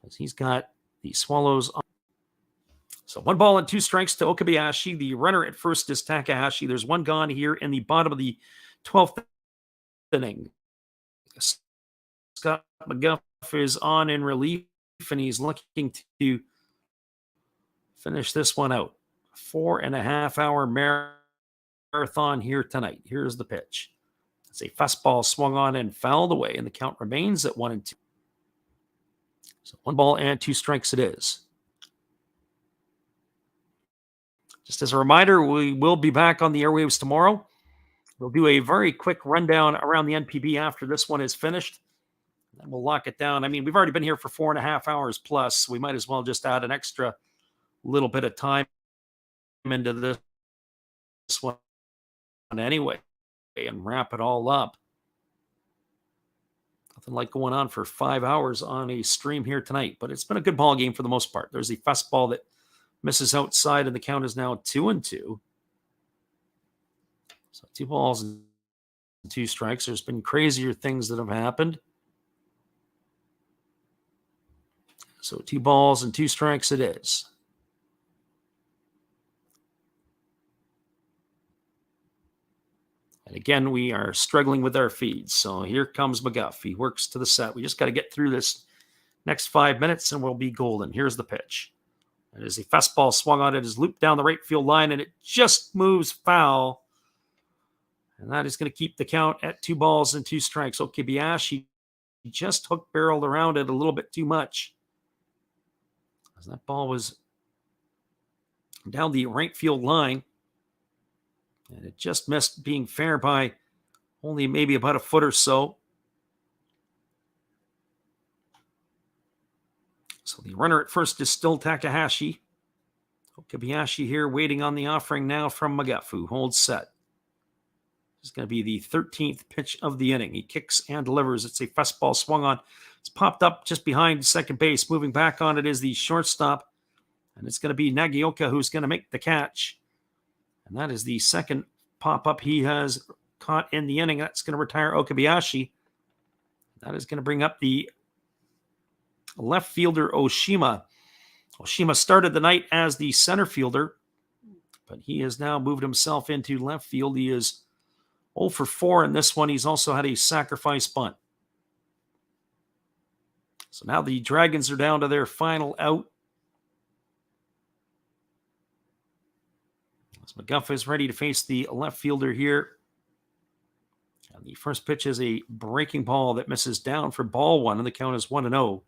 Speaker 1: because he's got the Swallows on. So 1 ball and 2 strikes to Okabayashi. The runner at first is Takahashi. There's 1 gone here in the bottom of the 12th inning. Scott McGuff is on in relief, and he's looking to finish this one out. 4.5-hour marathon here tonight. Here's the pitch. It's a fastball swung on and fouled away, and the count remains at 1-2. So 1 ball and 2 strikes it is. Just as a reminder, we will be back on the airwaves tomorrow. We'll do a very quick rundown around the NPB after this one is finished. And we'll lock it down. I mean, we've already been here for 4.5 hours plus. So we might as well just add an extra little bit of time into this one anyway and wrap it all up. Nothing like going on for 5 hours on a stream here tonight, but it's been a good ball game for the most part. There's a fastball that misses outside, and the count is now 2-2. So 2 balls and 2 strikes. There's been crazier things that have happened. So 2 balls and 2 strikes it is. And again, we are struggling with our feeds. So here comes McGuff. He works to the set. We just got to get through this next 5 minutes, and we'll be golden. Here's the pitch. It is a fastball swung on. It is looped down the right field line, and it just moves foul. And that is going to keep the count at 2 balls and 2 strikes. Okabayashi just hook barreled around it a little bit too much. As that ball was down the right field line, and it just missed being fair by only maybe about a foot or so. So the runner at first is still Takahashi. Okabayashi here waiting on the offering now from McGuff, who holds set. This is going to be the 13th pitch of the inning. He kicks and delivers. It's a fastball swung on. It's popped up just behind second base. Moving back on it is the shortstop. And it's going to be Nagioka who's going to make the catch. And that is the second pop-up he has caught in the inning. That's going to retire Okabayashi. That is going to bring up the left fielder Oshima. Oshima started the night as the center fielder, but he has now moved himself into left field. He is 0 for 4 in this one. He's also had a sacrifice bunt. So now the Dragons are down to their final out. As McGuff is ready to face the left fielder here. And the first pitch is a breaking ball that misses down for ball 1, and the count is 1-0.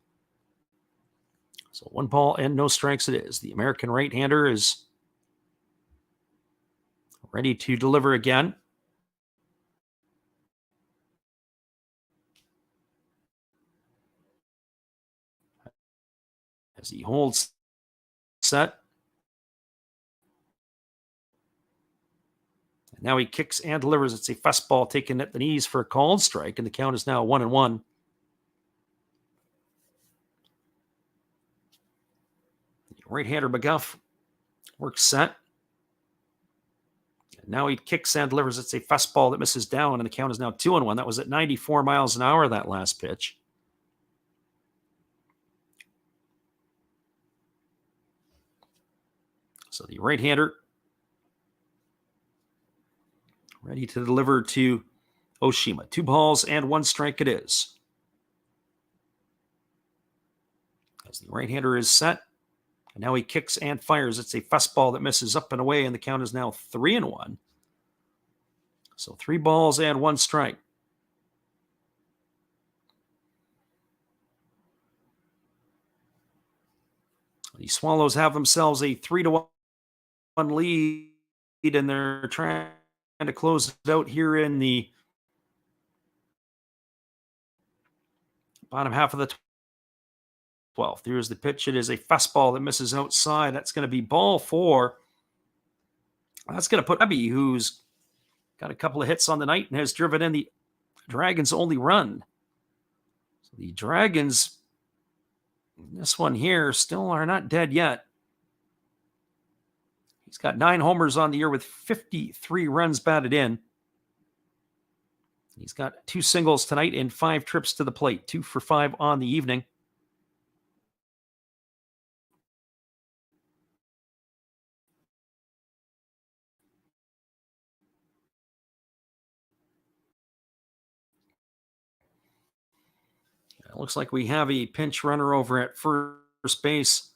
Speaker 1: So 1 ball and no strikes it is. The American right-hander is ready to deliver again. As he holds set. And now he kicks and delivers. It's a fastball taken at the knees for a called strike, and the count is now 1-1. Right-hander McGuff works set. And now he kicks and delivers. It's a fastball that misses down, and the count is now 2-1. That was at 94 miles an hour, that last pitch. So the right-hander ready to deliver to Oshima. 2 balls and 1 strike it is. As the right-hander is set, and now he kicks and fires. It's a fastball that misses up and away, and the count is now 3-1. So 3 balls and 1 strike. The Swallows have themselves a 3-1 lead, and they're trying to close it out here in the bottom half of the 12th. Here's the pitch. It is a fastball that misses outside. That's going to be ball 4. That's going to put Abby, who's got a couple of hits on the night and has driven in the Dragons' only run. So the Dragons, this one here, still are not dead yet. He's got 9 homers on the year with 53 runs batted in. He's got 2 singles tonight and 5 trips to the plate, 2 for 5 on the evening. It looks like we have a pinch runner over at first base.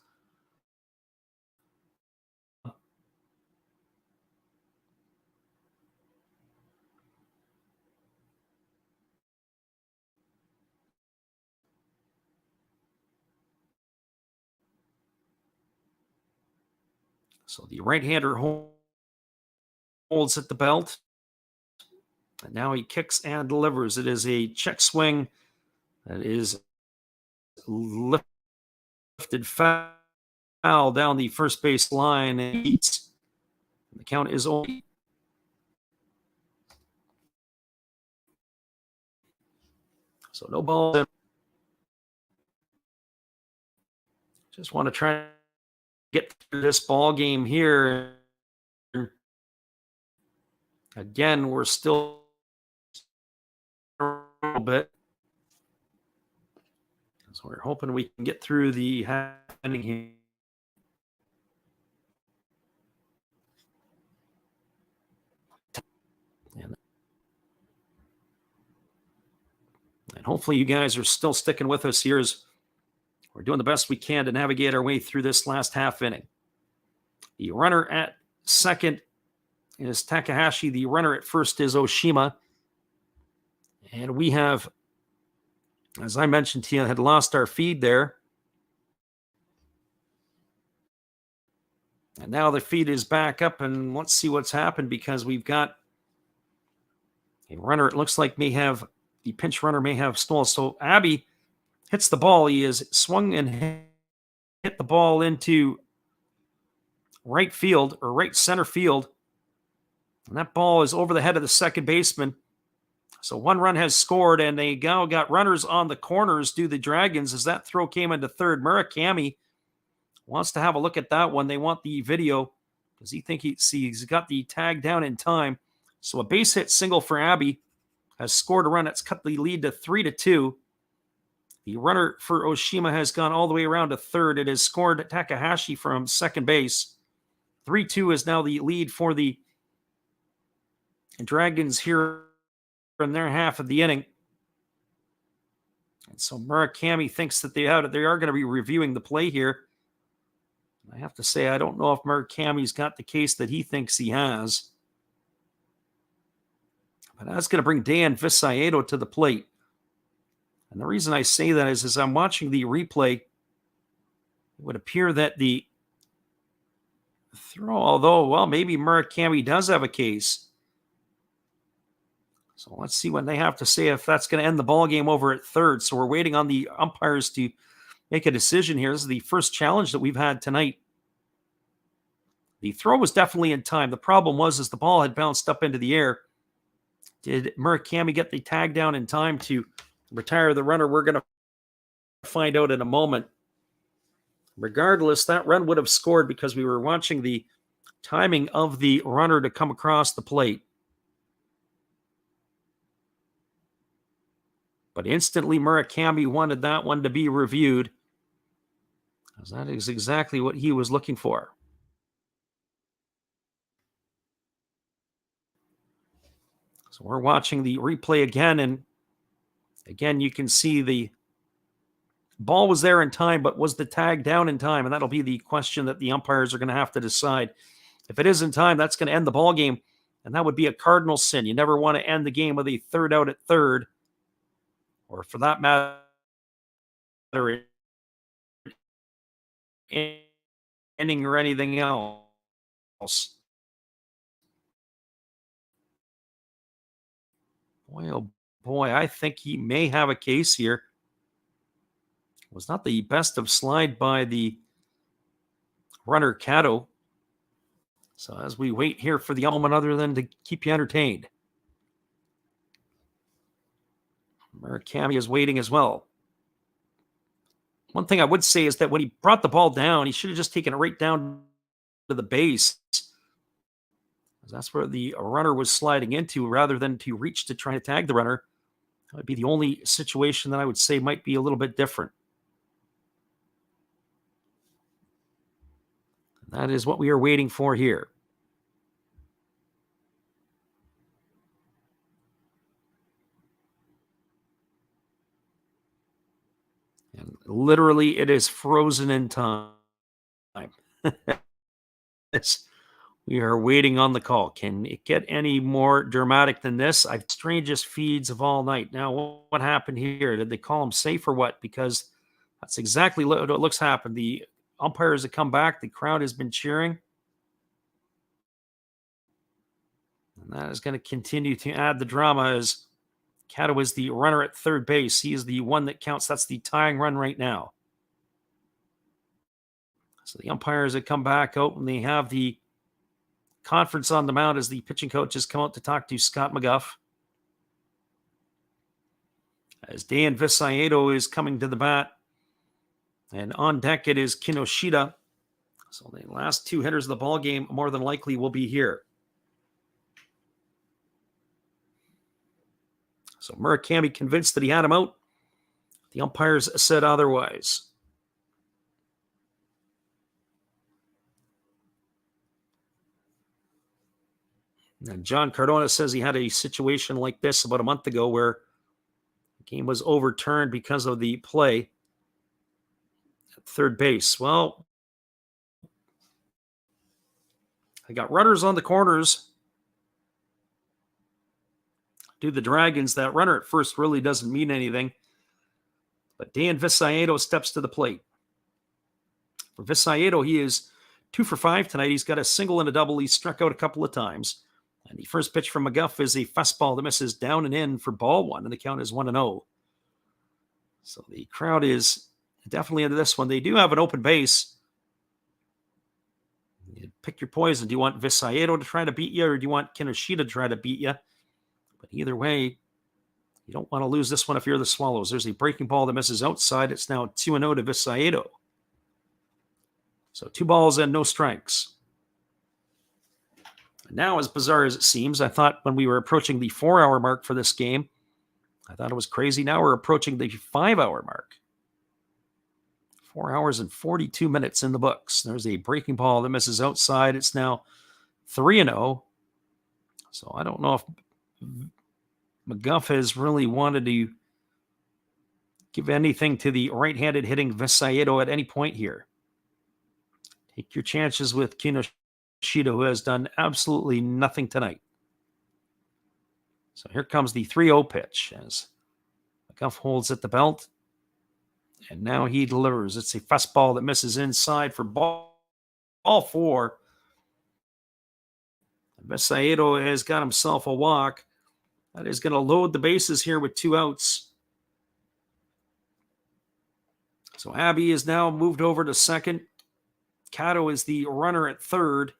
Speaker 1: So the right-hander holds at the belt. And now he kicks and delivers. It is a check swing that is lifted foul down the first base line and eats. The count is only. So no ball. Just want to try to get through this ball game here. Again, we're still a little bit. So we're hoping we can get through the inning here. And hopefully you guys are still sticking with us here as we're doing the best we can to navigate our way through this last half inning. The runner at second is Takahashi. The runner at first is Oshima. And we have, as I mentioned to you, had lost our feed there. And now the feed is back up, and let's see what's happened because we've got a runner, it looks like the pinch runner may have stalled. So Abby hits the ball. He is swung and hit the ball into right field or right center field. And that ball is over the head of the second baseman. So 1 run has scored, and they now got runners on the corners, do the Dragons, as that throw came into third. Murakami wants to have a look at that one. They want the video because he's got the tag down in time. So a base hit single for Abby has scored a run. That's cut the lead to 3-2. The runner for Oshima has gone all the way around to third. It has scored Takahashi from second base. 3-2 is now the lead for the Dragons here in their half of the inning. And so Murakami thinks that they are going to be reviewing the play here. I have to say, I don't know if Murakami's got the case that he thinks he has. But that's going to bring Dan Visaedo to the plate. And the reason I say that is as I'm watching the replay, it would appear that the throw, although, well, maybe Murakami does have a case. So let's see what they have to say if that's going to end the ball game over at third. So we're waiting on the umpires to make a decision here. This is the first challenge that we've had tonight. The throw was definitely in time. The problem was as the ball had bounced up into the air. Did Murakami get the tag down in time to retire the runner? We're going to find out in a moment. Regardless, that run would have scored because we were watching the timing of the runner to come across the plate. But instantly, Murakami wanted that one to be reviewed, because that is exactly what he was looking for. So we're watching the replay again, and again, you can see the ball was there in time, but was the tag down in time? And that'll be the question that the umpires are going to have to decide. If it is in time, that's going to end the ball game, and that would be a cardinal sin. You never want to end the game with a third out at third, or for that matter, inning or anything else. Boy, oh boy, I think he may have a case here. It was not the best of slide by the runner, Cato. So as we wait here for the element other than to keep you entertained, Murakami is waiting as well. One thing I would say is that when he brought the ball down, he should have just taken it right down to the base. That's where the runner was sliding into rather than to reach to try to tag the runner. That would be the only situation that I would say might be a little bit different. And that is what we are waiting for here. And literally, it is frozen in time. We are waiting on the call. Can it get any more dramatic than this? I've strangest feeds of all night. Now, what happened here? Did they call him safe or what? Because that's exactly what looks happened. The umpires have come back. The crowd has been cheering. And that is going to continue to add the drama as Cato is the runner at third base. He is the one that counts. That's the tying run right now. So the umpires have come back out and they have the conference on the mound as the pitching coach has come out to talk to Scott McGuff. As Dan Visayedo is coming to the bat. And on deck it is Kinoshita. So the last two hitters of the ball game more than likely will be here. So Murakami convinced that he had him out. The umpires said otherwise. And John Cardona says he had a situation like this about a month ago where the game was overturned because of the play at third base. Well, I got runners on the corners. Do the Dragons. That runner at first really doesn't mean anything. But Dan Visayedo steps to the plate. For Visayedo, he is 2 for 5 tonight. He's got a single and a double. He's struck out a couple of times. And the first pitch from McGuff is a fastball that misses down and in for ball one, and the count is 1-0. So the crowd is definitely into this one. They do have an open base. You pick your poison. Do you want Visayedo to try to beat you, or do you want Kinoshita to try to beat you? But either way, you don't want to lose this one if you're the Swallows. There's a breaking ball that misses outside. It's now 2-0 to Visayedo. So 2 balls and no strikes. Now, as bizarre as it seems, I thought when we were approaching the 4-hour mark for this game, I thought it was crazy. Now we're approaching the 5-hour mark. 4 hours and 42 minutes in the books. There's a breaking ball that misses outside. It's now 3-0. So I don't know if McGuff has really wanted to give anything to the right-handed hitting Visayedo at any point here. Take your chances with Kinoshita, who has done absolutely nothing tonight. So here comes the 3-0 pitch as McGuff holds at the belt. And now he delivers. It's a fastball that misses inside for ball 4. Visayedo has got himself a walk. That is going to load the bases here with 2 outs. So Abbey is now moved over to second. Cato is the runner at third.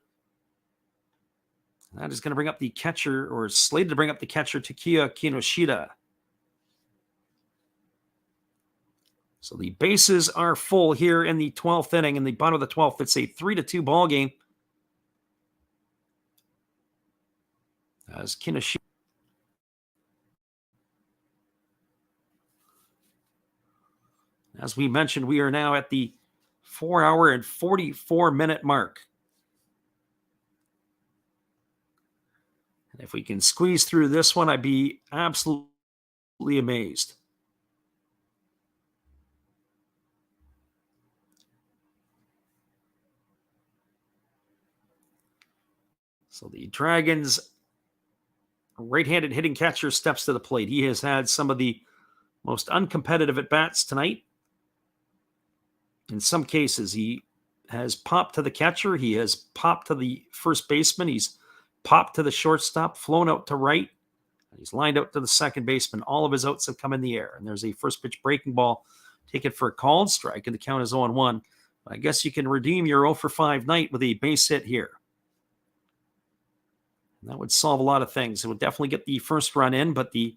Speaker 1: That is going to bring up the catcher, or slated to bring up the catcher, Takiya Kinoshita. So the bases are full here in the 12th inning. In the bottom of the 12th, it's a 3-2 ball game. As Kinoshita. As we mentioned, we are now at the 4-hour and 44-minute mark. If we can squeeze through this one, I'd be absolutely amazed. So the Dragons right-handed hitting catcher steps to the plate. He has had some of the most uncompetitive at-bats tonight. In some cases, he has popped to the catcher. He has popped to the first baseman. He's popped to the shortstop, flown out to right. He's lined out to the second baseman. All of his outs have come in the air. And there's a first pitch breaking ball taken for a called strike, and the count is 0-1. I guess you can redeem your 0 for 5 night with a base hit here. And that would solve a lot of things. It would definitely get the first run in, but the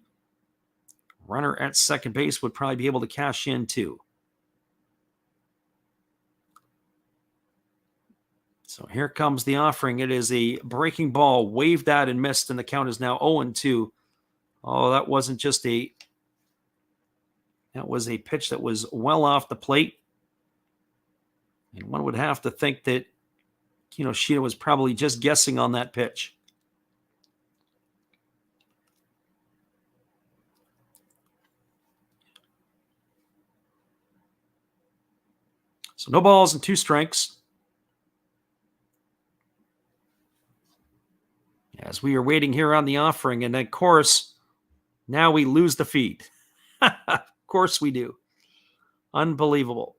Speaker 1: runner at second base would probably be able to cash in too. So here comes the offering. It is a breaking ball, waved at and missed, and the count is now 0-2. Oh, that wasn't just that was a pitch that was well off the plate. And one would have to think that Kinoshita was probably just guessing on that pitch. So no balls and 2 strikes. As we are waiting here on the offering, and of course, now we lose the feed. Of course we do. Unbelievable.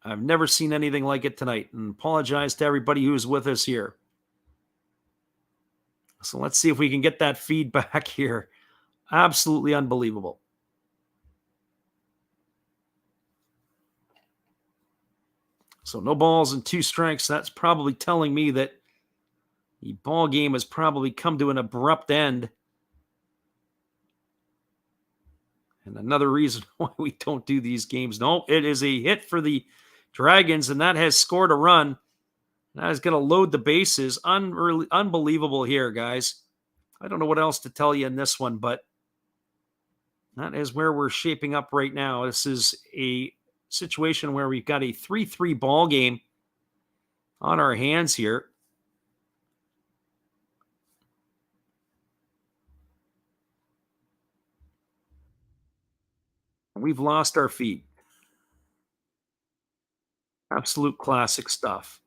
Speaker 1: I've never seen anything like it tonight, and apologize to everybody who's with us here. So let's see if we can get that feedback here. Absolutely unbelievable. So no balls and 2 strikes. That's probably telling me that the ball game has probably come to an abrupt end. And another reason why we don't do these games. No, it is a hit for the Dragons, and that has scored a run. That is going to load the bases. Unbelievable here, guys. I don't know what else to tell you in this one, but that is where we're shaping up right now. This is a situation where we've got a 3-3 ball game on our hands here. We've lost our feet. Absolute classic stuff.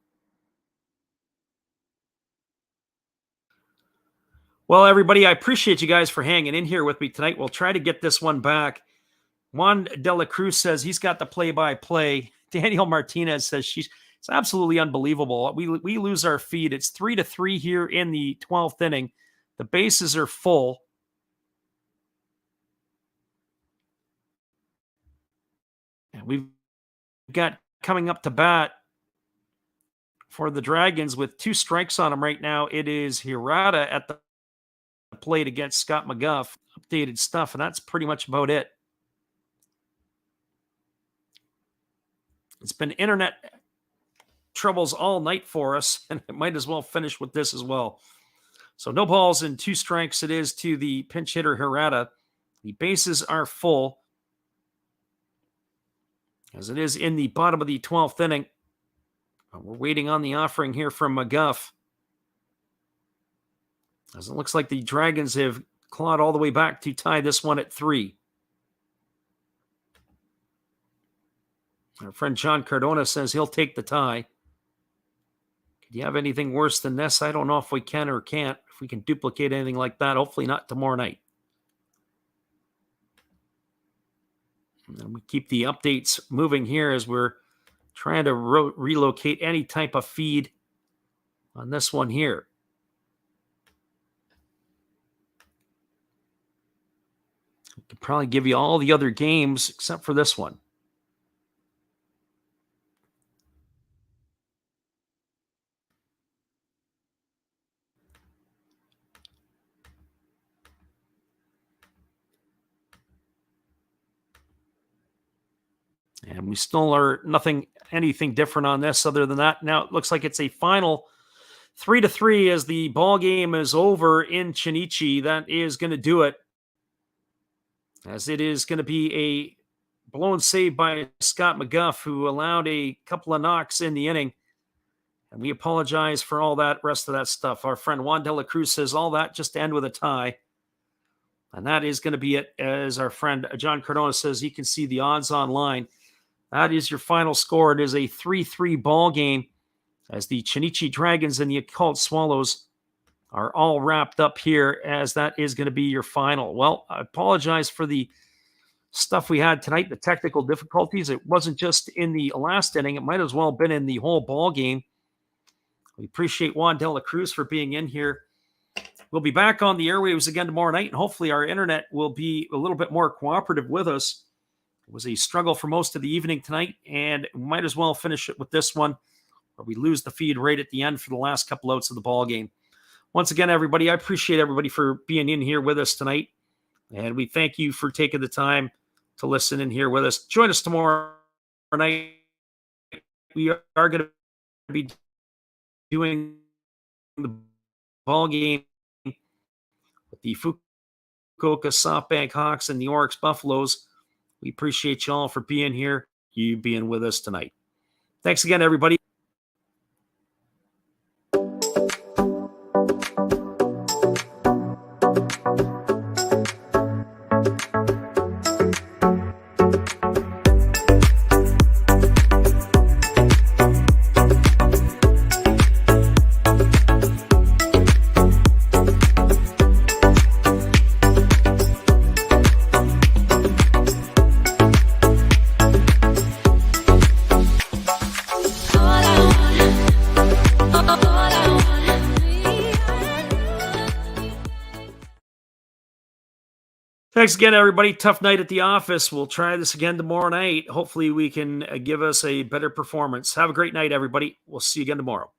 Speaker 1: Well, everybody, I appreciate you guys for hanging in here with me tonight. We'll try to get this one back. Juan De La Cruz says he's got the play-by-play. Daniel Martinez says it's absolutely unbelievable. We lose our feed. It's 3-3 here in the 12th inning. The bases are full. And we've got coming up to bat for the Dragons with 2 strikes on him right now. It is Hirata at the plate against Scott McGough. Updated stuff, and that's pretty much about it. It's been internet troubles all night for us, and it might as well finish with this as well. So no balls and 2 strikes it is to the pinch hitter Hirata. The bases are full, as it is in the bottom of the 12th inning. We're waiting on the offering here from McGough, as it looks like the Dragons have clawed all the way back to tie this one at 3. Our friend John Cardona says he'll take the tie. Could you have anything worse than this? I don't know if we can or can't. If we can duplicate anything like that, hopefully not tomorrow night. And we keep the updates moving here as we're trying to relocate any type of feed on this one here. We could probably give you all the other games except for this one. And we still are anything different on this other than that. Now it looks like it's a final 3-3 as the ball game is over in Chunichi. That is going to do it, as it is going to be a blown save by Scott McGough, who allowed a couple of knocks in the inning. And we apologize for all that rest of that stuff. Our friend Juan de la Cruz says all that just to end with a tie. And that is going to be it. As our friend John Cardona says, he can see the odds online. That is your final score. It is a 3-3 ball game as the Chunichi Dragons and the Yakult Swallows are all wrapped up here, as that is going to be your final. Well, I apologize for the stuff we had tonight, the technical difficulties. It wasn't just in the last inning. It might as well have been in the whole ball game. We appreciate Juan de la Cruz for being in here. We'll be back on the airwaves again tomorrow night, and hopefully our internet will be a little bit more cooperative with us. It was a struggle for most of the evening tonight, and we might as well finish it with this one, where we lose the feed right at the end for the last couple outs of the ball game. Once again, everybody, I appreciate everybody for being in here with us tonight, and we thank you for taking the time to listen in here with us. Join us tomorrow night. We are going to be doing the ball game with the Fukuoka SoftBank Hawks and the Oryx Buffaloes. We appreciate you all for being here, you being with us tonight. Thanks again, everybody. Thanks again, everybody. Tough night at the office. We'll try this again tomorrow night. Hopefully we can give us a better performance. Have a great night, everybody. We'll see you again tomorrow.